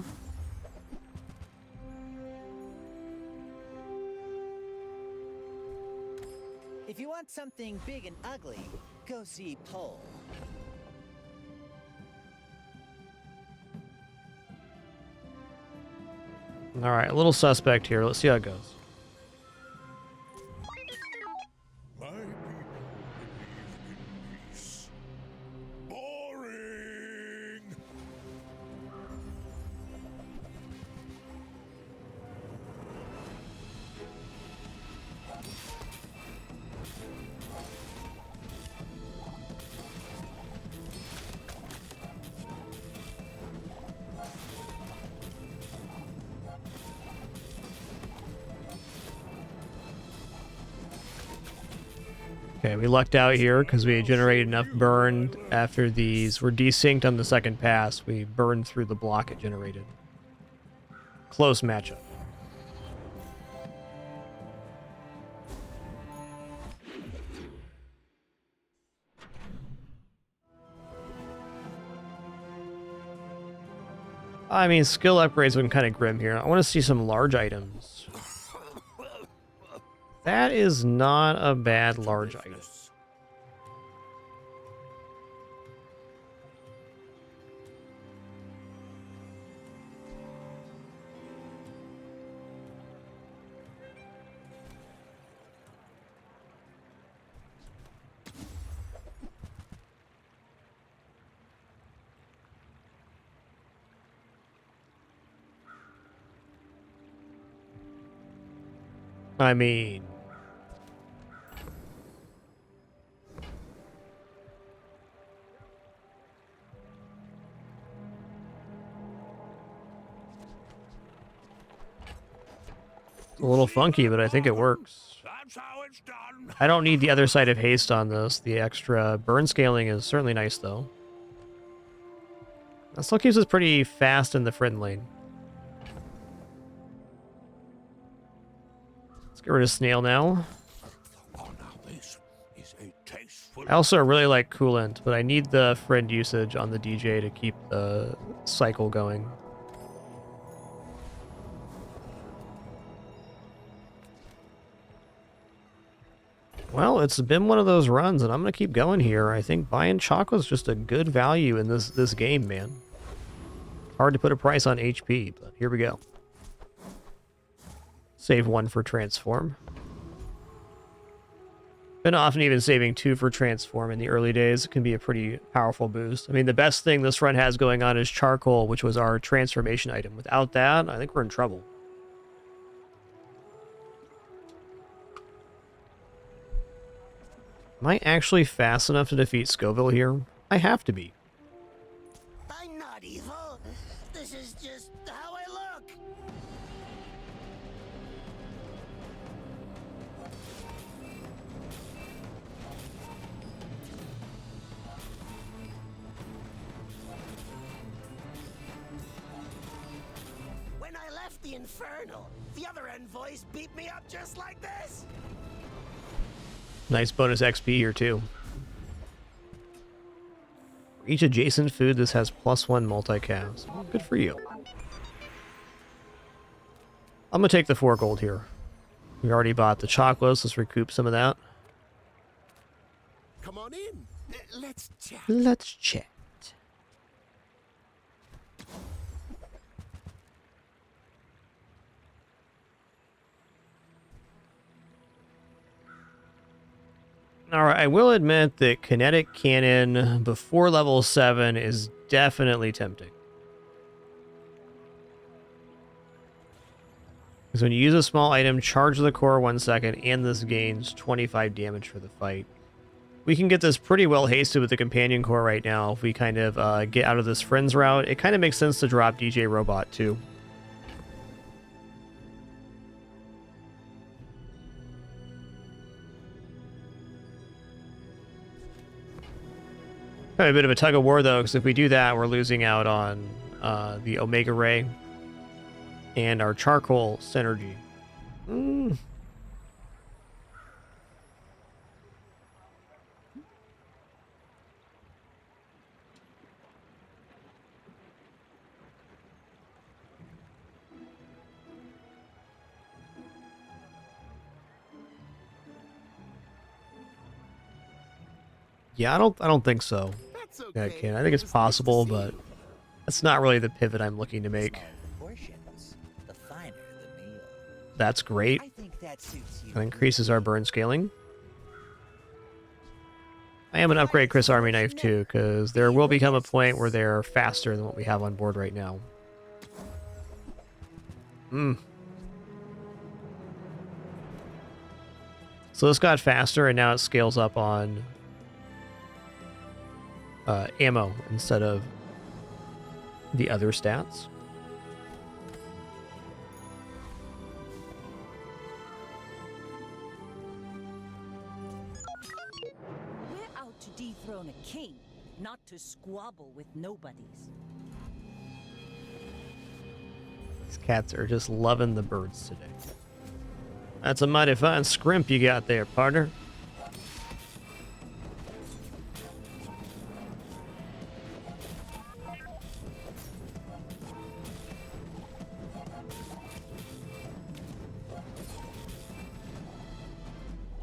If you want something big and ugly, go see Pole. Alright, a little suspect here. Let's see how it goes. My people believe in peace. Boring! Okay, we lucked out here because we generated enough burn after these were desynced on the second pass. We burned through the block it generated. Close matchup. I mean, skill upgrades have been kind of grim here. I want to see some large items. That is not a bad large item. I mean... a little funky, but I think it works. I don't need the other side of haste on this. The extra burn scaling is certainly nice, though. That still keeps us pretty fast in the friend lane. Let's get rid of Snail now. I also really like Coolant, but I need the friend usage on the DJ to keep the cycle going. Well, it's been one of those runs, and I'm going to keep going here. I think buying Chocolate's just a good value in this game, man. Hard to put a price on HP, but here we go. Save one for Transform. And often even saving 2 for transform in the early days can be a pretty powerful boost. I mean, the best thing this run has going on is charcoal, which was our transformation item. Without that, I think we're in trouble. Am I actually fast enough to defeat Scoville here? I have to be. I'm not evil. This is just how I look. When I left the Infernal, the other envoys beat me up just like this. Nice bonus XP here, too. For each adjacent food, this has +1 multicast. Well, good for you. I'm going to take the 4 gold here. We already bought the chocolates. Let's recoup some of that. Come on in. Let's chat. Let's chat. Alright, I will admit that kinetic cannon before level 7 is definitely tempting. Because when you use a small item, charge the core 1 second, and this gains 25 damage for the fight. We can get this pretty well hasted with the companion core right now if we kind of get out of this friends route. It kind of makes sense to drop DJ Robot too. Probably a bit of a tug of war though, because if we do that, we're losing out on the Omega Ray and our charcoal synergy. Yeah, I don't think so. Yeah, I can. I think it's possible, but that's not really the pivot I'm looking to make. The finer the meal. That's great. I think that suits you. That increases our burn scaling. I am going to upgrade Chris Army Knife too, because there will become a point where they're faster than what we have on board right now. So this got faster, and now it scales up on ammo instead of the other stats. We're out to dethrone a king, not to squabble with nobodies. These cats are just loving the birds today. That's a mighty fine scrimp you got there, partner.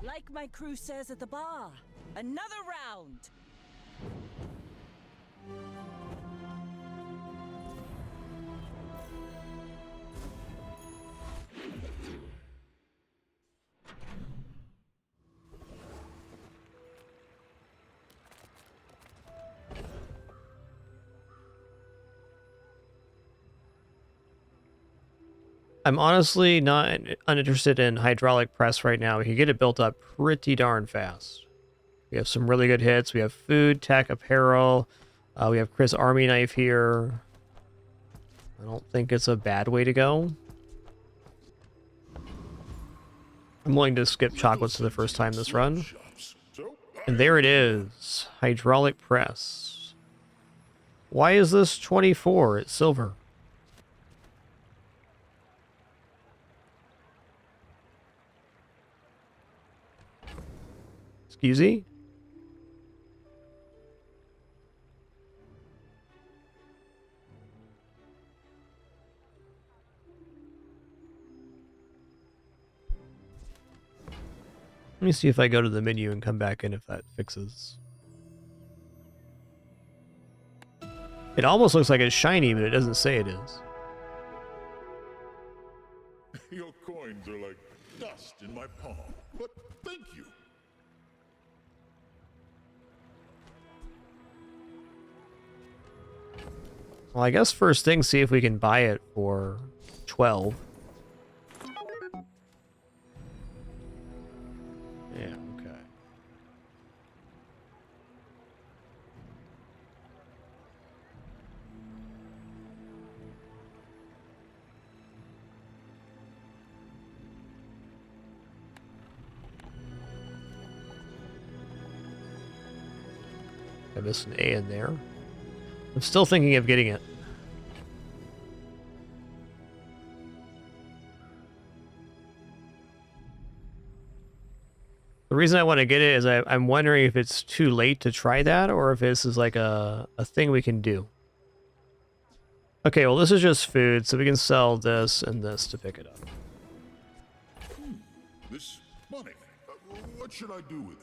Like my crew says at the bar, another round. I'm honestly not uninterested in hydraulic press right now. We can get it built up pretty darn fast. We have some really good hits. We have food, tech, apparel. We have Chris Army Knife here. I don't think it's a bad way to go. I'm willing to skip chocolates for the first time this run. And there it is. Hydraulic press. Why is this 24? It's silver. Excuse me? Let me see if I go to the menu and come back in if that fixes. It almost looks like it's shiny, but it doesn't say it is. Your coins are like dust in my palm, but thank you. Well, I guess first thing, see if we can buy it for 12. Yeah, okay. I missed an A in there. I'm still thinking of getting it. The reason I want to get it is I'm wondering if it's too late to try that, or if this is like a thing we can do. Okay, well this is just food, so we can sell this and this to pick it up. This money. What should I do with it?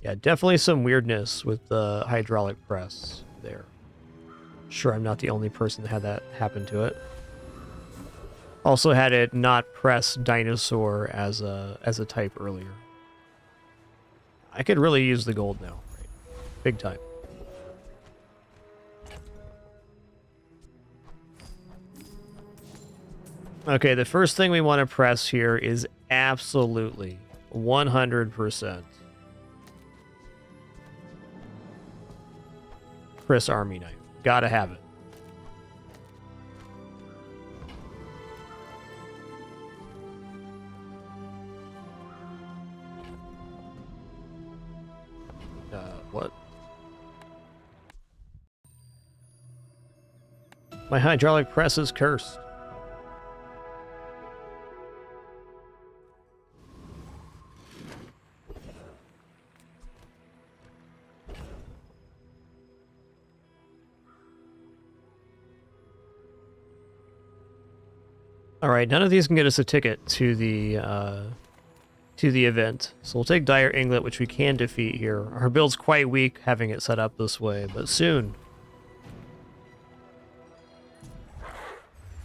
Yeah, definitely some weirdness with the hydraulic press there. Sure, I'm not the only person that had that happen to it. Also had it not press Dinosaur as a type earlier. I could really use the gold now, right? Big time. Okay, the first thing we want to press here is absolutely 100% Chris Army Knife. Gotta have it. What? My hydraulic press is cursed. All right, none of these can get us a ticket to the event. So we'll take Dire Inglet, which we can defeat here. Our build's quite weak having it set up this way, but soon.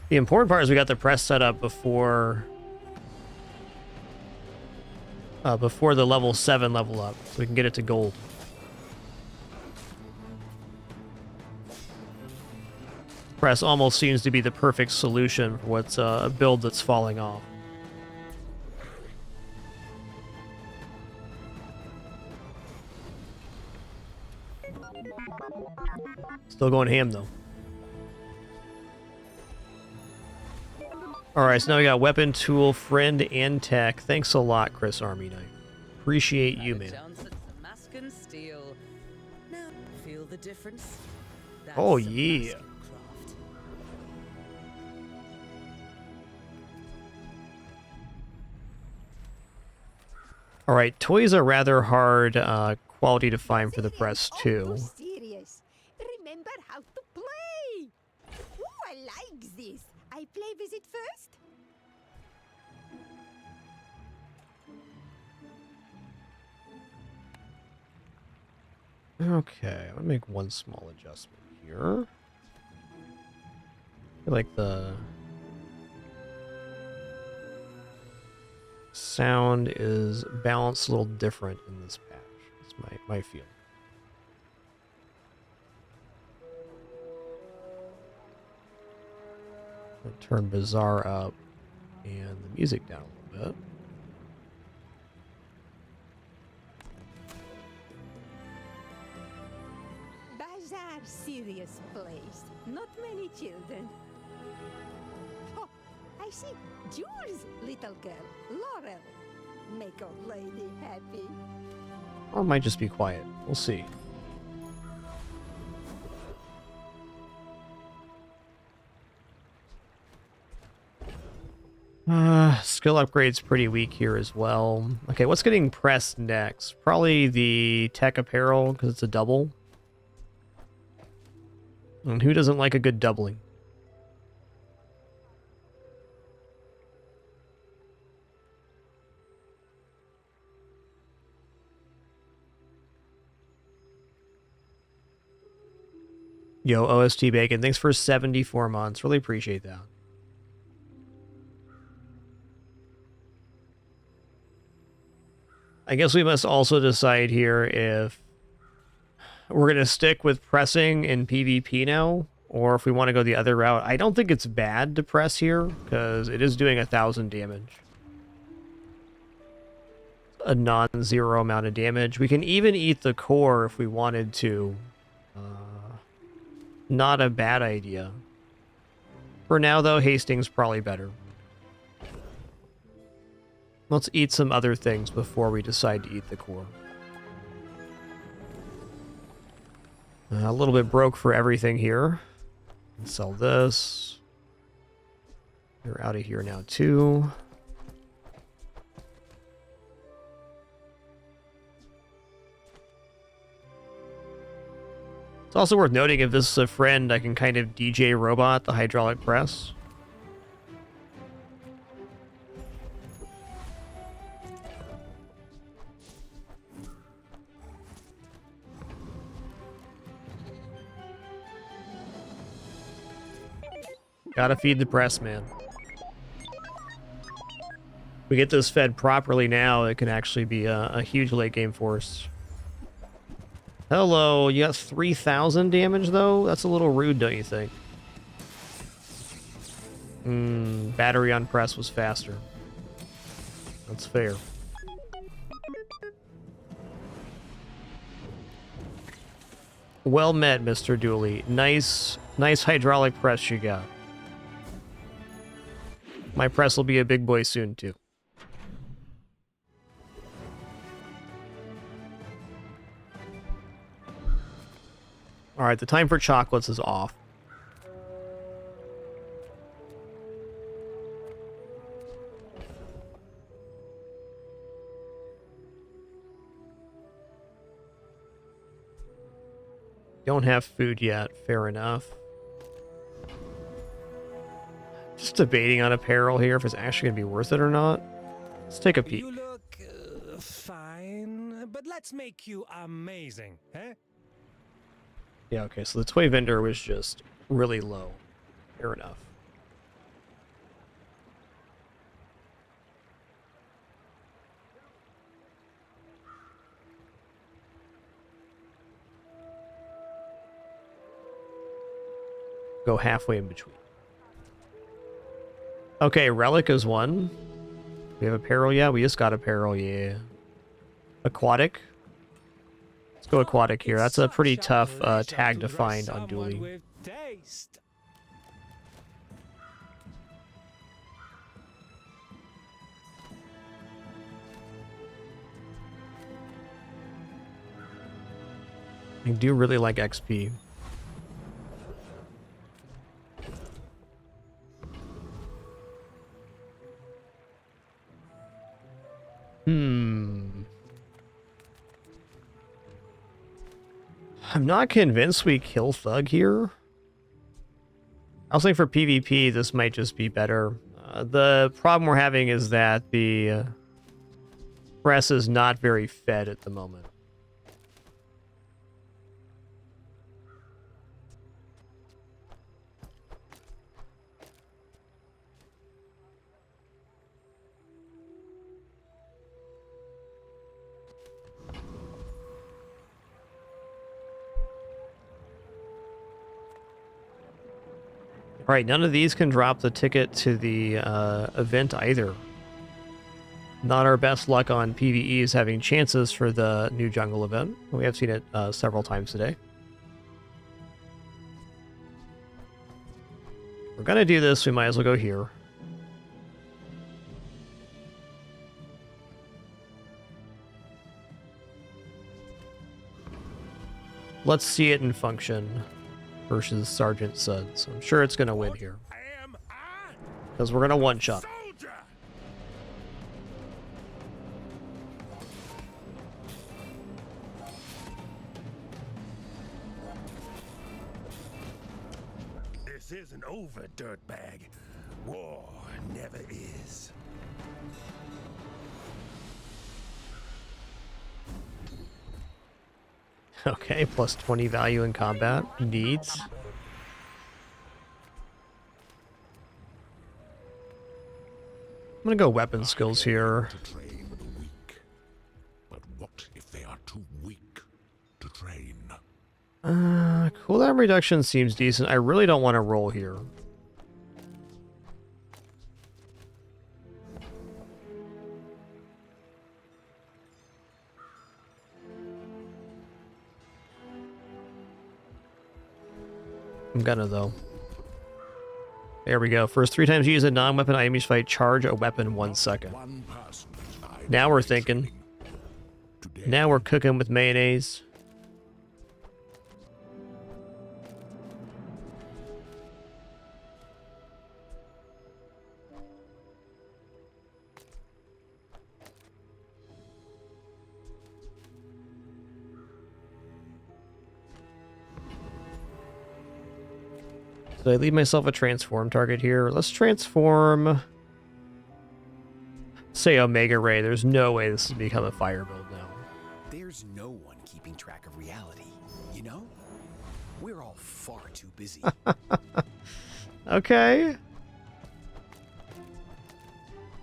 The important part is we got the press set up before the level 7 level up, so we can get it to gold. Press almost seems to be the perfect solution for what's a build that's falling off. Still going ham though. Alright, so now we got weapon, tool, friend, and tech. Thanks a lot, Chris Army Knight. Appreciate you, man. Now, feel the difference? Oh yeah. Alright, toys are rather hard quality to find for the press too. Serious. Remember how to play. Ooh, I like this. I play with it first. Okay, I'm gonna make one small adjustment here. I feel like the sound is balanced a little different in this patch. That's my feeling. I'll turn Bizarre up and the music down a little bit. Bazaar, serious place. Not many children. Oh, I see Jules' little girl, Laurel. Make old lady happy. Or it might just be quiet. We'll see. Skill upgrade's pretty weak here as well. Okay, what's getting pressed next? Probably the tech apparel, because it's a double. And who doesn't like a good doubling? Yo, OST Bacon, thanks for 74 months. Really appreciate that. I guess we must also decide here if... we're going to stick with pressing in PvP now, or if we want to go the other route. I don't think it's bad to press here, because it is doing 1,000 damage. A non-zero amount of damage. We can even eat the core if we wanted to. Not a bad idea. For now, though, Hastings probably better. Let's eat some other things before we decide to eat the core. A little bit broke for everything here. Sell this. You're out of here now, too. It's also worth noting, if this is a friend, I can kind of DJ robot the hydraulic press. Gotta feed the press, man. If we get this fed properly now, it can actually be a huge late game force. Hello, you got 3,000 damage though? That's a little rude, don't you think? Battery on press was faster. That's fair. Well met, Mr. Dooley. Nice hydraulic press you got. My press will be a big boy soon, too. Alright, the time for chocolates is off. Don't have food yet, fair enough. Just debating on apparel here if it's actually going to be worth it or not. Let's take a peek. You look fine, but let's make you amazing, eh? Yeah, okay, so the toy vendor was just really low. Fair enough. Go halfway in between. Okay, relic is one. We have apparel, yeah. We just got apparel, yeah. Aquatic. Let's go aquatic here. That's a pretty tough tag to find on Dooley. I do really like XP. I'm not convinced we kill Thug here. I was thinking for PvP, this might just be better. The problem we're having is that the press is not very fed at the moment. Alright, none of these can drop the ticket to the event either. Not our best luck on PvEs having chances for the new jungle event. We have seen it several times today. We're gonna do this, we might as well go here. Let's see it in function versus Sergeant Suds. I'm sure it's gonna win here. Because we're gonna one-shot. This isn't over, dirtbag. War never is. Okay, plus 20 value in combat. Needs. I'm gonna go weapon skills here. To train the weak. But what if they are too weak to train? Cooldown reduction seems decent. I really don't want to roll here. I'm gonna, though. There we go. First 3 times you use a non-weapon item each fight, charge a weapon 1 second. Now we're thinking. Now we're cooking with mayonnaise. So I leave myself a transform target here. Let's transform, say, Omega Ray. There's no way this has become a fire build now. There's no one keeping track of reality, you know? We're all far too busy. Okay.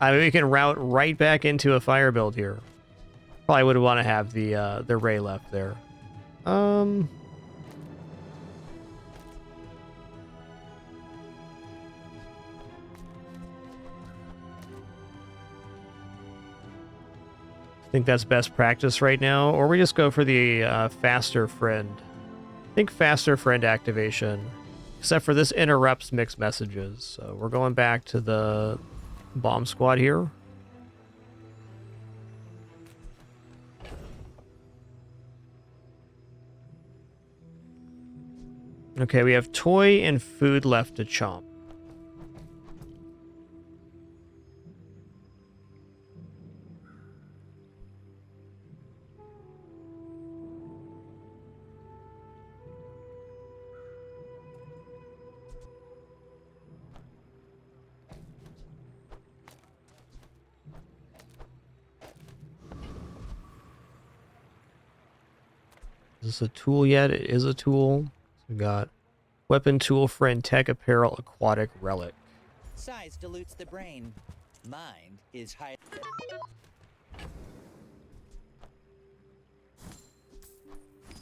I mean, we can route right back into a fire build here. Probably would want to have the Ray left there. I think that's best practice right now, or we just go for the faster friend. I think faster friend activation, except for this interrupts mixed messages. So we're going back to the bomb squad here. Okay, we have toy and food left to chomp. Is this a tool yet? It is a tool. So we got weapon, tool, friend, tech, apparel, aquatic, relic. Size dilutes the brain. Mind is high.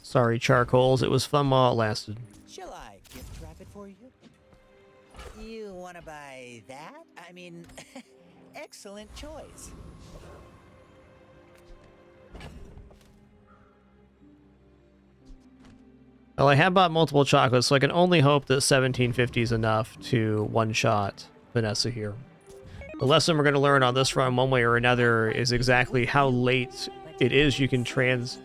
Sorry, charcoals. It was fun while it lasted. Shall I gift wrap it for you? You want to buy that? I mean, excellent choice. Well, I have bought multiple chocolates, so I can only hope that 1750 is enough to one-shot Vanessa here. The lesson we're going to learn on this run, one way or another, is exactly how late it is you can trans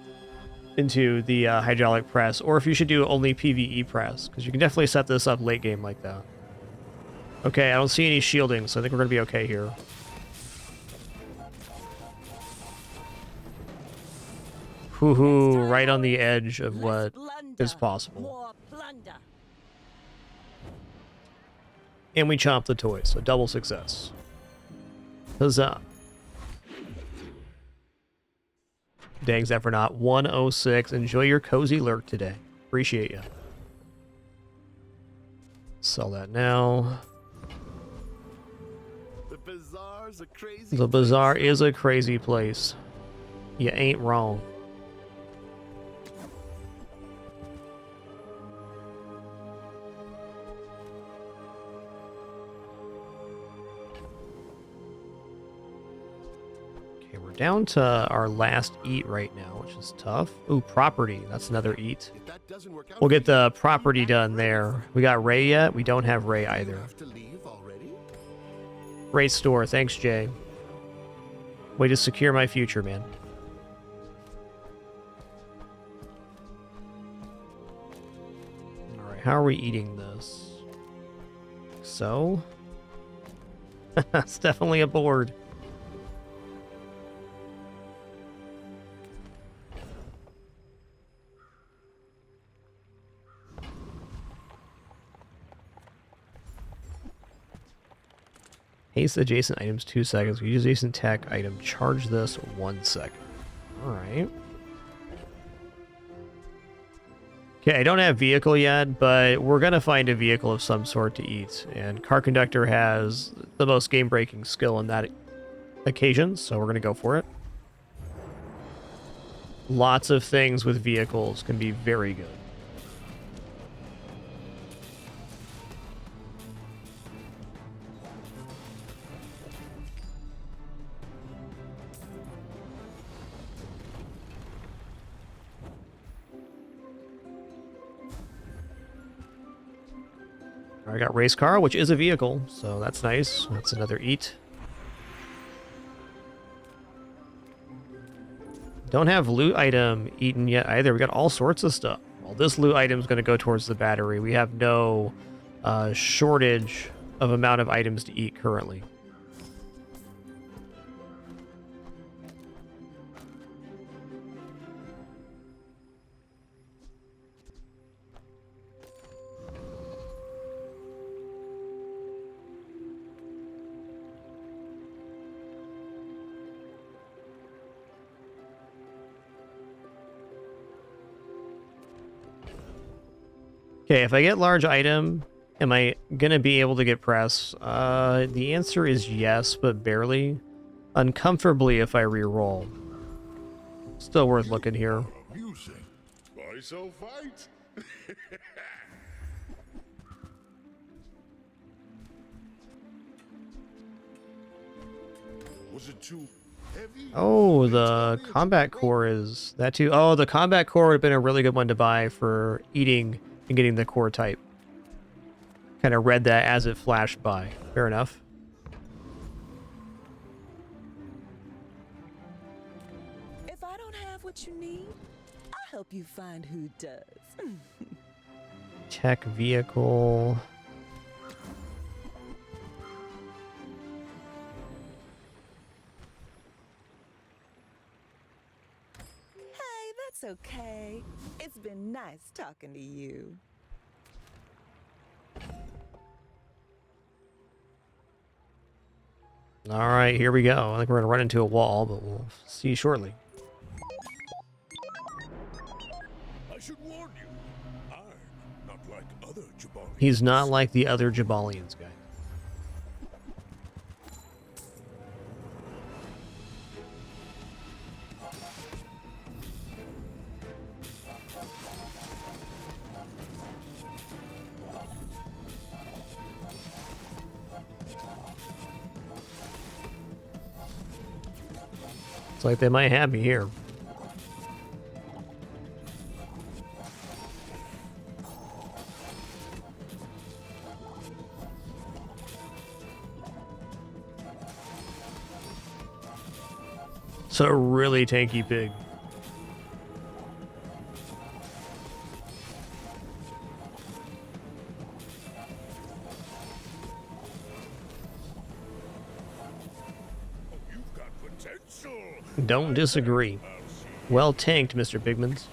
into the hydraulic press, or if you should do only PvE press, because you can definitely set this up late game like that. Okay, I don't see any shielding, so I think we're going to be okay here. Hoo-hoo, right on the edge of what is possible. And we chomp the toys, so double success. Huzzah. Dang, Zephyr 106. Enjoy your cozy lurk today. Appreciate you. Sell that now. The bazaar's a crazy The bazaar is a crazy place. You ain't wrong. Down to our last eat right now, which is tough. Ooh, property. That's another eat. We'll get the property done there. We got Ray yet? We don't have Ray either. Ray store. Thanks, Jay. Way to secure my future, man. Alright, how are we eating this? So? It's definitely a board. Haste adjacent items 2 seconds. We use adjacent tech item. Charge this 1 second. Alright. Okay, I don't have vehicle yet, but we're going to find a vehicle of some sort to eat. And Car Conductor has the most game-breaking skill on that occasion, so we're going to go for it. Lots of things with vehicles can be very good. I got race car, which is a vehicle, so that's nice. That's another eat. Don't have loot item eaten yet either. We got all sorts of stuff. Well, this loot item is going to go towards the battery. We have no shortage of amount of items to eat currently. Okay, if I get large item, am I gonna be able to get press? The answer is yes, but barely. Uncomfortably if I re-roll. Still worth looking here. Amusing. Why so fight? Was it too heavy? Oh, the combat core is that too. Oh, the combat core would have been a really good one to buy for eating and getting the core type. Kind of read that as it flashed by. Fair enough. If I don't have what you need, I'll help you find who does. Tech vehicle. Hey, that's okay. It's been nice talking to you. All right, here we go. I think we're gonna run into a wall, but we'll see shortly. I should warn you. I'm not like other Jabalians. He's not like the other Jabalians guy. It's like they might have me here. So a really tanky pig. Don't disagree. Well tanked, Mr. Bigmans.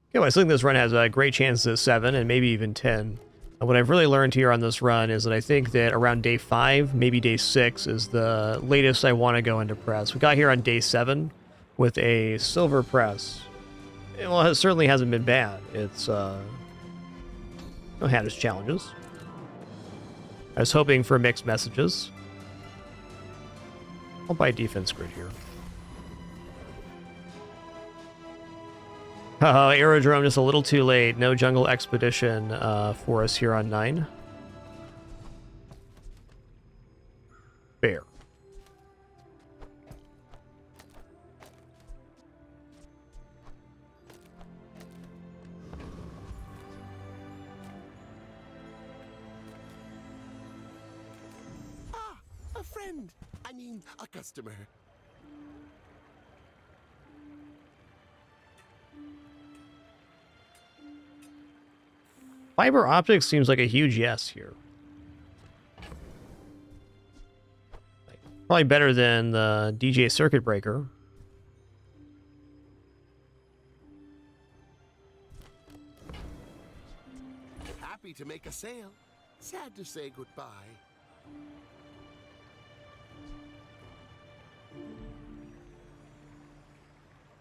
Okay, well, I think this run has a great chance at 7 and maybe even 10. And what I've really learned here on this run is that I think that around day 5, maybe day 6 is the latest I want to go into press. We got here on day 7 with a silver press. Well, it certainly hasn't been bad. It's had its challenges. I was hoping for mixed messages. I'll buy defense grid here. Aerodrome just a little too late. No jungle expedition for us here on 9. Fair. A friend. I mean, a customer. Fiber optics seems like a huge yes here. Probably better than the DJ circuit breaker. Happy to make a sale. Sad to say goodbye.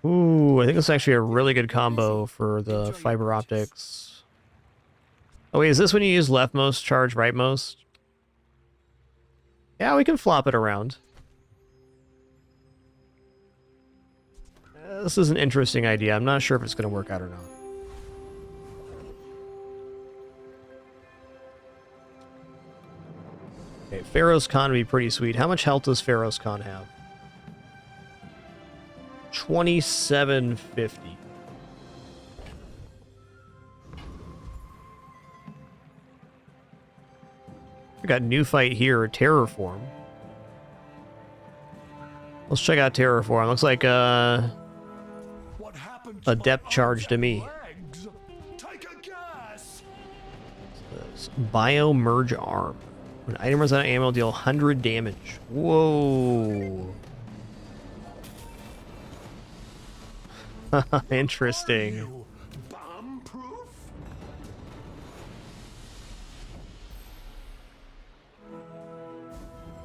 Ooh, I think it's actually a really good combo for the fiber optics. Oh wait, is this when you use leftmost, charge rightmost? Yeah, we can flop it around. This is an interesting idea. I'm not sure if it's going to work out or not. Okay, Pharaoh's Con would be pretty sweet. How much health does Pharaoh's Con have? 2750. We got new fight here, Terraform. Let's check out Terraform. Looks like a depth charge to me. Bio-merge arm. When item runs out of ammo, deal 100 damage. Whoa. Interesting.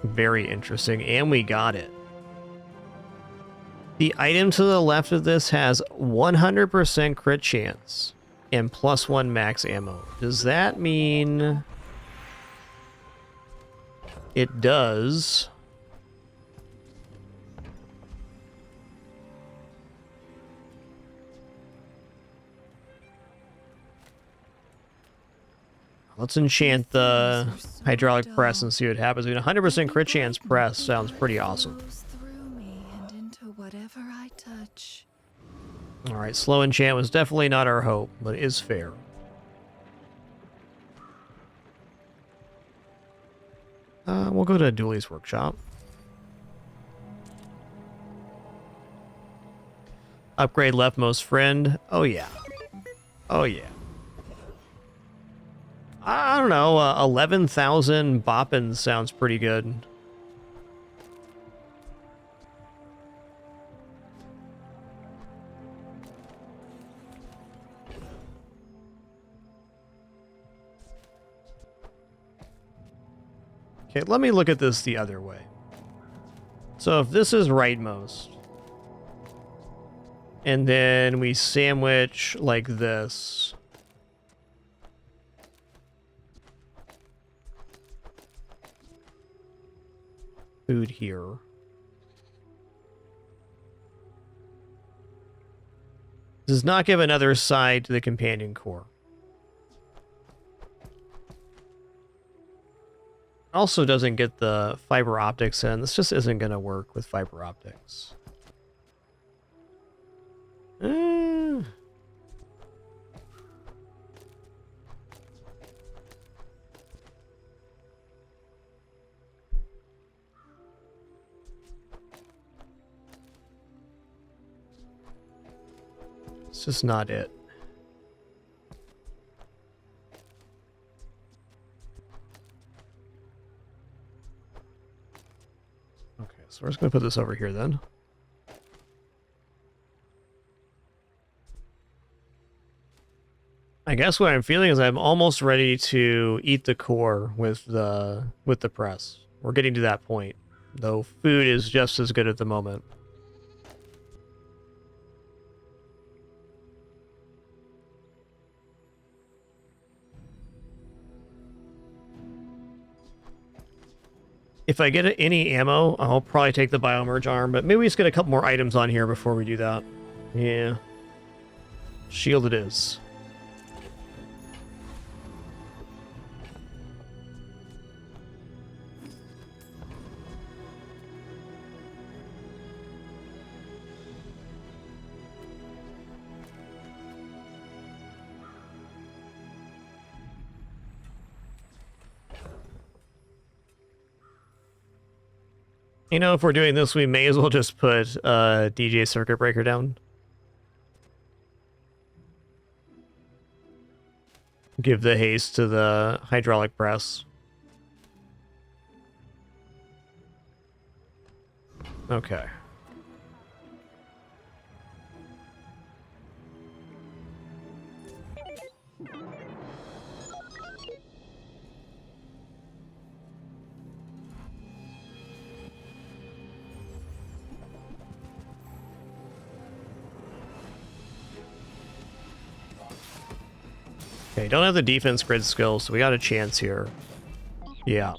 Very interesting. And we got it. The item to the left of this has 100% crit chance and +1 max ammo. Does that mean it does? Let's enchant the hydraulic press and see what happens. I mean, 100% crit chance press sounds pretty awesome. Whatever I touch. All right, slow enchant was definitely not our hope, but is fair. We'll go to Dooley's workshop. Upgrade leftmost friend. Oh yeah. Oh yeah. I don't know. 11,000 boppins sounds pretty good. Okay, let me look at this the other way. So if this is rightmost, and then we sandwich like this, food here. Does not give another side to the companion core. Also doesn't get the fiber optics in. This just isn't going to work with fiber optics. It's just not it. So we're just going to put this over here then. I guess what I'm feeling is I'm almost ready to eat the core with the press. We're getting to that point, though food is just as good at the moment. If I get any ammo, I'll probably take the Bio-merge arm, but maybe we just get a couple more items on here before we do that. Yeah. Shield it is. You know, if we're doing this, we may as well just put DJ Circuit Breaker down. Give the haste to the hydraulic press. Okay. Okay, don't have the defense grid skills, so we got a chance here. Yeah.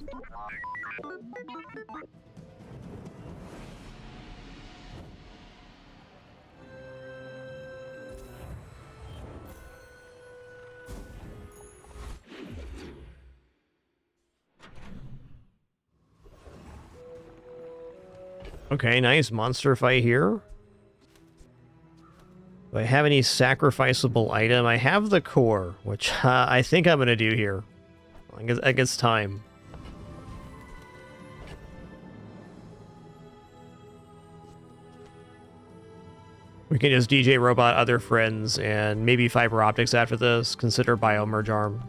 Okay, nice monster fight here. Do I have any sacrificable item? I have the core, which I think I'm gonna do here. I guess time. We can just DJ Robot other friends and maybe fiber optics after this. Consider Biomerge Arm.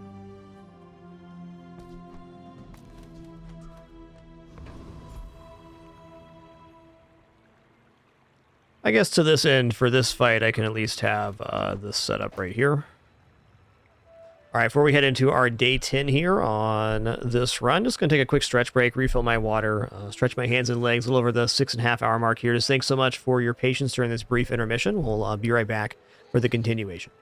I guess to this end, for this fight, I can at least have this set up right here. All right, before we head into our day 10 here on this run, just going to take a quick stretch break, refill my water, stretch my hands and legs a little over the 6.5 hour mark here. Just thanks so much for your patience during this brief intermission. We'll be right back for the continuation.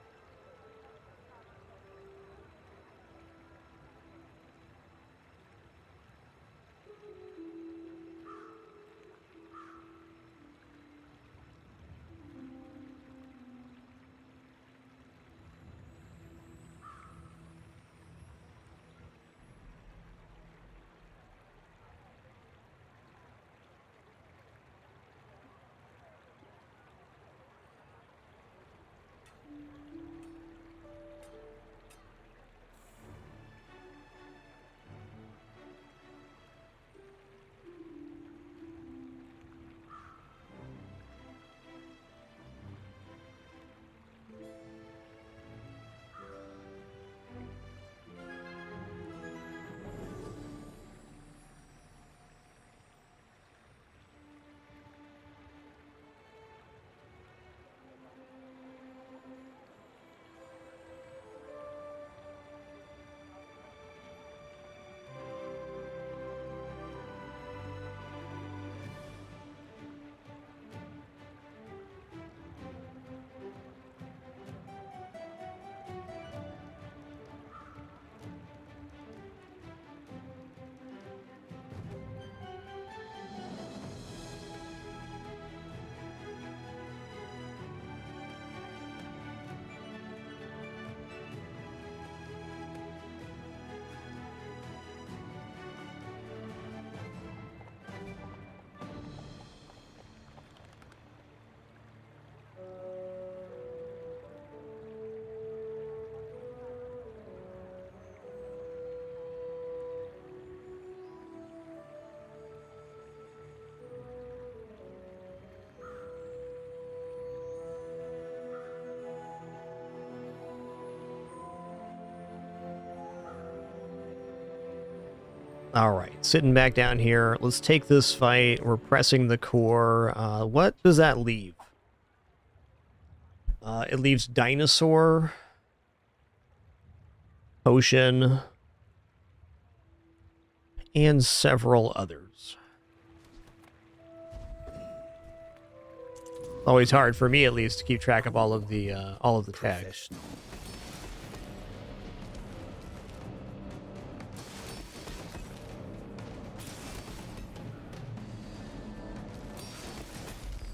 All right, sitting back down here. Let's take this fight. We're pressing the core. What does that leave? It leaves Dinosaur, Potion, and several others. Always hard for me, at least, to keep track of all of the tags.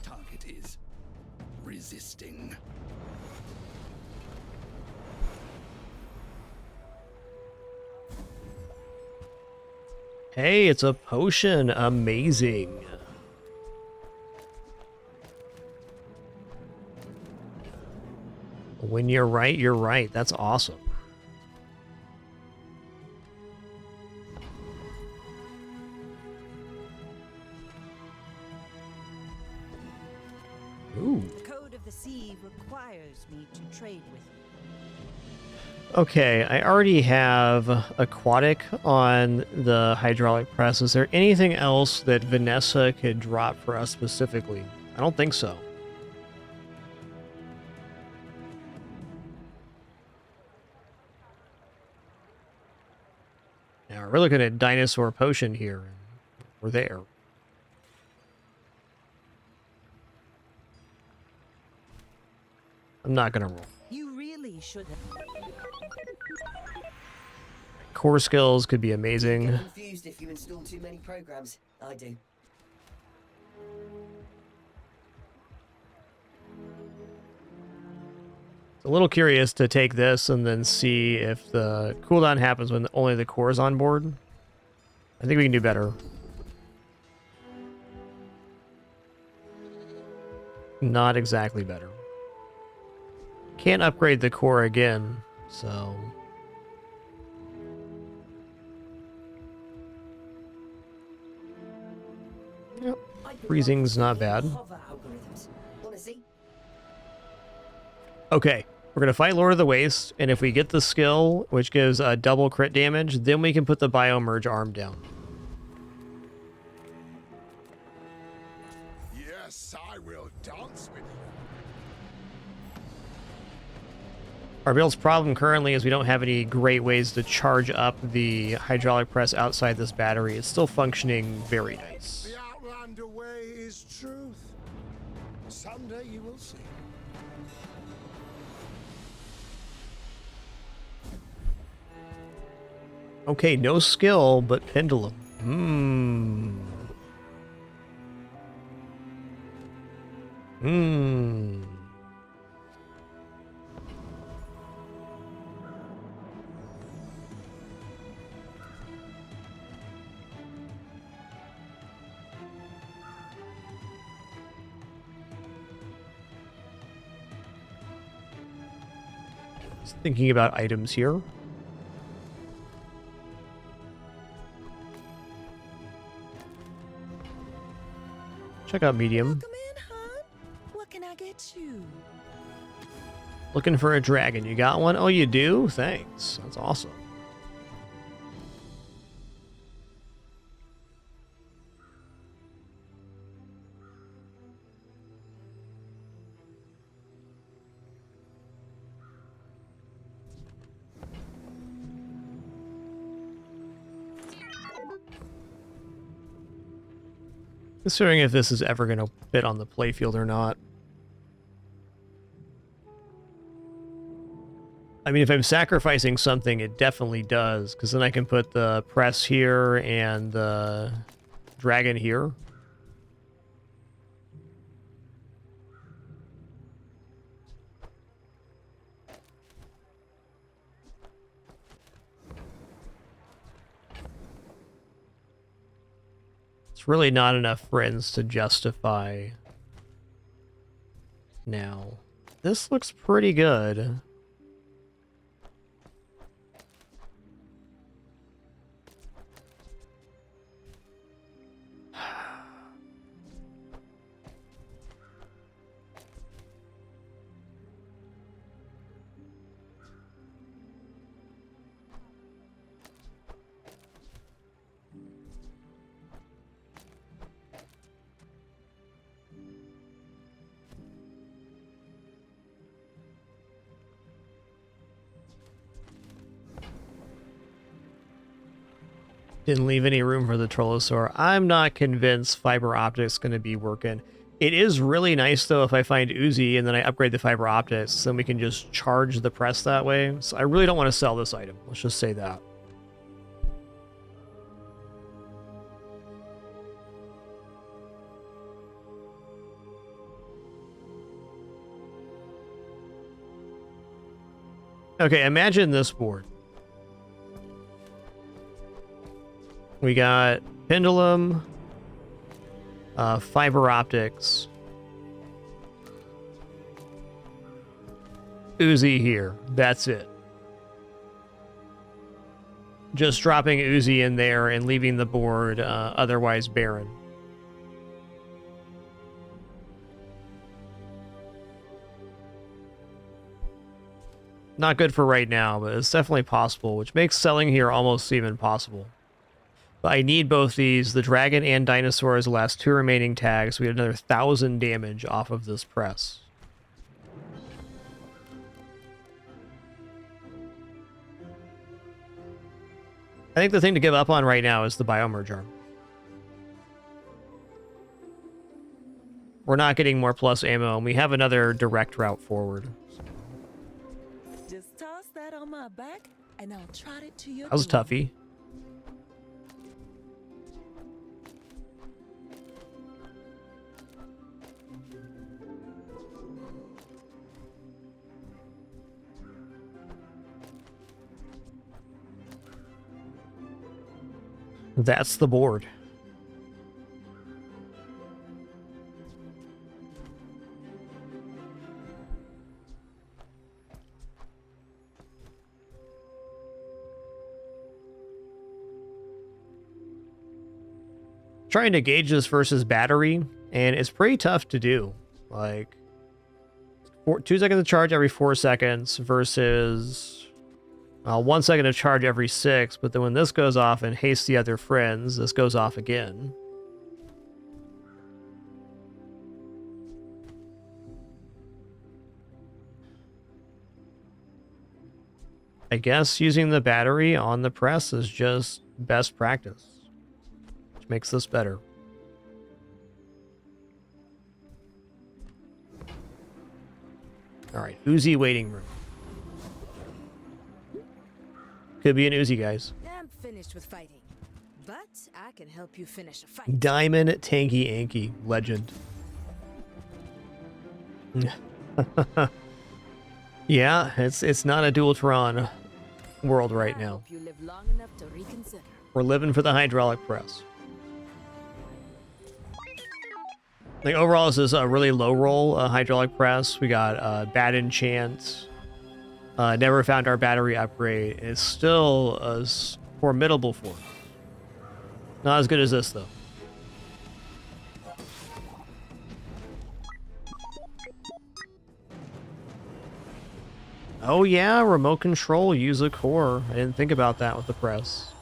Target is resisting. Hey, it's a potion. Amazing. When you're right, you're right. That's awesome. Ooh. The code of the sea requires me to trade with you. Okay, I already have aquatic on the hydraulic press. Is there anything else that Vanessa could drop for us specifically? I don't think so. Now we're looking at Dinosaur Potion here. We're there. I'm not gonna roll. You really should have. Core skills could be amazing. Get confused if you install too many programs. I do. A little curious to take this and then see if the cooldown happens when only the core is on board. I think we can do better. Not exactly better. Can't upgrade the core again, so... Yep. Freezing's not bad. Okay, we're gonna fight Lord of the Waste, and if we get the skill, which gives double crit damage, then we can put the Biomerge arm down. Yes, I will dance with you. Our build's problem currently is we don't have any great ways to charge up the hydraulic press outside this battery. It's still functioning very nice. The Outlander way is truth. Someday you will see. Okay, no skill, but pendulum. Hmm. Hmm. Just thinking about items here. Check out medium. What can I get you? Looking for a dragon. You got one? Oh, you do? Thanks. That's awesome. Considering if this is ever going to fit on the playfield or not. I mean, if I'm sacrificing something, it definitely does, because then I can put the press here and the dragon here. It's really not enough friends to justify now. This looks pretty good. Didn't leave any room for the Trollosaur. I'm not convinced fiber optics going to be working. It is really nice, though, if I find Uzi and then I upgrade the fiber optics, then we can just charge the press that way. So I really don't want to sell this item. Let's just say that. Okay, imagine this board. We got pendulum, fiber optics, Uzi here. That's it. Just dropping Uzi in there and leaving the board otherwise barren. Not good for right now, but it's definitely possible, which makes selling here almost even possible. But I need both these, the dragon and dinosaur, as the last two remaining tags. We get another 1,000 damage off of this press. I think the thing to give up on right now is the Biomerge arm. We're not getting more plus ammo, and we have another direct route forward. Just toss that on my back, and I'll trot it to your That was toughy. That's the board. trying to gauge this versus battery, and it's pretty tough to do. Like, 2 seconds to charge every 4 seconds versus 1 second to charge every 6, but then when this goes off and hastes the other friends, this goes off again. I guess using the battery on the press is just best practice, which makes this better. Alright, Uzi waiting room. Could be an Uzi, guys. I'm finished with fighting, but I can help you finish a fight. Diamond Tanky Anky, legend. Yeah, it's not a Dualtron world right now. You live long enough to reconsider. We're living for the hydraulic press. Like overall, this is a really low roll hydraulic press. We got bad enchant. Never found our battery upgrade. It's still a formidable force. Not as good as this though. Oh yeah, remote control, use a core. I didn't think about that with the press.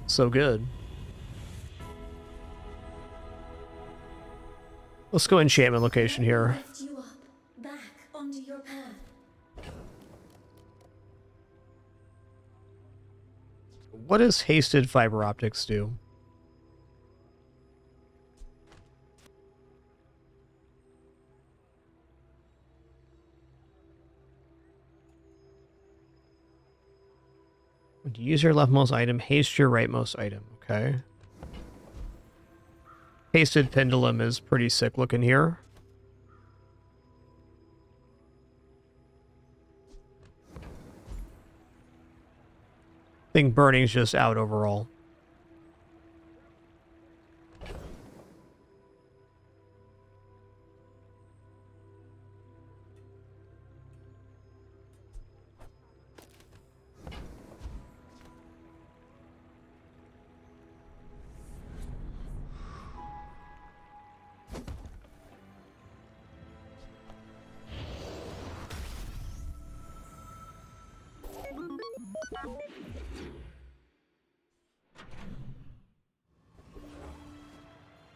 So good. Let's go enchantment location here. Lift you up, back onto your path. What does hasted fiber optics do? When you use your leftmost item, haste your rightmost item. Okay. Hasted pendulum is pretty sick looking here. I think burning's just out overall.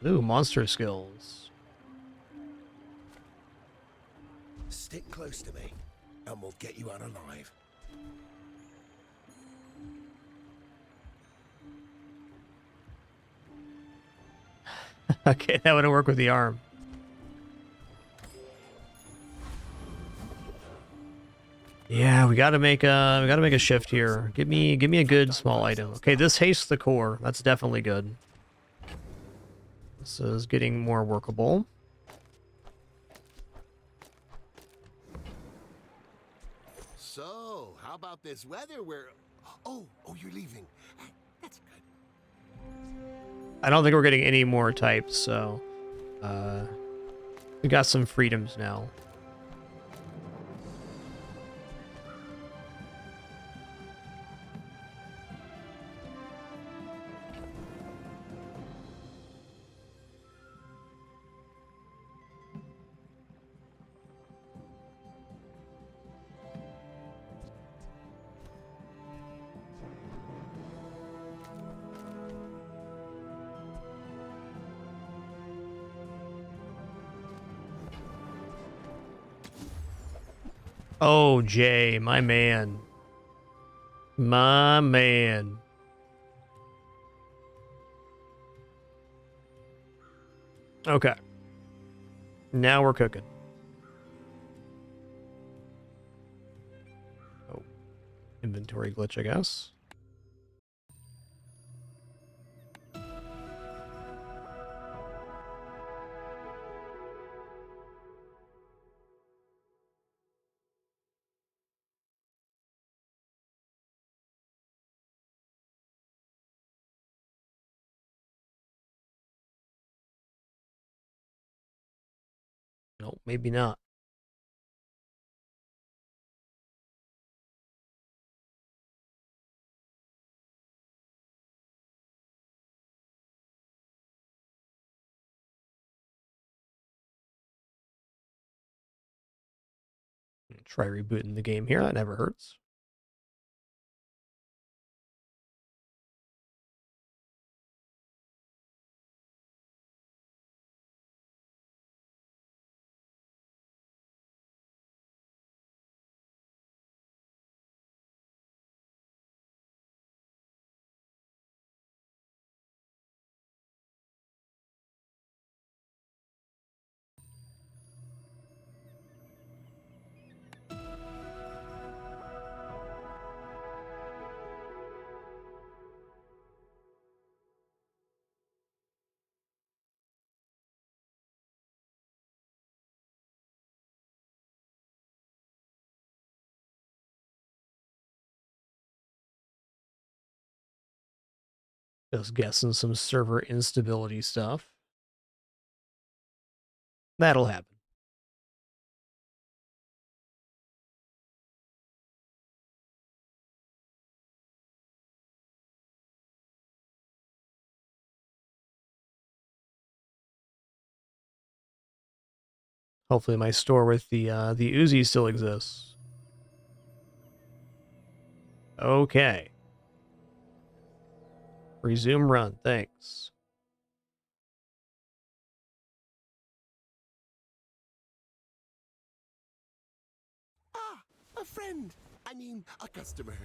Ooh, monster skills. Stick close to me, and we'll get you out alive. Okay, that would work with the arm. Yeah, we gotta make a shift here. Give me a good small item. Okay, this hastes the core. That's definitely good. This is getting more workable. So, how about this weather where... Oh, you're leaving. That's good. I don't think we're getting any more types, so we got some freedoms now. Oh, Jay, my man. My man. Okay. Now we're cooking. Oh. Inventory glitch, I guess. No, maybe not. Try rebooting the game here. That never hurts. Just guessing some server instability stuff. That'll happen. Hopefully my store with the Uzi still exists. Okay. Resume run, thanks. Ah, a friend. I mean, a customer.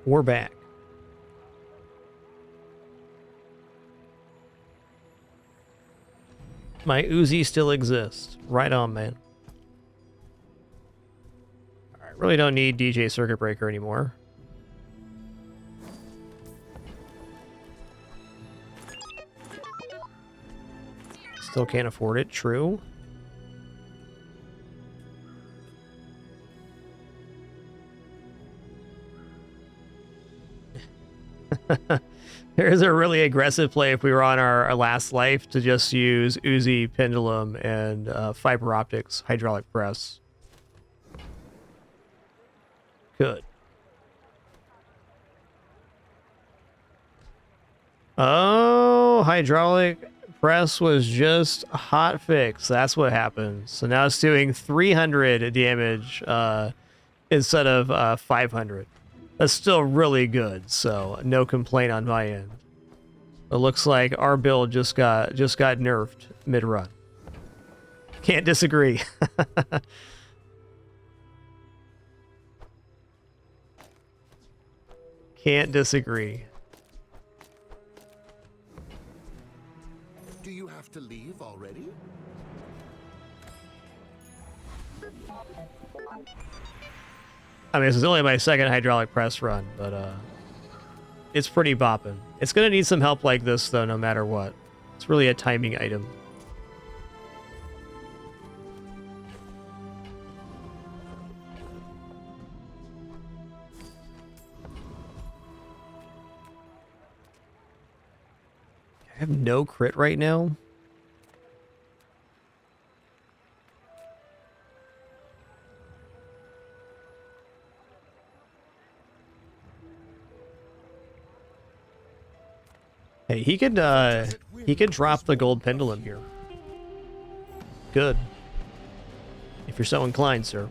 We're back. My Uzi still exists. Right on, man. Alright, really don't need DJ Circuit Breaker anymore. Still can't afford it, true. There's a really aggressive play if we were on our last life to just use Uzi, Pendulum, and fiber optics, hydraulic press. Good. Oh, hydraulic press was just a hot fix. That's what happened. So now it's doing 300 damage instead of 500. That's still really good, so no complaint on my end. It looks like our build just got nerfed mid-run. Can't disagree. Can't disagree. Do you have to leave already? I mean, this is only my second hydraulic press run, but it's pretty bopping. It's gonna need some help like this, though, no matter what. It's really a timing item. I have no crit right now. Hey, he could drop the gold pendulum here. Good. If you're so inclined, sir.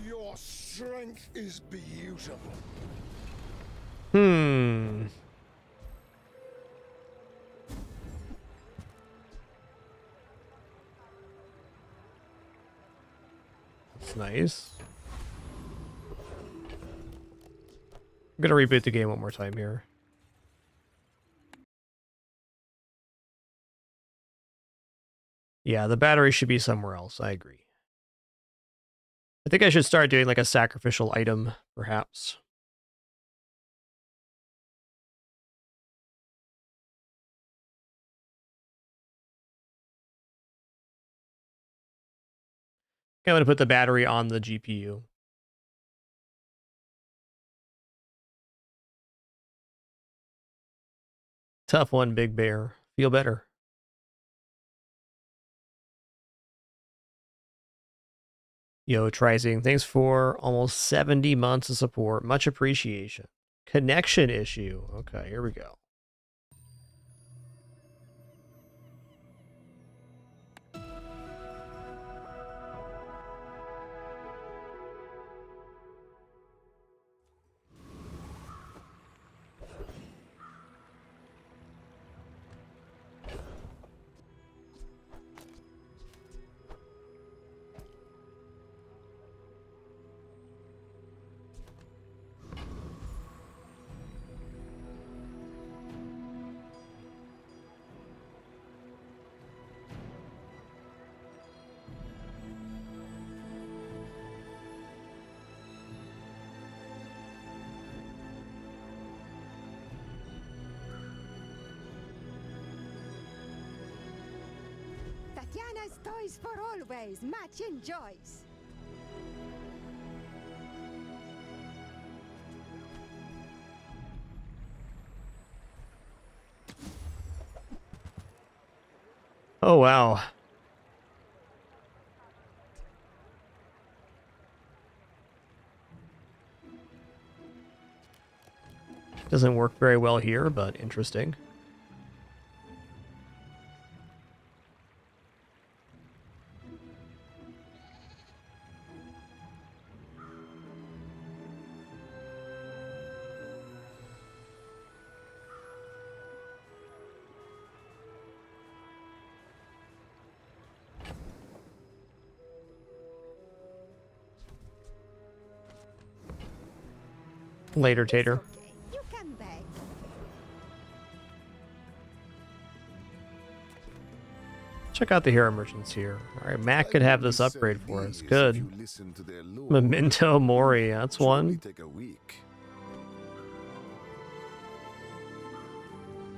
Your strength is beautiful. Hmm. That's nice. I'm gonna reboot the game one more time here. Yeah, the battery should be somewhere else. I agree. I think I should start doing like a sacrificial item, perhaps. I'm gonna put the battery on the GPU. Tough one, Big Bear. Feel better. Yo, Trising, thanks for almost 70 months of support. Much appreciation. Connection issue. Okay, here we go. Tatiana's toys for always. Match enjoys. Oh, wow. Doesn't work very well here, but interesting. Later, Tater. You come back. Check out the hero merchants here. All right, Matt could have this upgrade for us. Good. Memento Mori, that's one.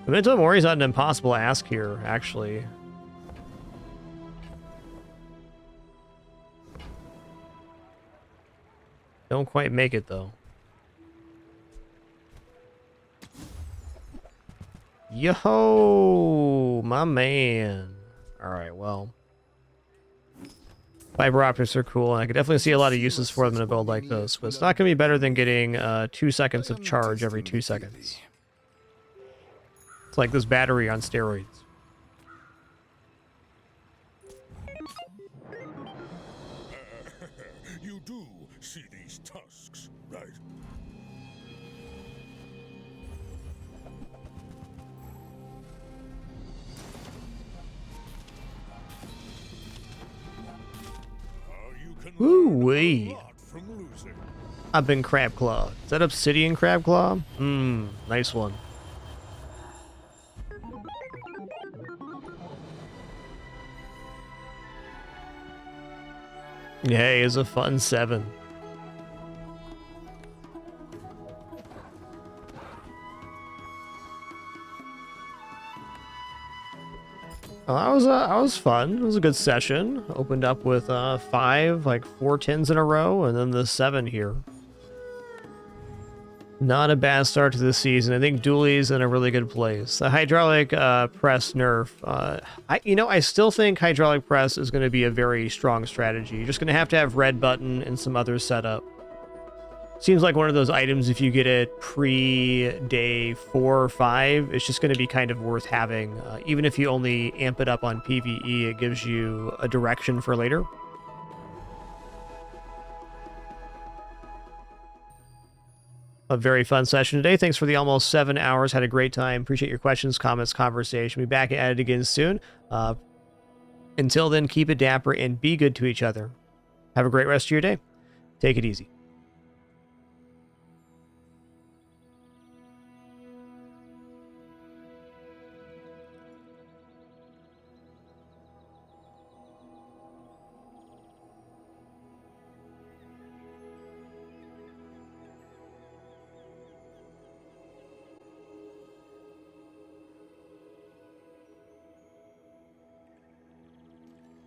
Memento Mori's not an impossible ask here, actually. Don't quite make it, though. Yo, my man. Alright, well. Fiber optics are cool, and I could definitely see a lot of uses for them in a build like this, but it's not going to be better than getting 2 seconds of charge every 2 seconds. It's like this battery on steroids. You do see these tusks, right? Woo-wee. I've been Crab Claw. Is that Obsidian Crab Claw? Nice one. Hey, it's a fun 7. Oh, that was fun. It was a good session. Opened up with 4 10s in a row, and then the 7 here. Not a bad start to the season. I think Dooley's in a really good place. The hydraulic press nerf. I still think hydraulic press is going to be a very strong strategy. You're just going to have red button and some other setup. Seems like one of those items, if you get it pre-day 4 or 5, it's just going to be kind of worth having. Even if you only amp it up on PvE, it gives you a direction for later. A very fun session today. Thanks for the almost 7 hours. Had a great time. Appreciate your questions, comments, conversation. Be back at it again soon. Until then, keep it dapper and be good to each other. Have a great rest of your day. Take it easy.